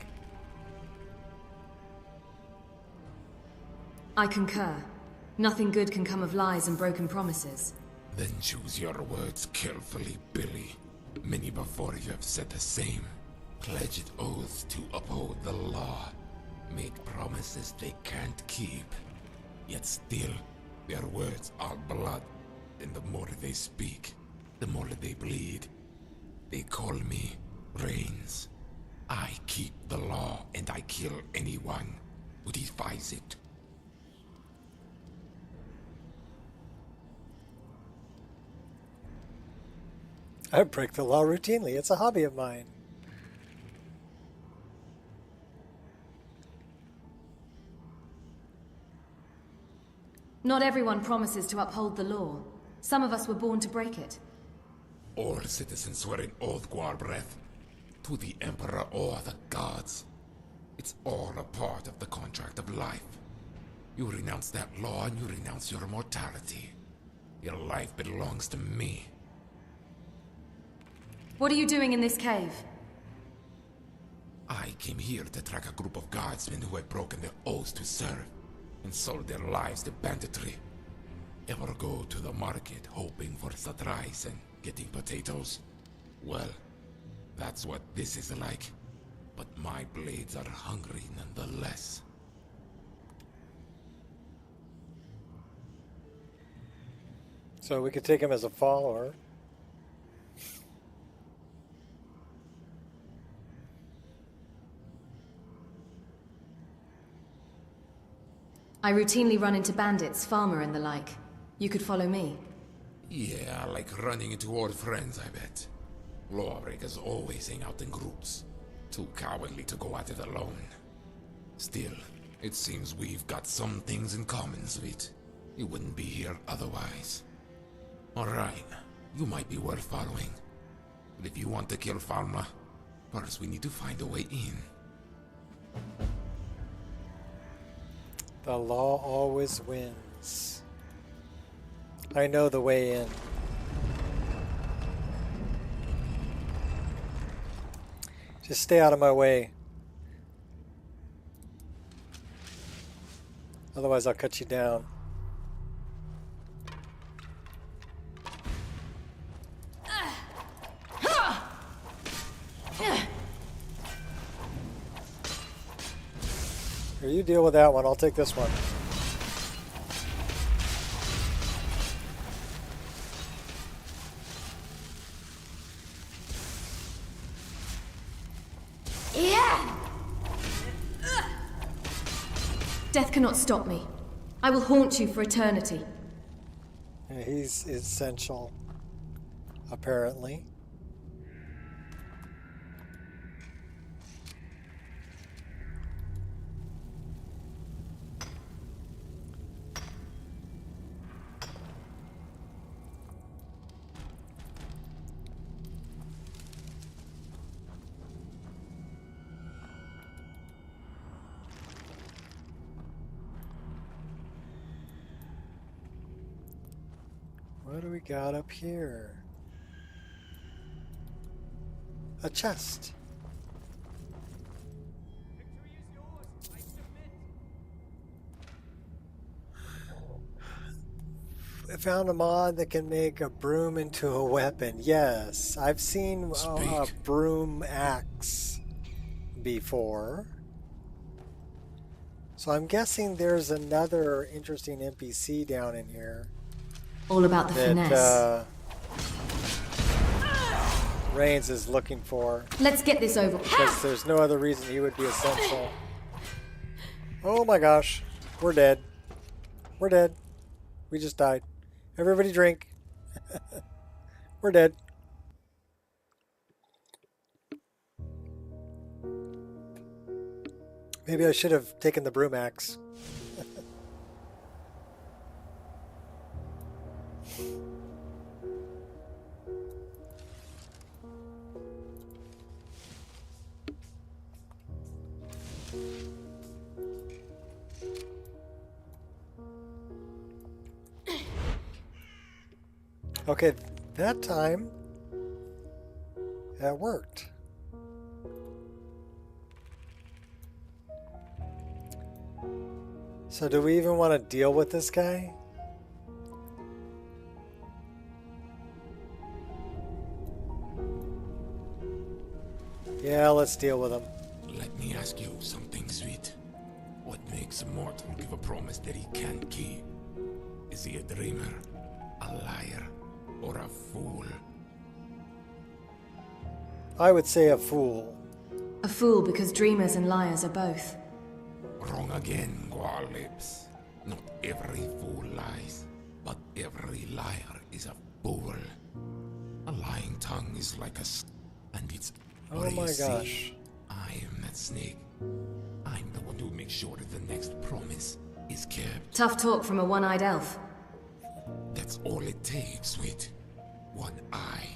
I concur. Nothing good can come of lies and broken promises.
Then choose your words carefully, Billy. Many before you have said the same. Pledged oaths to uphold the law. Made promises they can't keep. Yet still, their words are blood. And the more they speak, the more they bleed. They call me Reigns. I keep the law and I kill anyone who defies it.
I break the law routinely. It's a hobby of mine.
Not everyone promises to uphold the law. Some of us were born to break it.
All citizens swear an oath, Guarbreth, to the Emperor or the gods. It's all a part of the contract of life. You renounce that law and you renounce your mortality. Your life belongs to me.
What are you doing in this cave?
I came here to track a group of guardsmen who had broken their oaths to serve and sold their lives to banditry. Ever go to the market hoping for supplies and getting potatoes? Well, that's what this is like. But my blades are hungry nonetheless.
So we could take him as a follower.
I routinely run into bandits, farmer and the like. You could follow me.
Yeah, like running into old friends, I bet. Lawbreakers always hang out in groups. Too cowardly to go at it alone. Still, it seems we've got some things in common, sweet. You wouldn't be here otherwise. Alright, you might be worth following. But if you want to kill Falma, first we need to find a way in.
The law always wins. I know the way in. Just stay out of my way. Otherwise I'll cut you down. Here, you deal with that one, I'll take this one.
Death cannot stop me. I will haunt you for eternity.
Yeah, he's essential, apparently. What do we got up here? A chest. I found a mod that can make a broom into a weapon. Yes, I've seen a broom axe before. So I'm guessing there's another interesting NPC down in here.
All about the finesse.
Reigns is looking for.
Let's get this over.
Because there's no other reason he would be essential. Oh my gosh. We're dead. We're dead. We just died. Everybody drink. We're dead. Maybe I should have taken the broom axe. Okay, that time that worked. So do we even want to deal with this guy? Yeah, let's deal with him.
Let me ask you something, sweet. What makes a mortal give a promise that he can't keep? Is he a dreamer, a liar, or a fool?
I would say a fool.
A fool because dreamers and liars are both.
Wrong again, Guar Lips. Not every fool lies, but every liar is a fool. A lying tongue is like and it's...
Oh my gosh.
I am that snake. I'm the one who makes sure that the next promise is kept.
Tough talk from a one-eyed elf.
That's all it takes, sweet. One eye,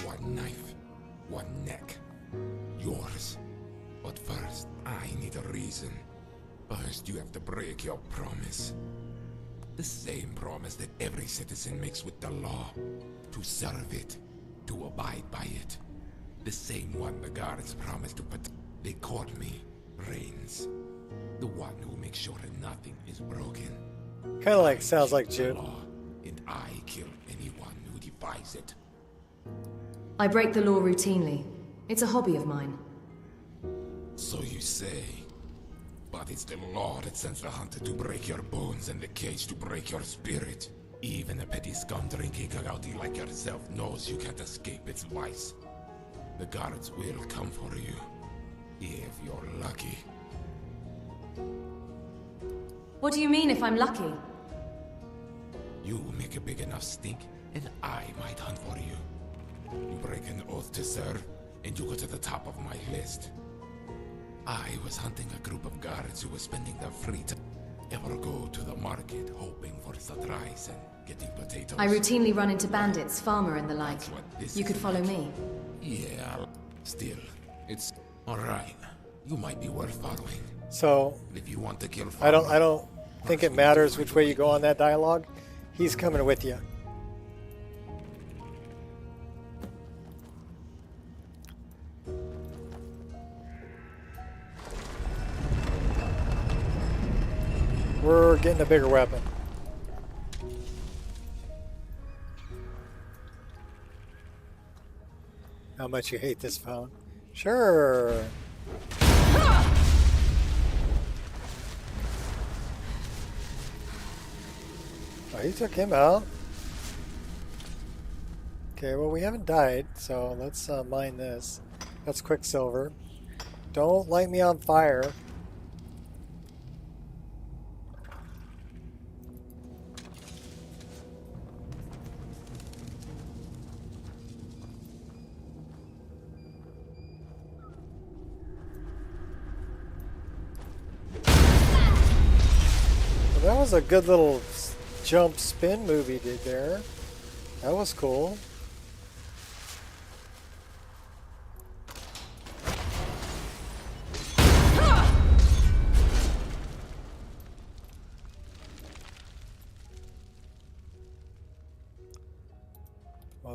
one knife, one neck. Yours. But first, I need a reason. First, you have to break your promise. The same promise that every citizen makes with the law. To serve it. To abide by it. The same one the guards promised to protect. They called me Reigns. The one who makes sure that nothing is broken.
Kind of like, sounds like Jim.
And I kill anyone who defies it.
I break the law routinely. It's a hobby of mine.
So you say. But it's the law that sends the hunter to break your bones and the cage to break your spirit. Even a petty scum drinking cagouti like yourself knows you can't escape its vice. The guards will come for you. If you're lucky.
What do you mean if I'm lucky?
You make a big enough stink, and I might hunt for you. You break an oath to serve, and you go to the top of my list. I was hunting a group of guards who were spending their free time. Ever go to the market hoping for supplies and getting potatoes?
I routinely run into bandits, farmer and the like. You could follow me.
Yeah, still, it's alright. You might be worth following.
So,
if you want to kill
I don't think it matters which way you go on that dialogue. He's coming with you. We're getting a bigger weapon. How much you hate this phone? Sure. Oh, he took him out. Okay, well we haven't died, so let's mine this. That's Quicksilver. Don't light me on fire. That was a good little jump spin move he did there. That was cool.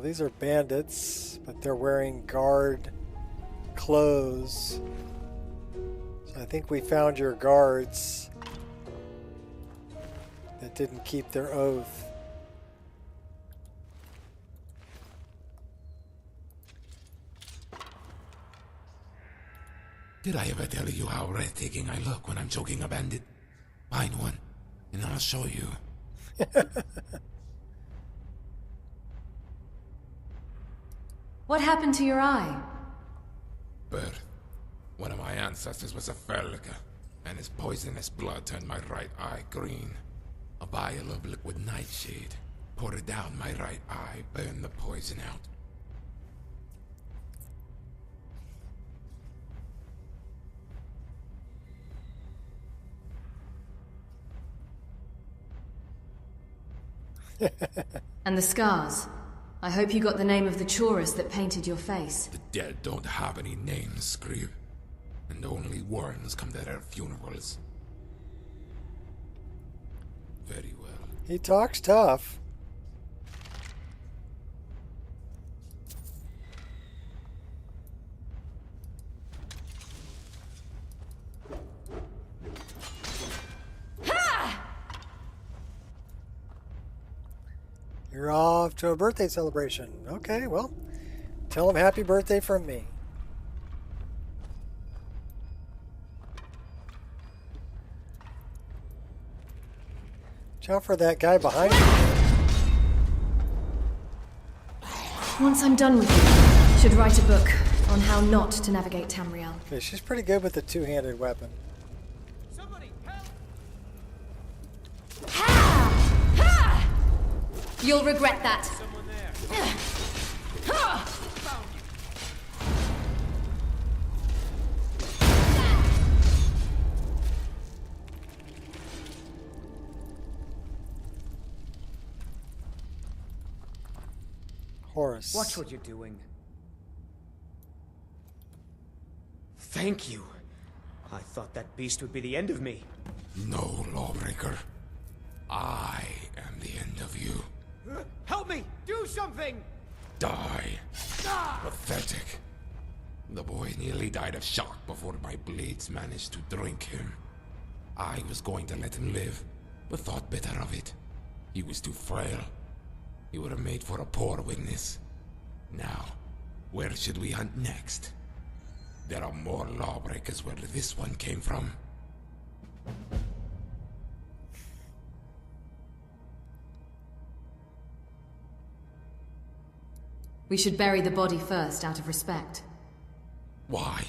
Well, these are bandits, but they're wearing guard clothes. So I think we found your guards that didn't keep their oath.
Did I ever tell you how breathtaking I look when I'm choking a bandit? Find one, and I'll show you.
What happened to your eye?
Birth. One of my ancestors was a Ferlica, and his poisonous blood turned my right eye green. A vial of liquid nightshade. Poured it down my right eye, burned the poison out.
And the scars. I hope you got the name of the tourist that painted your face.
The dead don't have any names, Scream. And only worms come to their funerals. Very well.
He talks tough. You're off to a birthday celebration. Okay, well, tell him happy birthday from me. Watch out for that guy behind you.
Once I'm done with you, should write a book on how not to navigate Tamriel.
Okay, she's pretty good with the two-handed weapon.
Somebody help!
You'll regret that.
Someone there. Found you.
Horus.
Watch what you're doing.
Thank you. I thought that beast would be the end of me.
No, Lawbreaker. I am the end of you.
Help me! Do something!
Die. Pathetic. The boy nearly died of shock before my blades managed to drink him. I was going to let him live, but thought better of it. He was too frail. He would have made for a poor witness. Now, where should we hunt next? There are more lawbreakers where this one came from.
We should bury the body first, out of respect.
Why?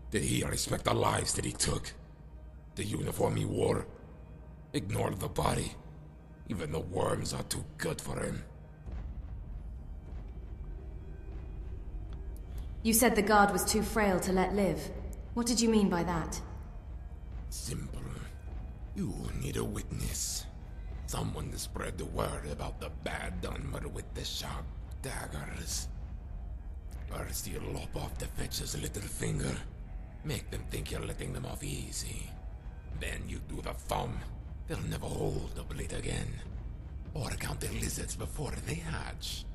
Did he respect the lives that he took? The uniform he wore? Ignore the body. Even the worms are too good for him.
You said the guard was too frail to let live. What did you mean by that?
Simple. You need a witness. Someone to spread the word about the bad Dunmer with the sharp daggers. First you lop off the fetcher's little finger. Make them think you're letting them off easy. Then you do the thumb. They'll never hold the blade again. Or count the lizards before they hatch.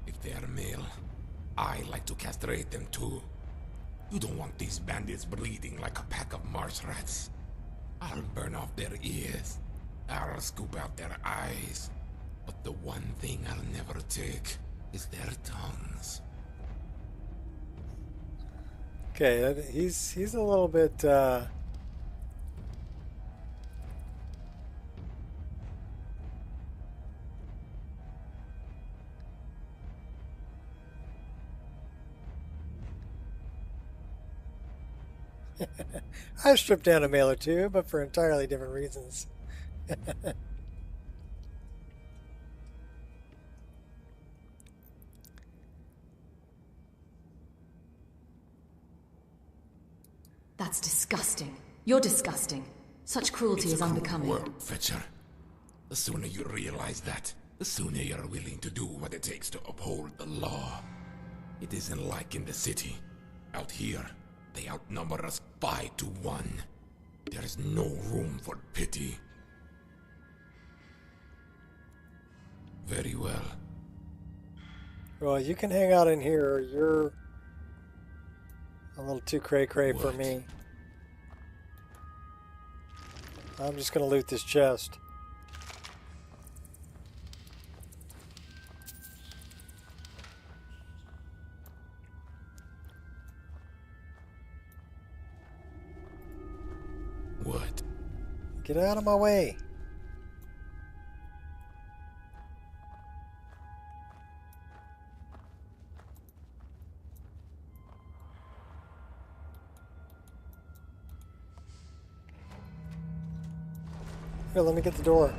If they're male, I like to castrate them too. You don't want these bandits bleeding like a pack of marsh rats. I'll burn off their ears. I'll scoop out their eyes. But the one thing I'll never take is their tongues.
Okay, he's a little bit I stripped down a male or two, but for entirely different reasons.
That's disgusting. You're disgusting. Such cruelty is unbecoming.
It's a cruel world, Fetcher. The sooner you realize that, the sooner you're willing to do what it takes to uphold the law. It isn't like in the city. Out here, they outnumber us 5 to 1. There is no room for pity. Very well.
Well, you can hang out in here. You're a little too cray-cray for me. I'm just gonna loot this chest.
What?
Get out of my way. Here, let me get the door.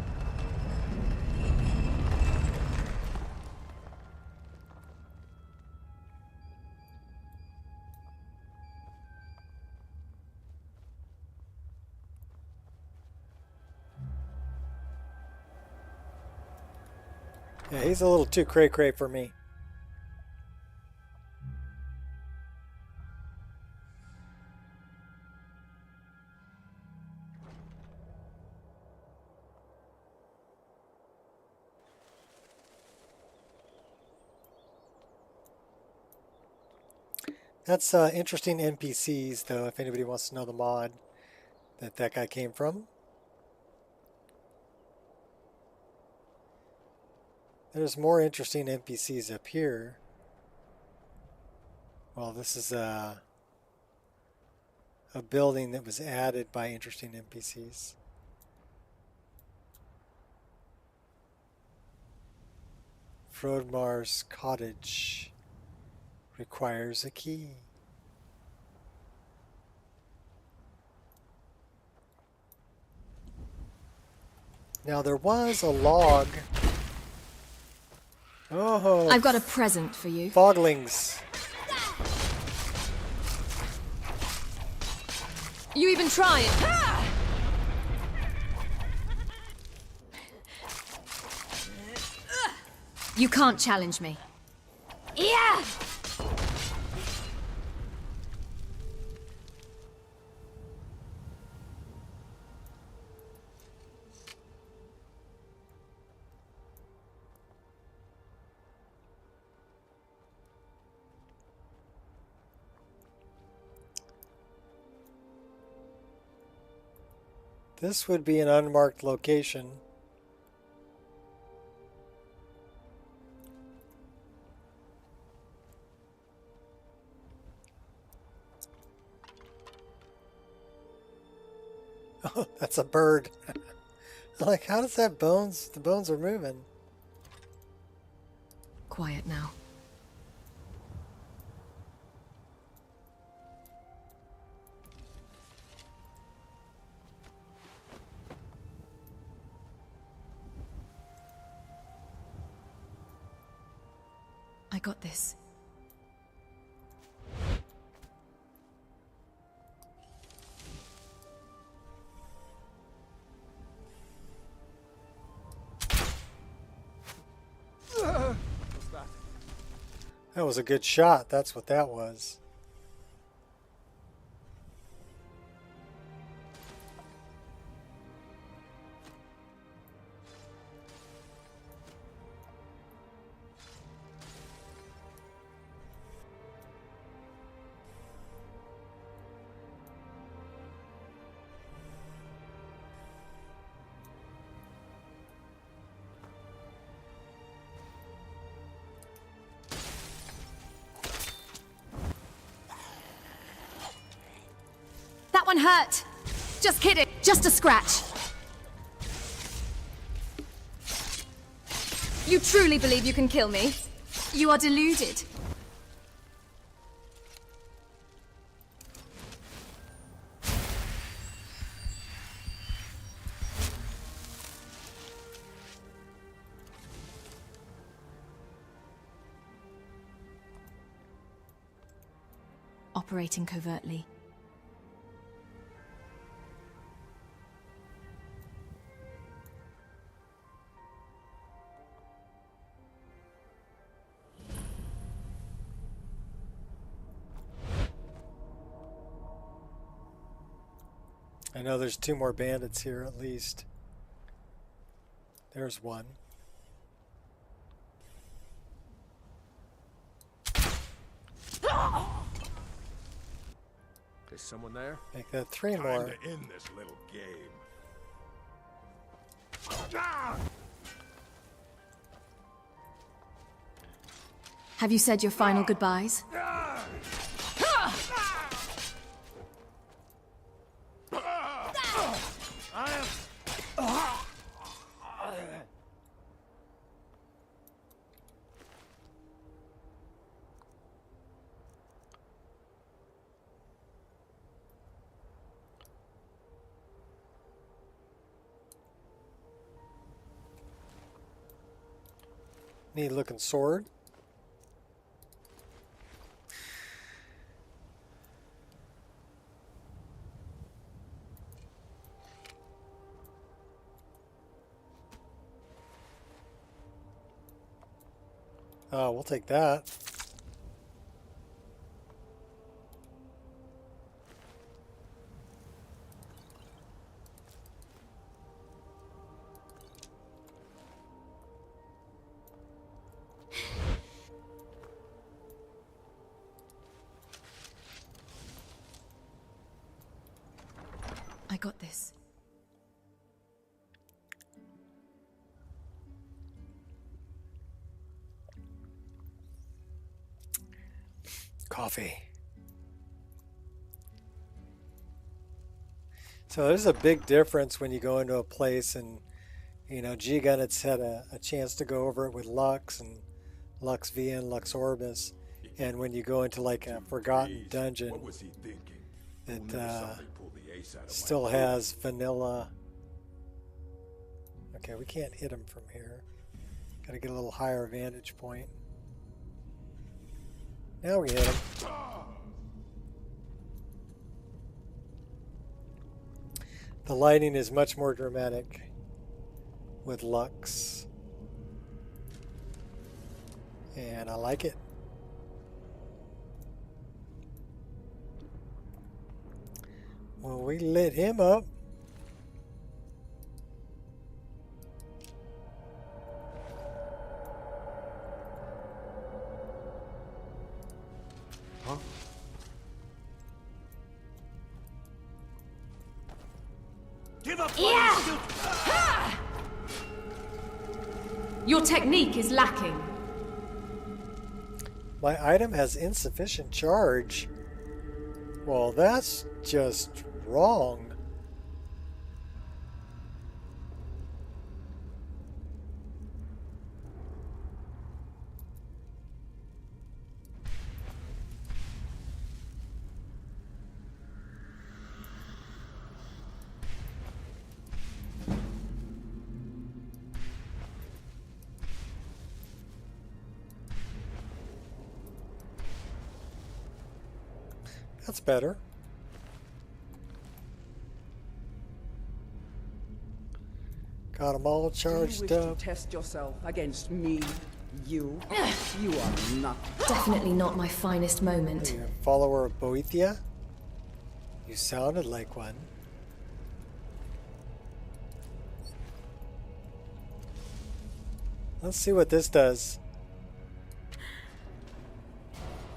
Yeah, he's a little too cray-cray for me. That's interesting NPCs, though, if anybody wants to know the mod that guy came from. There's more interesting NPCs up here. Well, this is a building that was added by interesting NPCs. Frodmar's cottage requires a key. Now there was a log. Oh,
I've got a present for you.
Foglings.
You even tried. You can't challenge me. Yeah!
This would be an unmarked location. Oh, that's a bird. Like, how does that bones? The bones are moving.
Quiet now. I got this.
That was a good shot. That's what that was.
That one hurt. Just kidding. Just a scratch. You truly believe you can kill me? You are deluded. Operating covertly.
I know there's 2 more bandits here at least. There's one.
Is someone there?
Make that 3
Time
more.
to end this little game.
Have you said your final goodbyes?
Neat looking sword. We'll take that.
I got this.
Coffee. So there's a big difference when you go into a place and, you know, G-Gun had a chance to go over it with Lux and Lux V and Lux Orbis. And when you go into like a forgotten dungeon that still has vanilla. Okay, we can't hit him from here. Gotta get a little higher vantage point. Now we hit him. The lighting is much more dramatic with Lux. And I like it. Well, we lit him up.
Huh?
Give up!
Yeah! Your technique is lacking.
My item has insufficient charge. Well, that's just wrong. That's better. Got them all charged
Do you wish
up.
to test yourself against me? You are not.
Definitely not my finest moment.
Are you a follower of Boethia? You sounded like one. Let's see what this does.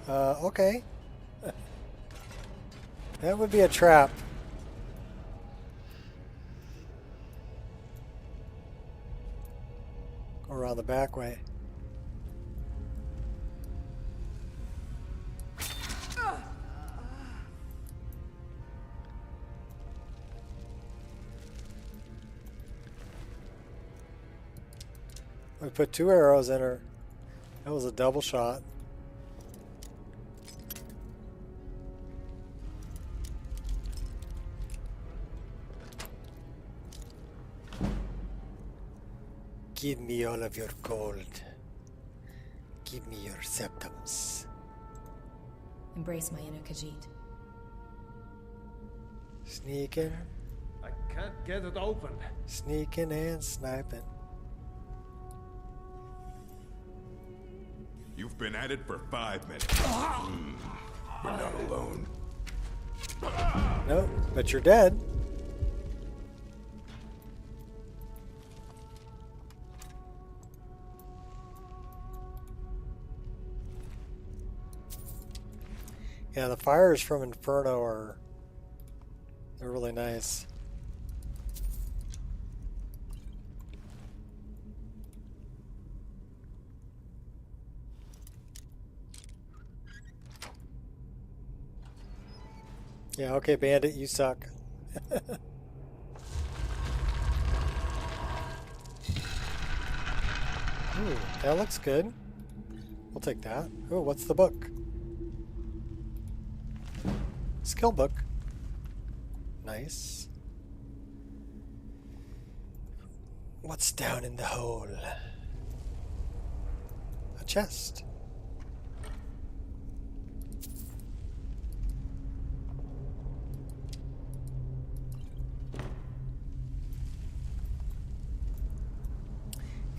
Okay. That would be a trap. Go around the back way. We put 2 arrows in her. That was a double shot. Give me all of your gold. Give me your septums.
Embrace my inner Khajiit.
Sneaking,
I can't get it open.
sneaking and sniping.
You've been at it for 5 minutes. We're not alone.
Nope, but you're dead. Yeah, the fires from Inferno are They're really nice. Yeah, okay, Bandit, you suck. Ooh, that looks good. We'll take that. Ooh, what's the book? Skill book. Nice. What's down in the hole? A chest.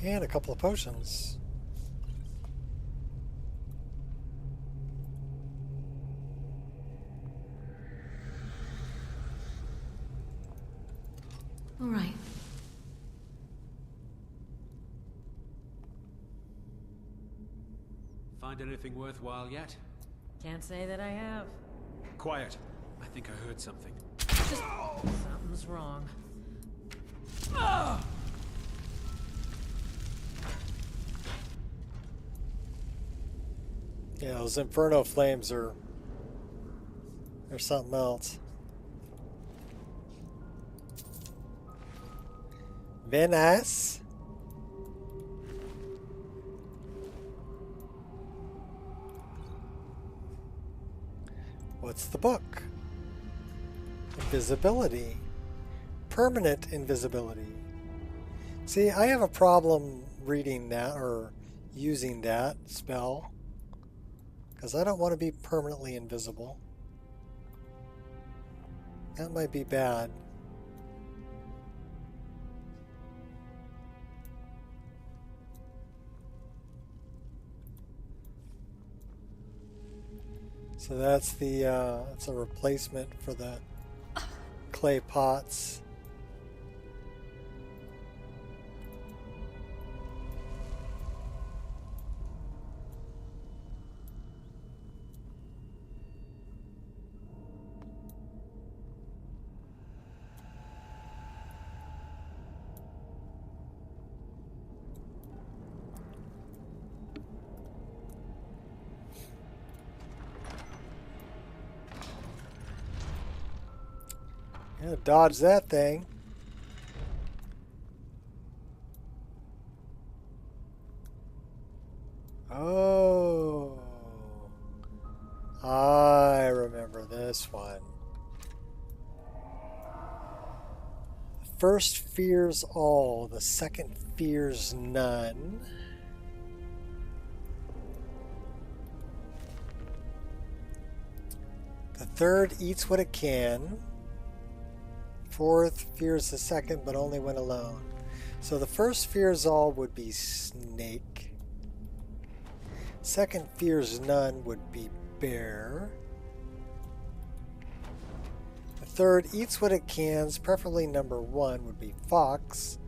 And a couple of potions.
All right.
Find anything worthwhile yet?
Can't say that I have.
Quiet. I think I heard something.
Something's wrong.
Yeah, those inferno flames are something else. Venice. What's the book? Invisibility. Permanent invisibility. See, I have a problem reading that or using that spell because I don't want to be permanently invisible. That might be bad. So that's the it's a replacement for the clay pots. Yeah, dodge that thing. Oh, I remember this one. The first fears all, the second fears none. The third eats what it can. Fourth fears the second, but only when alone. So the first fears all would be snake. Second fears none would be bear. The third eats what it can, preferably number one would be fox.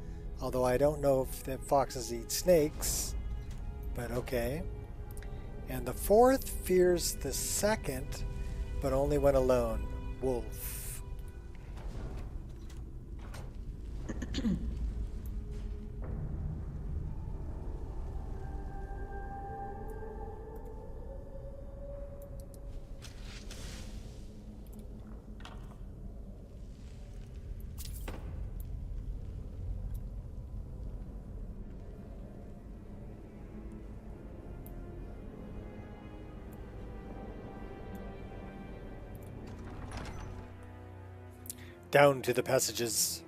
Although I don't know if the foxes eat snakes, but okay. And the fourth fears the second, but only when alone, wolf. Down to the passages.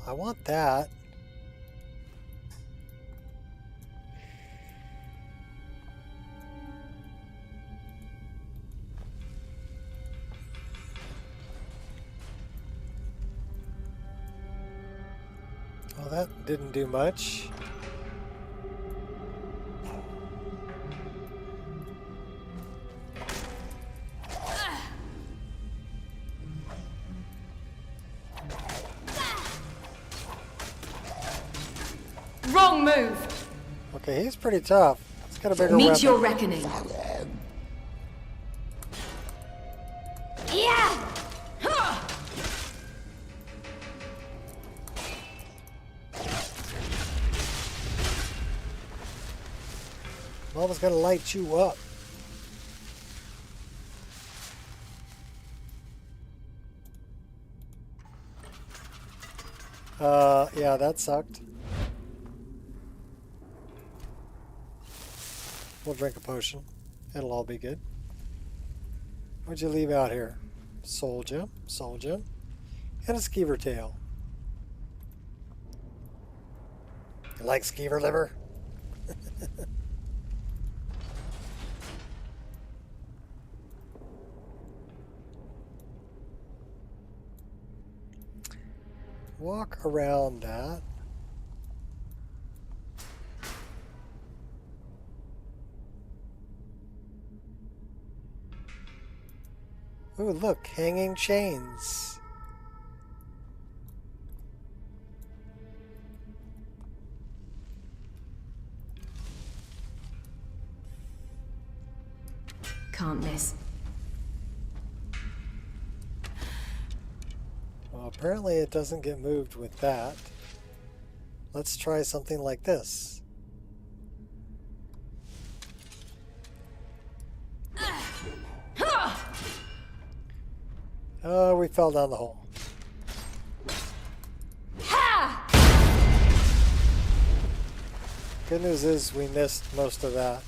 I want that. Well, that didn't do much.
Wrong move.
Okay, he's pretty tough. He's got a bigger
Meet
weapon.
your reckoning. Yeah.
Mama's gonna light you up. Yeah, that sucked. We'll drink a potion. It'll all be good. What'd you leave out here? Soul gem, and a skeever tail. You like skeever liver? Walk around that. Ooh, look, hanging chains.
Can't miss.
Well, apparently it doesn't get moved with that. Let's try something like this. Oh, we fell down the hole. Good news is we missed most of that.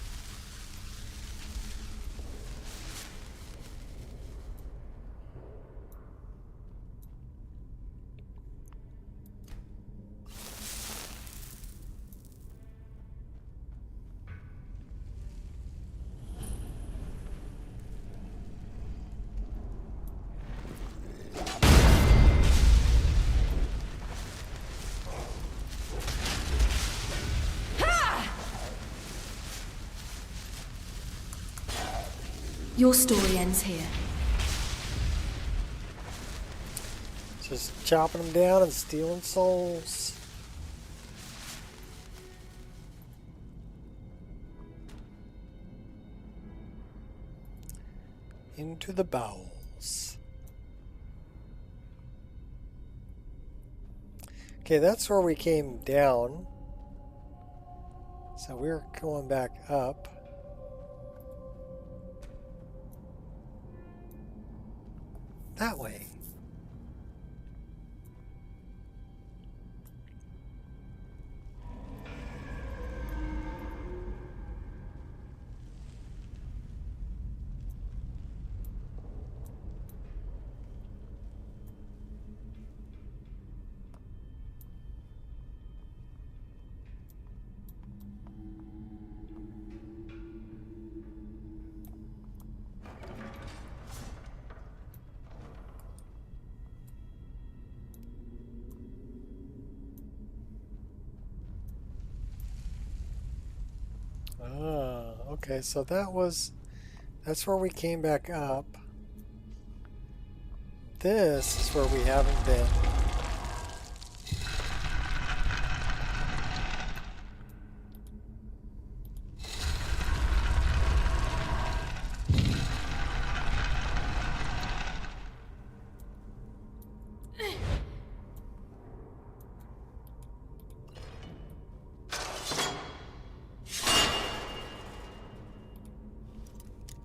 Your story ends here.
Just chopping them down and stealing souls. Into the bowels. Okay, that's where we came down. So we're going back up. That way. Okay, so that's where we came back up. This is where we haven't been.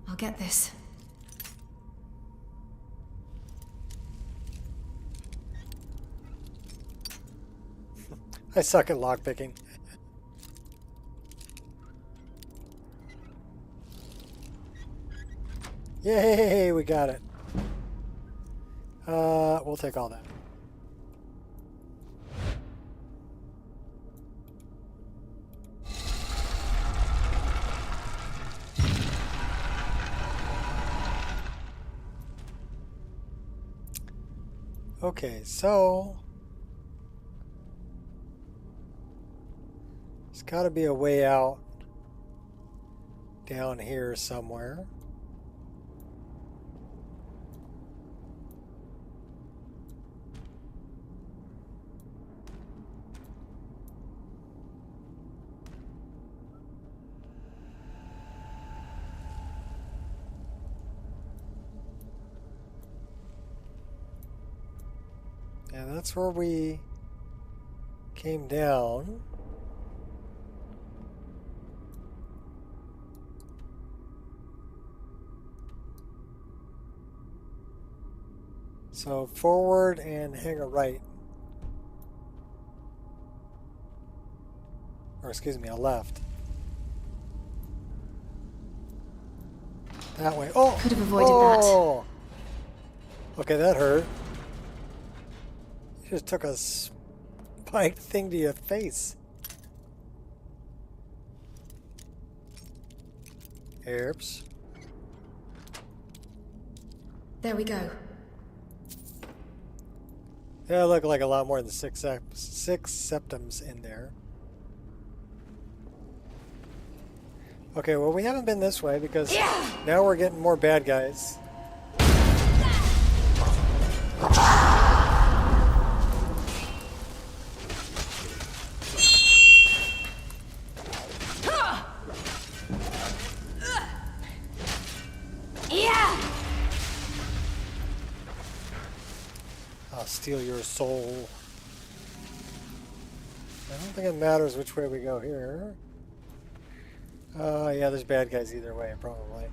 I'll get this.
I suck at lockpicking. Yay, we got it. We'll take all that. Okay, so There's got to be a way out down here somewhere. Yeah, that's where we came down. So forward and hang a right. Or excuse me, a left. That way. Oh!
Could have avoided that.
Okay, that hurt. You just took a spiked thing to your face. Herbs.
There we go.
Yeah, look like a lot more than six septums in there. Okay, well, we haven't been this way because now we're getting more bad guys. I'll steal your soul. I don't think it matters which way we go here. Yeah, there's bad guys either way, probably.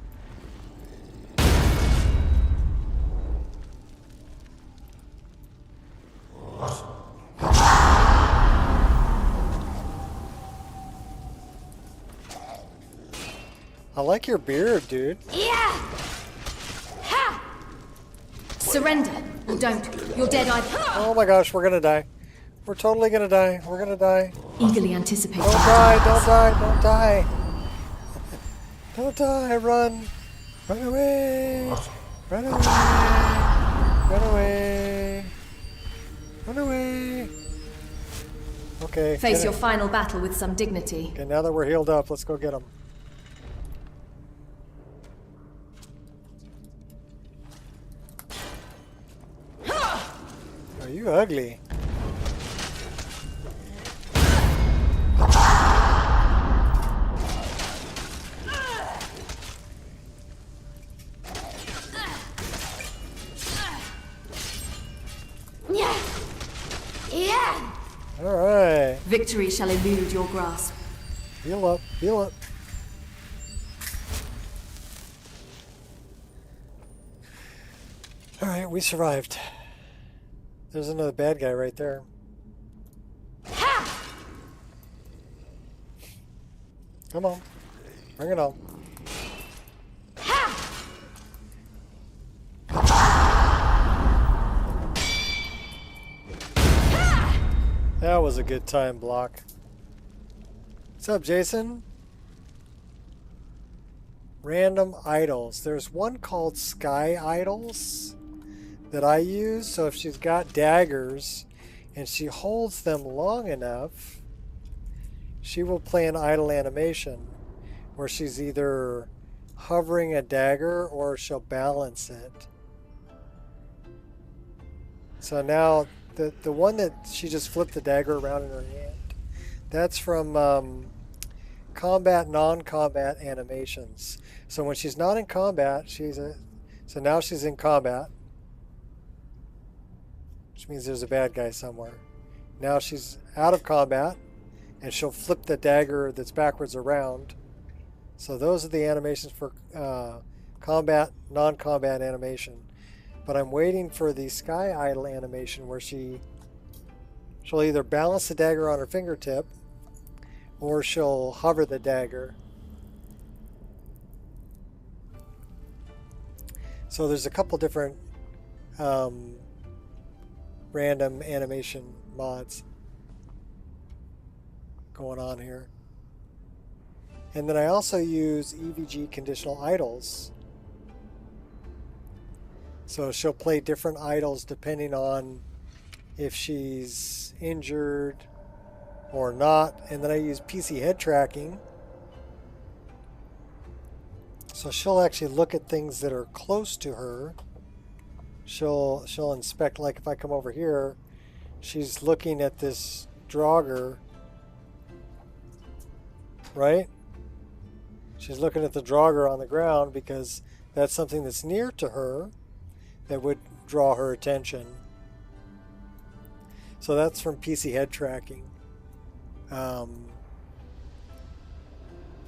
I like your beard, dude.
Surrender or don't. You're dead either.
Oh my gosh, we're gonna die. We're totally gonna die. We're gonna die.
Eagerly anticipating.
Don't die, don't die, don't die. Don't die, run. Run away. Run away. Run away. Run away. Okay.
Face your final battle with some dignity.
Okay, now that we're healed up, let's go get them. Are you ugly? All right.
Victory shall elude your grasp.
Heal up, heal up. All right, we survived. There's another bad guy right there. Come on. Bring it on. That was a good time block. What's up, Jason? Random idols. There's one called Sky Idols that I use. So if she's got daggers and she holds them long enough, she will play an idle animation where she's either hovering a dagger or she'll balance it. So now the one that she just flipped the dagger around in her hand, that's from combat, non-combat animations. So when she's not in combat, so now she's in combat, which means there's a bad guy somewhere. Now she's out of combat, and she'll flip the dagger that's backwards around. So those are the animations for combat, non-combat animation. But I'm waiting for the Sky Idol animation where she'll either balance the dagger on her fingertip or she'll hover the dagger. So there's a couple different random animation mods going on here. And then I also use EVG conditional idols. So she'll play different idols depending on if she's injured or not. And then I use PC head tracking. So she'll actually look at things that are close to her. She'll inspect, like if I come over here, she's looking at this Draugr, right? She's looking at the Draugr on the ground because that's something that's near to her that would draw her attention. So that's from PC head tracking. But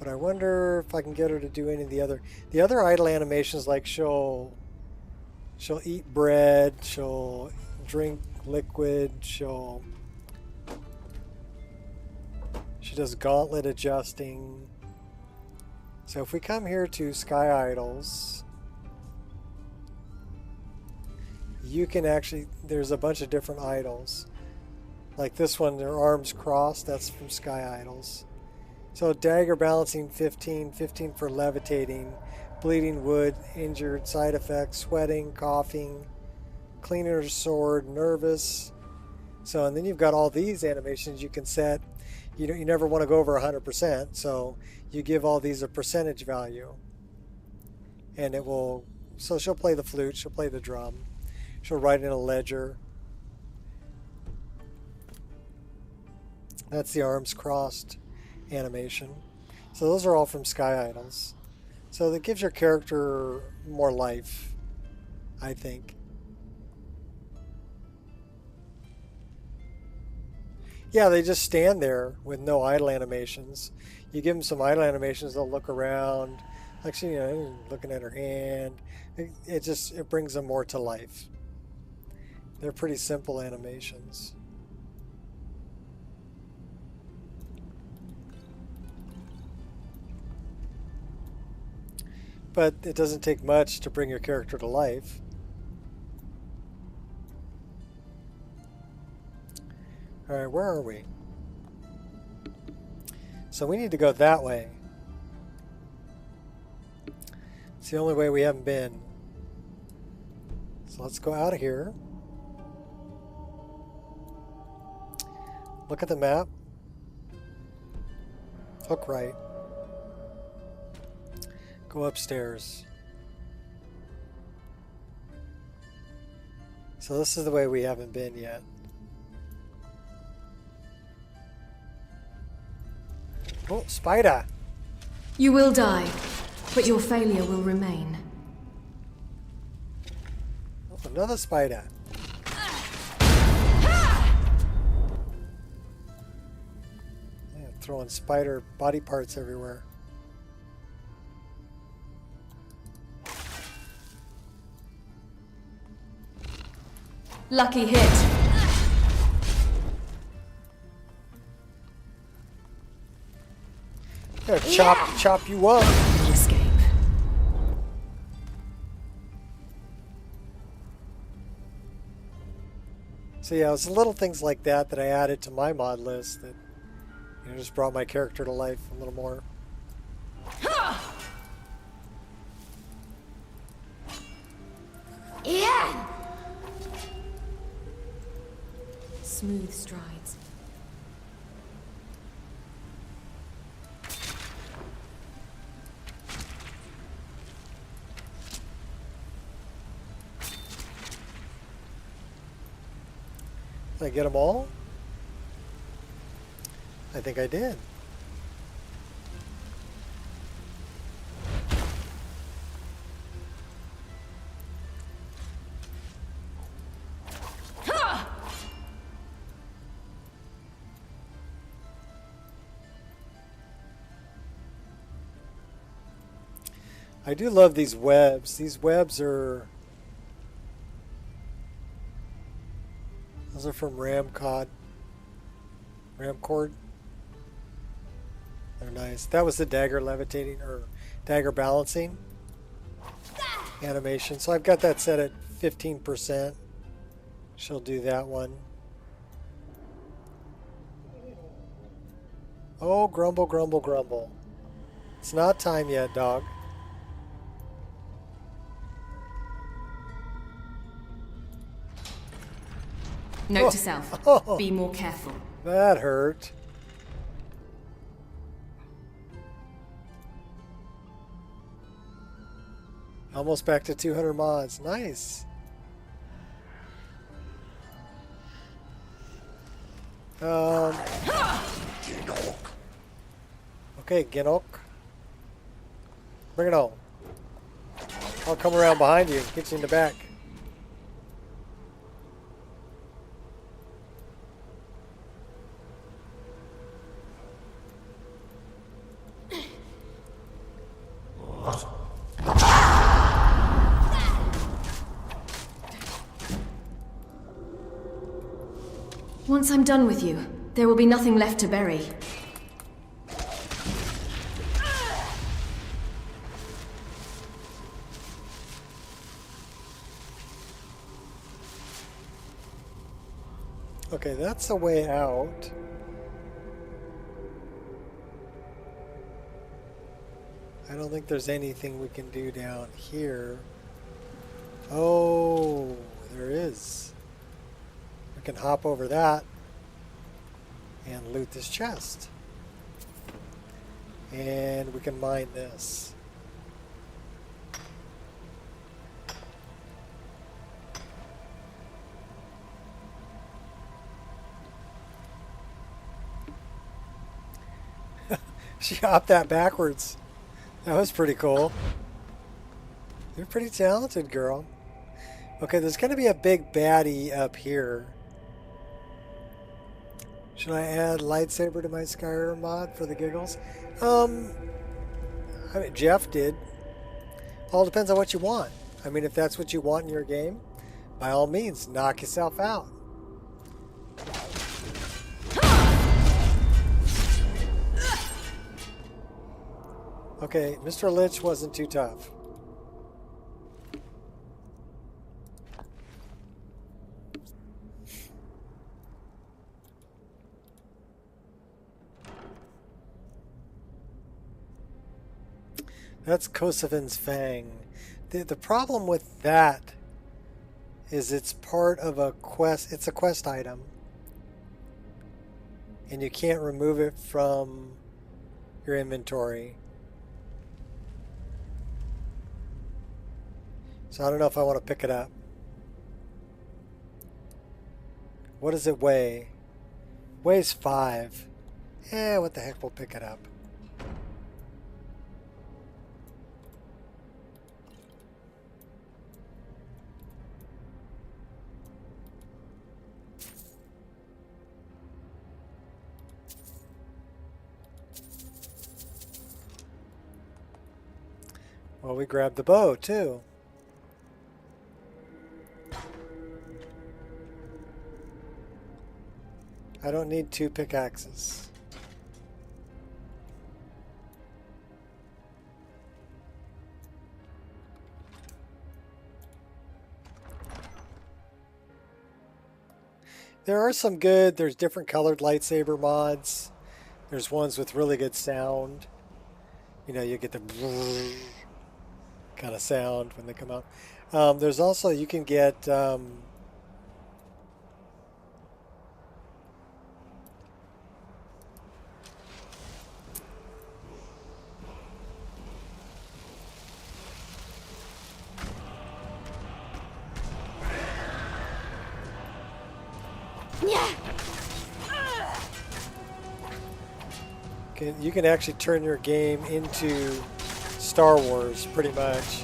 I wonder if I can get her to do any of the other idle animations, like she'll eat bread, she'll drink liquid, she does gauntlet adjusting. So if we come here to Sky Idols, you can actually, there's a bunch of different idols. Like this one, their arms crossed, that's from Sky Idols. So dagger balancing 15, 15 for levitating, bleeding wood, injured, side effects, sweating, coughing, cleaner sword, nervous. So, and then you've got all these animations you can set. You never want to go over 100%, so you give all these a percentage value. And it will, so she'll play the flute, she'll play the drum, she'll write in a ledger. That's the arms crossed animation. So those are all from Sky Idols. So that gives your character more life, I think. Yeah, they just stand there with no idle animations. You give them some idle animations, they'll look around. Actually, looking at her hand. It brings them more to life. They're pretty simple animations. But it doesn't take much to bring your character to life. Alright, where are we? So we need to go that way. It's the only way we haven't been. So let's go out of here. Look at the map. Hook right. Go upstairs. So this is the way we haven't been yet. Oh, spider!
You will die, but your failure will remain.
Oh, another spider. Yeah, throwing spider body parts everywhere.
Lucky hit.
Gonna chop you up.
Escape.
So yeah, it was little things like that that I added to my mod list that just brought my character to life a little more.
Yeah.
Smooth strides.
Did I get them all? I think I did. I do love these webs. These webs are... Those are from Ramcord. They're nice. That was the dagger levitating, or dagger balancing animation. So I've got that set at 15%. She'll do that one. Oh, grumble, grumble, grumble. It's not time yet, dog.
Note to self, be more careful.
That hurt. Almost back to 200 mods. Nice. Okay, Ginok. Bring it on. I'll come around behind you and get you in the back.
Once I'm done with you, there will be nothing left to bury.
Okay, that's a way out. I don't think there's anything we can do down here. Oh, there is. We can hop over that and loot this chest. And we can mine this. She hopped that backwards. That was pretty cool. You're pretty talented, girl. Okay, there's going to be a big baddie up here. Should I add lightsaber to my Skyrim mod for the giggles? I mean, Jeff did. All depends on what you want. I mean, if that's what you want in your game, by all means, knock yourself out. Okay, Mr. Lich wasn't too tough. That's Kosovin's Fang. The problem with that is it's part of a quest. It's a quest item. And you can't remove it from your inventory. So I don't know if I want to pick it up. What does it weigh? Weighs 5. What the heck, we'll pick it up. Well, we grabbed the bow too. I don't need 2 pickaxes. There are some good, there's different colored lightsaber mods. There's ones with really good sound. You know, you get the kind of sound when they come out. There's also, you can get you can actually turn your game into Star Wars, pretty much.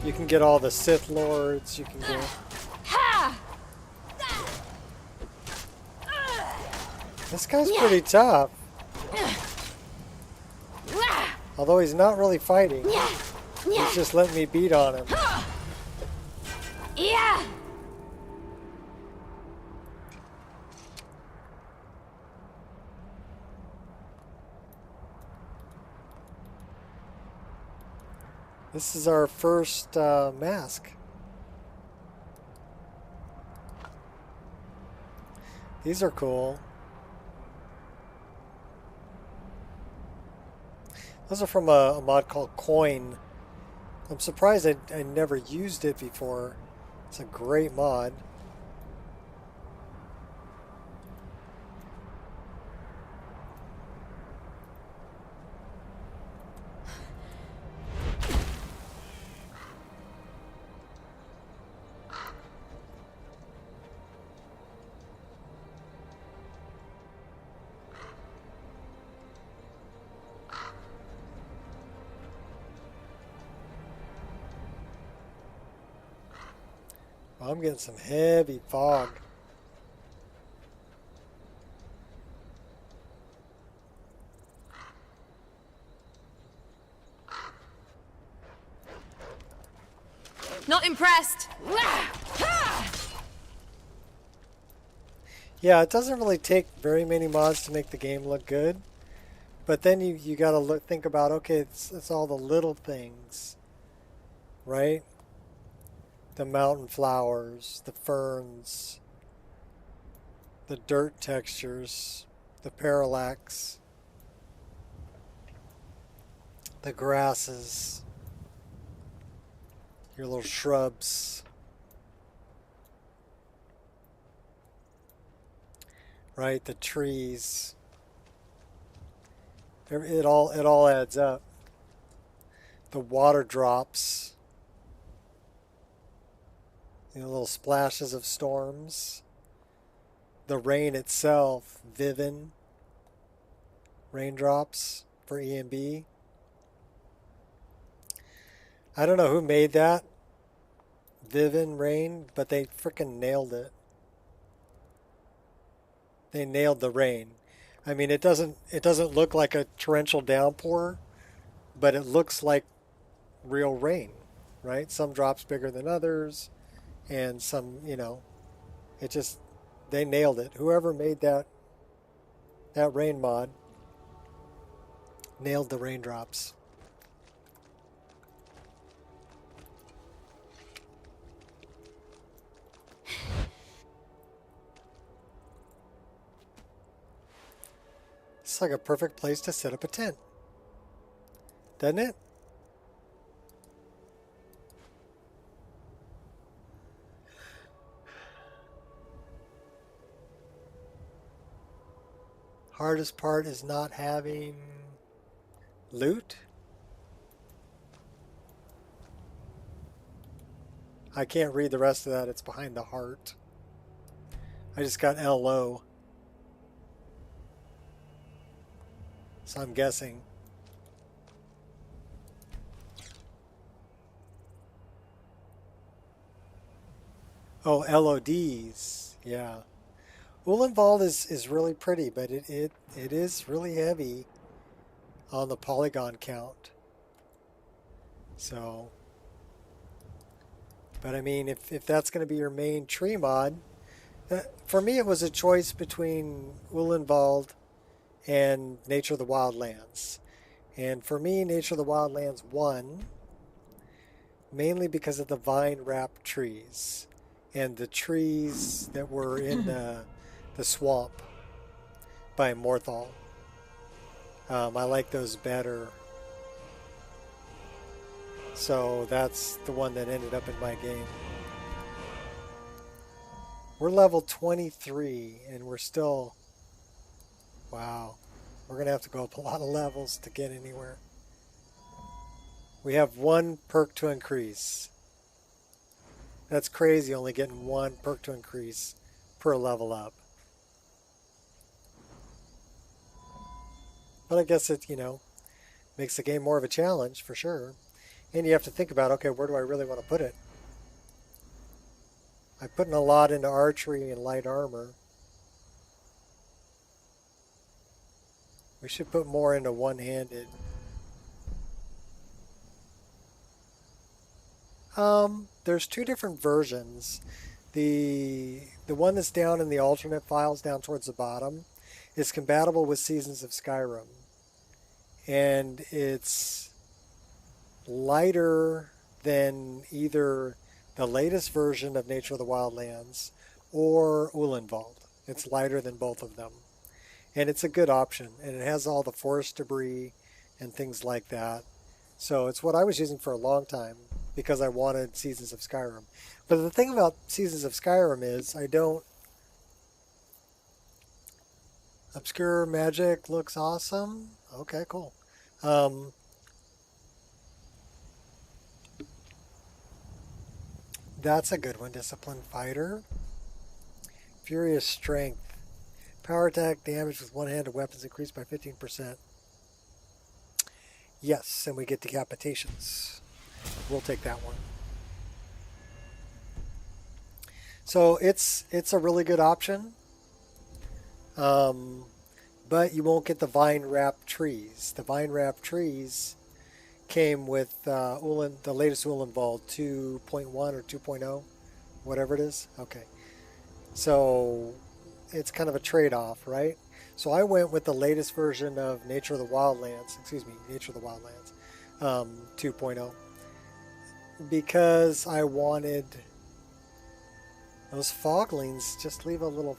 You can get all the Sith Lords, you can get... This guy's pretty tough. Although he's not really fighting. He's just letting me beat on him.
Yeah.
This is our first mask. These are cool. Those are from a mod called Coin. I'm surprised I never used it before. It's a great mod. I'm getting some heavy fog.
Not impressed.
Yeah, it doesn't really take very many mods to make the game look good. But then you gotta think about, okay, it's all the little things, right? The mountain flowers, the ferns, the dirt textures, the parallax, the grasses, your little shrubs, right? The trees. It all adds up. The water drops. Little splashes of storms. The rain itself, Vivin. Raindrops for EMB. I don't know who made that. Vivin rain, but they freaking nailed it. They nailed the rain. I mean, it doesn't look like a torrential downpour, but it looks like real rain, right? Some drops bigger than others, and some, they nailed it. Whoever made that rain mod nailed the raindrops. It's like a perfect place to set up a tent, doesn't it? Hardest part is not having loot. I can't read the rest of that. It's behind the heart. I just got LO. So I'm guessing. Oh, LODs. Yeah. Uhlenwald is really pretty, but it is really heavy on the polygon count. So, but I mean, if that's going to be your main tree mod, for me it was a choice between Uhlenwald and Nature of the Wildlands. And for me, Nature of the Wildlands won, mainly because of the vine-wrapped trees and the trees that were in the swamp by Morthal. I like those better. So that's the one that ended up in my game. We're level 23 and we're still... Wow. We're going to have to go up a lot of levels to get anywhere. We have one perk to increase. That's crazy, only getting one perk to increase per level up. But I guess it, makes the game more of a challenge for sure. And you have to think about, okay, where do I really want to put it? I'm putting a lot into archery and light armor. We should put more into one-handed. There's two different versions. The one that's down in the alternate files down towards the bottom is compatible with Seasons of Skyrim. And it's lighter than either the latest version of Nature of the Wildlands or Uhlenwald. It's lighter than both of them. And it's a good option. And it has all the forest debris and things like that. So it's what I was using for a long time because I wanted Seasons of Skyrim. But the thing about Seasons of Skyrim is I don't... Obscure magic looks awesome. Okay, cool. That's a good one. Disciplined Fighter. Furious Strength. Power attack damage with one-handed weapons increased by 15%. Yes, and we get decapitations. We'll take that one. So it's a really good option. But you won't get the vine wrap trees. The vine wrap trees came with the latest Ulenvold 2.1 or 2.0, whatever it is. Okay. So it's kind of a trade-off, right? So I went with the latest version of Nature of the Wildlands, Nature of the Wildlands 2.0, because I wanted those foglings, just leave a little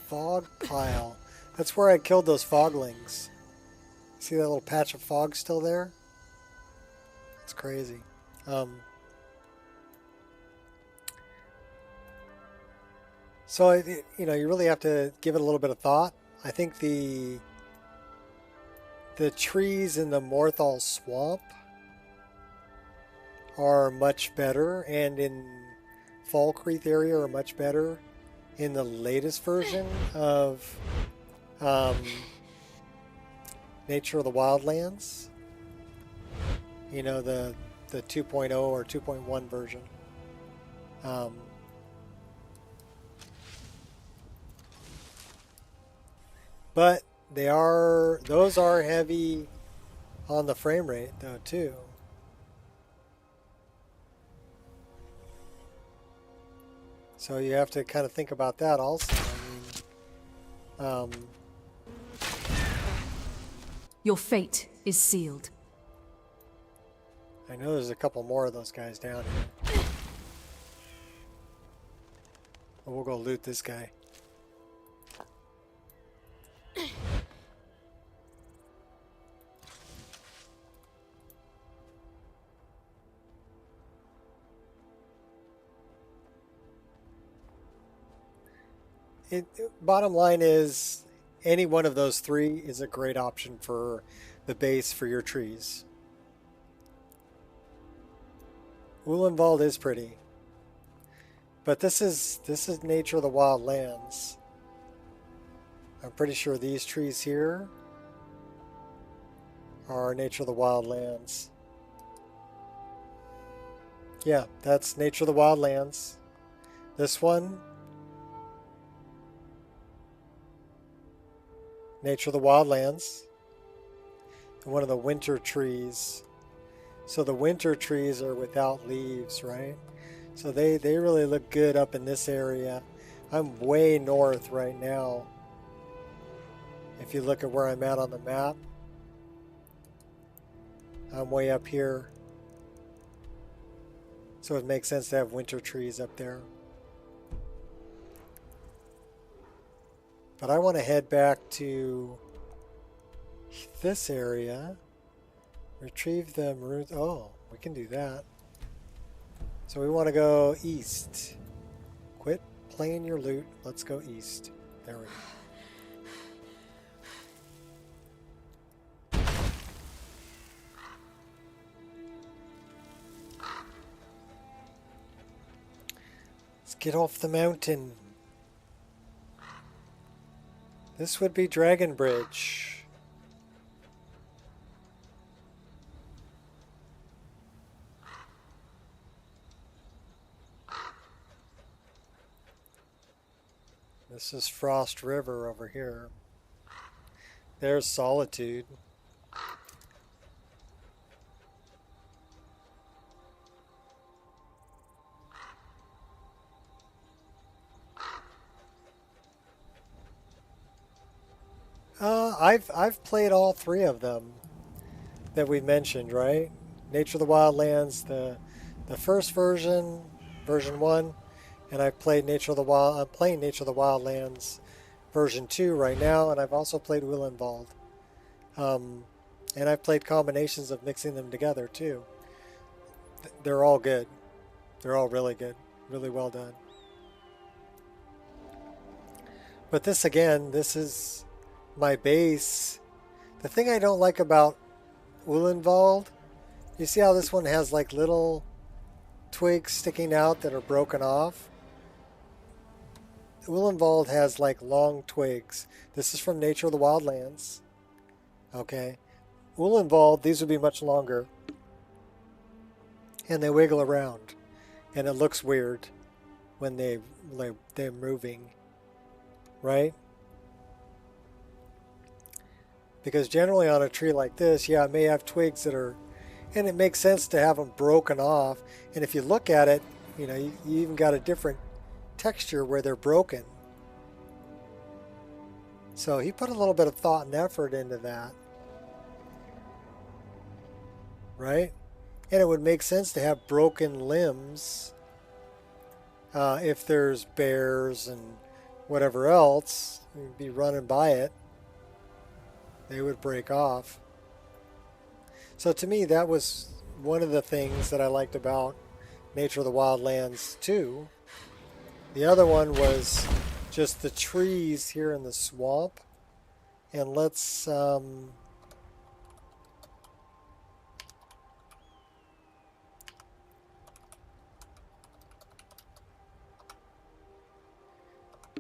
fog pile. That's where I killed those foglings. See that little patch of fog still there? It's crazy. So you know, you really have to give it a little bit of thought. I think the trees in the Morthal Swamp are much better, and in Fall Creek area are much better in the latest version of Nature of the Wildlands. You know, the 2.0 or 2.1 version. But those are heavy on the frame rate though too. So you have to kind of think about that also. I mean,
Your fate is sealed.
I know there's a couple more of those guys down here. Well, we'll go loot this guy. Bottom line is, any one of those three is a great option for the base for your trees. Ulenvold is pretty, but this is Nature of the Wildlands. I'm pretty sure these trees here are Nature of the Wildlands. Yeah, that's Nature of the Wildlands. This one, Nature of the Wildlands. And one of the winter trees. So the winter trees are without leaves, right? So they really look good up in this area. I'm way north right now. If you look at where I'm at on the map, I'm way up here. So it makes sense to have winter trees up there. But I want to head back to this area. Retrieve the maroons. Oh, we can do that. So we want to go east. Quit playing your loot. Let's go east. There we go. Let's get off the mountain. This would be Dragon Bridge. This is Frost River over here. There's Solitude. I've played all three of them that we mentioned, right? Nature of the Wildlands, the first version, version 1, and I've played Nature of the Wild. I'm playing Nature of the Wildlands version 2 right now, and I've also played Ulenvold. And I've played combinations of mixing them together too. They're all good. They're all really good. Really well done. But this again, this is my base. The thing I don't like about Ulenvold, you see how this one has like little twigs sticking out that are broken off? Ulenvold has like long twigs. This is from Nature of the Wildlands. Okay. Ulenvold, these would be much longer. And they wiggle around. And it looks weird. when they're moving, right? Because generally on a tree like this, yeah, it may have twigs that are, and it makes sense to have them broken off. And if you look at it, you know, you even got a different texture where they're broken. So he put a little bit of thought and effort into that, right? And it would make sense to have broken limbs if there's bears and whatever else, you'd be running by it, they would break off. So to me, that was one of the things that I liked about Nature of the Wildlands 2. The other one was just the trees here in the swamp. And let's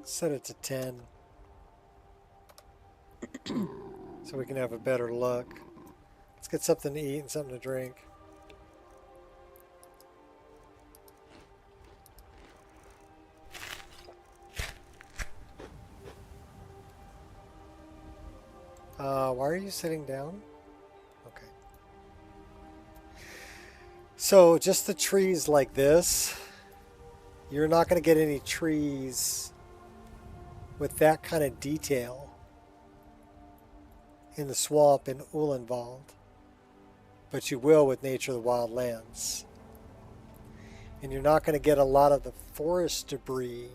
set it to 10 so we can have a better look. Let's get something to eat and something to drink. Why are you sitting down? Okay. So just the trees like this, you're not going to get any trees with that kind of detail in the swamp in Ulenwald, but you will with Nature of the Wildlands. And you're not going to get a lot of the forest debris,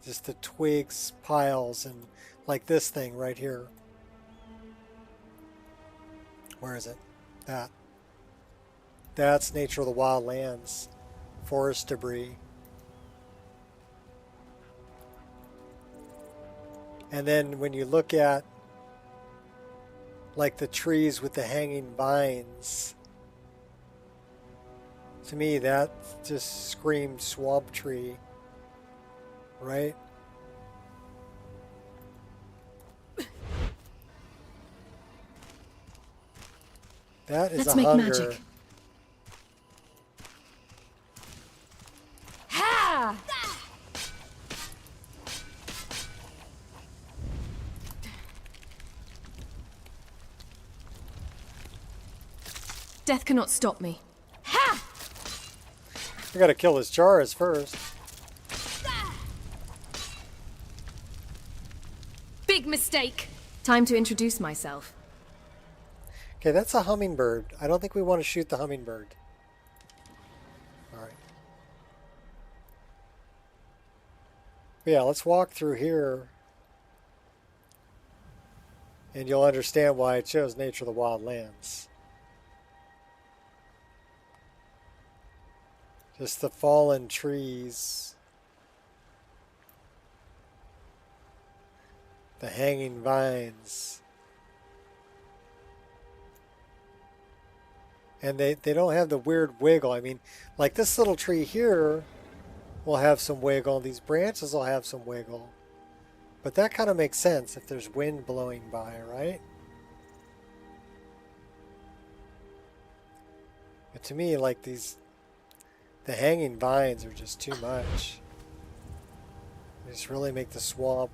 just the twigs, piles, and like this thing right here. Where is it? That's Nature of the Wildlands, forest debris. And then when you look at like the trees with the hanging vines, to me that just screamed swamp tree, right? That is
Let's
a
make
hunger.
magic. Ha! Death cannot stop me. Ha!
We gotta kill this Charas first.
Big mistake. Time to introduce myself.
Okay, that's a hummingbird. I don't think we want to shoot the hummingbird. Alright. Yeah, let's walk through here. And you'll understand why I chose Nature of the Wildlands. Just the fallen trees. The hanging vines. And they don't have the weird wiggle. I mean, like this little tree here will have some wiggle. These branches will have some wiggle. But that kind of makes sense if there's wind blowing by, right? But to me, like the hanging vines are just too much. They just really make the swamp,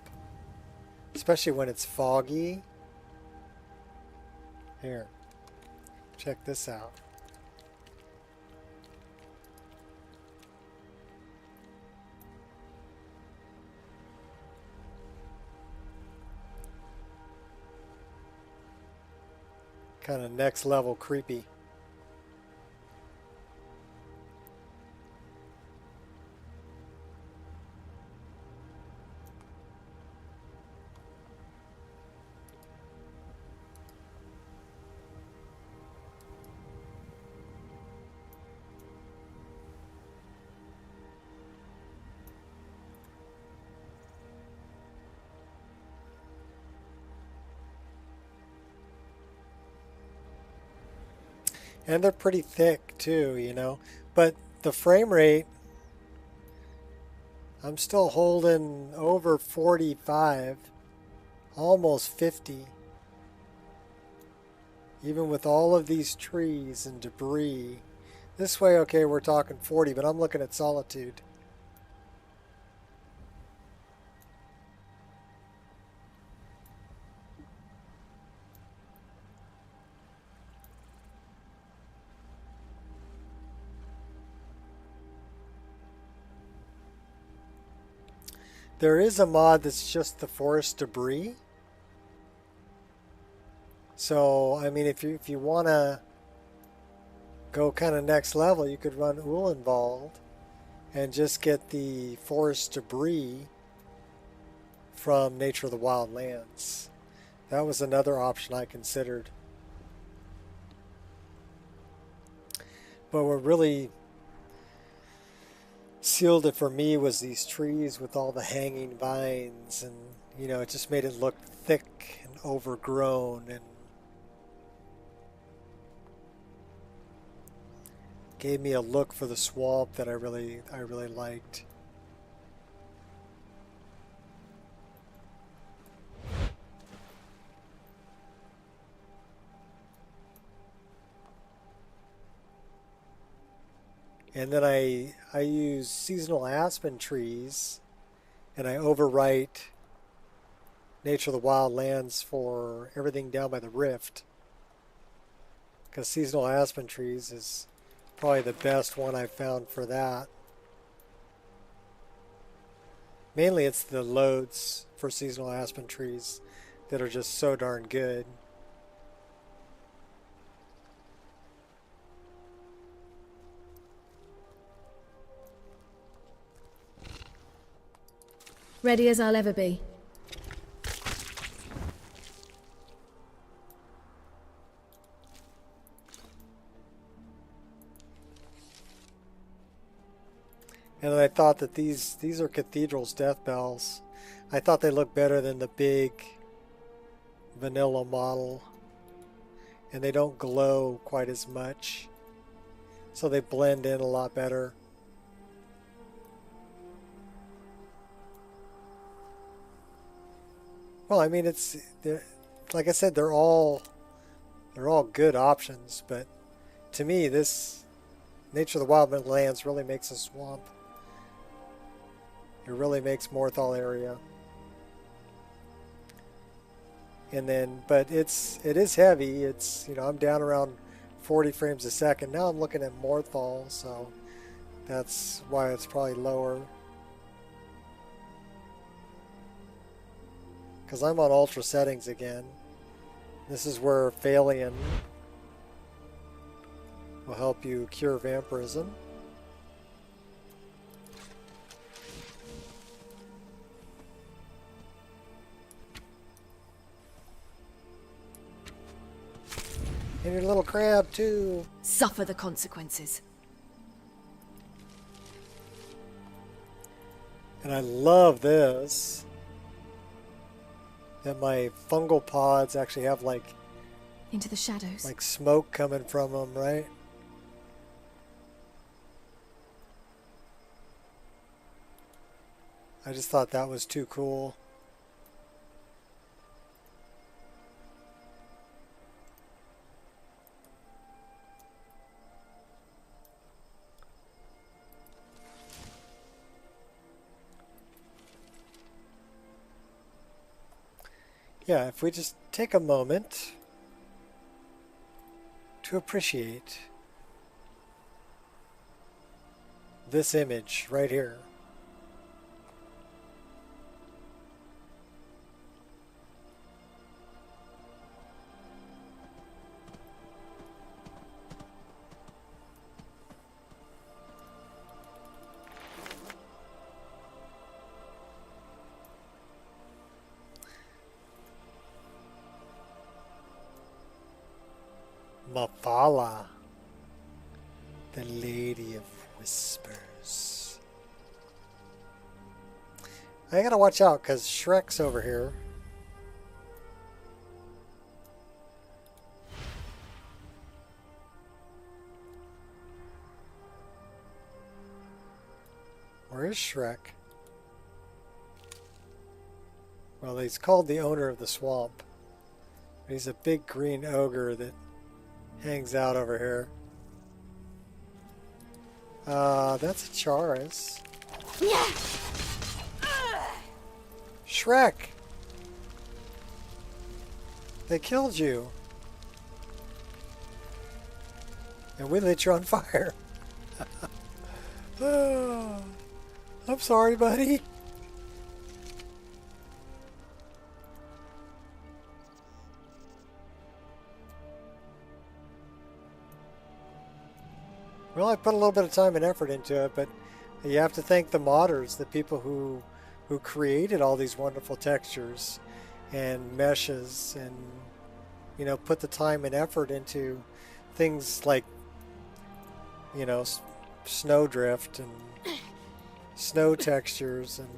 especially when it's foggy. Here. Check this out. Kind of next level creepy. And they're pretty thick too, you know. But the frame rate, I'm still holding over 45, almost 50. Even with all of these trees and debris, This way, okay, we're talking 40, but I'm looking at Solitude. There is a mod that's just the forest debris. So, I mean, if you want to go kind of next level, you could run Ulenwald and just get the forest debris from Nature of the Wildlands. That was another option I considered. But what really sealed it for me was these trees with all the hanging vines, and you know, it just made it look thick and overgrown and gave me a look for the swamp that I really liked. And then I use seasonal aspen trees, and I overwrite Nature of the Wildlands for everything down by the rift, because seasonal aspen trees is probably the best one I've found for that. Mainly it's the loads for seasonal aspen trees that are just so darn good.
Ready as I'll ever be.
And I thought that these are Cathedral's death bells. I thought they looked better than the big vanilla model. And they don't glow quite as much. So they blend in a lot better. Well, I mean, like I said, they're all good options, but to me, this Nature of the Wildlands really makes a swamp. It really makes Morthal area. And then, but it is heavy. It's, you know, I'm down around 40 frames a second. Now I'm looking at Morthal, so that's why it's probably lower. Because I'm on ultra settings again. This is where Phalian will help you cure vampirism. And your little crab too.
Suffer the consequences.
And I love this. That my fungal pods actually have like
into the shadows,
like smoke coming from them, right? I just thought that was too cool. Yeah, if we just take a moment to appreciate this image right here. Mafala, the Lady of Whispers. I gotta watch out because Shrek's over here. Where is Shrek? Well, he's called the owner of the swamp. He's a big green ogre that hangs out over here. That's a Charis. Shrek! They killed you. And we lit you on fire. I'm sorry, buddy. Well, I put a little bit of time and effort into it, but you have to thank the modders, the people who created all these wonderful textures and meshes, and you know, put the time and effort into things like, you know, snowdrift and snow textures and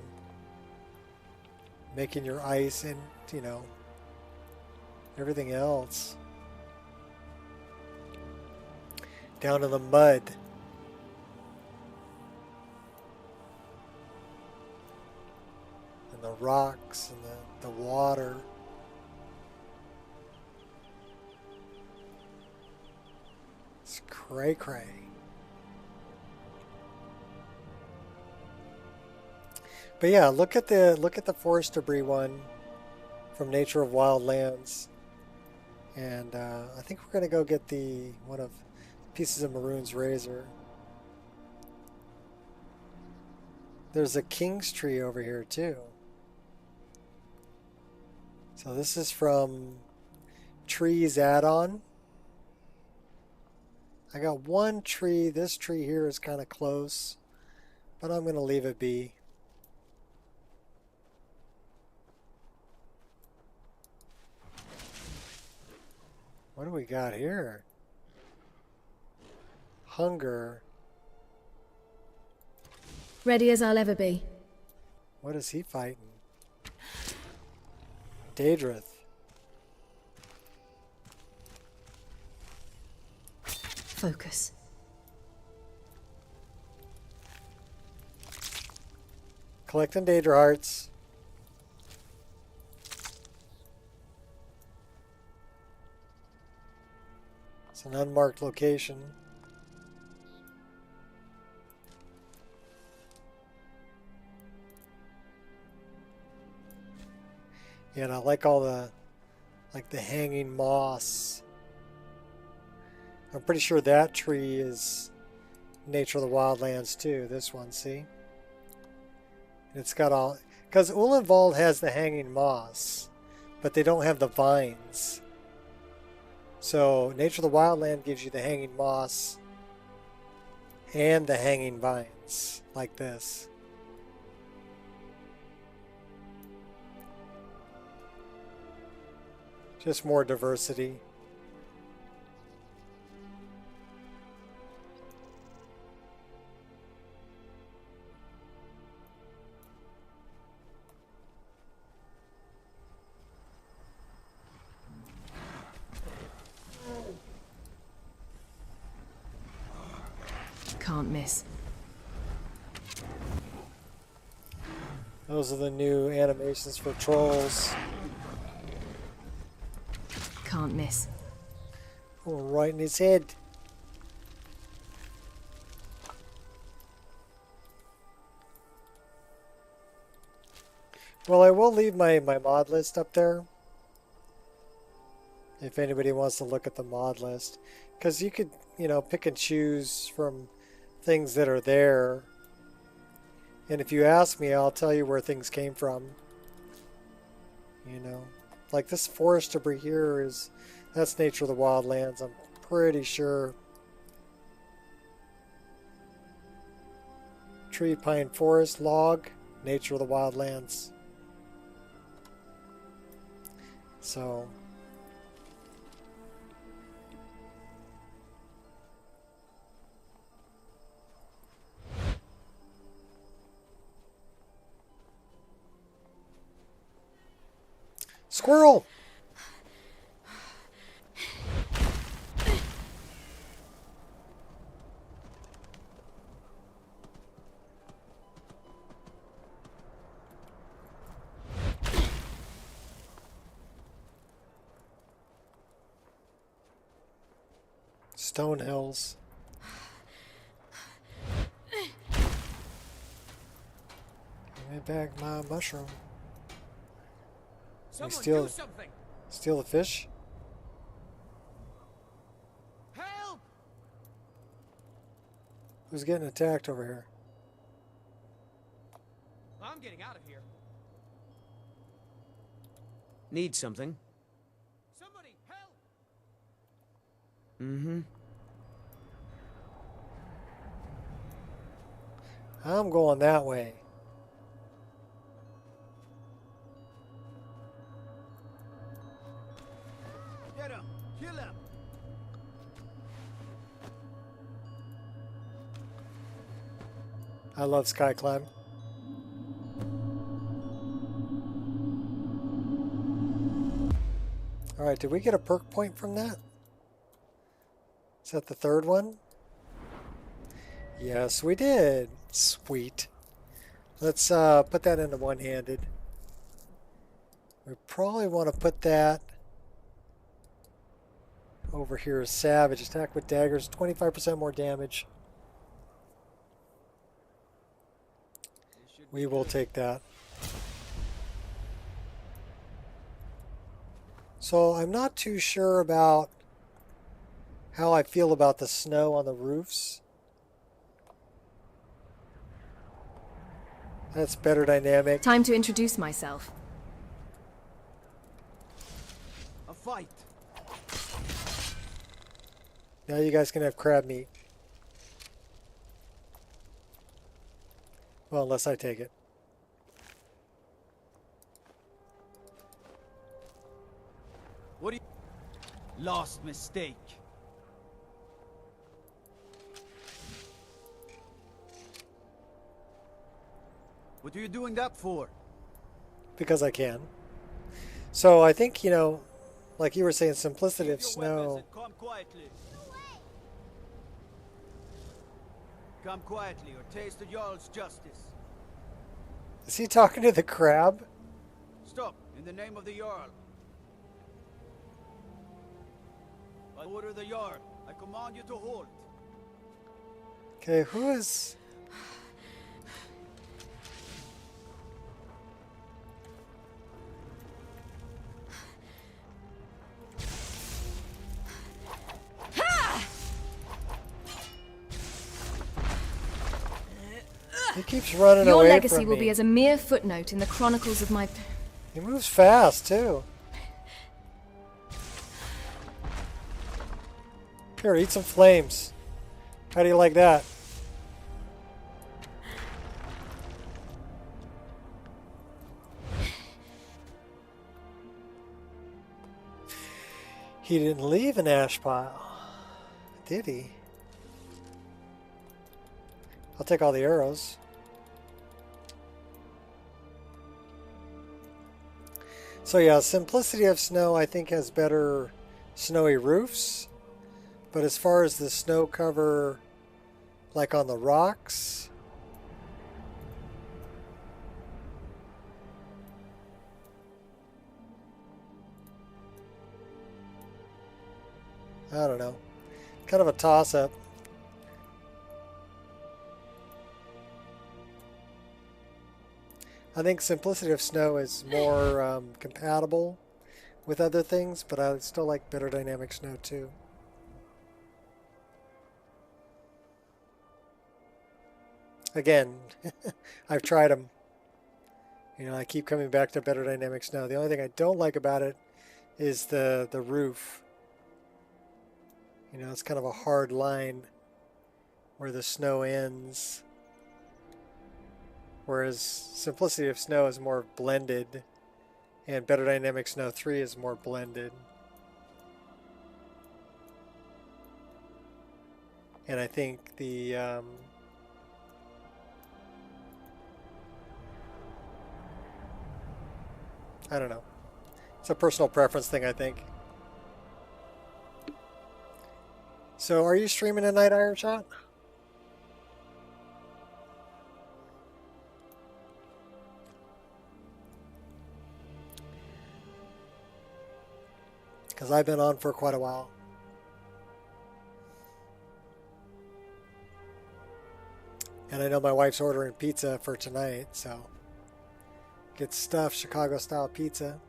making your ice and, you know, everything else. Down in the mud. And the rocks and the water. It's cray-cray. But yeah, look at the forest debris one from Nature of Wildlands. And I think we're gonna go get the one of Pieces of Maroon's razor. There's a king's tree over here too. So this is from Trees add-on. I got one tree. This tree here is kind of close, but I'm going to leave it be. What do we got here? Hunger.
Ready as I'll ever be.
What is he fighting? Daedrith.
Focus.
Collecting Daedra hearts. It's an unmarked location. Yeah, and I like all the, like the hanging moss. I'm pretty sure that tree is Nature of the Wildlands too. This one, see? It's got all, because Ulenwald has the hanging moss, but they don't have the vines. So Nature of the Wildland gives you the hanging moss and the hanging vines, like this. Just more diversity.
Can't miss.
Those are the new animations for trolls.
Can't miss.
Oh, right in his head. Well, I will leave my mod list up there. If anybody wants to look at the mod list. Because you could, you know, pick and choose from things that are there. And if you ask me, I'll tell you where things came from. You know. Like this forest debris here that's Nature of the Wildlands, I'm pretty sure. Tree, pine, forest, log, Nature of the Wildlands. So. Squirrel! Stone Hills. back my mushroom.
Someone
steal,
do something.
steal the fish?
Help!
Who's getting attacked over here?
I'm getting out of here. Need something? Somebody help! Mm-hmm.
I'm going that way.
Get him! Kill him!
I love sky climb. Alright, did we get a perk point from that? Is that the third one? Yes, we did. Sweet. Let's put that into one-handed. We probably want to put that over here as savage. Attack with daggers, 25% more damage. We will take that. So I'm not too sure about how I feel about the snow on the roofs. That's better dynamic.
Time to introduce myself.
A fight.
Now you guys can have crab meat. Well, unless I take it.
What do you... Lost mistake. What are you doing that for?
Because I can. So I think, you know, like you were saying, simplicity of snow.
Come quietly. Come quietly or taste the Jarl's justice.
Is he talking to the crab?
Stop, in the name of the Jarl. By order of the Jarl, I command you to halt.
Okay, who is... He keeps running
Your
away
legacy
from
will
me.
be as a mere footnote in the chronicles of my...
He moves fast, too. Here, eat some flames. How do you like that? He didn't leave an ash pile, did he? I'll take all the arrows. So yeah, simplicity of snow I think has better snowy roofs. But as far as the snow cover, like on the rocks, I don't know. Kind of a toss-up. I think simplicity of snow is more compatible with other things, but I still like better dynamic snow too. Again, I've tried them. You know, I keep coming back to better dynamic snow. The only thing I don't like about it is the roof. You know, it's kind of a hard line where the snow ends. Whereas Simplicity of Snow is more blended, and Better Dynamic Snow 3 is more blended. And I think the I don't know. It's a personal preference thing, I think. So, are you streaming tonight, Iron Shot? Because I've been on for quite a while. And I know my wife's ordering pizza for tonight, so Get stuffed Chicago style pizza.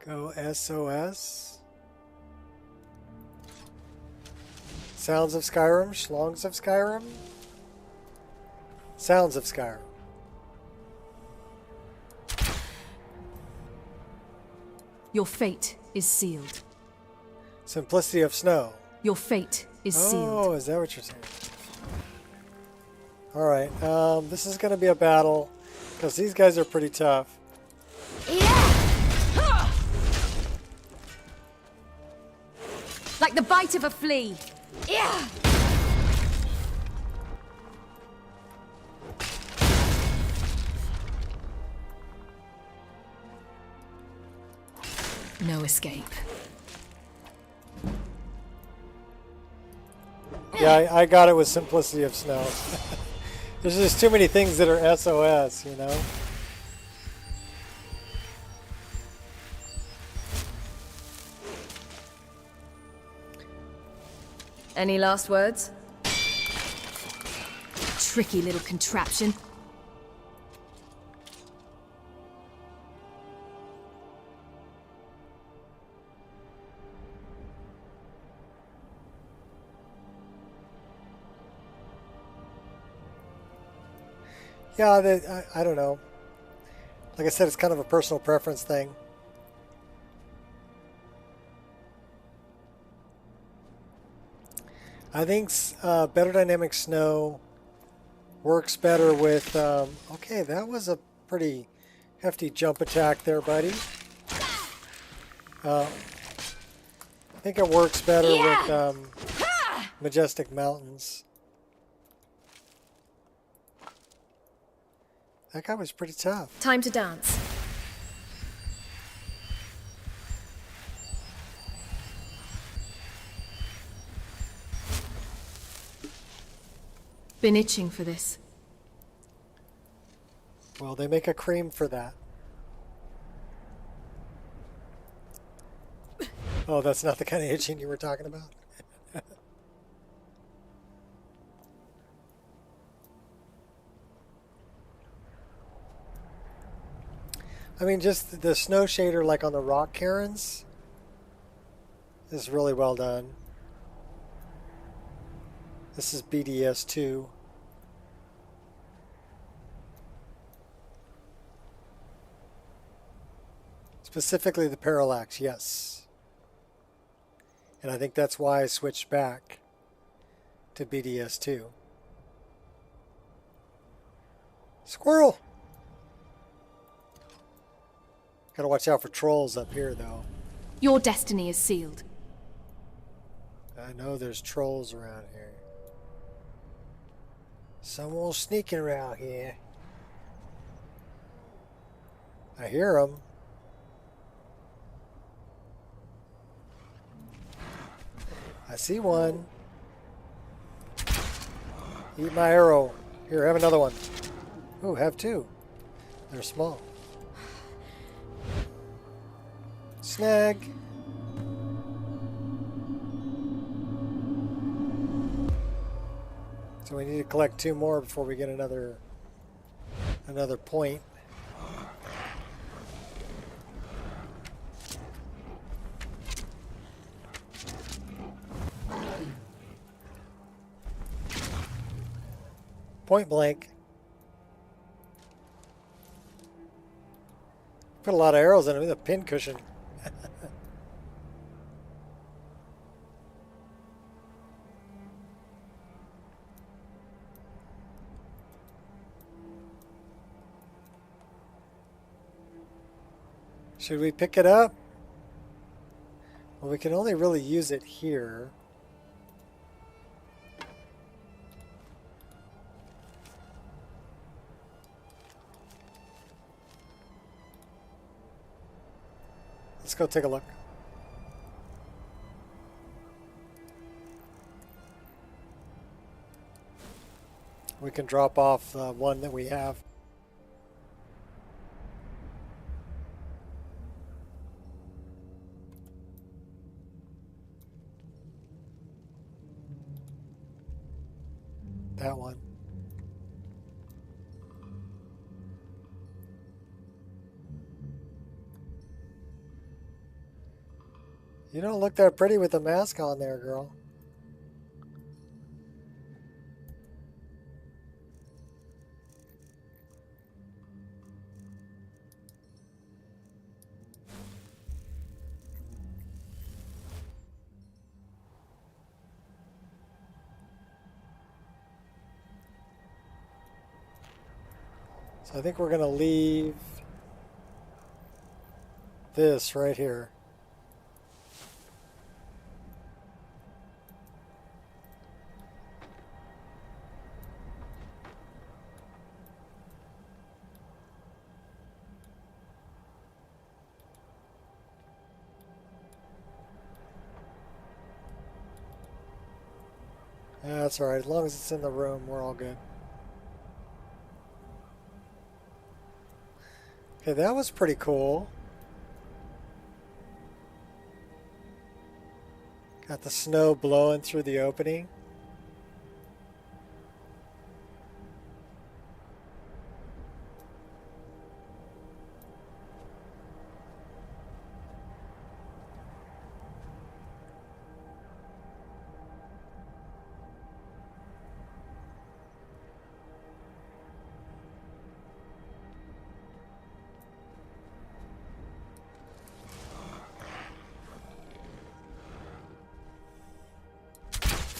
Go SOS. Sounds of Skyrim, Schlongs of Skyrim. Sounds of Skyrim.
Your fate is sealed.
Simplicity of Snow.
Your fate is sealed.
Oh, is that what you're saying? Alright, this is going to be a battle, because these guys are pretty tough.
Like the bite of a flea. Yeah. No escape.
Yeah, I got it with Simplicity of Snow. There's just too many things that are SOS, you know?
Any last words? Tricky little contraption.
Yeah, I don't know. Like I said, it's kind of a personal preference thing. I think Better Dynamic Snow works better with... okay, that was a pretty hefty jump attack there, buddy. I think it works better with Majestic Mountains. That guy was pretty tough.
Time to dance. Been itching for this.
Well, they make a cream for that. Oh, that's not the kind of itching you were talking about? I mean, just the snow shader, like on the rock cairns, is really well done. This is BDS 2. Specifically the parallax, yes. And I think that's why I switched back to BDS 2. Squirrel! Gotta watch out for trolls up here, though.
Your destiny is sealed.
I know there's trolls around here. Someone's sneaking around here. I hear them. I see one. Eat my arrow. Here, have another one. Ooh, have two. They're small. Snag. So we need to collect two more before we get another point. Point blank. Put a lot of arrows in it with a pin cushion. Should we pick it up? Well, we can only really use it here. Let's go take a look. We can drop off one that we have. You don't look that pretty with the mask on there, girl. So I think we're going to leave this right here. That's alright. As long as it's in the room, we're all good. Okay, that was pretty cool. Got the snow blowing through the opening.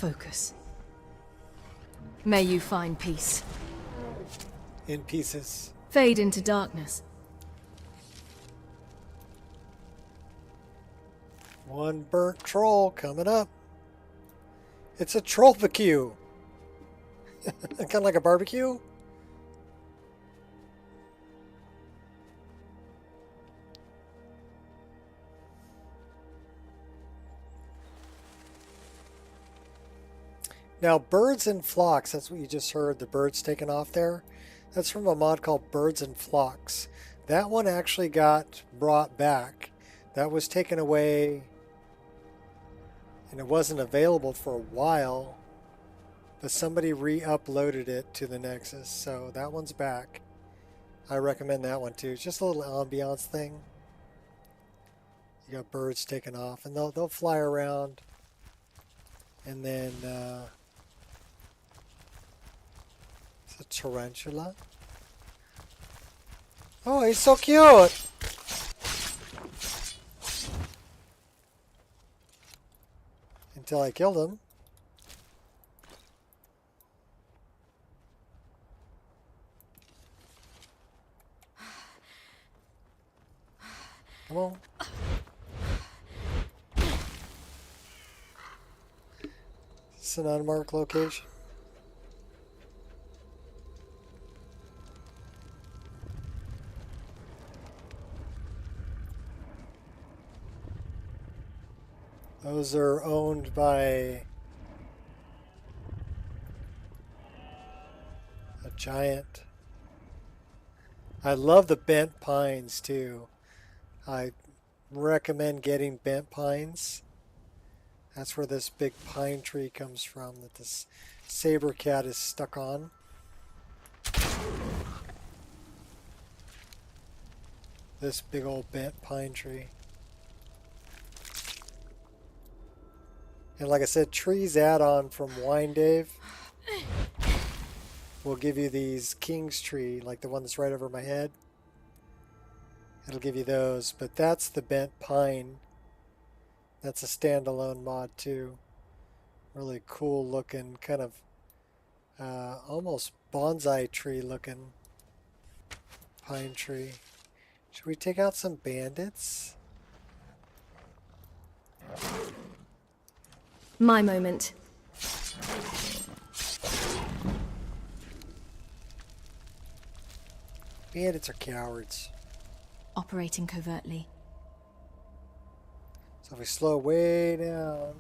Focus. May you find peace.
In pieces.
Fade into darkness.
One burnt troll coming up. It's a troll barbecue. Kind of like a barbecue. Now, birds and flocks, that's what you just heard, the birds taken off there. That's from a mod called Birds and Flocks. That one actually got brought back. That was taken away, and it wasn't available for a while, but somebody re-uploaded it to the Nexus, so that one's back. I recommend that one too. It's just a little ambiance thing. You got birds taken off, and they'll fly around, and then a tarantula. Oh, he's so cute! Until I killed him. Come on. It's an unmarked location. Those are owned by a giant. I love the bent pines too. I recommend getting bent pines. That's where this big pine tree comes from that this saber cat is stuck on. This big old bent pine tree. And like I said, trees add-on from Wine Dave will give you these King's Tree, like the one that's right over my head. It'll give you those, but that's the bent pine. That's a standalone mod too. Really cool looking, kind of almost bonsai tree looking pine tree. Should we take out some bandits?
My moment.
Bandits are cowards.
Operating covertly.
So if we slow way down.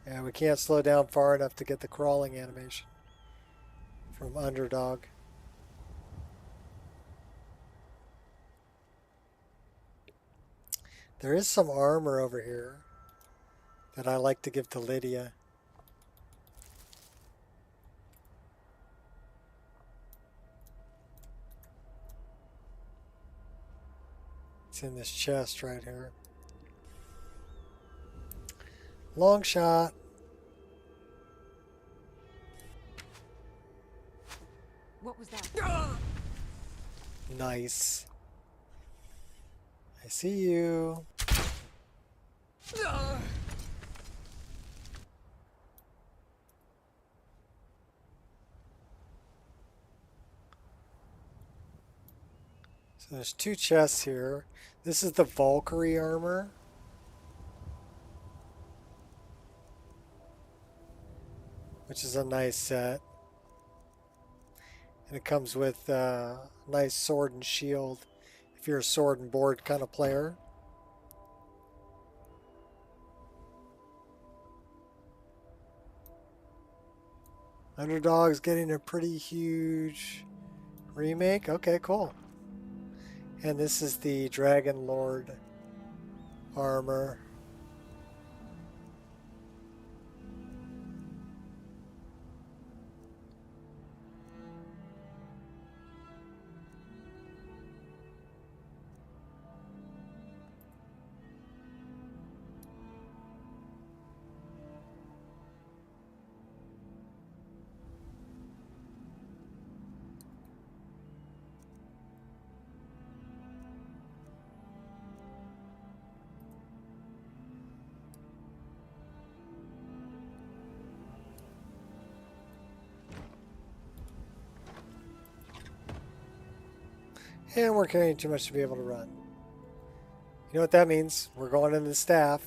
Yeah, we can't slow down far enough to get the crawling animation from Underdog. There is some armor over here that I like to give to Lydia. It's in this chest right here. Long shot.
What was that?
Nice. I see you. So there's 2 chests here. This is the Valkyrie armor. Which is a nice set. And it comes with a nice sword and shield if you're a sword and board kind of player. Underdog's getting a pretty huge remake. Okay, cool. And this is the Dragon Lord armor. And we're carrying too much to be able to run. You know what that means? We're going into the staff.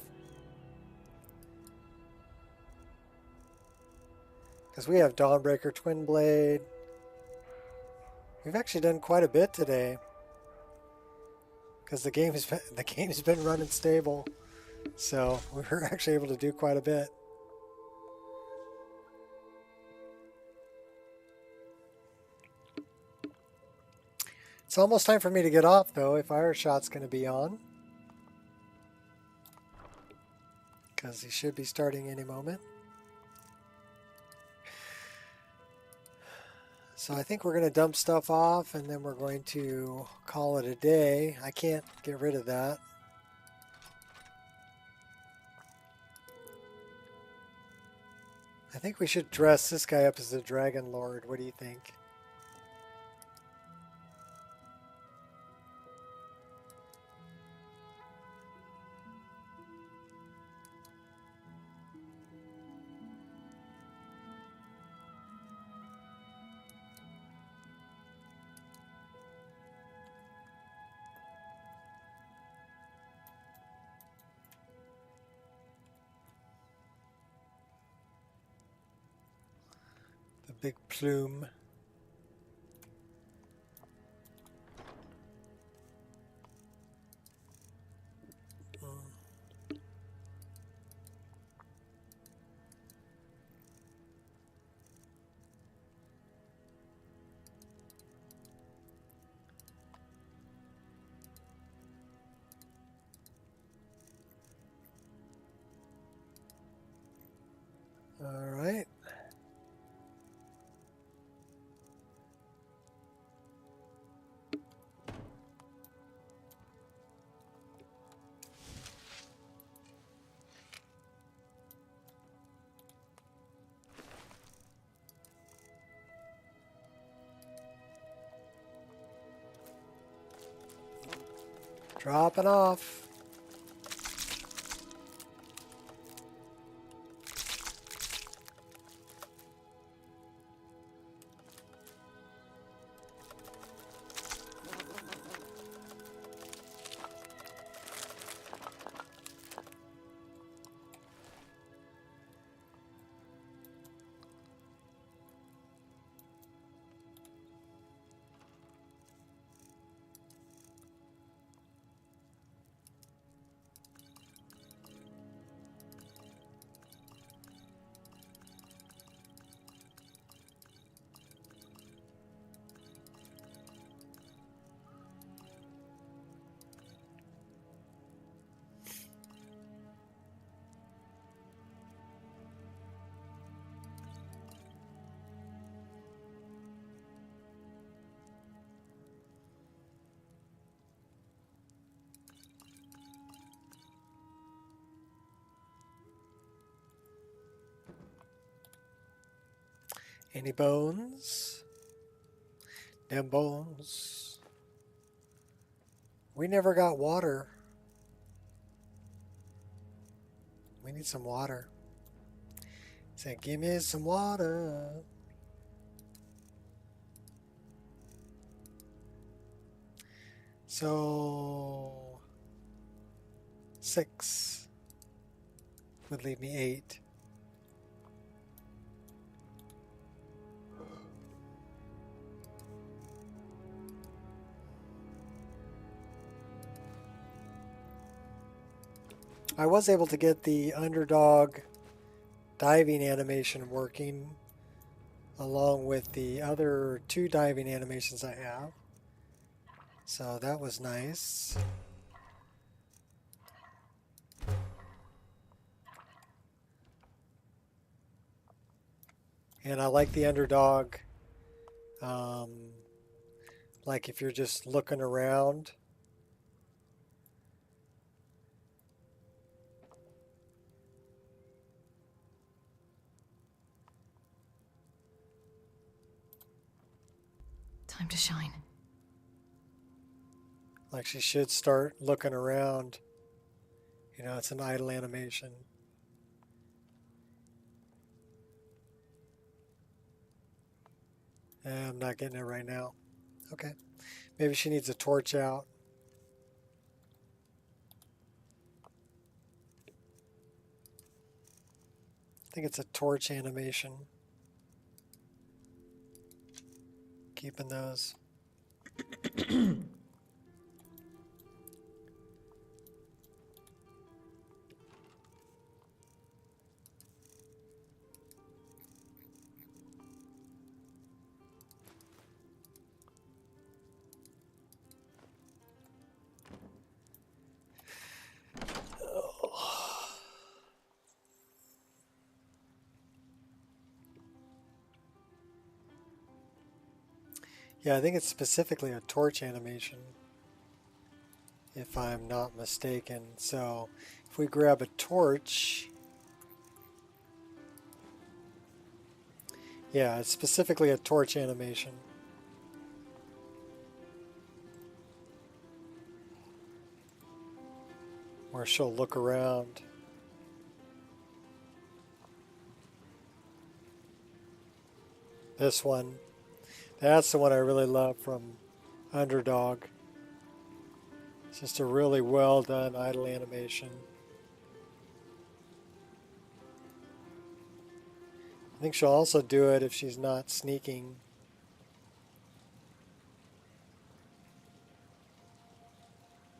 Because we have Dawnbreaker Twin Blade. We've actually done quite a bit today. Because the game's been running stable. So we were actually able to do quite a bit. It's almost time for me to get off, though, if Ireshot's going to be on. Because he should be starting any moment. So I think we're going to dump stuff off, and then we're going to call it a day. I can't get rid of that. I think we should dress this guy up as the Dragon Lord. What do you think? Big plume. All right. Dropping off. Any bones? Them bones. We never got water. We need some water. Say, give me some water. So 6 would leave me 8. I was able to get the underdog diving animation working along with the other 2 diving animations I have. So that was nice. And I like the underdog. Like if you're just looking around.
Time to shine.
Like she should start looking around. You know, it's an idle animation. I'm not getting it right now. Okay. Maybe she needs a torch out. I think it's a torch animation. Keeping those. Yeah, I think it's specifically a torch animation, if I'm not mistaken. So if we grab a torch, yeah, it's specifically a torch animation. Where she'll look around. This one. That's the one I really love from Underdog. It's just a really well done idle animation. I think she'll also do it if she's not sneaking.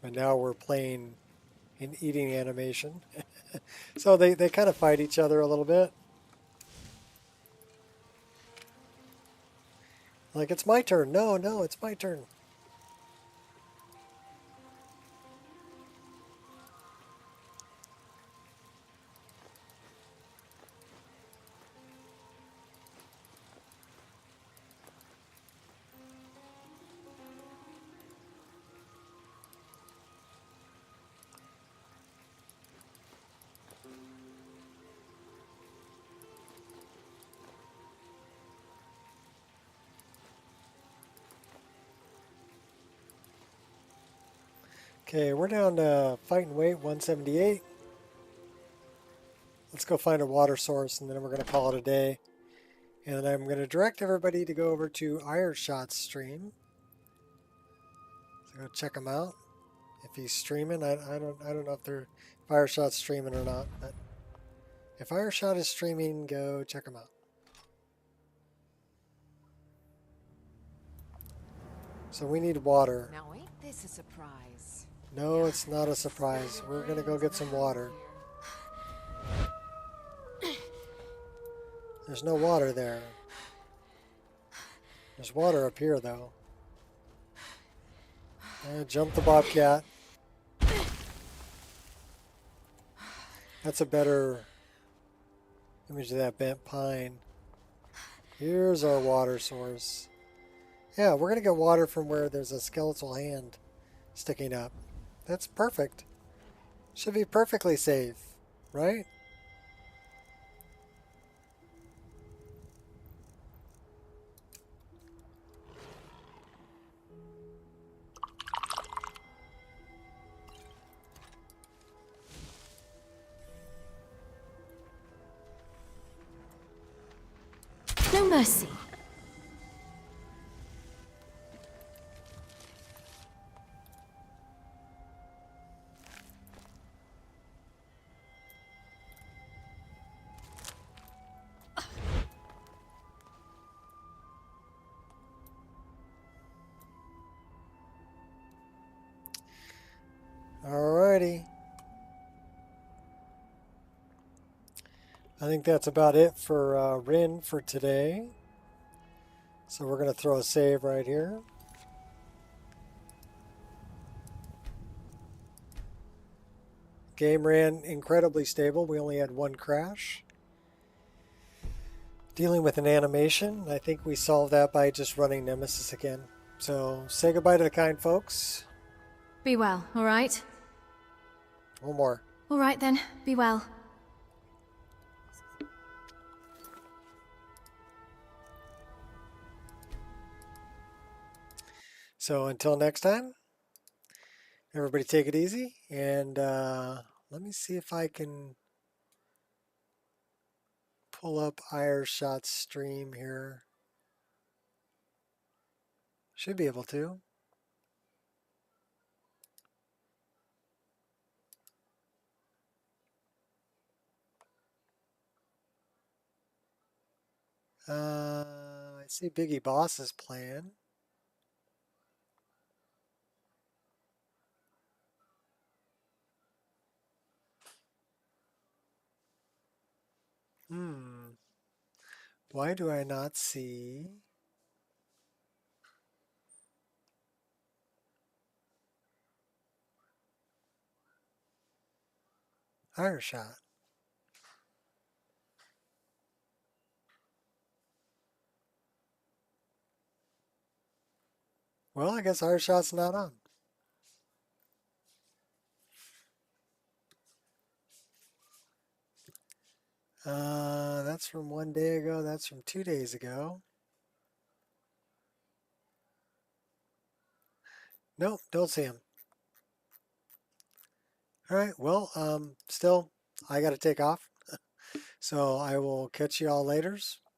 But now we're playing an eating animation. So they kind of fight each other a little bit. Like, it's my turn. No, no, it's my turn. Okay, we're down to fighting weight 178. Let's go find a water source and then we're going to call it a day. And I'm going to direct everybody to go over to Ireshot's stream. So go check him out. If he's streaming, I don't know if Ireshot's streaming or not, but if Ireshot is streaming, go check him out. So we need water.
Now ain't this a surprise?
No, it's not a surprise. We're gonna go get some water. There's no water there. There's water up here, though. Jump the bobcat. That's a better image of that bent pine. Here's our water source. Yeah, we're gonna get water from where there's a skeletal hand sticking up. That's perfect. Should be perfectly safe, right?
No mercy.
Alrighty. I think that's about it for Rin for today. So we're going to throw a save right here. Game ran incredibly stable. We only had one crash. Dealing with an animation. I think we solved that by just running Nemesis again. So say goodbye to the kind folks.
Be well, alright?
One more.
Alright then, be well.
So until next time, everybody take it easy. And let me see if I can pull up Ireshot's stream here. Should be able to. I see Biggie Boss is playing. Why do I not see? Ireshot. Well, I guess Ireshot's not on. That's from 1 day ago. That's from 2 days ago. Nope, don't see him. All right, well, still, I got to take off. So I will catch you all later.